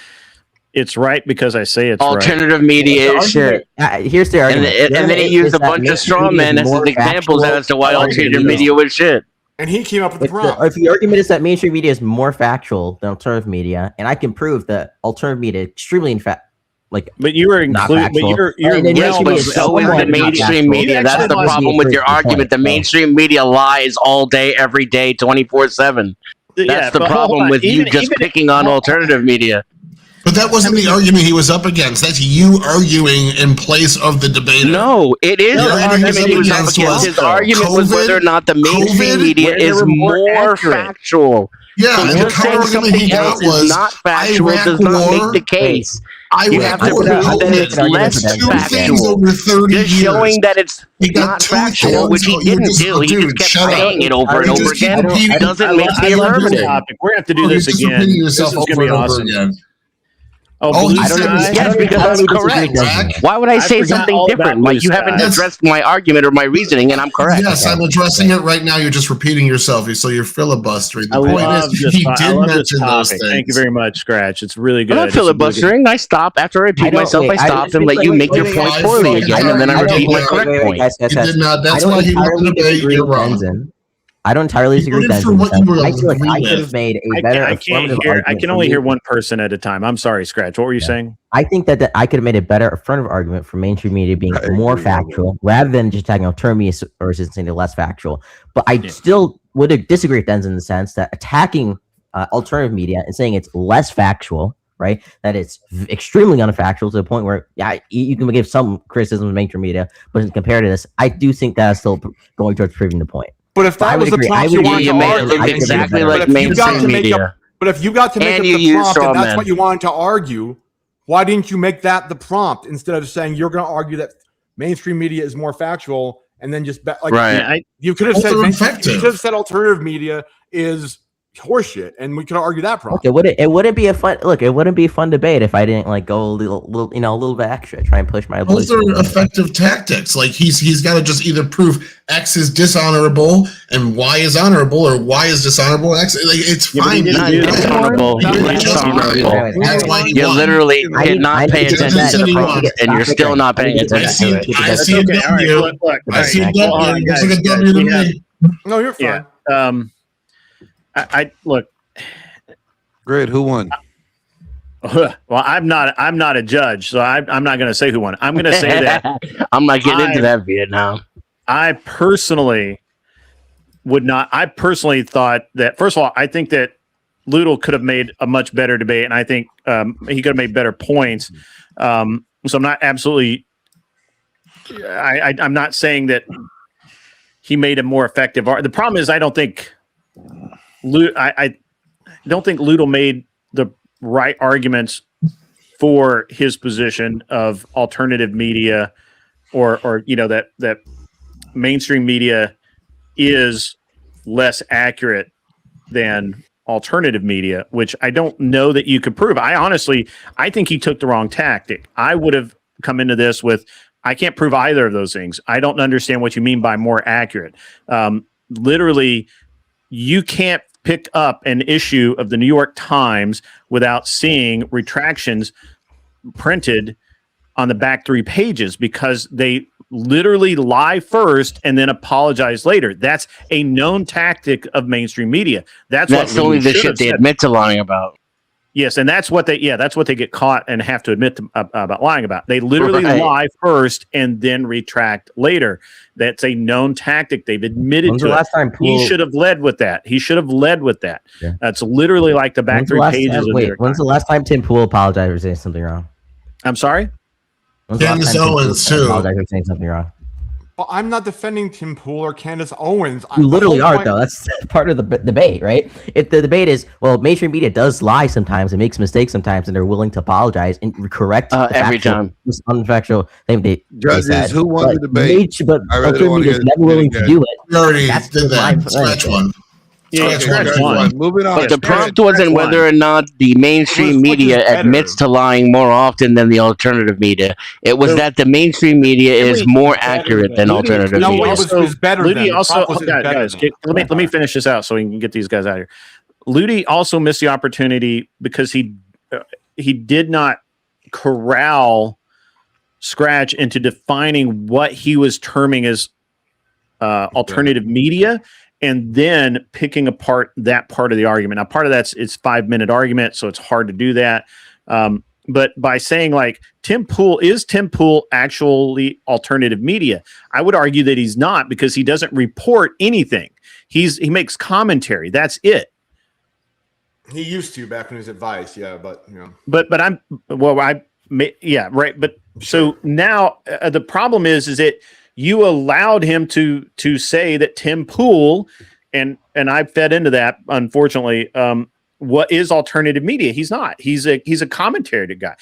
"It's right because I say it's alternative media is shit." Here's the argument. And then he used a bunch of straw men as examples as to why alternative media was shit. And he came up with the prompt. If the argument is that mainstream media is more factual than alternative media, and I can prove that alternative media is extremely but you were included. But so is the mainstream media. That's the problem with your argument. The mainstream media lies all day, every day, 24/7. That's the problem with you just picking on alternative media. But that wasn't the argument he was up against. That's you arguing in place of the debater. No, it is the argument he was up against. His argument was whether or not the mainstream media is more factual. Yeah, so just saying something else is not factual does not make the case. You have to prove that it's less factual. Just showing that it's not factual, which he didn't do. He just kept saying it over and over again. Doesn't make the affirmative. We're going to have to do this again. This is going to be awesome. Yes, because that's correct. Why would I say something different? Like you haven't addressed my argument or my reasoning, and I'm correct. Yes, I'm addressing it right now. You're just repeating yourself, so you're filibustering. The point is, he did mention those things. Thank you very much, Scratch. It's really good. I'm not filibustering. I stop after I repeat myself. I stop and let you make your point poorly again, and then I repeat my correct point. He did not. That's why he won the debate. You're wrong. I don't entirely disagree with that. I feel like I could have made a better affirmative argument. I can only hear one person at a time. I'm sorry, Scratch. What were you saying? I think that I could have made a better affirmative argument for mainstream media being more factual rather than just attacking alternative media versus saying they're less factual. But I still would disagree with Denz in the sense that attacking alternative media and saying it's less factual, right? That it's extremely unfactual to the point where, you can give some criticism of mainstream media, but compared to this, I do think that's still going towards proving the point. But if that was the prompt you wanted to argue, exactly like mainstream media. But if you got to make up the prompt and that's what you wanted to argue, why didn't you make that the prompt instead of saying you're going to argue that mainstream media is more factual and then just you could have said alternative media is horseshit, and we could argue that prompt. Okay, it wouldn't be a fun It wouldn't be a fun debate if I didn't go a little bit extra, try and push my. Those are effective tactics. Like he's got to just either prove X is dishonorable and Y is honorable, or Y is dishonorable. X, it's fine. Dishonorable. You literally did not pay attention to the prompt, and you're still not paying attention to it. I see a W. I see a W. Looks like a W to me. No, you're fine. I look. Great. Who won? Well, I'm not a judge, so I'm not going to say who won. I'm going to say that I'm not getting into that Vietnam. I personally would not. I personally thought that, first of all, I think that Ludl could have made a much better debate, and I think he could have made better points. So I'm not absolutely. I'm not saying that he made a more effective. The problem is I don't think I don't think Ludl made the right arguments for his position of alternative media, or that mainstream media is less accurate than alternative media, which I don't know that you could prove. I think he took the wrong tactic. I would have come into this with, I can't prove either of those things. I don't understand what you mean by more accurate. Literally, you can't pick up an issue of the New York Times without seeing retractions printed on the back 3 pages, because they literally lie first and then apologize later. That's a known tactic of mainstream media. That's only the shit they admit to lying about. Yes, and that's what they get caught and have to admit about lying about. They literally lie first and then retract later. That's a known tactic. They've admitted When's to the it. last time He should have led with that. Yeah. That's literally like the back 3 pages. When's the last time Tim Pool apologized for saying something wrong? I'm sorry? Candace Owens, too. Apologized for saying something wrong. Well, I'm not defending Tim Pool or Candace Owens. You literally are, though. That's part of the debate, right? If the debate is, well, mainstream media does lie sometimes and makes mistakes sometimes, and they're willing to apologize and correct every time. Unfactual thing they Judges, who won the debate? But really mainstream media is never willing to do it. We already That's did the that. line. Scratch one. Yeah, Scratch one. Moving on. But the prompt wasn't whether or not the mainstream media admits to lying more often than the alternative media. It was that the mainstream media is more accurate than alternative media. No, it was better. Guys, let me finish this out so we can get these guys out of here. Ludi also missed the opportunity because he did not corral Scratch into defining what he was terming as alternative media, and then picking apart that part of the argument. Now, part of it's 5-minute argument, so it's hard to do that. But by saying like Tim Pool actually alternative media? I would argue that he's not, because he doesn't report anything. He makes commentary. That's it. He used to back when he was at Vice, yeah, but you know. But right. But so now the problem is that you allowed him to say that Tim Pool, and I fed into that, unfortunately. What is alternative media? He's not. He's a commentary guy.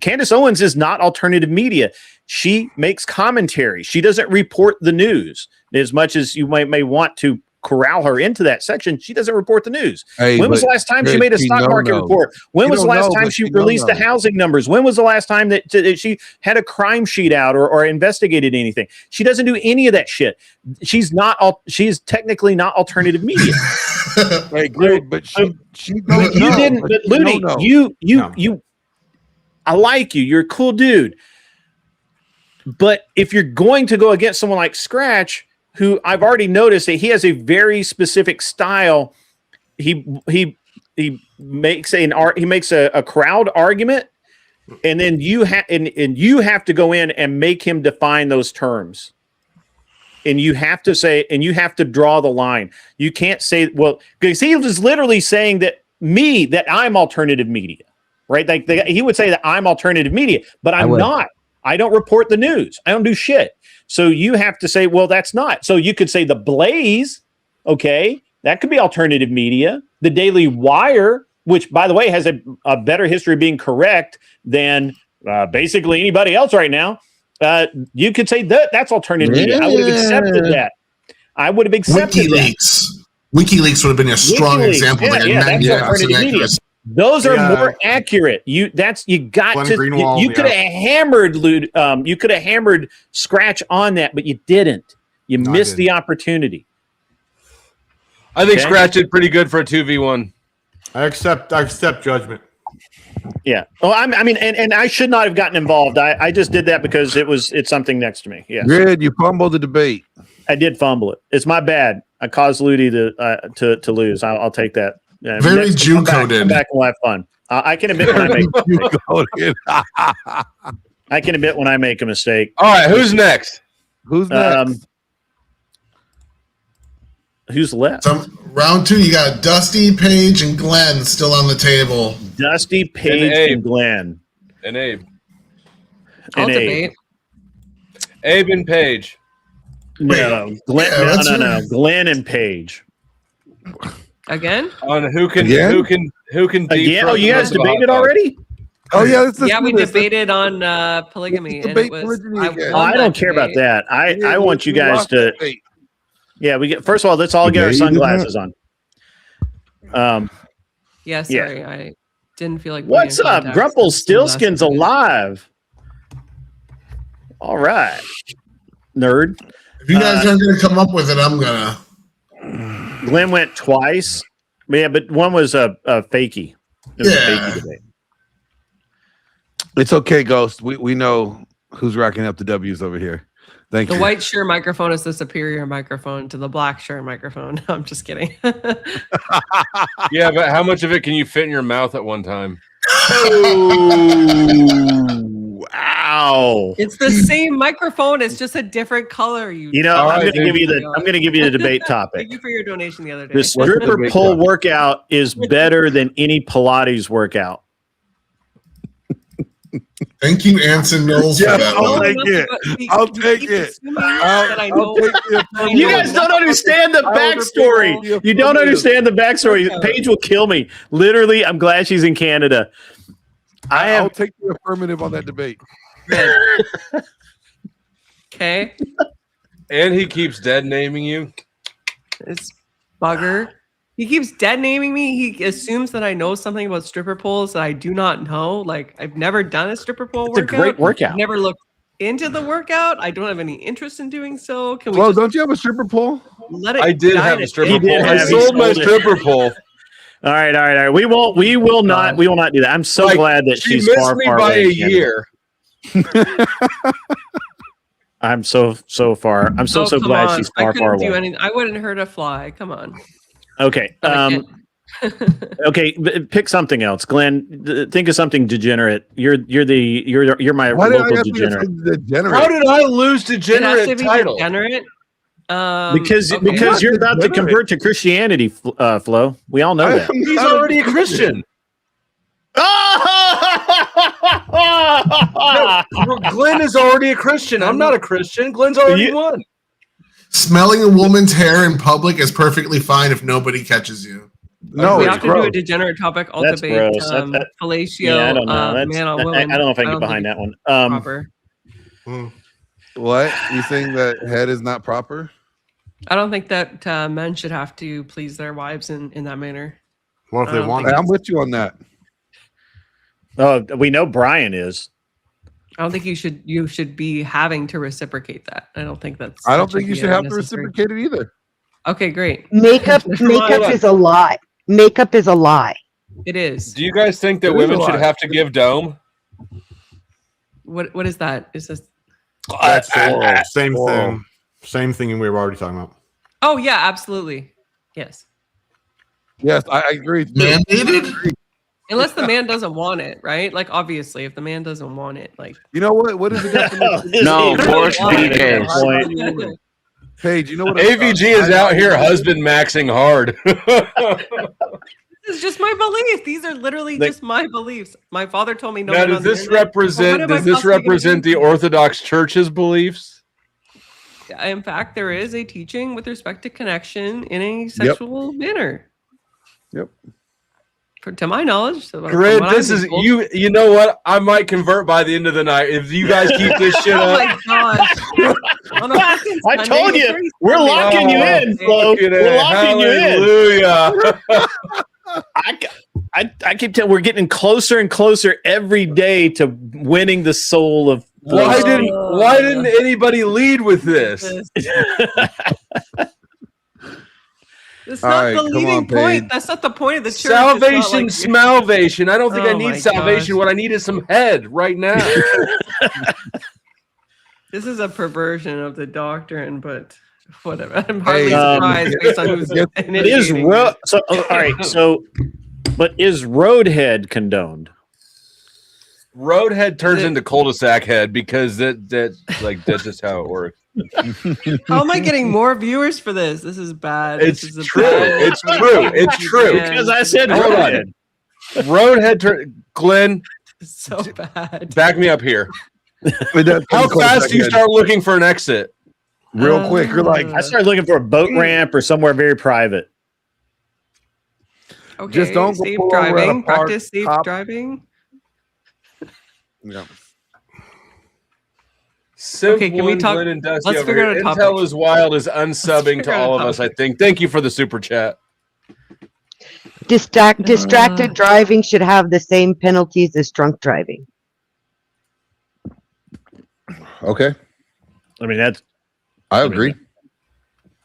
Candace Owens is not alternative media. She makes commentary. She doesn't report the news. As much as you may want to corral her into that section, she doesn't report the news. When was the last time she made a stock market report? When was the last time she released the housing numbers? When was the last time that she had a crime sheet out or investigated anything? She doesn't do any of that shit. She's technically not alternative media. Hey, Greg, but she didn't. But Ludi, you, I like you. You're a cool dude. But if you're going to go against someone like Scratch, who I've already noticed that he has a very specific style. He makes a crowd argument, and then you have to go in and make him define those terms. And you have to say, and you have to draw the line. You can't say, well, because he was literally saying that I'm alternative media, right? Like he would say that I'm alternative media, but I'm not. I don't report the news. I don't do shit. So you have to say, well, that's not. So you could say the Blaze, okay, that could be alternative media. The Daily Wire, which, by the way, has a better history of being correct than basically anybody else right now. You could say that's alternative media. I would have accepted that. I would have accepted WikiLeaks. WikiLeaks would have been a strong example there. Yeah, that's alternative media. Those are more accurate. You could have hammered you could have hammered Scratch on that, but you didn't. You missed the opportunity. I think Scratch did pretty good for a 2v1. I accept judgment. Yeah. Oh, I mean, and I should not have gotten involved. I just did that because it's something next to me. Yeah. Good. You fumbled the debate. I did fumble it. It's my bad. I caused Ludi to lose. I'll take that. Yeah, very Jew coded. Come back and we'll have fun. I can admit when I make a mistake. I can admit when I make a mistake. All right, who's next? Who's next? Who's left? So round 2, you got Dusty, Paige, and Glenn still on the table. Dusty, Paige, and Glenn. And Abe. I'll debate. Abe and Paige. No, Glenn. Yeah, no. Glenn and Paige. Again? On who can Again? Oh, you guys debated already? Oh yeah, We debated on polygamy. And it was, I don't care about that. I want you guys to. Yeah, we get. First of all, let's all get our sunglasses on. Yeah, sorry, I didn't feel like. What's up, Grumple? Stillskin's alive. All right, nerd. If you guys aren't going to come up with it, I'm gonna. Glenn went twice. Yeah, but one was a fakey. It was a fakey debate. It's okay, Ghost. We know who's racking up the W's over here. Thank you. The white Shure microphone is the superior microphone to the black Shure microphone. I'm just kidding. Yeah, but how much of it can you fit in your mouth at one time? Wow! It's the same microphone. It's just a different color. You know, I'm going to give you the debate topic. Thank you for your donation the other day. The stripper pole workout is better than any Pilates workout. Thank you, Anson Mills, for that I'll one. take it. I'll take it. You guys don't understand the backstory. You don't understand the backstory. Paige will kill me. Literally, I'm glad she's in Canada. I'll take the affirmative on that debate. Okay. And he keeps dead naming you. It's bugger. He keeps dead naming me. He assumes that I know something about stripper poles that I do not know. Like, I've never done a stripper pole workout. It's a great workout. I've never looked into the workout. I don't have any interest in doing so. Can we Well, just don't you have a stripper pole? let it I did die have in a stripper day? pole. I sold my stripper pole. All right. We will not do that. I'm so glad that she she's missed far me far by away a in Canada. year. I'm so far. I'm so Come glad on. she's I far couldn't do away. anything. I wouldn't hurt a fly. Come on. Okay. Okay. Pick something else, Glenn. Think of something degenerate. You're my Why did I local have to get degenerate. some degenerate? How did I lose It has to degenerate be title? degenerate. Because Okay. you're about to convert to Christianity, Flo. We all know that. He's already a Christian. No, Glenn is already a Christian. I'm not a Christian. Glenn's already won. Smelling a woman's hair in public is perfectly fine if nobody catches you. No, we it's have to do a gross. degenerate topic. I'll That's debate gross. fellatio, Yeah, I don't know. man on I woman. don't know if I can get don't behind think that one. it's proper. What? You saying that head is not proper? I don't think that men should have to please their wives in that manner. What if they want Hey, it? I'm with you on that. Oh, we know Brian is. I don't think you should be having to reciprocate that. I don't think that's. I don't that think you be should a have to necessary- reciprocate it either. Okay, great. Makeup is a lie. Makeup is a lie. It is. Do you guys think that It is women a should lie. have to give dome? What is that? Is this? That's oral. Same thing we were already talking about. Oh yeah, absolutely. Yes. Yes, I agree. Mandated? Unless the man doesn't want it, right? Like obviously, if the man doesn't want it, like You know what? What is the definition? No, forced PJs. Paige, you know what? AVG is out here husband maxing hard. this is just my belief. These are literally just my beliefs. My father told me no. Now, men does on the this internet. represent? Well, what am I Does this possibly gonna represent do? the Orthodox Church's beliefs? In fact, there is a teaching with respect to connection in a sexual manner. Yep. To my knowledge, so Grid, this is you. You know what? I might convert by the end of the night if you guys keep this shit Oh up. my gosh! On a fucking I Sunday, told you, very we're Sunday. locking you in, Flo. We're locking you in. Hallelujah. I keep telling we're getting closer and closer every day to winning the soul of. Why didn't anybody lead with this? That's All not right, the come leading on, point. Paige. That's not the point of the church. Salvation, It's not smalvation. I don't think I Oh need my salvation. gosh. What I need is some head right now. this is a perversion of the doctrine, but whatever. I'm hardly Hey, surprised based on who's Is initiating it. all right? But is roadhead condoned? Roadhead turns into cul-de-sac head because that's just how it works. How am I getting more viewers for this? This is bad. It's This is true. bad- It's true. Because I said Hold on. Roadhead. Roadhead. Glenn, so bad. back me up here. How fast do you start looking for an exit? Real quick, you're like, I started looking for a boat ramp or somewhere very private. Okay, just don't go safe pull over at a driving. park, Practice safe cop. driving. Yeah. Simple can we and talk- Glenn and Dusty let's over figure here. out a Intel topic. is wild is unsubbing to figure out a all of us, I think. Thank you for the super chat. Distracted driving should have the same penalties as drunk driving. Okay. I mean, that's. I agree.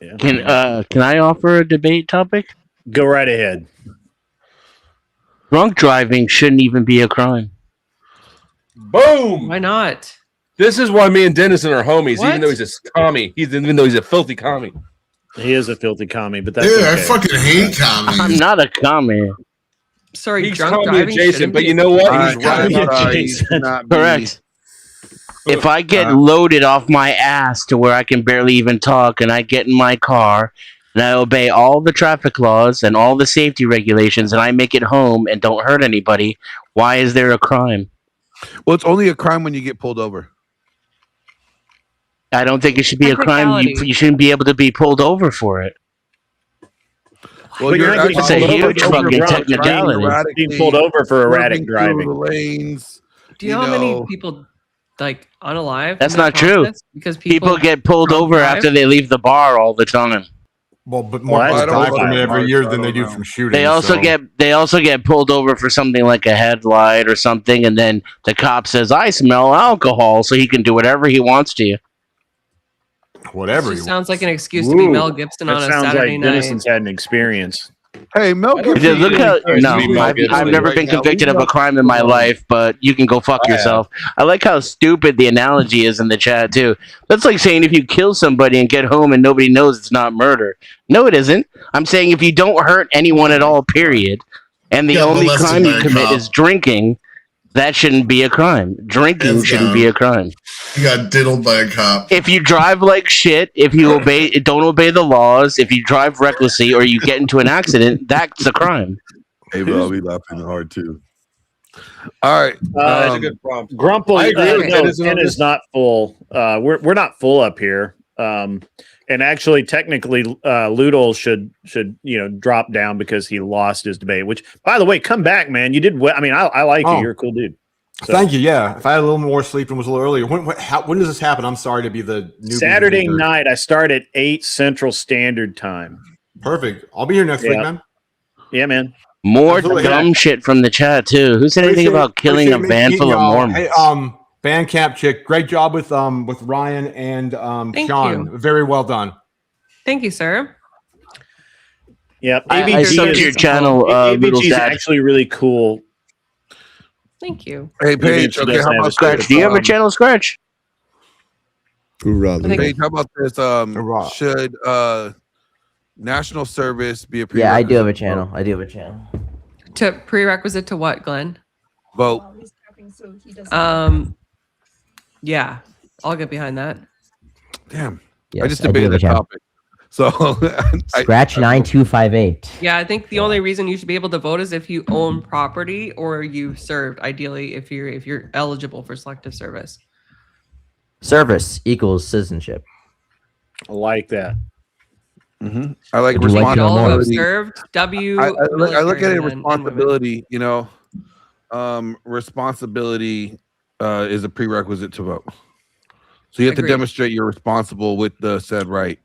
Yeah. Can I offer a debate topic? Go right ahead. Drunk driving shouldn't even be a crime. Boom! Why not? This is why me and Dennison are homies, What? even though he's a commie. Even though he's a filthy commie. He is a filthy commie, but that's Dude, okay. I fucking hate comedy. I'm not a commie. Sorry, He's drunk commie driving adjacent, shouldn't but be you a know what? crime. He's right. Correct. If I get loaded off my ass to where I can barely even talk, and I get in my car and I obey all the traffic laws and all the safety regulations, and I make it home and don't hurt anybody, why is there a crime? Well, it's only a crime when you get pulled over. I don't think it should be a crime. Technicality. You shouldn't be able to be pulled over for it. Well, But you're not It's getting a pulled over huge for fucking drunk technicality. driving. Being pulled over for erratic Swerving through driving. the lanes. Do you know how many people like unalive? That's in that not true. process? Because People get pulled drunk over drive? after they leave the bar all the time. Well, but more Well, people that's die fine. from it every year I than they don't do know. from shooting. They also get pulled over for something like a headlight or something, and then the cop says, "I smell alcohol," so he can do whatever he wants to you. whatever. This You sounds like an excuse to be Ooh, Mel Gibson that on a sounds Saturday like night. Dennison's had an experience. Hey, Mel I don't Gibson. think Look how Gibson no, should be Mel I've Gibson never right been now. convicted Leave of a Mel crime in my alone. life, but you can go fuck I have. yourself. I like how stupid the analogy is in the chat too. That's like saying if you kill somebody and get home and nobody knows, it's not murder. No, it isn't. I'm saying if you don't hurt anyone at all, period, and the Yeah, only molested crime by you a commit cop. is drinking, that shouldn't be a crime. Drinking Hands shouldn't down. be a crime. He got diddled by a cop. If you drive like shit, if you don't obey the laws, if you drive recklessly or you get into an accident, that's a crime. Hey, bro, I'll be laughing hard too. All right. That's a good prompt. Grumple, I agree with no, Dennison on 10 this. is not full. We're not full up here. And actually, technically, Loodle should drop down because he lost his debate. Which, by the way, come back, man. You did well. I mean, I like you. Oh. You're a cool dude. So, Thank you. Yeah, if I had a little more sleep and was a little earlier. When does this happen? I'm sorry to be the newbie Saturday leader. night, I start at 8 Central Standard Time. Perfect. I'll be here next week, Yeah. man. Yeah, man. More Absolutely. dumb shit from the chat too. Who said anything about killing a van full of Mormons? Hey, Bandcamp chick, great job with Ryan and Thank Sean. you. Very well done. Thank you, sir. Yep. I ABG subbed is- to your channel, ABG Little is Dad. actually really cool. Thank you. Hey, Even if Paige. she Okay, doesn't how have about a Scratch. this? Do you have a channel, Scratch? Hoorah, I think- Paige, how about this? Hurrah. Should national service be a Yeah, I do have a prerequisite channel. I do have a channel. To prerequisite to what, Glenn? vote? Yeah, I'll get behind that. Damn. Yes, I just I do debated have the a channel. topic. So Scratch 9258. Yeah, I think the only reason you should be able to vote is if you own property or you served. Ideally, if you're eligible for selective service. Service equals citizenship. I like that. I like Would you like to know All who more? have responsibility. served. I look at it military men and women. responsibility. You know, responsibility is a prerequisite to vote. So you have to Agreed. demonstrate you're responsible with the said right.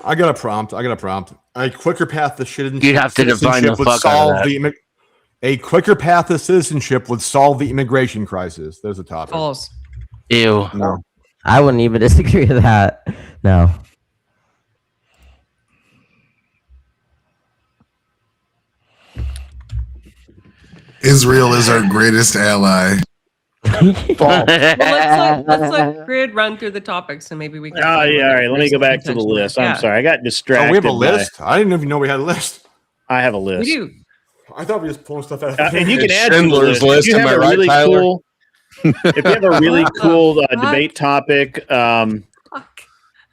I got a prompt. A quicker path to citizenship. You'd have to define the would fuck out of solve that. the A quicker path to citizenship would solve the immigration crisis. There's a topic. False. Ew. No. I wouldn't even disagree with that. No. Israel is our greatest ally. Well, let's let Grid run through the topics and maybe we can. Oh, yeah. All right. Let me go back to the Potentially. list. Yeah. I'm sorry. I got distracted. Oh, we have a by- list? I didn't even know we had a list. I have a We list. do. I thought we were just pulling stuff out. And you can It's add to the Schindler's list. List, If you am have I a right, really Tyler? cool, if you have a really cool debate topic,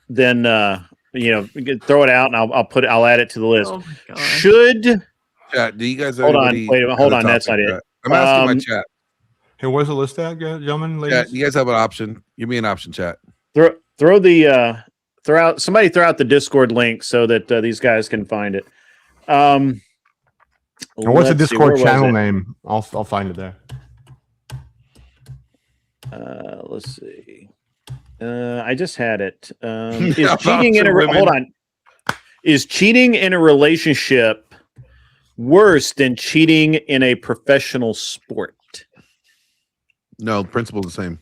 then throw it out, and I'll add it to the list. Oh my God. Should Chat, do you guys hold on? anybody Wait, have hold a on. That's not topic? it. I'm asking my chat. Hey, where's the list at, gentlemen, Chat, ladies? you guys have an option. Give me an option, chat. Throw out the Discord link so that these guys can find it. And what's the let's see, Discord where was channel it? name? I'll find it there. Let's see. I just had it. Is cheating in a relationship worse than cheating in a professional sport? No, the principle's the same.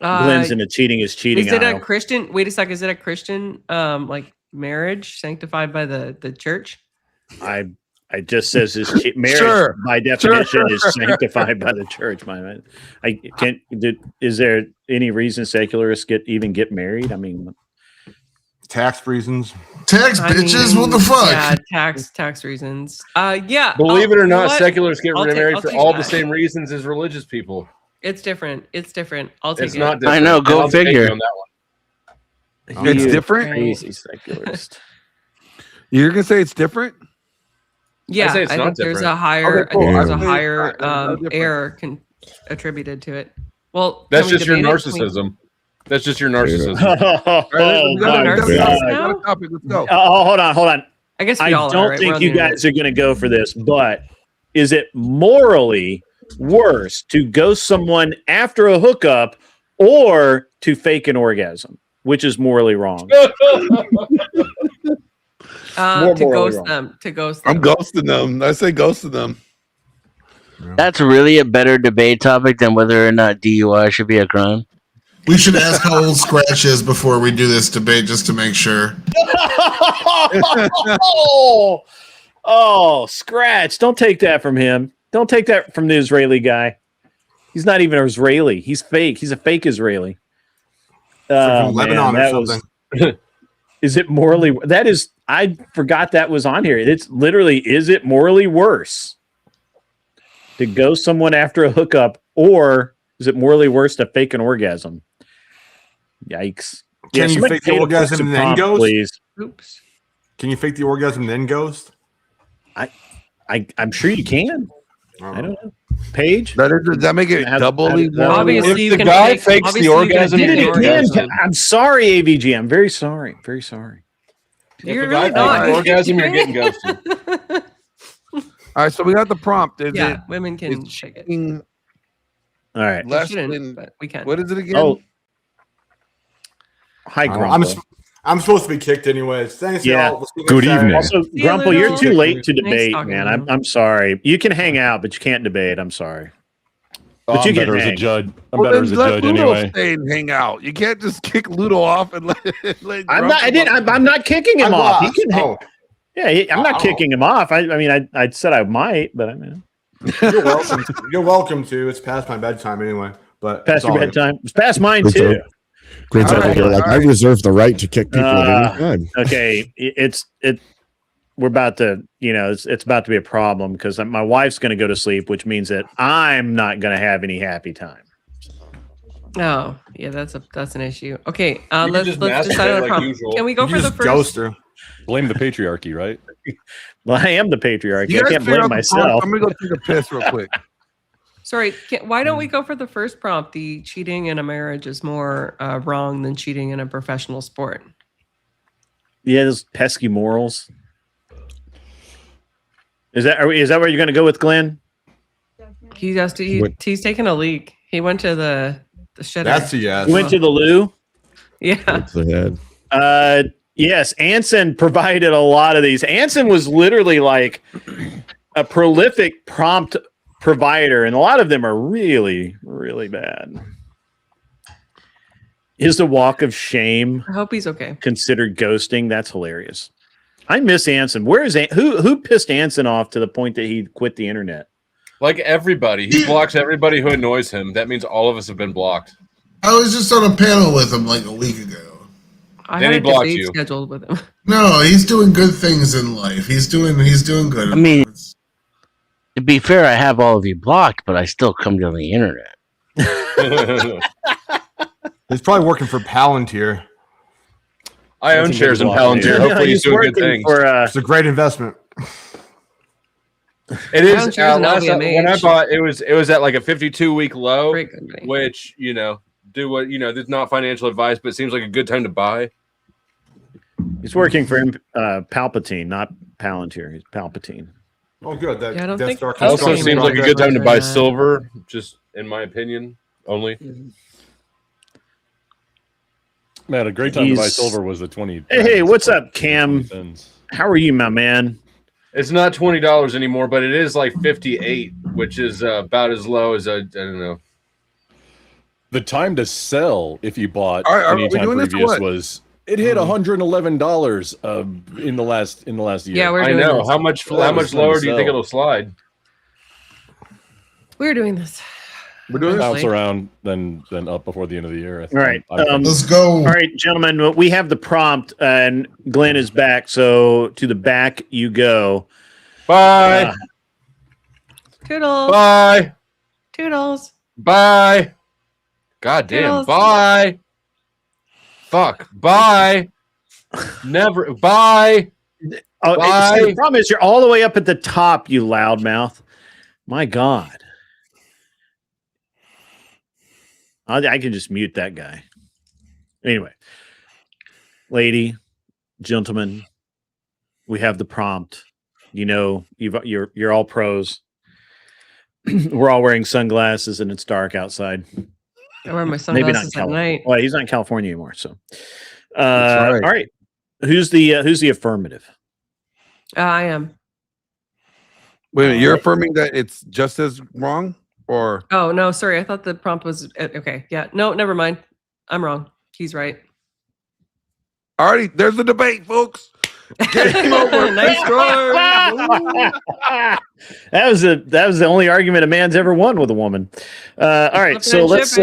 Glenn's in a cheating is cheating. Is it aisle. a Christian? Wait a second. Is it a Christian like marriage sanctified by the church? It just says his marriage Sure. by definition Sure. is sanctified by the church. I can't. Is there any reason secularists even get married? I mean, tax reasons. Tax bitches. What the fuck? Yeah, tax reasons. Yeah. Believe it or not, what? secularists get married for take all the that. same reasons as religious people. It's different. I'll take It's it. not different. I know. Go I'll take you figure. on that one. It's different. Crazy secularist. You're gonna say it's different? Yeah, say it's I not think there's different. a higher. Okay, cool. I think there's a Yeah. higher No different. error attributed to it. Well, That's can we just your debate it? Can we- narcissism. That's just your narcissism. Oh, go to my narcissism God. now? Topic. Let's go. Hold on. I guess we I all don't are, right? We're think on you the guys are going to go for this, but is it morally worse to ghost someone after a hookup or to fake an orgasm? Which is morally wrong? More to morally ghost wrong. them. To ghost them. I'm ghosting them. I say ghosting them. That's really a better debate topic than whether or not DUI should be a crime. We should ask how old Scratch is before we do this debate, just to make sure. Oh, Scratch. Don't take that from him. Don't take that from the Israeli guy. He's not even Israeli. He's fake. He's a fake Israeli. From Lebanon or was. something. Is it morally? That is. I forgot that was on here. It's literally. Is it morally worse to ghost someone after a hookup, or is it morally worse to fake an orgasm? Yikes! Can you somebody fake the pay to orgasm post a and then prompt, ghost? please? Oops. Can you fake the orgasm and then ghost? I'm sure you can. I don't know. Paige? Does that make it doubly more? Obviously, If you the can guy fake- fakes the obviously you can orgasm, fake Did the it again. orgasm. I'm sorry, AVG. I'm very sorry. Very sorry. If You're the guy really not. fakes the orgasm, you're getting ghosted. All right, so we got the prompt. Is Yeah, it women can is shake it. cheating All right. less shouldn't, than but we can. what is it again? Oh, hi, Grumple. I'm supposed to be kicked anyways. Thanks, Yeah. y'all. We'll see you Good next Saturday. evening. Also, See you, Grumple, you're Lulu. too late to Nice debate, talking man. to you. I'm sorry. You can hang out, but you can't debate. I'm sorry. But I'm you can better as a hang. judge. I'm Well, better then as a let judge Ludo anyway. stay and hang out. You can't just kick Ludo off and let I'm not. I didn't. I'm not kicking him I off. He lost. can. Oh, Yeah, I'm not Oh. kicking him off. I mean, I said I might, but I mean, you're welcome. You're welcome to. It's past my bedtime anyway. But past it's your all good. bedtime. It's past mine too. Glenn's All over right, here like, all I right. reserve the right to kick people at any time. Okay, we're about to, it's about to be a problem because my wife's going to go to sleep, which means that I'm not going to have any happy time. Oh, yeah, that's an issue. Okay, can let's just decide masturbate on a like prompt. usual. Can we go You for the just ghost first? her. Blame the patriarchy, right? Well, I am the patriarchy. You I guys can't figure blame out the myself. prompt? I'm gonna go take a piss real quick. Sorry, why don't we go for the first prompt? The cheating in a marriage is more wrong than cheating in a professional sport. Yeah, those pesky morals. Is that where you're going to go with, Glenn? He has to. He's taking a leak. He went to the shitter. That's a yes. You went to the loo? Yeah. The head. Yes, Anson provided a lot of these. Anson was literally like a prolific prompt provider, and a lot of them are really, really bad. Is the walk of shame I hope he's okay. considered ghosting? That's hilarious. I miss Anson. Where is who pissed Anson off to the point that he quit the internet? Like everybody, he blocks everybody who annoys him. That means all of us have been blocked. I was just on a panel with him like a week ago. I Then had he a blocked debate you. scheduled with him. No, he's doing good things in life. He's doing good. I mean, to be fair, I have all of you blocked, but I still come to the internet. He's probably working for Palantir. I own shares in Palantir. Hopefully, he's doing good things. It's a great investment. It is. Palantir is an Last time, when I LVMH. bought, it was at like a 52-week low, which do what this is not financial advice, but it seems like a good time to buy. He's working for Palpatine, not Palantir. He's Palpatine. Oh, good. That, Yeah, I don't Death think Star Also, construction seems like a good project. time to buy silver, just in my opinion, only. Man, a great time to buy He's- silver was the 20. Hey, what's up, Cam? How are you, my man? It's not $20 anymore, but it is like 58, which is about as low as I don't know. The time to sell if you bought Are we anytime doing this or previous what? was it hit $111 in the last year. Yeah, we're I doing know. this. How much So that was time to lower do you think sell. it'll slide? We're doing this. We're doing Bounce Honestly. around, then up before the end of the year. All right. Let's go. All right, gentlemen, we have the prompt, and Glenn is back. So to the back you go. Bye. Toodles. Bye. Toodles. Bye. God damn. Toodles. Bye. Fuck. Bye. Never. Bye. Oh, Bye. see, the problem is you're all the way up at the top, you loudmouth. My God. I can just mute that guy. Anyway, lady, gentlemen, we have the prompt. You know, you're all pros. We're all wearing sunglasses, and it's dark outside. I wear my Maybe not in sunglasses at California. night. Well, he's not in California anymore. So, right. all right. Who's the affirmative? I am. Wait a minute, you're affirming that it's just as wrong, or Oh no, sorry. I thought the prompt was okay. Yeah, no, never mind. I'm wrong. He's right. already? There's the debate, folks. Game over. Nice score. That was the only argument a man's ever won with a woman. All right, so let's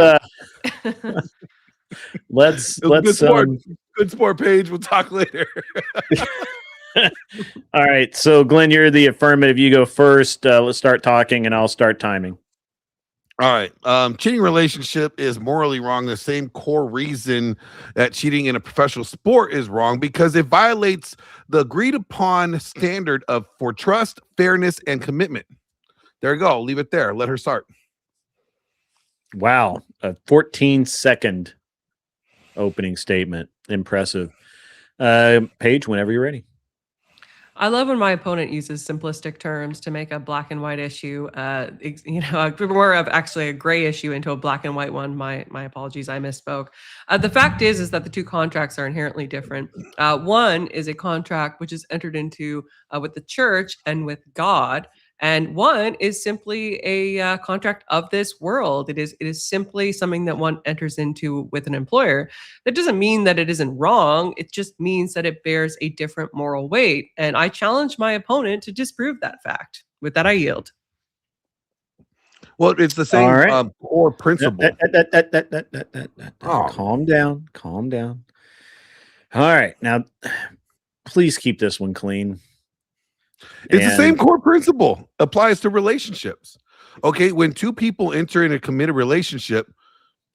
let's Good sport. Good sport, Paige. We'll talk later. all right. So Glenn, you're the affirmative. You go first. Let's start talking, and I'll start timing. All right. Cheating relationship is morally wrong. The same core reason that cheating in a professional sport is wrong, because it violates the agreed upon standard for trust, fairness, and commitment. There you go. Leave it there. Let her start. Wow, a 14-second opening statement. Impressive. Paige, whenever you're ready. I love when my opponent uses simplistic terms to make a black and white issue, more of actually a gray issue into a black and white one. My apologies, I misspoke. The fact is that the two contracts are inherently different. One is a contract which is entered into with the church and with God, and one is simply a contract of this world. It is simply something that one enters into with an employer. That doesn't mean that it isn't wrong. It just means that it bears a different moral weight. And I challenge my opponent to disprove that fact. With that, I yield. Well, it's the same All right. core principle. Calm down. Calm down. All right. Now, please keep this one clean. It's the same core principle applies to relationships. Okay, when two people enter in a committed relationship,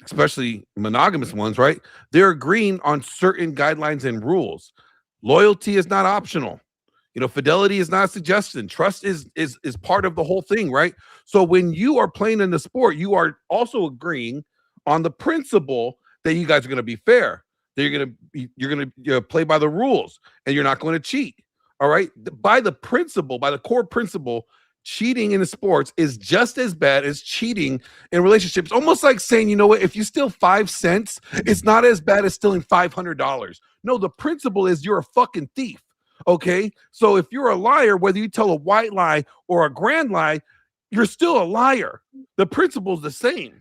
especially monogamous ones, right? They're agreeing on certain guidelines and rules. Loyalty is not optional. Fidelity is not a suggestion. Trust is part of the whole thing, right? So when you are playing in the sport, you are also agreeing on the principle that you guys are going to be fair. That you're going to play by the rules, and you're not going to cheat. All right. By the core principle, cheating in the sports is just as bad as cheating in relationships. Almost like saying, you know what, if you steal 5 cents, it's not as bad as stealing $500. No, the principle is you're a fucking thief. Okay. So if you're a liar, whether you tell a white lie or a grand lie, you're still a liar. The principle is the same.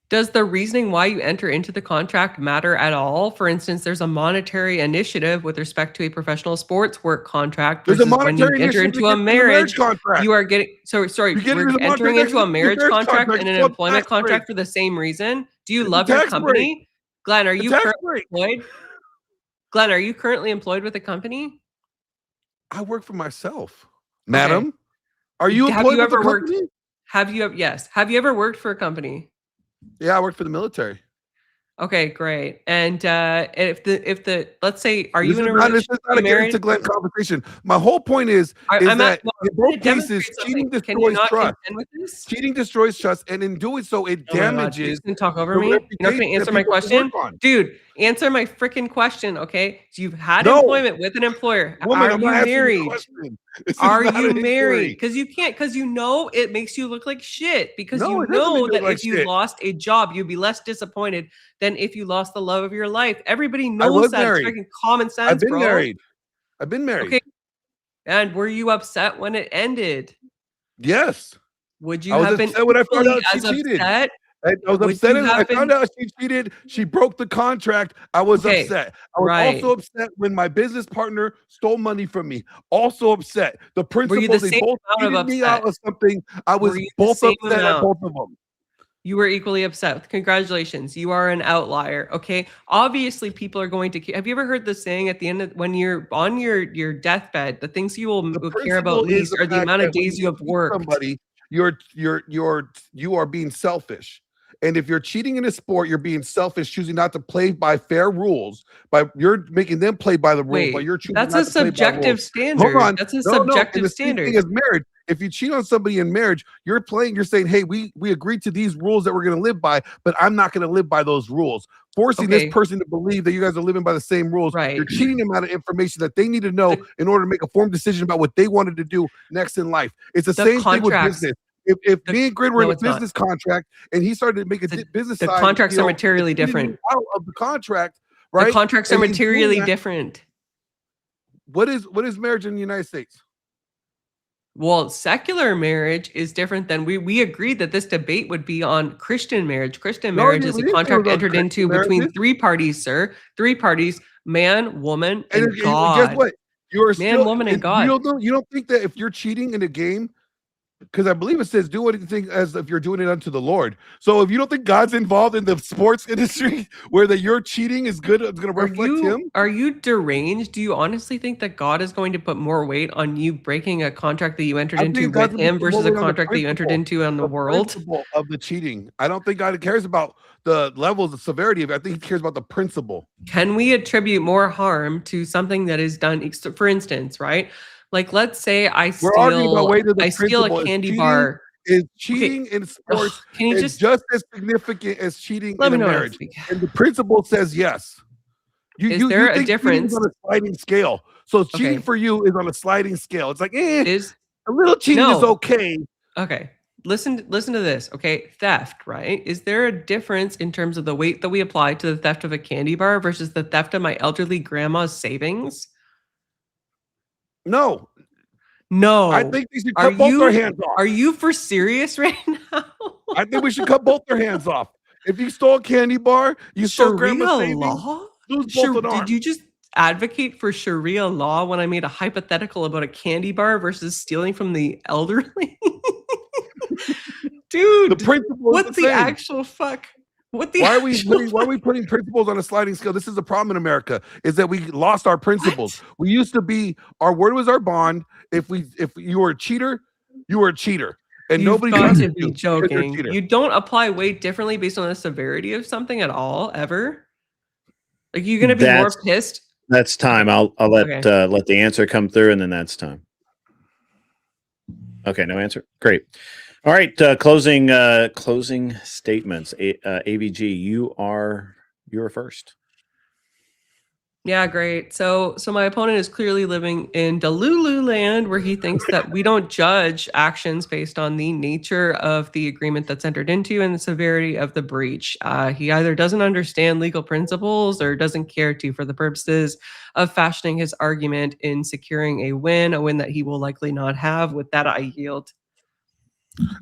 Does the reasoning why you enter into the contract matter at all? For instance, there's a monetary initiative with respect to a professional sports work contract versus when you enter into a marriage contract. You are getting we're entering into a marriage contract and an employment contract for the same reason. Do you love your company? Glenn, are you currently employed? Glenn, are you currently employed with a company? I work for myself. Madam, are you employed with a company? Have you ever worked for a company? Yeah, I work for the military. Okay, great. And if the let's say, are This you in is a not, relationship? this is not a get Married? into Glenn conversation. My whole point is I'm that no, in I'm gonna both cases, demonstrate cheating something. Can you destroys not trust. contend with this? Cheating destroys trust, and in doing so, it Oh my God, you're damages just gonna talk over the me? You're not reputation gonna that answer my people can work question? on. Dude, answer my freaking question, okay? So you've had No. employment with an employer. Woman, Are I'm you not answering your married? question. This is Are not you an married? inquiry. Because you can't, because you know it makes you look like shit. Because No, you it doesn't make know me that look like if you shit. lost a job, you'd be less disappointed than if you lost the love of your life. Everybody I knows was that. It's married. freaking common I've sense, been bro. married. I've been married. Okay. And were you upset when it ended? Yes. Would you I was have been upset when I found equally out she as cheated. upset? I was Would upset you as I have found been out she cheated. She broke the contract. I was Okay, upset. I was right. also upset when my business partner stole money from me. Also upset. The Were you principal, the they same both amount of cheated me out upset? of something. I was Were you the both same upset at amount? both of them. You were equally upset. Congratulations. You are an outlier. Okay. Obviously, people are going to. Have you ever heard the saying at the end of when you're on your deathbed, the things you will care about Principle is least the are the fact amount of that when days you have cheat worked. somebody, you are being selfish. And if you're cheating in a sport, you're being selfish, choosing not to play by fair rules. You're making them play by the rules, but Wait, you're choosing that's not a to play by subjective rules. standard. Hold on. That's a No. And subjective the same standard. thing as marriage. If you cheat on somebody in marriage, you're saying, hey, we agreed to these rules that we're going to live by, but I'm not going to live by those rules. Forcing this Okay. person to believe that you guys are living by the same rules. Right. You're cheating them out of information that they need to know in order to make a informed decision about what they wanted to do next in life. It's the same thing with contracts- business. If me and Grid were No, in a it's not. business contract and he started to make a business The side, contracts are and materially cheated me different. out of the contract, right? The contracts are And he's doing materially that. different. What is marriage in the United States? Well, secular marriage is different than we agreed that this debate would be on Christian marriage. Christian No, marriage we is a didn't say it contract was on entered Christian into between marriages. 3 parties, sir. 3 parties, man, woman, and And God. guess what? You are Man, still woman, and God. You don't think that if you're cheating in a game, because I believe it says do what you think as if you're doing it unto the Lord. So if you don't think God's involved in the sports industry where that you're cheating is good, it's going to reflect him. Are you deranged? Do you honestly think that God is going to put more weight on you breaking a contract that you entered into with him versus a contract that you entered into on the world? Principle of the cheating. I don't think God cares about the levels of severity of it. I think he cares about the principle. Can we attribute more harm to something that is done? For instance, right? Like, let's say I steal a candy bar. Is cheating in sports just as significant as cheating in a marriage? And the principle says yes. You there a think difference? cheating is on a sliding scale. So cheating for you is on a sliding scale. It's like, a little cheating is okay. Okay. Listen to this. Okay. Theft, right? Is there a difference in terms of the weight that we apply to the theft of a candy bar versus the theft of my elderly grandma's savings? No. I think they should cut both their hands off. Are you for serious right now? I think we should cut both their hands off. If you stole a candy bar, you stole grandma's savings, law? lose both an arm. Did you just advocate for Sharia law when I made a hypothetical about a candy bar versus stealing from the elderly? Dude, the principle what is the same. Actual fuck? What the why are we putting principles on a sliding scale? This is the problem in America, is that we lost our principles. We used to be, our word was our bond. If you were a cheater, you were a cheater. And You've nobody got to trusted be you because you're a joking. cheater. You don't apply weight differently based on the severity of something at all, ever? Like, you're gonna be more pissed? That's time. I'll let Okay. let the answer come through, and then that's time. Okay, no answer. Great. All right, closing statements. AVG, you're first. Yeah, great. So my opponent is clearly living in Delulu land, where he thinks that we don't judge actions based on the nature of the agreement that's entered into and the severity of the breach. He either doesn't understand legal principles or doesn't care to, for the purposes of fashioning his argument in securing a win that he will likely not have. With that, I yield.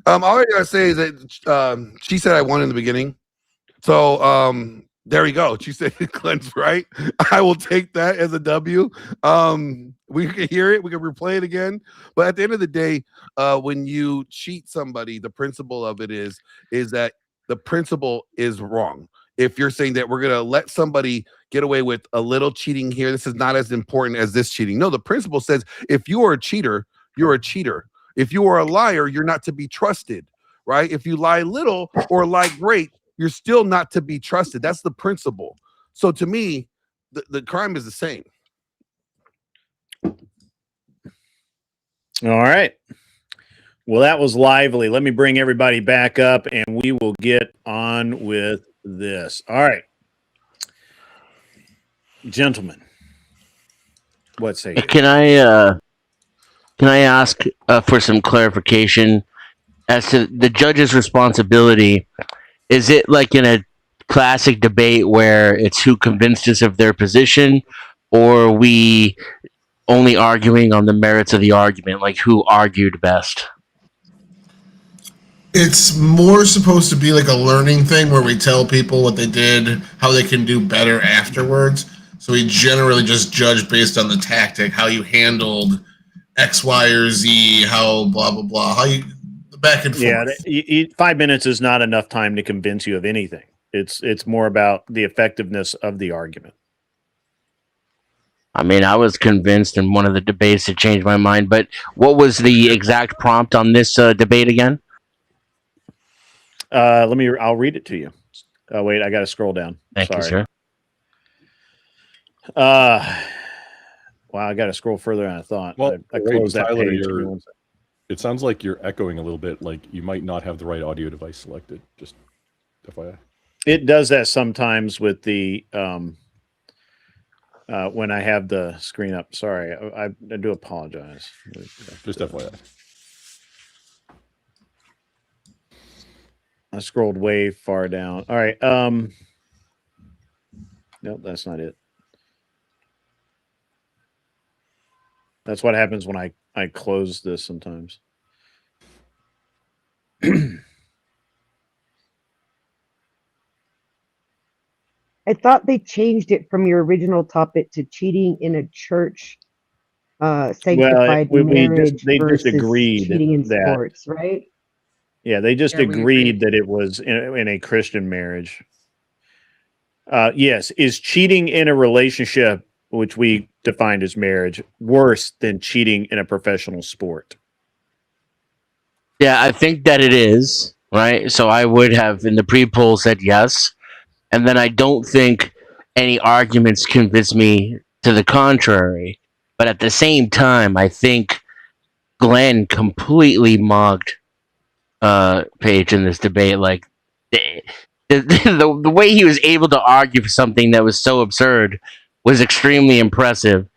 All I gotta say is that she said I won in the beginning. So there we go. She said Glenn's right. I will take that as a W. We can hear it, we can replay it again. But at the end of the day, when you cheat somebody, the principle of it is that the principle is wrong. If you're saying that we're gonna let somebody get away with a little cheating here, this is not as important as this cheating. No, the principle says if you are a cheater, you're a cheater. If you are a liar, you're not to be trusted, right? If you lie little or lie great, you're still not to be trusted. That's the principle. So to me, the crime is the same. All right. Well, that was lively. Let me bring everybody back up and we will get on with this. All right. Gentlemen, what say you? Can I ask for some clarification as to the judge's responsibility? Is it like in a classic debate where it's who convinced us of their position, or are we only arguing on the merits of the argument, like who argued best? It's more supposed to be like a learning thing where we tell people what they did, how they can do better afterwards. So we generally just judge based on the tactic, how you handled X, Y, or Z, how blah, blah, blah, how you back and forth. Yeah, 5 minutes is not enough time to convince you of anything. It's more about the effectiveness of the argument. I mean, I was convinced in one of the debates to change my mind, but what was the exact prompt on this debate again? I'll read it to you. Wait, I got to scroll down. Thank you, sir. Wow, I got to scroll further than I thought. Well, I closed that Tyler, page. it sounds like you're echoing a little bit, like you might not have the right audio device selected. Just FYI. It does that sometimes with the when I have the screen up. Sorry, I do apologize. Just FYI. I scrolled way far down. All right. Nope, that's not it. That's what happens when I close this sometimes. I thought they changed it from your original topic to cheating in a church sanctified marriage they versus just agreed cheating in that, sports, right? Yeah, they just Yeah, we agreed that it was in a Christian marriage. Yes, is cheating in a relationship, which we defined as marriage, worse than cheating in a professional sport? Yeah, I think that it is, right? So I would have in the pre-poll said yes. And then I don't think any arguments convince me to the contrary. But at the same time, I think Glenn completely mocked Paige in this debate. Like the way he was able to argue for something that was so absurd was extremely impressive.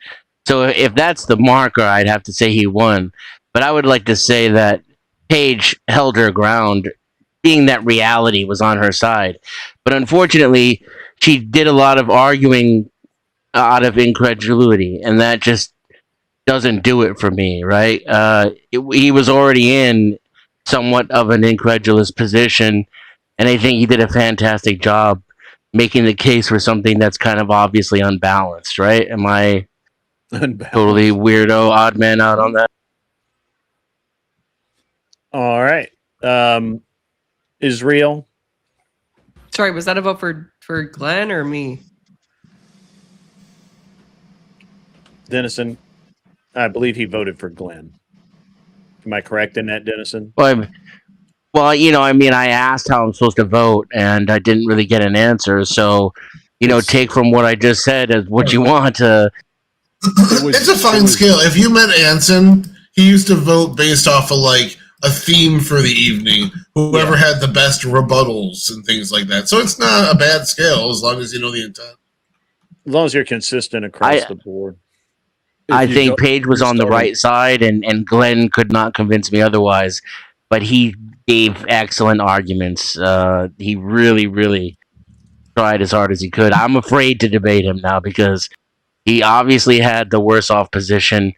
So if that's the marker, I'd have to say he won. But I would like to say that Paige held her ground, being that reality was on her side. But unfortunately, she did a lot of arguing out of incredulity, and that just doesn't do it for me, right? He was already in somewhat of an incredulous position, and I think he did a fantastic job making the case for something that's kind of obviously unbalanced, right? Am I totally weirdo, odd man out on that? All right. Israel? Sorry, was that a vote for Glenn or me? Dennison, I believe he voted for Glenn. Am I correct in that, Dennison? Well, you know, I mean, I asked how I'm supposed to vote, and I didn't really get an answer. So, you know, take from what I just said as what you want to. It's a fine scale. If you met Anson, he used to vote based off of like a theme for the evening. Whoever had the best rebuttals and things like that. So it's not a bad scale as long as you know the intent. As long as you're consistent across the board. I think Paige was on the right side, and Glenn could not convince me otherwise. But he gave excellent arguments. He really, really tried as hard as he could. I'm afraid to debate him now because he obviously had the worse off position.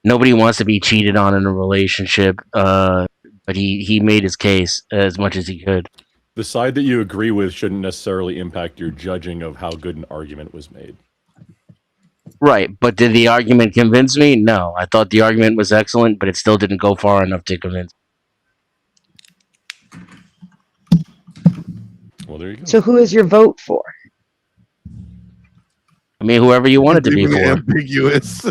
Nobody wants to be cheated on in a relationship, but he made his case as much as he could. The side that you agree with shouldn't necessarily impact your judging of how good an argument was made. Right, but did the argument convince me? No, I thought the argument was excellent, but it still didn't go far enough to convince me. Well, there you go. So who is your vote for? I mean, whoever you want it to be for. Ambiguous.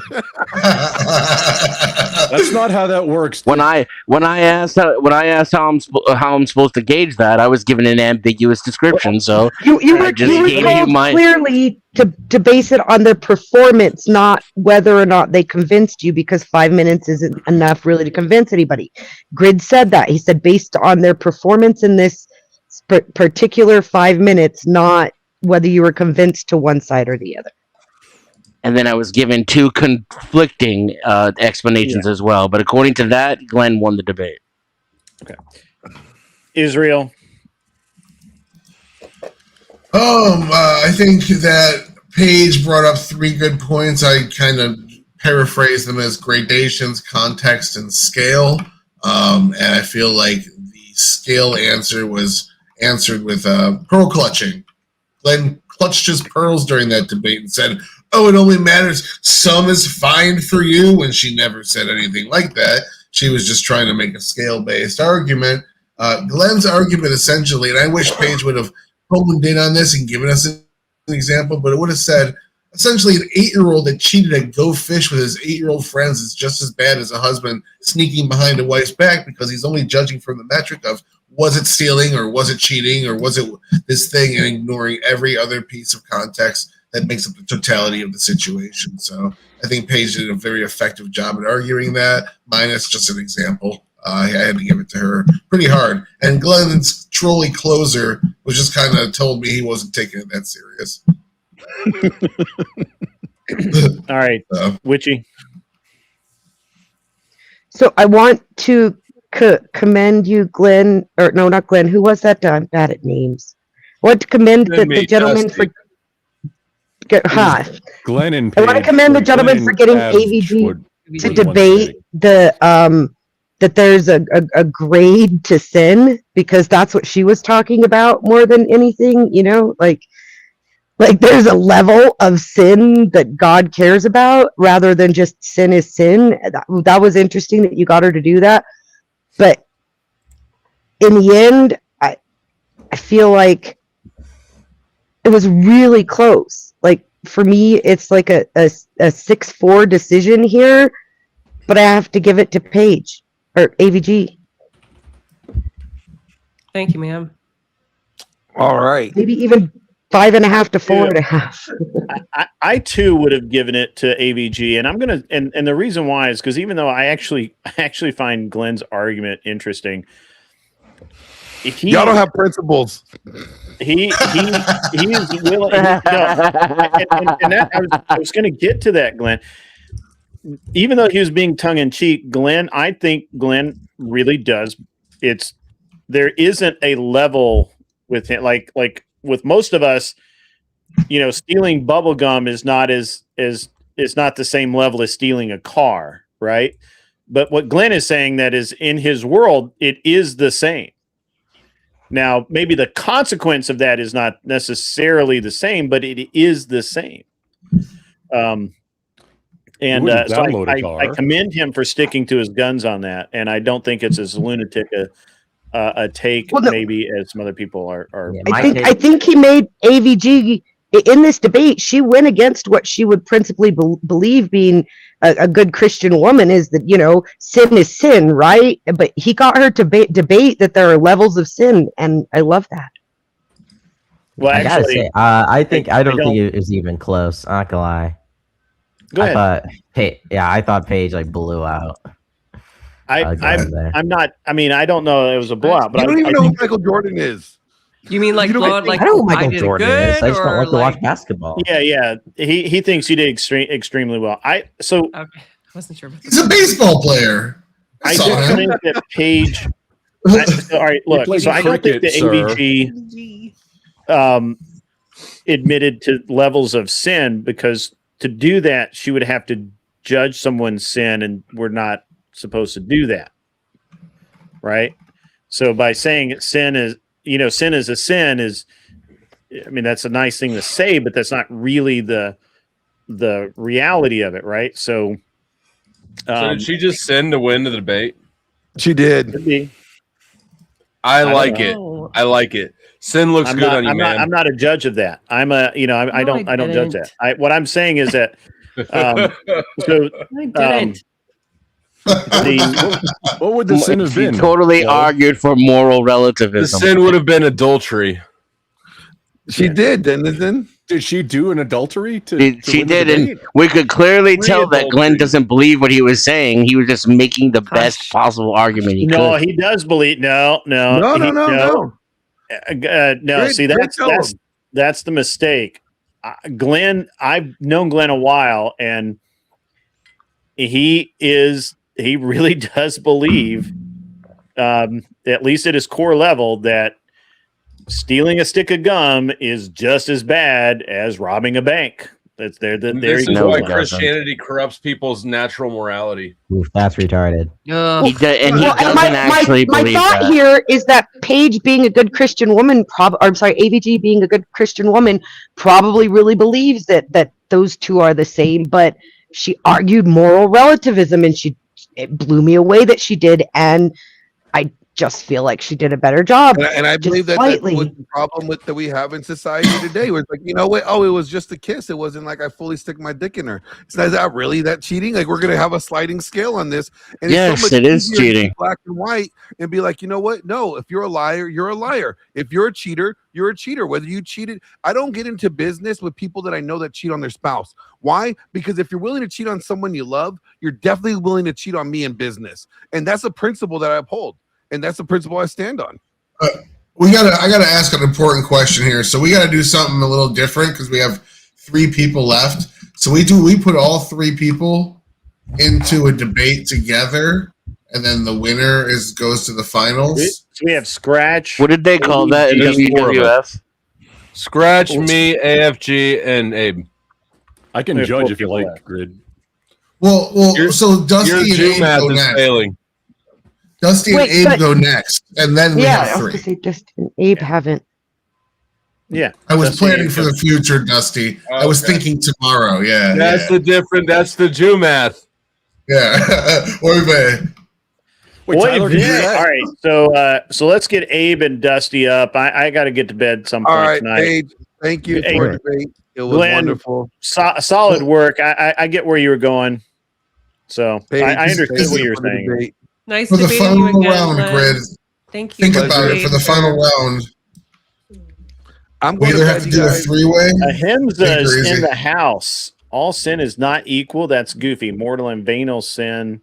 That's not how that works. When I asked how I'm supposed to gauge that, I was given an ambiguous description. So you were I just gave you told my. clearly to base it on their performance, not whether or not they convinced you, because 5 minutes isn't enough really to convince anybody. Grid said that. He said based on their performance in this particular 5 minutes, not whether you were convinced to one side or the other. And then I was given two conflicting explanations as well. But according to that, Glenn won the debate. Okay. Israel. I think that Paige brought up 3 good points. I kind of paraphrased them as gradations, context, and scale. And I feel like the scale answer was answered with pearl clutching. Glenn clutched his pearls during that debate and said, "Oh, it only matters some is fine for you," when she never said anything like that. She was just trying to make a scale-based argument. Glenn's argument essentially, and I wish Paige would have honed in on this and given us an example, but it would have said, essentially, an 8-year-old that cheated at Go Fish with his 8-year-old friends is just as bad as a husband sneaking behind a wife's back, because he's only judging from the metric of, was it stealing or was it cheating or was it this thing, and ignoring every other piece of context that makes up the totality of the situation. So I think Paige did a very effective job at arguing that, minus just an example. I had to give it to her pretty hard. And Glenn's trolley closer was just kind of told me he wasn't taking it that serious. All right, Witchy. So I want to commend you, Glenn, or no, not Glenn. Who was that? I'm bad at names. I want to commend the gentleman for. Glenn and I want to commend the gentleman for getting AVG to debate that there's a grade to sin, because that's what she was talking about more than anything. You know, like there's a level of sin that God cares about, rather than just sin is sin. That was interesting that you got her to do that. But in the end, I feel like it was really close. Like, for me, it's like a 6-4 decision here, but I have to give it to Paige or AVG. Thank you, ma'am. All right. Maybe even 5.5 to 4.5. I too would have given it to AVG, and I'm gonna and the reason why is because even though I actually find Glenn's argument interesting, y'all don't have principles. He is willing. And that, I was going to get to that, Glenn. Even though he was being tongue in cheek, I think Glenn really does. There isn't a level with him, like with most of us. You know, stealing bubble gum is not not the same level as stealing a car, right? But what Glenn is saying, that is in his world, it is the same. Now, maybe the consequence of that is not necessarily the same, but it is the same. So I commend him for sticking to his guns on that, and I don't think it's as lunatic a take maybe as some other people are. I think he made AVG in this debate. She went against what she would principally believe being a good Christian woman, is that, you know, sin is sin, right? But he got her to debate that there are levels of sin, and I love that. Well, I gotta say, I don't think it was even close. I'm not gonna lie. Go ahead. I thought Paige blew out. I'm not. I mean, I don't know. It was a blowout, but I don't even know who Michael Jordan is. You mean like blowout? Like I know who Michael did Jordan good, is. I just don't or like to watch basketball. Yeah. He thinks you did extremely well. Okay. I wasn't sure. He's a baseball player. I just think that Paige. All right, look. So I don't think that AVG admitted to levels of sin, because to do that, she would have to judge someone's sin, and we're not supposed to do that, right? So by saying sin is a sin is, I mean, that's a nice thing to say, but that's not really the reality of it, right? So did she just sin to win the debate? She did. I like it. I like it. Sin looks good on you, man. I'm not a judge of that. I don't judge that. What I'm saying is that I didn't. What would the sin have She been? totally Joe? argued for moral relativism. The sin would have been adultery. She did, didn't? Did she do an adultery to She win the did, and debate? we could clearly tell that Glenn Re-adultery. doesn't believe what he was saying. He was just making the best possible argument he No, could. he does believe. No. No. No. Grid, See, tell him. that's the mistake. Glenn, I've known Glenn a while, and he really does believe, at least at his core level, that stealing a stick of gum is just as bad as robbing a bank. That's there. This is why Christianity corrupts people's natural morality. Oof, that's retarded. He doesn't my believe thought that. here is that Paige being a good Christian woman, AVG being a good Christian woman, probably really believes that those two are the same. But she argued moral relativism, and it blew me away that she did, and I just feel like she did a better job. And I believe that's slightly. what the problem that we have in society today was like, you know what? Oh, it was just a kiss. It wasn't like I fully stick my dick in her. Is that really that cheating? Like, we're gonna have a sliding scale on this. And Yes, it's so much it is easier to be cheating. black and white, and be like, you know what? No, if you're a liar, you're a liar. If you're a cheater, you're a cheater. Whether you cheated, I don't get into business with people that I know that cheat on their spouse. Why? Because if you're willing to cheat on someone you love, you're definitely willing to cheat on me in business. And that's a principle that I uphold. And that's the principle I stand on. I gotta ask an important question here. So we gotta do something a little different because we have 3 people left. So we put all 3 people into a debate together, and then the winner goes to the finals. So we have Scratch. What did they call that in WWF? Scratch, me, AFG, and Abe. I can judge if you like, Grid. Well, so Dusty and Abe go next. Failing. Dusty and Abe go next, and then we have I was 3. gonna say Dusty and Abe haven't. Yeah, I was Dusty planning and for the future, Dusty. I was thinking tomorrow. Yeah, That's that's the Jew math. Yeah. Oy vey. Wait, Tyler can do All that? right, so let's get Abe and Dusty up. I got to get to bed some point All right, tonight. Paige, thank you Hey, for the debate. It was Glenn, wonderful. Solid work. I get where you were going, so Paige, I understand thank what you you're for the saying. debate. Nice For the debating you final again, round, Glenn. Grid. Thank you. Think about it. For the final round, I'm we going either to have to do a 3-way. Ahimsa is easy. in the house. All sin is not equal. That's goofy. Mortal and venial sin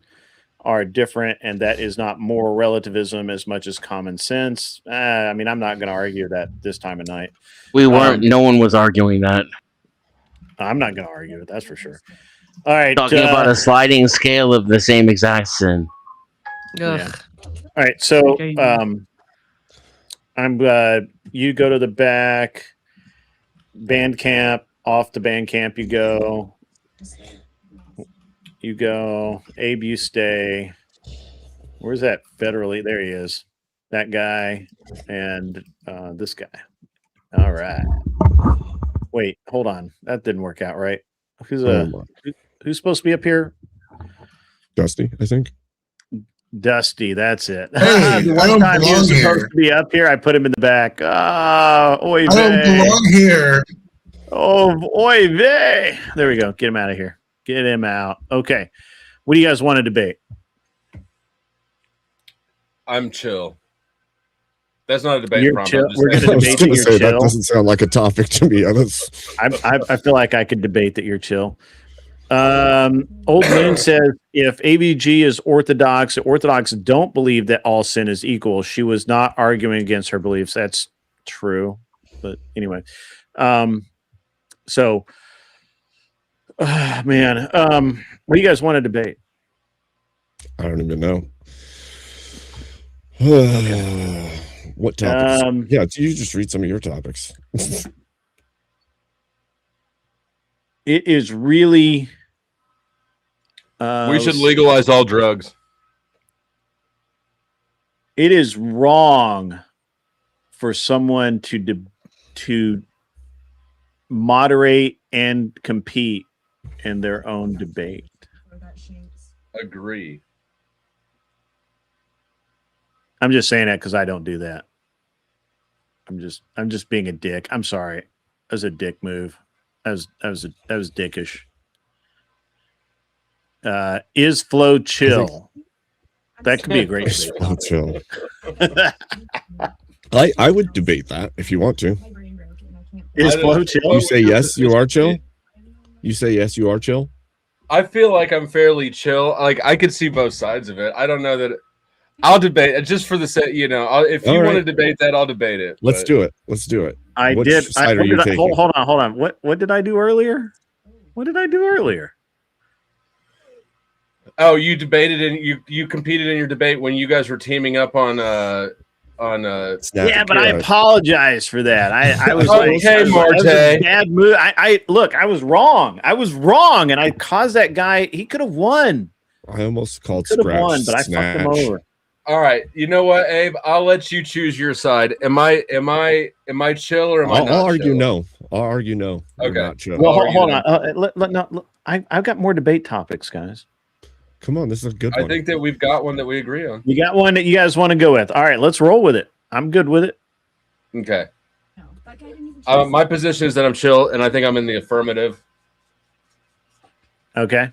are different, and that is not moral relativism as much as common sense. I mean, I'm not going to argue that this time of night. We weren't. No one was arguing that. I'm not going to argue it. That's for sure. All right. Talking about a sliding scale of the same exact sin. Yeah. All right. So, you go to the back. Bandcamp, off to Bandcamp you go. You go. Abe, you stay. Where's that federally? There he is. That guy and this guy. All right. Wait, hold on. That didn't work out right. Who's supposed to be up here? Dusty, I think. Dusty, that's it. Hey, The I one don't time he was belong supposed here. to be up here, I put him in the back. Oy I don't vey. belong here. Oh, oy vey. There we go. Get him out of here. Get him out. Okay. What do you guys want to debate? I'm chill. That's not a debate You're prompt. chill. I'm just We're saying. gonna I was debate going that to you're say that chill. doesn't sound like a topic to me. I feel like I could debate that you're chill. Old Moon says if AVG is Orthodox, the Orthodox don't believe that all sin is equal. She was not arguing against her beliefs. That's true. But anyway, so man, what do you guys want to debate? I don't even know. What topics? Yeah, you just read some of your topics. It is really. We should legalize all drugs. It is wrong for someone to moderate and compete in their own debate. Agree. I'm just saying that because I don't do that. I'm just being a dick. I'm sorry. That was a dick move. That was dickish. Is Flo chill? That could be a great Slow chill. I would debate that if you want to. Is slow chill? You say yes, you are chill? You say yes, you are chill? I feel like I'm fairly chill. Like I could see both sides of it. I don't know that I'll debate it just for the set. You know, if you want to debate that, I'll debate it. Let's do it. Let's do it. Which did. side are you taking? Hold on. What did I do earlier? What did I do earlier? Oh, you debated and you competed in your debate when you guys were teaming up on yeah, but I apologize for that. I was okay, Marte. Bad mood. Look, I was wrong. And I caused that guy. He could have won. I almost called Could have won, but I fucked him over. All right, you know what, Abe? I'll let you choose your side. Am I chill or am I not? I'll argue no. I'll argue no. Okay. Not chill. Well, hold on. I've got more debate topics, guys. Come on, this is a good one. I think that we've got one that we agree on. You got one that you guys want to go with. All right, let's roll with it. I'm good with it. Okay. My position is that I'm chill, and I think I'm in the affirmative. Okay.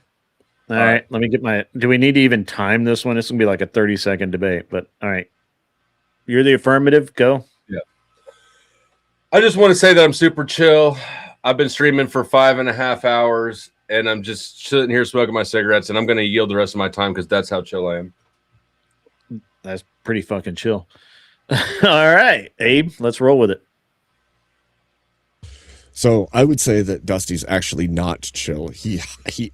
All right. Let me get my. Do we need to even time this one? This is gonna be like a 30-second debate. But all right, you're the affirmative. Go. Yeah. I just want to say that I'm super chill. I've been streaming for 5.5 hours, and I'm just sitting here smoking my cigarettes, and I'm going to yield the rest of my time because that's how chill I am. That's pretty fucking chill. All right, Abe, let's roll with it. So I would say that Dusty's actually not chill. He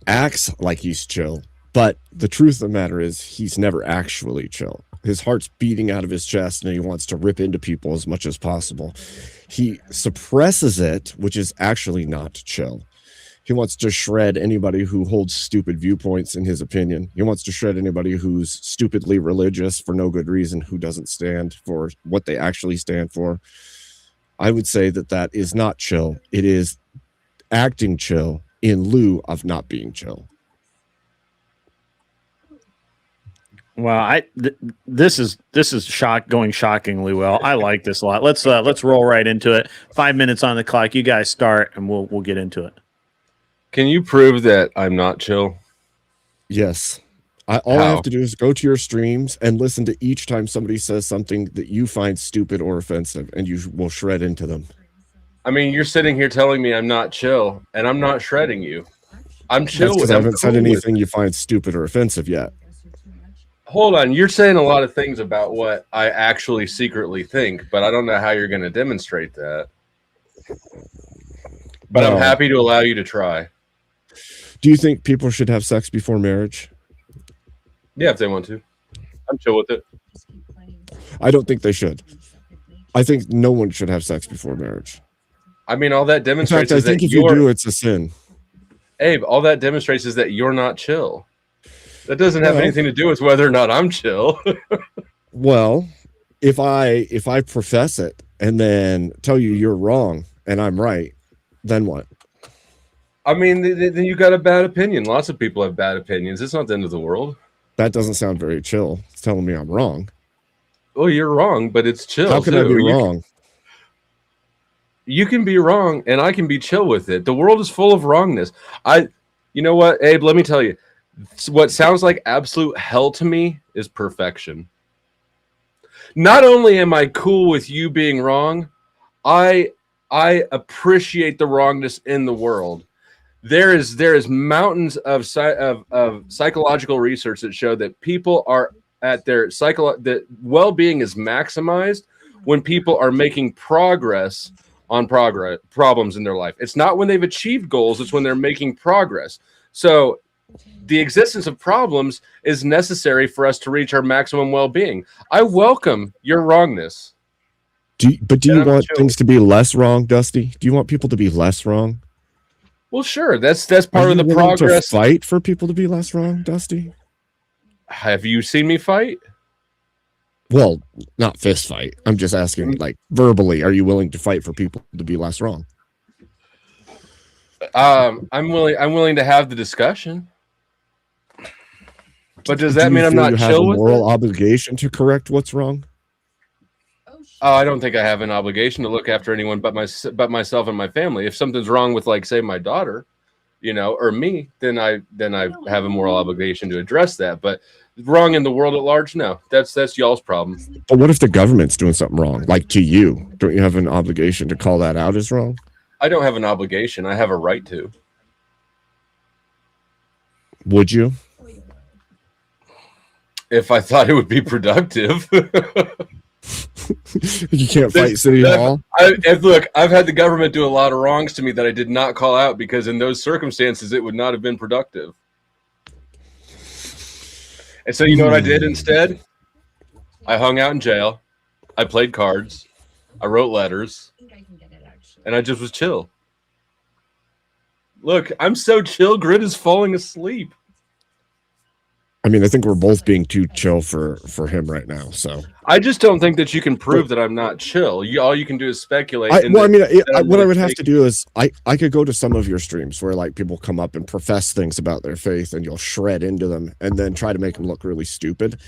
acts like he's chill, but the truth of the matter is he's never actually chill. His heart's beating out of his chest and he wants to rip into people as much as possible. He suppresses it, which is actually not chill. He wants to shred anybody who holds stupid viewpoints in his opinion. He wants to shred anybody who's stupidly religious for no good reason, who doesn't stand for what they actually stand for. I would say that that is not chill. It is acting chill in lieu of not being chill. Well, this is going shockingly well. I like this a lot. Let's roll right into it. 5 minutes on the clock. You guys start, and we'll get into it. Can you prove that I'm not chill? Yes. All I have to do is go to your streams and listen to each time somebody says something that you find stupid or offensive, and you will shred into them. I mean, you're sitting here telling me I'm not chill, and I'm not shredding you. I'm chill with. I haven't said anything you find stupid or offensive yet. Hold on, you're saying a lot of things about what I actually secretly think, but I don't know how you're going to demonstrate that. But I'm happy to allow you to try. Do you think people should have sex before marriage? Yeah, if they want to. I'm chill with it. I don't think they should. I think no one should have sex before marriage. I mean, all that demonstrates in fact, I think if you do, it's a sin. Abe, all that demonstrates is that you're not chill. That doesn't have anything to do with whether or not I'm chill. Well, if I profess it and then tell you you're wrong and I'm right, then what? I mean, then you got a bad opinion. Lots of people have bad opinions. It's not the end of the world. That doesn't sound very chill. It's telling me I'm wrong. Well, you're wrong, but it's chill. How can I be wrong? You can be wrong, and I can be chill with it. The world is full of wrongness. You know what, Abe? Let me tell you. What sounds like absolute hell to me is perfection. Not only am I cool with you being wrong, I appreciate the wrongness in the world. There is mountains of psychological research that show that people are at their that well-being is maximized when people are making progress on problems in their life. It's not when they've achieved goals, it's when they're making progress. So the existence of problems is necessary for us to reach our maximum well-being. I welcome your wrongness. Do you want things to be less wrong, Dusty? Do you want people to be less wrong? Well, sure. That's part of the progress. To fight for people to be less wrong, Dusty? Have you seen me fight? Well, not fist fight. I'm just asking, like, verbally, are you willing to fight for people to be less wrong? I'm willing to have the discussion. But does that mean I'm not chill with it? Moral obligation to correct what's wrong? Oh, I don't think I have an obligation to look after anyone but myself and my family. If something's wrong with, like, say, my daughter, or me, then I have a moral obligation to address that. But wrong in the world at large, no, that's y'all's problem. But what if the government's doing something wrong, like to you? Don't you have an obligation to call that out as wrong? I don't have an obligation. I have a right to. Would you? If I thought it would be productive. You can't fight City Hall? Look, I've had the government do a lot of wrongs to me that I did not call out because in those circumstances, it would not have been productive. And so you know what I did instead? I hung out in jail. I played cards. I wrote letters. And I just was chill. Look, I'm so chill, Grid is falling asleep. I mean, I think we're both being too chill for him right now. So I just don't think that you can prove that I'm not chill. All you can do is speculate. What I would have to do is I could go to some of your streams where like people come up and profess things about their faith, and you'll shred into them and then try to make them look really stupid,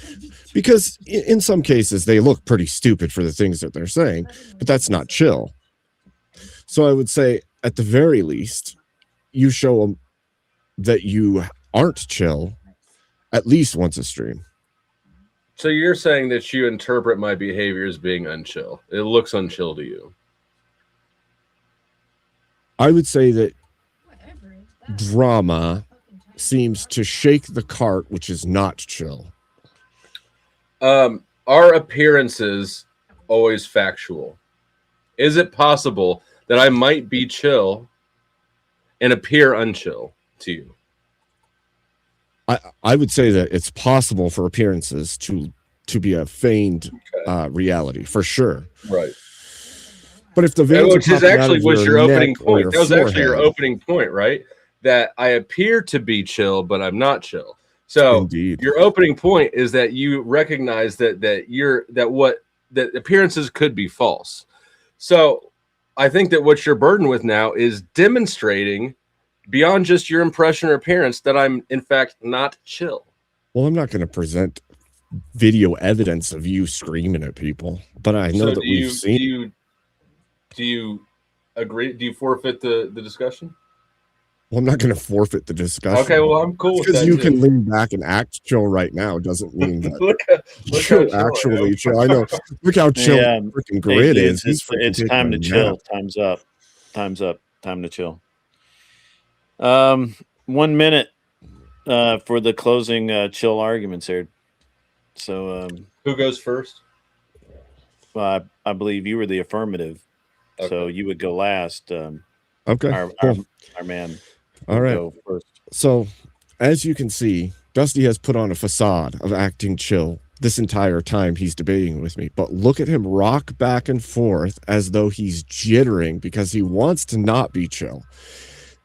because in some cases they look pretty stupid for the things that they're saying, but that's not chill. So I would say at the very least, you show them that you aren't chill at least once a stream. So you're saying that you interpret my behavior as being unchill. It looks unchill to you. I would say that drama seems to shake the cart, which is not chill. Are appearances always factual? Is it possible that I might be chill and appear unchill to you? I would say that it's possible for appearances to be a feigned reality, for sure. Right. But if the veins which is actually was your opening point. That was actually your opening point, right? That I appear to be chill, but I'm not chill. So Indeed. Your opening point is that you recognize that appearances could be false. So I think that what you're burdened with now is demonstrating beyond just your impression or appearance that I'm in fact not chill. Well, I'm not going to present video evidence of you screaming at people, but I know that we've seen. Do you agree? Do you forfeit the discussion? Well, I'm not going to forfeit the discussion. Okay, well, I'm cool with because that you too. can lean back and act chill right now doesn't mean that look how you're chill I actually am. chill. I know. Look how chill freaking Grid Hey, is. dudes, it's time to chill. Time's up. Time's up. Time to chill. 1 minute for the closing chill arguments here. So who goes first? Well, I believe you were the affirmative, so you would go last. Okay, our man. All right. Go first. So, as you can see, Dusty has put on a facade of acting chill this entire time he's debating with me. But look at him rock back and forth as though he's jittering because he wants to not be chill.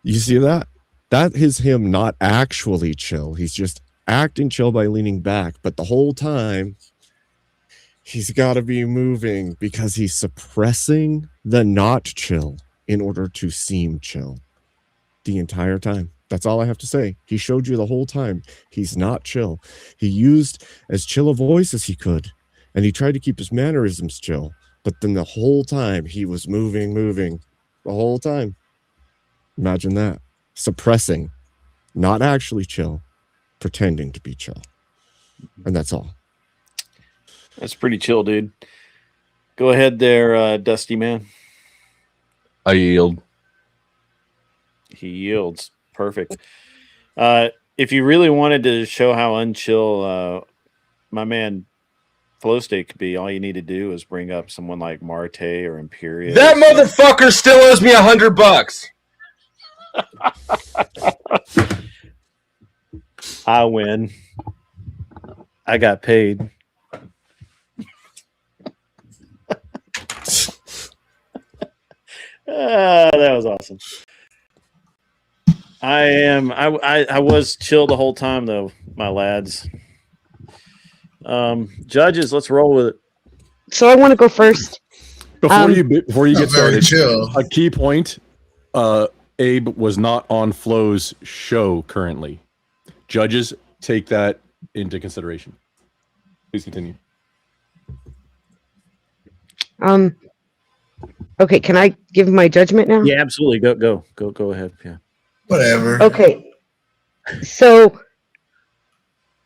You see that? That is him not actually chill. He's just acting chill by leaning back. But the whole time, he's got to be moving because he's suppressing the not chill in order to seem chill the entire time. That's all I have to say. He showed you the whole time he's not chill. He used as chill a voice as he could, and he tried to keep his mannerisms chill. But then the whole time he was moving the whole time. Imagine that. Suppressing, not actually chill, pretending to be chill. And that's all. That's pretty chill, dude. Go ahead there, Dusty man. I yield. He yields. Perfect. If you really wanted to show how unchill my man Flow State could be, all you need to do is bring up someone like Marte or Imperius. That motherfucker still owes me $100. I win. I got paid. That was awesome. I was chill the whole time though, my lads. Judges, let's roll with it. So I want to go first. Before you get very started, chill. a key point: Abe was not on Flo's show currently. Judges, take that into consideration. Please continue. Okay, can I give my judgment now? Yeah, absolutely. Go ahead. Yeah. Whatever. Okay. So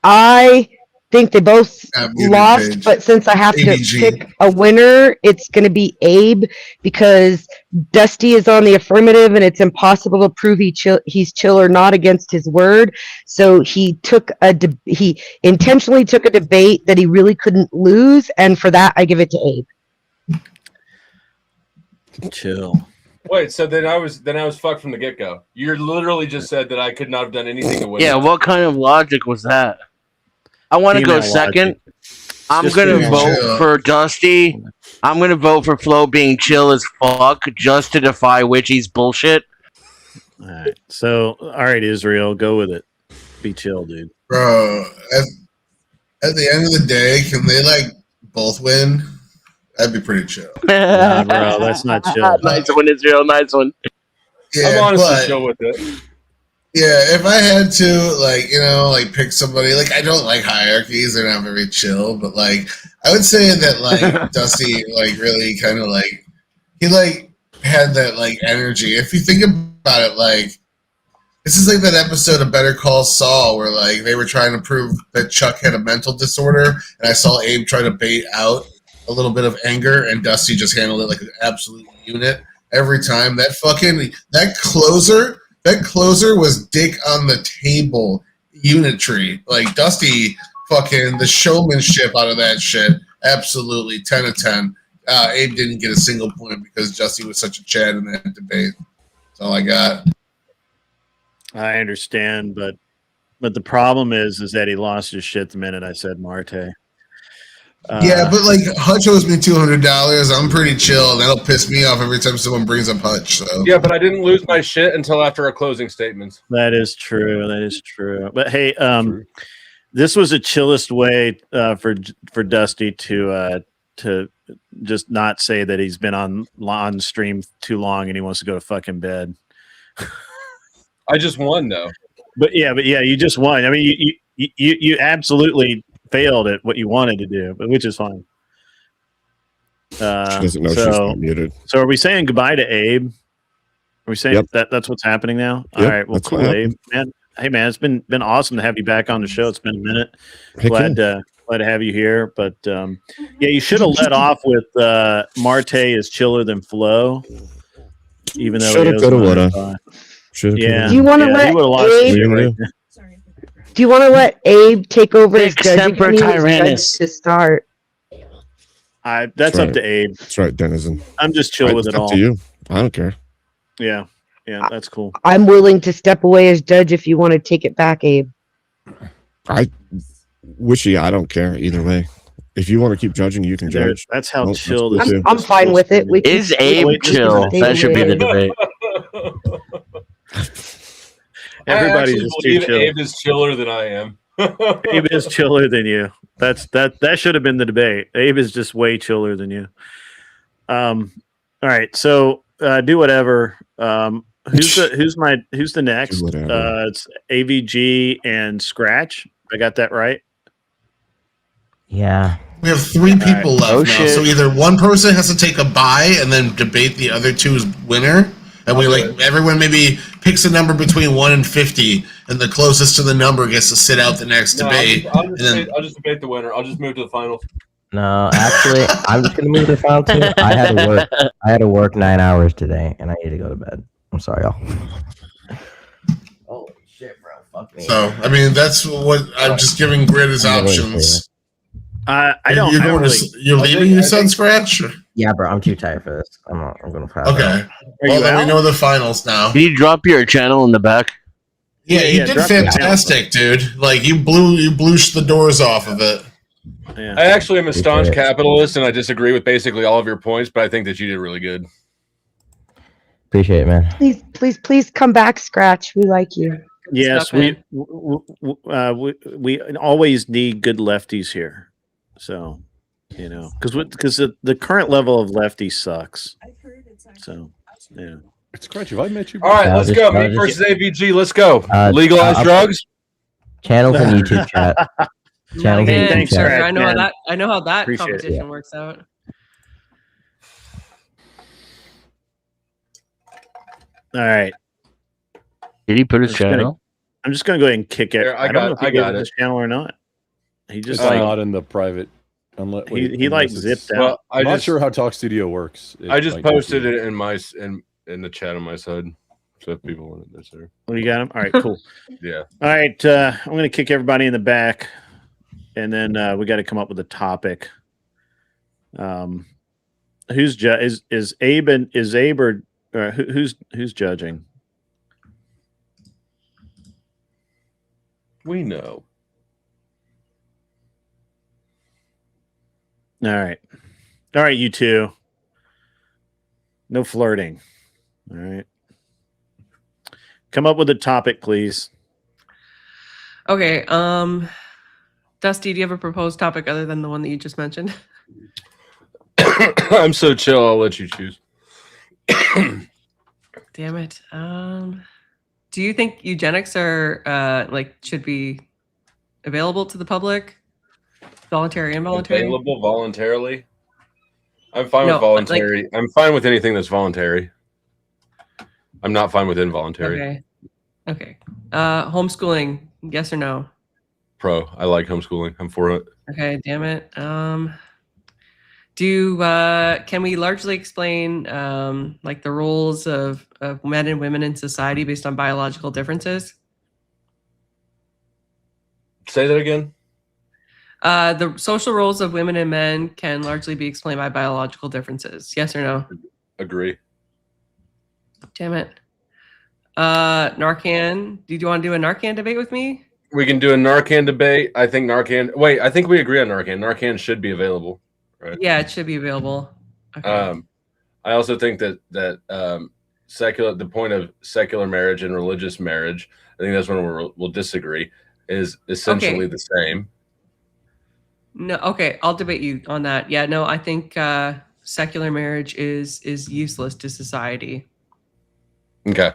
I think they both lost, Page. but since I have ABG. to pick a winner, it's going to be Abe because Dusty is on the affirmative, and it's impossible to prove he's chill or not against his word. So he intentionally took a debate that he really couldn't lose, and for that, I give it to Abe. Chill. Wait, so then I was fucked from the get go. You literally just said that I could not have done anything to win. Yeah, what kind of logic was that? I want to go second. I'm going to vote for Dusty. I'm going to vote for Flo being chill as fuck just to defy Witchy's bullshit. All right. So, all right, Israel, go with it. Be chill, dude. Bro, at the end of the day, can they like both win? That'd be pretty chill. Nah, bro, that's not chill. Nice one, Israel. Nice one. Yeah, I'm honestly but- chill with it. Yeah, if I had to, like, you know, like pick somebody, like, I don't like hierarchies; they're not very chill. But like, I would say that like Dusty, like, really kind of like he like had that like energy. If you think about it, like this is like that episode of Better Call Saul where like they were trying to prove that Chuck had a mental disorder, and I saw Abe try to bait out a little bit of anger, and Dusty just handled it like an absolute unit every time. That closer was dick on the table unitry. Like Dusty fucking the showmanship out of that shit. Absolutely 10 of 10. Abe didn't get a single point because Dusty was such a Chad in that debate. That's all I got. I understand, but the problem is that he lost his shit the minute I said Marte. Yeah, but like Hutch owes me $200. I'm pretty chill. That'll piss me off every time someone brings up Hutch. So Yeah, but I didn't lose my shit until after our closing statements. That is true. That is true. But hey, this was a chillest way for Dusty to just not say that he's been on stream too long and he wants to go to fucking bed. I just won though. But yeah, you just won. I mean, you absolutely failed at what you wanted to do, but which is fine. She doesn't know she's not muted. So are we saying goodbye to Abe? Are we saying that's what's happening now? Yep, All right. Well, that's cool, what Abe. Man, hey man, it's been awesome to have you back on the show. It's been a minute. Heck Glad to have you here. But yeah, you should have let off with Marte is chiller than Flo. Even though Shoulda, coulda, woulda. Yeah. Do you want to he would've lost his Abe? shit right there. Do you want to let Abe take over as Big judge? Semper He was Tyrannis. judge to start. That's right. up to Abe. That's right, Denizen. I'm just chill with It's it up all. to you. I don't care. Yeah, that's cool. I'm willing to step away as judge if you want to take it back, Abe. I don't care either way. If you want to keep judging, you can judge. That's how No, chill that's this cool, I'm too. fine with it. We Is can- Abe we can chill? stay That should be away. the debate. Everybody's I just actually too believe chill. Abe is chiller than I am. Abe is chiller than you. That should have been the debate. Abe is just way chiller than you. All right, so do whatever. Who's the next? Do whatever. It's AVG and Scratch. I got that right. Yeah. we have 3 people left Oh, now. shit. So either one person has to take a bye and then debate the other two's winner. And we like everyone maybe picks a number between 1 and 50, and the closest to the number gets to sit out the next debate. I'll just debate the winner. I'll just move to the finals. No, actually, I'm just gonna move to the final two. I had to work 9 hours today, and I need to go to bed. I'm sorry, y'all. Holy shit, bro! Fuck me. So I mean, that's what I'm just giving Grid as I'm really options. I don't. You're, I don't going really, to, you're leaving your son Scratch? Yeah, bro, I'm too tired for this. I'm gonna pass. Okay. out. Well, then we know the finals now. Can you drop your channel in the back? Yeah, you did drop your fantastic, dude. Like you blew the doors off of it. Yeah. I actually am a staunch capitalist, and I disagree with basically all of your points, but I think that you did really good. Appreciate it, man. Please come back, Scratch. We like you. Yes, Stuff in. we always need good lefties here. So, because the current level of lefty sucks. So, yeah. Scratch, have I met you? All right, let's go. Me just- versus AVG. Let's go. Uh, Legalize uh, drugs. Channels in YouTube chat. Channels in Yeah, YouTube Thanks, sure. Scratch, I know man. how that Appreciate it. competition works out. All right. Did he put his channel? I'm just gonna go ahead and kick it. There, I don't know if he gave got his channel or not. He just It's not in the private. Unless he like zipped out. Well, I'm not sure how Talk Studio works. I just posted it in my in the chat on my side, so if people want it, that's there. Oh, you got him. All right, cool. Yeah. All right, I'm gonna kick everybody in the back, and then we got to come up with a topic. Who's is Abe and is Abe or who's judging? We know. All right, you two. No flirting. All right. Come up with a topic, please. Okay. Dusty, do you have a proposed topic other than the one that you just mentioned? I'm so chill. I'll let you choose. Damn it. Do you think eugenics are should be available to the public? Voluntary, involuntary? Available voluntarily. I'm fine No, with voluntary. I'm fine with anything that's voluntary. I'm not fine with involuntary. Okay. Homeschooling, yes or no? Pro. I like homeschooling. I'm for it. Okay, damn it. Can we largely explain the roles of men and women in society based on biological differences? Say that again. The social roles of women and men can largely be explained by biological differences. Yes or no? Agree. Damn it. Narcan. Do you want to do a Narcan debate with me? We can do a Narcan debate. I think Narcan. Wait, I think we agree on Narcan. Narcan should be available, right? Yeah, it should be available. Okay. I also think that secular, the point of secular marriage and religious marriage, I think that's when we'll disagree, is essentially the same. No, okay, I'll debate you on that. Yeah, no, I think secular marriage is useless to society. Okay.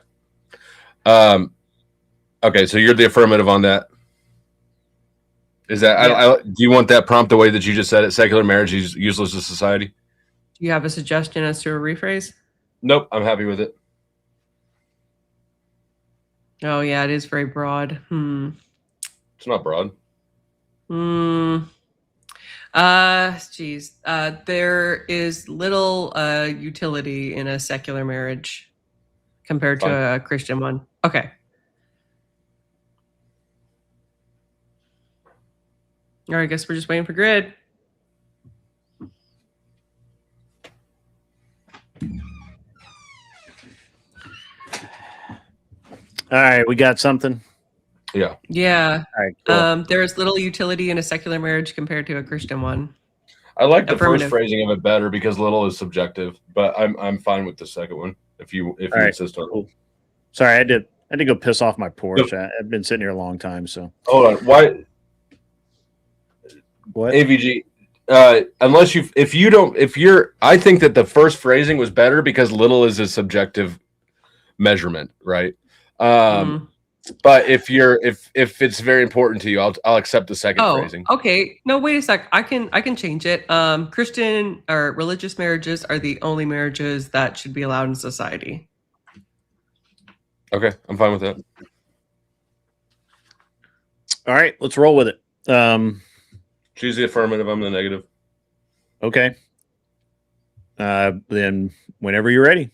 Okay, so you're the affirmative on that. Is that Yeah. do you want that prompt the way that you just said it? Secular marriage is useless to society? Do you have a suggestion as to a rephrase? Nope, I'm happy with it. Oh yeah, it is very broad. It's not broad. Geez. There is little utility in a secular marriage compared to a Christian one. Okay. All right, I guess we're just waiting for grid. All right, we got something. Yeah. Yeah. All right. Cool. There is little utility in a secular marriage compared to a Christian one. I like the Affirmative. first phrasing of it better because little is subjective, but I'm fine with the second one if you right. insist on it. Cool. Sorry, I had to go piss off my Porsche. I've been sitting here a long time, so. Hold on. Why? What? AVG. I think that the first phrasing was better because little is a subjective measurement, right? But if it's very important to you, I'll accept the second phrasing. Okay. No, wait a sec. I can change it. Christian or religious marriages are the only marriages that should be allowed in society. Okay, I'm fine with that. All right, let's roll with it. Choose the affirmative. I'm the negative. Okay. Then whenever you're ready.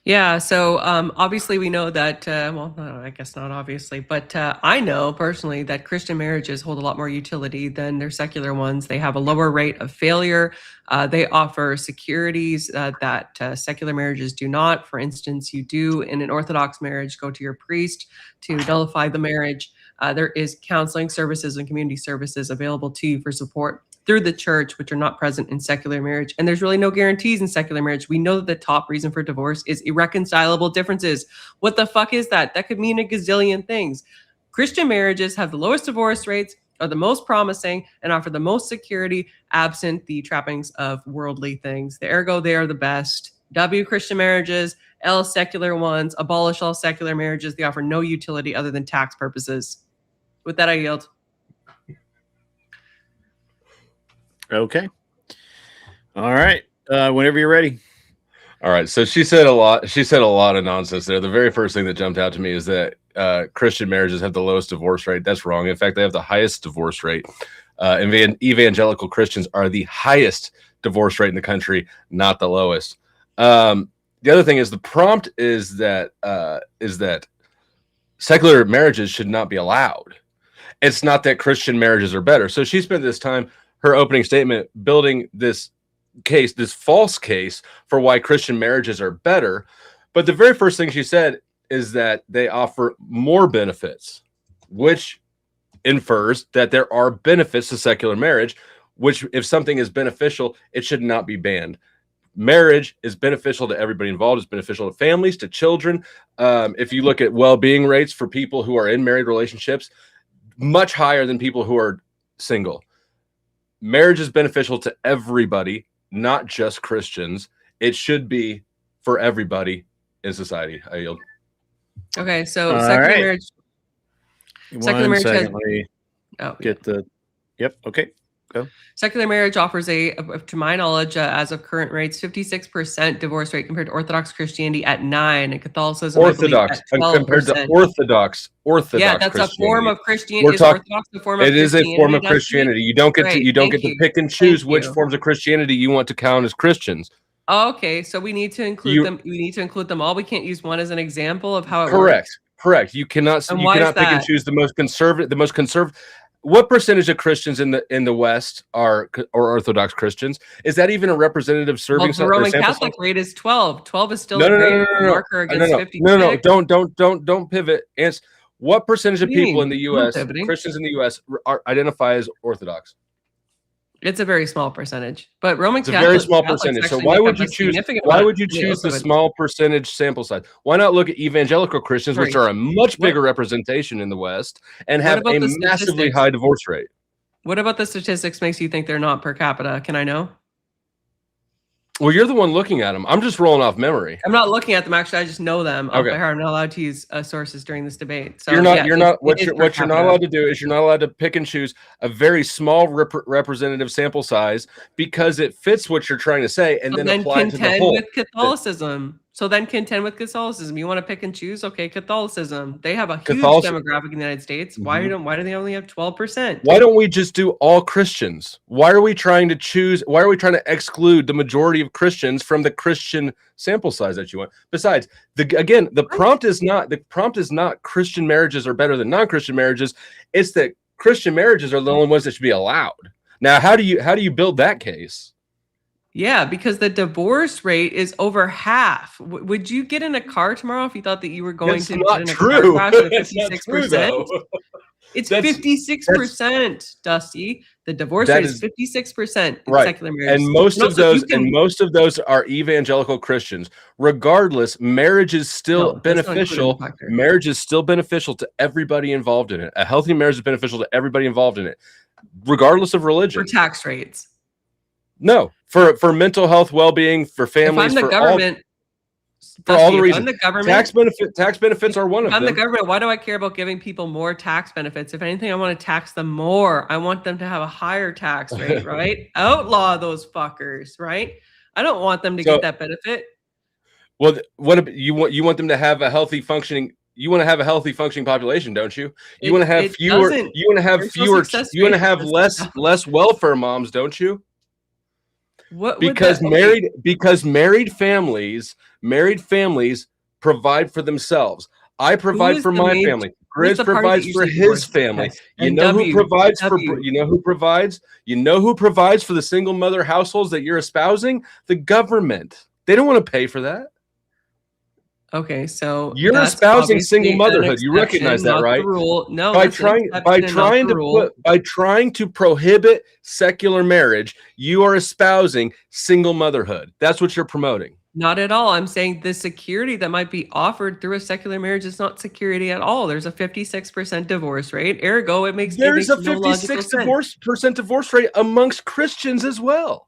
Yeah, so obviously we know that, well, no, I guess not obviously, but I know personally that Christian marriages hold a lot more utility than their secular ones. They have a lower rate of failure. They offer securities that secular marriages do not. For instance, you do in an Orthodox marriage, go to your priest to nullify the marriage. There is counseling services and community services available to you for support through the church, which are not present in secular marriage. And there's really no guarantees in secular marriage. We know that the top reason for divorce is irreconcilable differences. What the fuck is that? That could mean a gazillion things. Christian marriages have the lowest divorce rates, are the most promising, and offer the most security absent the trappings of worldly things. Ergo, they are the best. W, Christian marriages. L, secular ones. Abolish all secular marriages. They offer no utility other than tax purposes. With that, I yield. Okay. All right. Whenever you're ready. All right, so she said a lot. She said a lot of nonsense there. The very first thing that jumped out to me is that Christian marriages have the lowest divorce rate. That's wrong. In fact, they have the highest divorce rate. Evangelical Christians are the highest divorce rate in the country, not the lowest. The other thing is the prompt is that secular marriages should not be allowed. It's not that Christian marriages are better. So she spent this time, her opening statement, building this case, this false case for why Christian marriages are better. But the very first thing she said is that they offer more benefits, which infers that there are benefits to secular marriage, which if something is beneficial, it should not be banned. Marriage is beneficial to everybody involved. It's beneficial to families, to children. If you look at well-being rates for people who are in married relationships, much higher than people who are single. Marriage is beneficial to everybody, not just Christians. It should be for everybody in society. I yield. Okay, so All secular right. marriage. Secular One marriage has. second, let me get the. Yep. Okay. Go. Secular marriage offers to my knowledge, as of current rates, 56% divorce rate compared to Orthodox Christianity at 9%, and Catholicism Orthodox at 12%. compared to Orthodox. Yeah, that's a form of Christianity. We're talking. Orthodox a form of It is a form of Christianity, Christianity. You don't get Great, to. You don't thank get to you. pick and choose Thank which you. forms of Christianity you want to count as Christians. Okay, so we need to include them. We need to include them all. We can't use one as an example of how it Correct. works. Correct. You cannot. And You why is cannot pick and that? choose the most conservative. The most conservative. What percentage of Christians in the West are Orthodox Christians? Is that even a representative serving? Well, the Roman Catholic rate is 12. 12 is still No, a no, great no, no, no, marker against 56. no. Don't pivot. Answer. What percentage of What do you people in mean? the I'm not U.S. pivoting. Christians in the U.S. identify as Orthodox? It's a very small percentage, but Roman It's a very small Catholics percentage. So actually why make would up you a choose? significant Why amount would you of the choose the Orthodox. small percentage sample size? Why not look at evangelical Christians, which Right. are a much bigger representation in the West and What have about a the massively statistics? high divorce rate? What about the statistics makes you think they're not per capita? Can I know? Well, you're the one looking at them. I'm just rolling off memory. I'm not looking at them. Actually, I just know them off Okay. by heart. I'm not allowed to use sources during this debate. So You're not. yeah, You're it- not. it What is you're per what you're not capita. allowed to do is you're not allowed to pick and choose a very small representative sample size because it fits what you're trying to say, and So then then apply it to the contend whole. with Catholicism. So then contend with Catholicism. You want to pick and choose? Okay, Catholicism. They have a huge demographic in the United States. Why Mhm. don't? Why do they only have 12%? Why don't we just do all Christians? Why are we trying to choose? Why are we trying to exclude the majority of Christians from the Christian sample size that you want? Besides, the prompt is not Christian marriages are better than non-Christian marriages. It's that Christian marriages are the only ones that should be allowed. Now, how do you build that case? Yeah, because the divorce rate is over half. Would you get in a car tomorrow if you thought that you were going That's to not get in a true. car crash with That's not true, 56%? though. It's That's- 56%, Dusty. The divorce That rate is is- 56% in Right, secular marriages. and most of also, you those are evangelical Christians. Regardless, marriage is still No, that's not included in beneficial. the factor. Marriage is still beneficial to everybody involved in it. A healthy marriage is beneficial to everybody involved in it, regardless of religion. For tax rates. No, for mental health, well-being, for families, If I'm the for all, government, for all Dusty, the if reasons. I'm the government, Tax benefits are one if of I'm them. the government, why do I care about giving people more tax benefits? If anything, I want to tax them more. I want them to have a higher tax rate, right? Outlaw those fuckers, right? I don't want them to So- get that benefit. Well, you want them to have a healthy functioning. You want to have a healthy functioning population, don't you? You want to have It fewer. doesn't. You want to have There's no fewer. success You want to rate have for this less stuff. less welfare moms, don't you? What would Because that- okay. married families provide for themselves. I provide is for the my major- family. who is Grizz the party that provides for usually his divorces? family. Yes. You And know who W, provides for W. you know who provides? You know who provides for the single mother households that you're espousing? The government. They don't want to pay for that. Okay, so You're that's espousing obviously single an motherhood. You recognize exception, that, not the right? rule. No, by that's an trying exception, not the rule. by trying to prohibit secular marriage, you are espousing single motherhood. That's what you're promoting. Not at all. I'm saying the security that might be offered through a secular marriage is not security at all. There's a 56% divorce rate. Ergo, it makes There's a no logical 56% sense. divorce rate amongst Christians as well.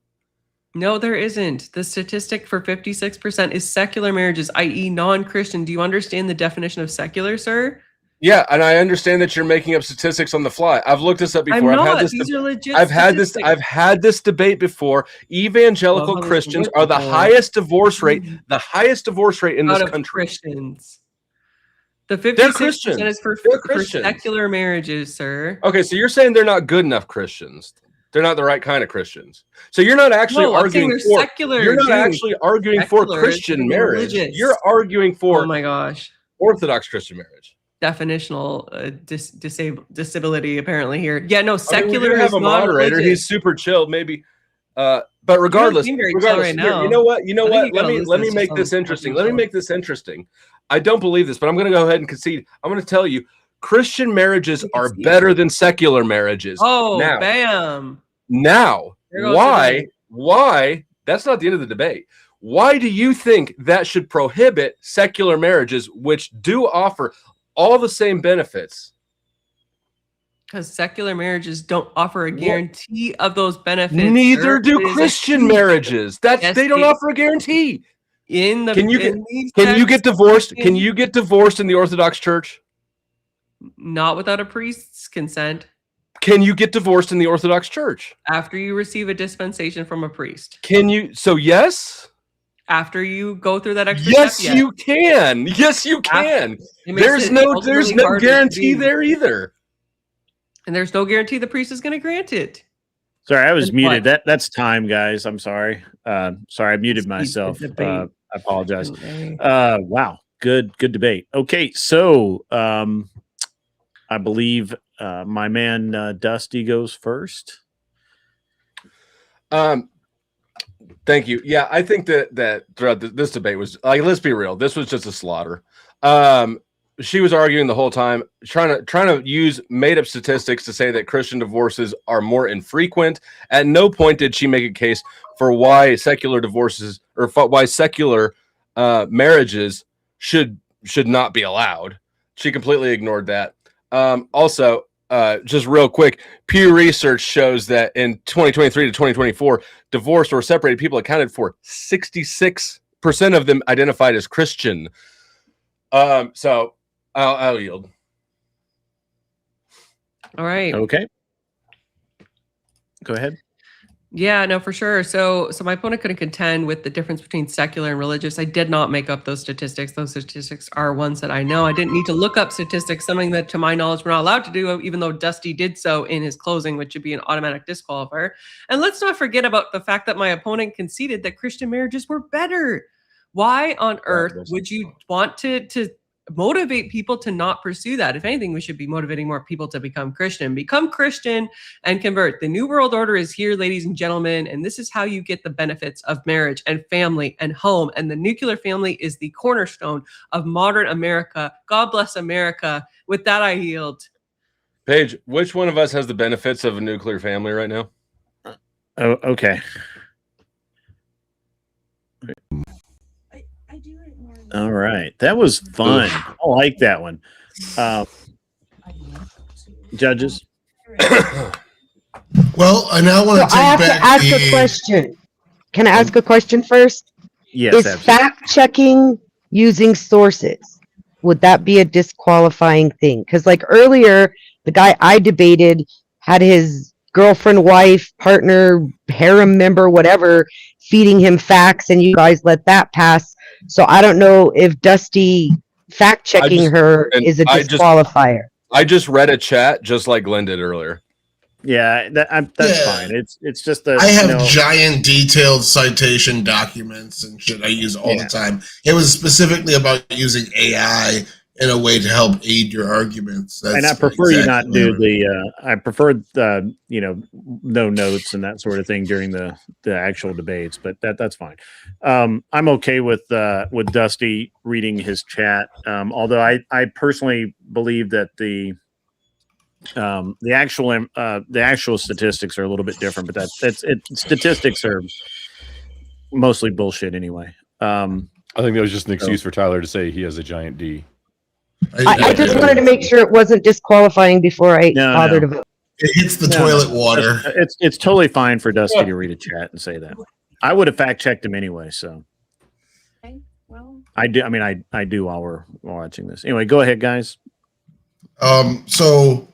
No, there isn't. The statistic for 56% is secular marriages, i.e., non-Christian. Do you understand the definition of secular, sir? Yeah, and I understand that you're making up statistics on the fly. I've looked this up before. I'm I've had not. this. These are legit I've had this. statistics. I've had this debate before. Evangelical Well, Christians with are the before. highest divorce rate. The highest divorce rate in Out this of country. Christians. The They're 56% Christians. is for Christians. secular marriages, sir. Okay, so you're saying they're not good enough Christians. They're not the right kind of Christians. So you're not actually No, I'm saying arguing they're for. secular, You're not dude. actually arguing for Secular is Christian gonna be marriage. religious. You're arguing for. Oh my gosh. Orthodox Christian marriage. Definitional disability apparently here. Yeah, no, I mean, secular we're gonna have is a moderator. non-religious. He's super chilled, maybe. But regardless, seem very chill right here, now. you know what? You know I think what? you gotta Let me lose this make or this something. interesting. Let me make this interesting. I don't believe this, but I'm going to go ahead and concede. I'm going to tell you, Christian marriages are better than secular marriages. Oh, now, bam. now, There goes the debate. why? That's not the end of the debate. Why do you think that should prohibit secular marriages, which do offer all the same benefits? Because secular marriages don't offer a guarantee of those benefits. Neither sir. do It is a Christian huge- marriages. Yes, They don't they- offer a guarantee. In the Can you in these get texts, divorced? Can you get divorced in the Orthodox Church? not without a priest's consent Can you get divorced in the Orthodox Church? after you receive a dispensation from a priest? Can you? So yes. After you go through that extra Yes, step, you can. Yes, you can. It makes There's it no ultimately harder to guarantee be- there either. And there's no guarantee the priest is going to grant it. Sorry, I was Then muted. what? That's time, guys. I'm sorry. Sorry, I muted myself. debate. I apologize. Okay. Wow, good debate. Okay, so I believe my man Dusty goes first. Thank you. Yeah, I think that throughout this debate was like, let's be real, this was just a slaughter. She was arguing the whole time, trying to use made up statistics to say that Christian divorces are more infrequent. At no point did she make a case for why secular divorces or why secular marriages should not be allowed. She completely ignored that. Also, just real quick, Pew Research shows that in 2023 to 2024, divorced or separated people accounted for 66% of them identified as Christian. So I'll yield. All right. Okay. Go ahead. Yeah, no, for sure. So my opponent couldn't contend with the difference between secular and religious. I did not make up those statistics. Those statistics are ones that I know. I didn't need to look up statistics, something that, to my knowledge, we're not allowed to do, even though Dusty did so in his closing, which would be an automatic disqualifier. And let's not forget about the fact that my opponent conceded that Christian marriages were better. Why on earth would you want to motivate people to not pursue that? If anything, we should be motivating more people to become Christian and convert. The new world order is here, ladies and gentlemen, and this is how you get the benefits of marriage and family and home. And the nuclear family is the cornerstone of modern America. God bless America. With that, I yield. Paige, which one of us has the benefits of a nuclear family right now? Oh, okay. All right, that was fun. I like that one. Judges. Well, I now want to I have take to back ask the. a question. Can I ask a question first? Yes, Is absolutely. fact checking using sources, would that be a disqualifying thing? Because like earlier, the guy I debated had his girlfriend, wife, partner, harem member, whatever, feeding him facts, and you guys let that pass. So I don't know if Dusty fact checking her is a disqualifier. I just read a chat just like Glenn did earlier. Yeah, that's fine. It's just a. I have giant detailed citation documents and shit I use all the time. It was specifically about using AI in a way to help aid your arguments. And I prefer you not do the. I prefer the no notes and that sort of thing during the actual debates, but that's fine. I'm okay with Dusty reading his chat. Although I personally believe that the actual statistics are a little bit different, but statistics are mostly bullshit anyway. I think that was just an excuse for Tyler to say he has a giant D. I just wanted to make sure it wasn't disqualifying before I bothered to vote. It hits the toilet water. It's totally fine for Dusty to read a chat and say that. I would have fact checked him anyway, so. I do. I mean, I do while we're watching this. Anyway, go ahead, guys. So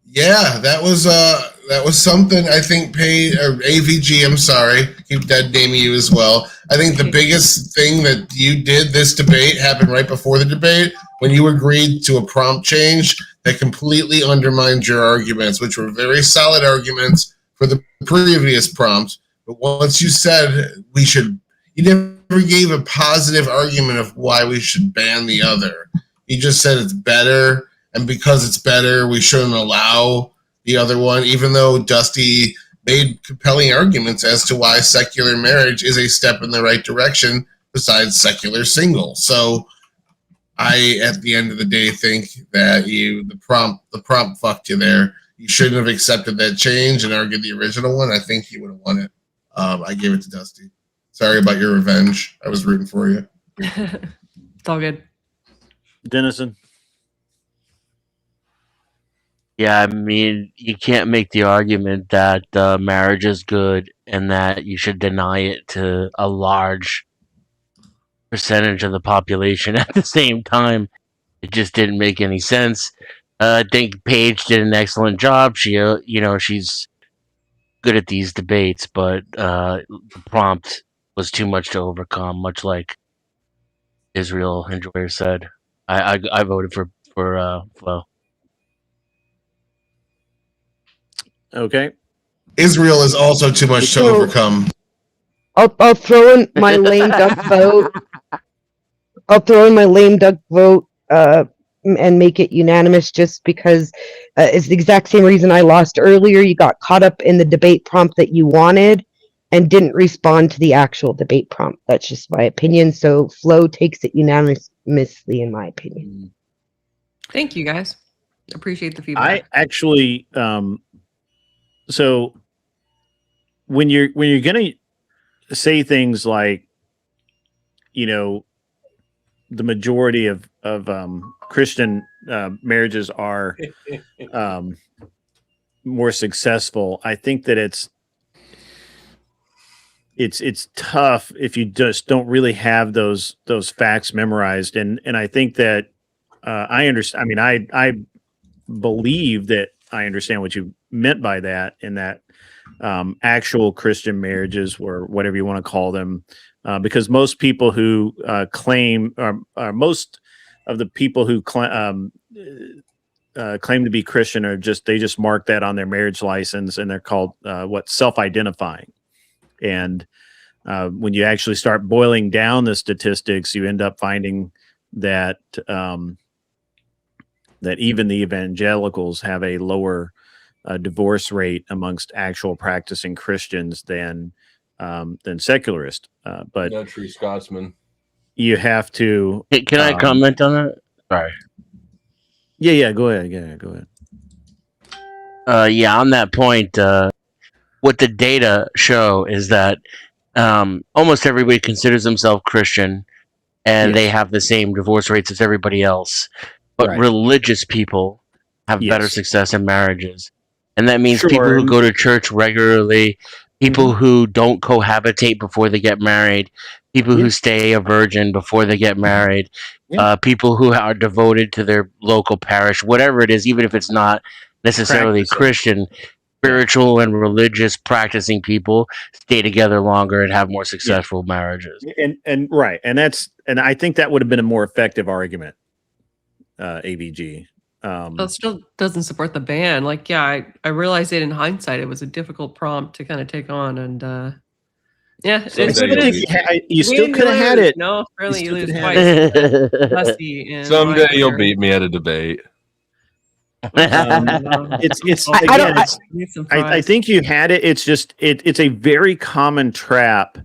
yeah, that was something I think AVG, I'm sorry, keep dead naming you as well. I think the biggest thing that you did this debate happened right before the debate when you agreed to a prompt change that completely undermined your arguments, which were very solid arguments for the previous prompt. But once you said you never gave a positive argument of why we should ban the other. You just said it's better, and because it's better, we shouldn't allow the other one, even though Dusty made compelling arguments as to why secular marriage is a step in the right direction besides secular single. So I, at the end of the day, think that the prompt fucked you there. You shouldn't have accepted that change and argued the original one. I think you would have won it. I gave it to Dusty. Sorry about your revenge. I was rooting for you. It's all good. Dennison. Yeah, I mean, you can't make the argument that marriage is good and that you should deny it to a large percentage of the population at the same time. It just didn't make any sense. I think Paige did an excellent job. She's good at these debates, but the prompt was too much to overcome, much like Israel Enjoyer said. I voted for Flo. Okay. Israel is also too much to overcome. I'll throw in my lame duck vote. I'll throw in my lame duck vote and make it unanimous just because it's the exact same reason I lost earlier. You got caught up in the debate prompt that you wanted and didn't respond to the actual debate prompt. That's just my opinion. So Flo takes it unanimously, in my opinion. Thank you, guys. Appreciate the feedback. I actually, so when you're gonna say things like, the majority of Christian marriages are more successful, I think that it's tough if you just don't really have those facts memorized, and I think that I understand. I mean, I believe that I understand what you meant by that, and that actual Christian marriages, or whatever you want to call them, because most people who claim, or most of the people who claim to be Christian are they just mark that on their marriage license, and they're called self-identifying. And when you actually start boiling down the statistics, you end up finding that that even the evangelicals have a lower divorce rate amongst actual practicing Christians than secularists. But no true Scotsman. You have to. Hey, can I comment on that? Sorry. Yeah. Go ahead. Go ahead. Yeah, on that point, what the data show is that almost everybody considers themselves Christian, and they have the same divorce rates as everybody else. But religious people have better success in marriages. And that means people who go to church regularly, people who don't cohabitate before they get married, people who stay a virgin before they get married, people who are devoted to their local parish, whatever it is, even if it's not necessarily Christian, spiritual and religious practicing people stay together longer and have more successful marriages. And I think that would have been a more effective argument. AVG. Well, it still doesn't support the ban. Like, I realized it in hindsight. It was a difficult prompt to kind of take on, and you still could have had it. No, really, you lose twice. Someday you'll beat me at a debate. I think you had it. It's just it's a very common trap,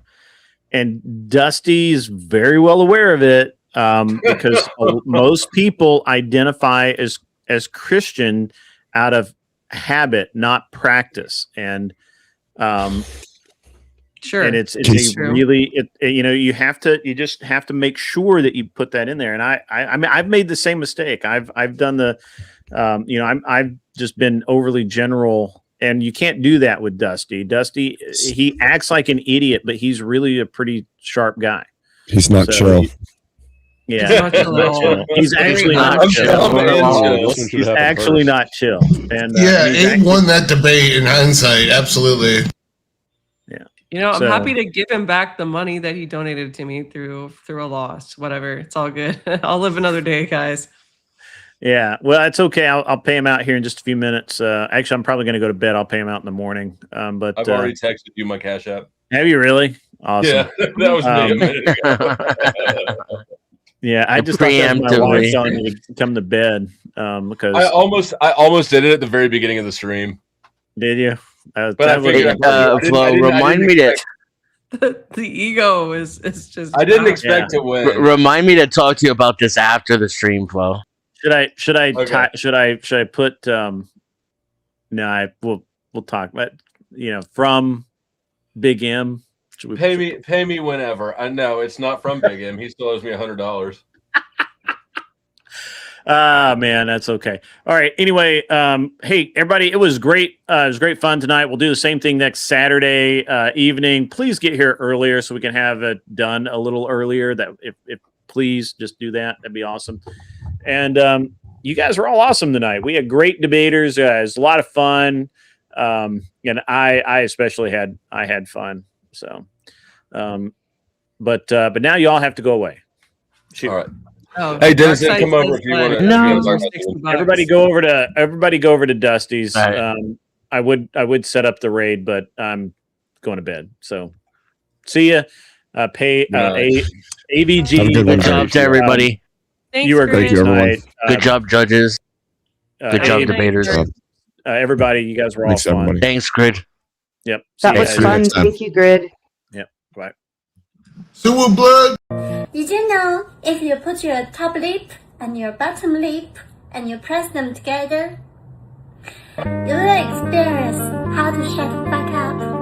and Dusty's very well aware of it. Because most people identify as Christian out of habit, not practice, and sure, and it's really you just have to make sure that you put that in there. And I mean, I've made the same mistake. I've done the I've just been overly general, and you can't do that with Dusty. Dusty, he acts like an idiot, but he's really a pretty sharp guy. He's not chill. Yeah, He's not chill at all. He's actually not chill. He's actually not chill. And yeah, he's Abe won that debate in hindsight. Absolutely. Yeah. You know, I'm So- happy to give him back the money that he donated to me through a loss. Whatever, it's all good. I'll live another day, guys. Yeah, well, it's okay. I'll pay him out here in just a few minutes. Actually, I'm probably going to go to bed. I'll pay him out in the morning. But I've already texted you my Cash App. Have you really? Awesome. Yeah, that was me a minute ago. Yeah, I just thought that was my wife telling me to come to bed because I almost did it at the very beginning of the stream. Did you? But I figured remind me to. The ego is just. I didn't expect to win. Remind me to talk to you about this after the stream, Flo. Should I Okay. put no, we'll talk, but from Big M. Pay me whenever. I know it's not from Big M. He still owes me $100. Man, that's okay. All right. Anyway, hey everybody, it was great. It was great fun tonight. We'll do the same thing next Saturday evening. Please get here earlier so we can have it done a little earlier. That if please just do that. That'd be awesome. And you guys were all awesome tonight. We had great debaters. It was a lot of fun. And I especially had fun. So, but now you all have to go away. Shoot. All right. Oh, Hey, Dennis, come over if you want to. No. Everybody go over to Dusty's. Right. I would set up the raid, but I'm going to bed. So see ya. AVG. Have a good one, Good job to everybody. You were great tonight. Good job, judges. Good job, debaters. Everybody, you guys were all fun. Thanks, Grid. Yep. That See was you fun. guys. Thank you, Grid. Yep. Bye. Sewer blood. Did you know if you put your top lip and your bottom lip and you press them together, you will experience how to shut the fuck up?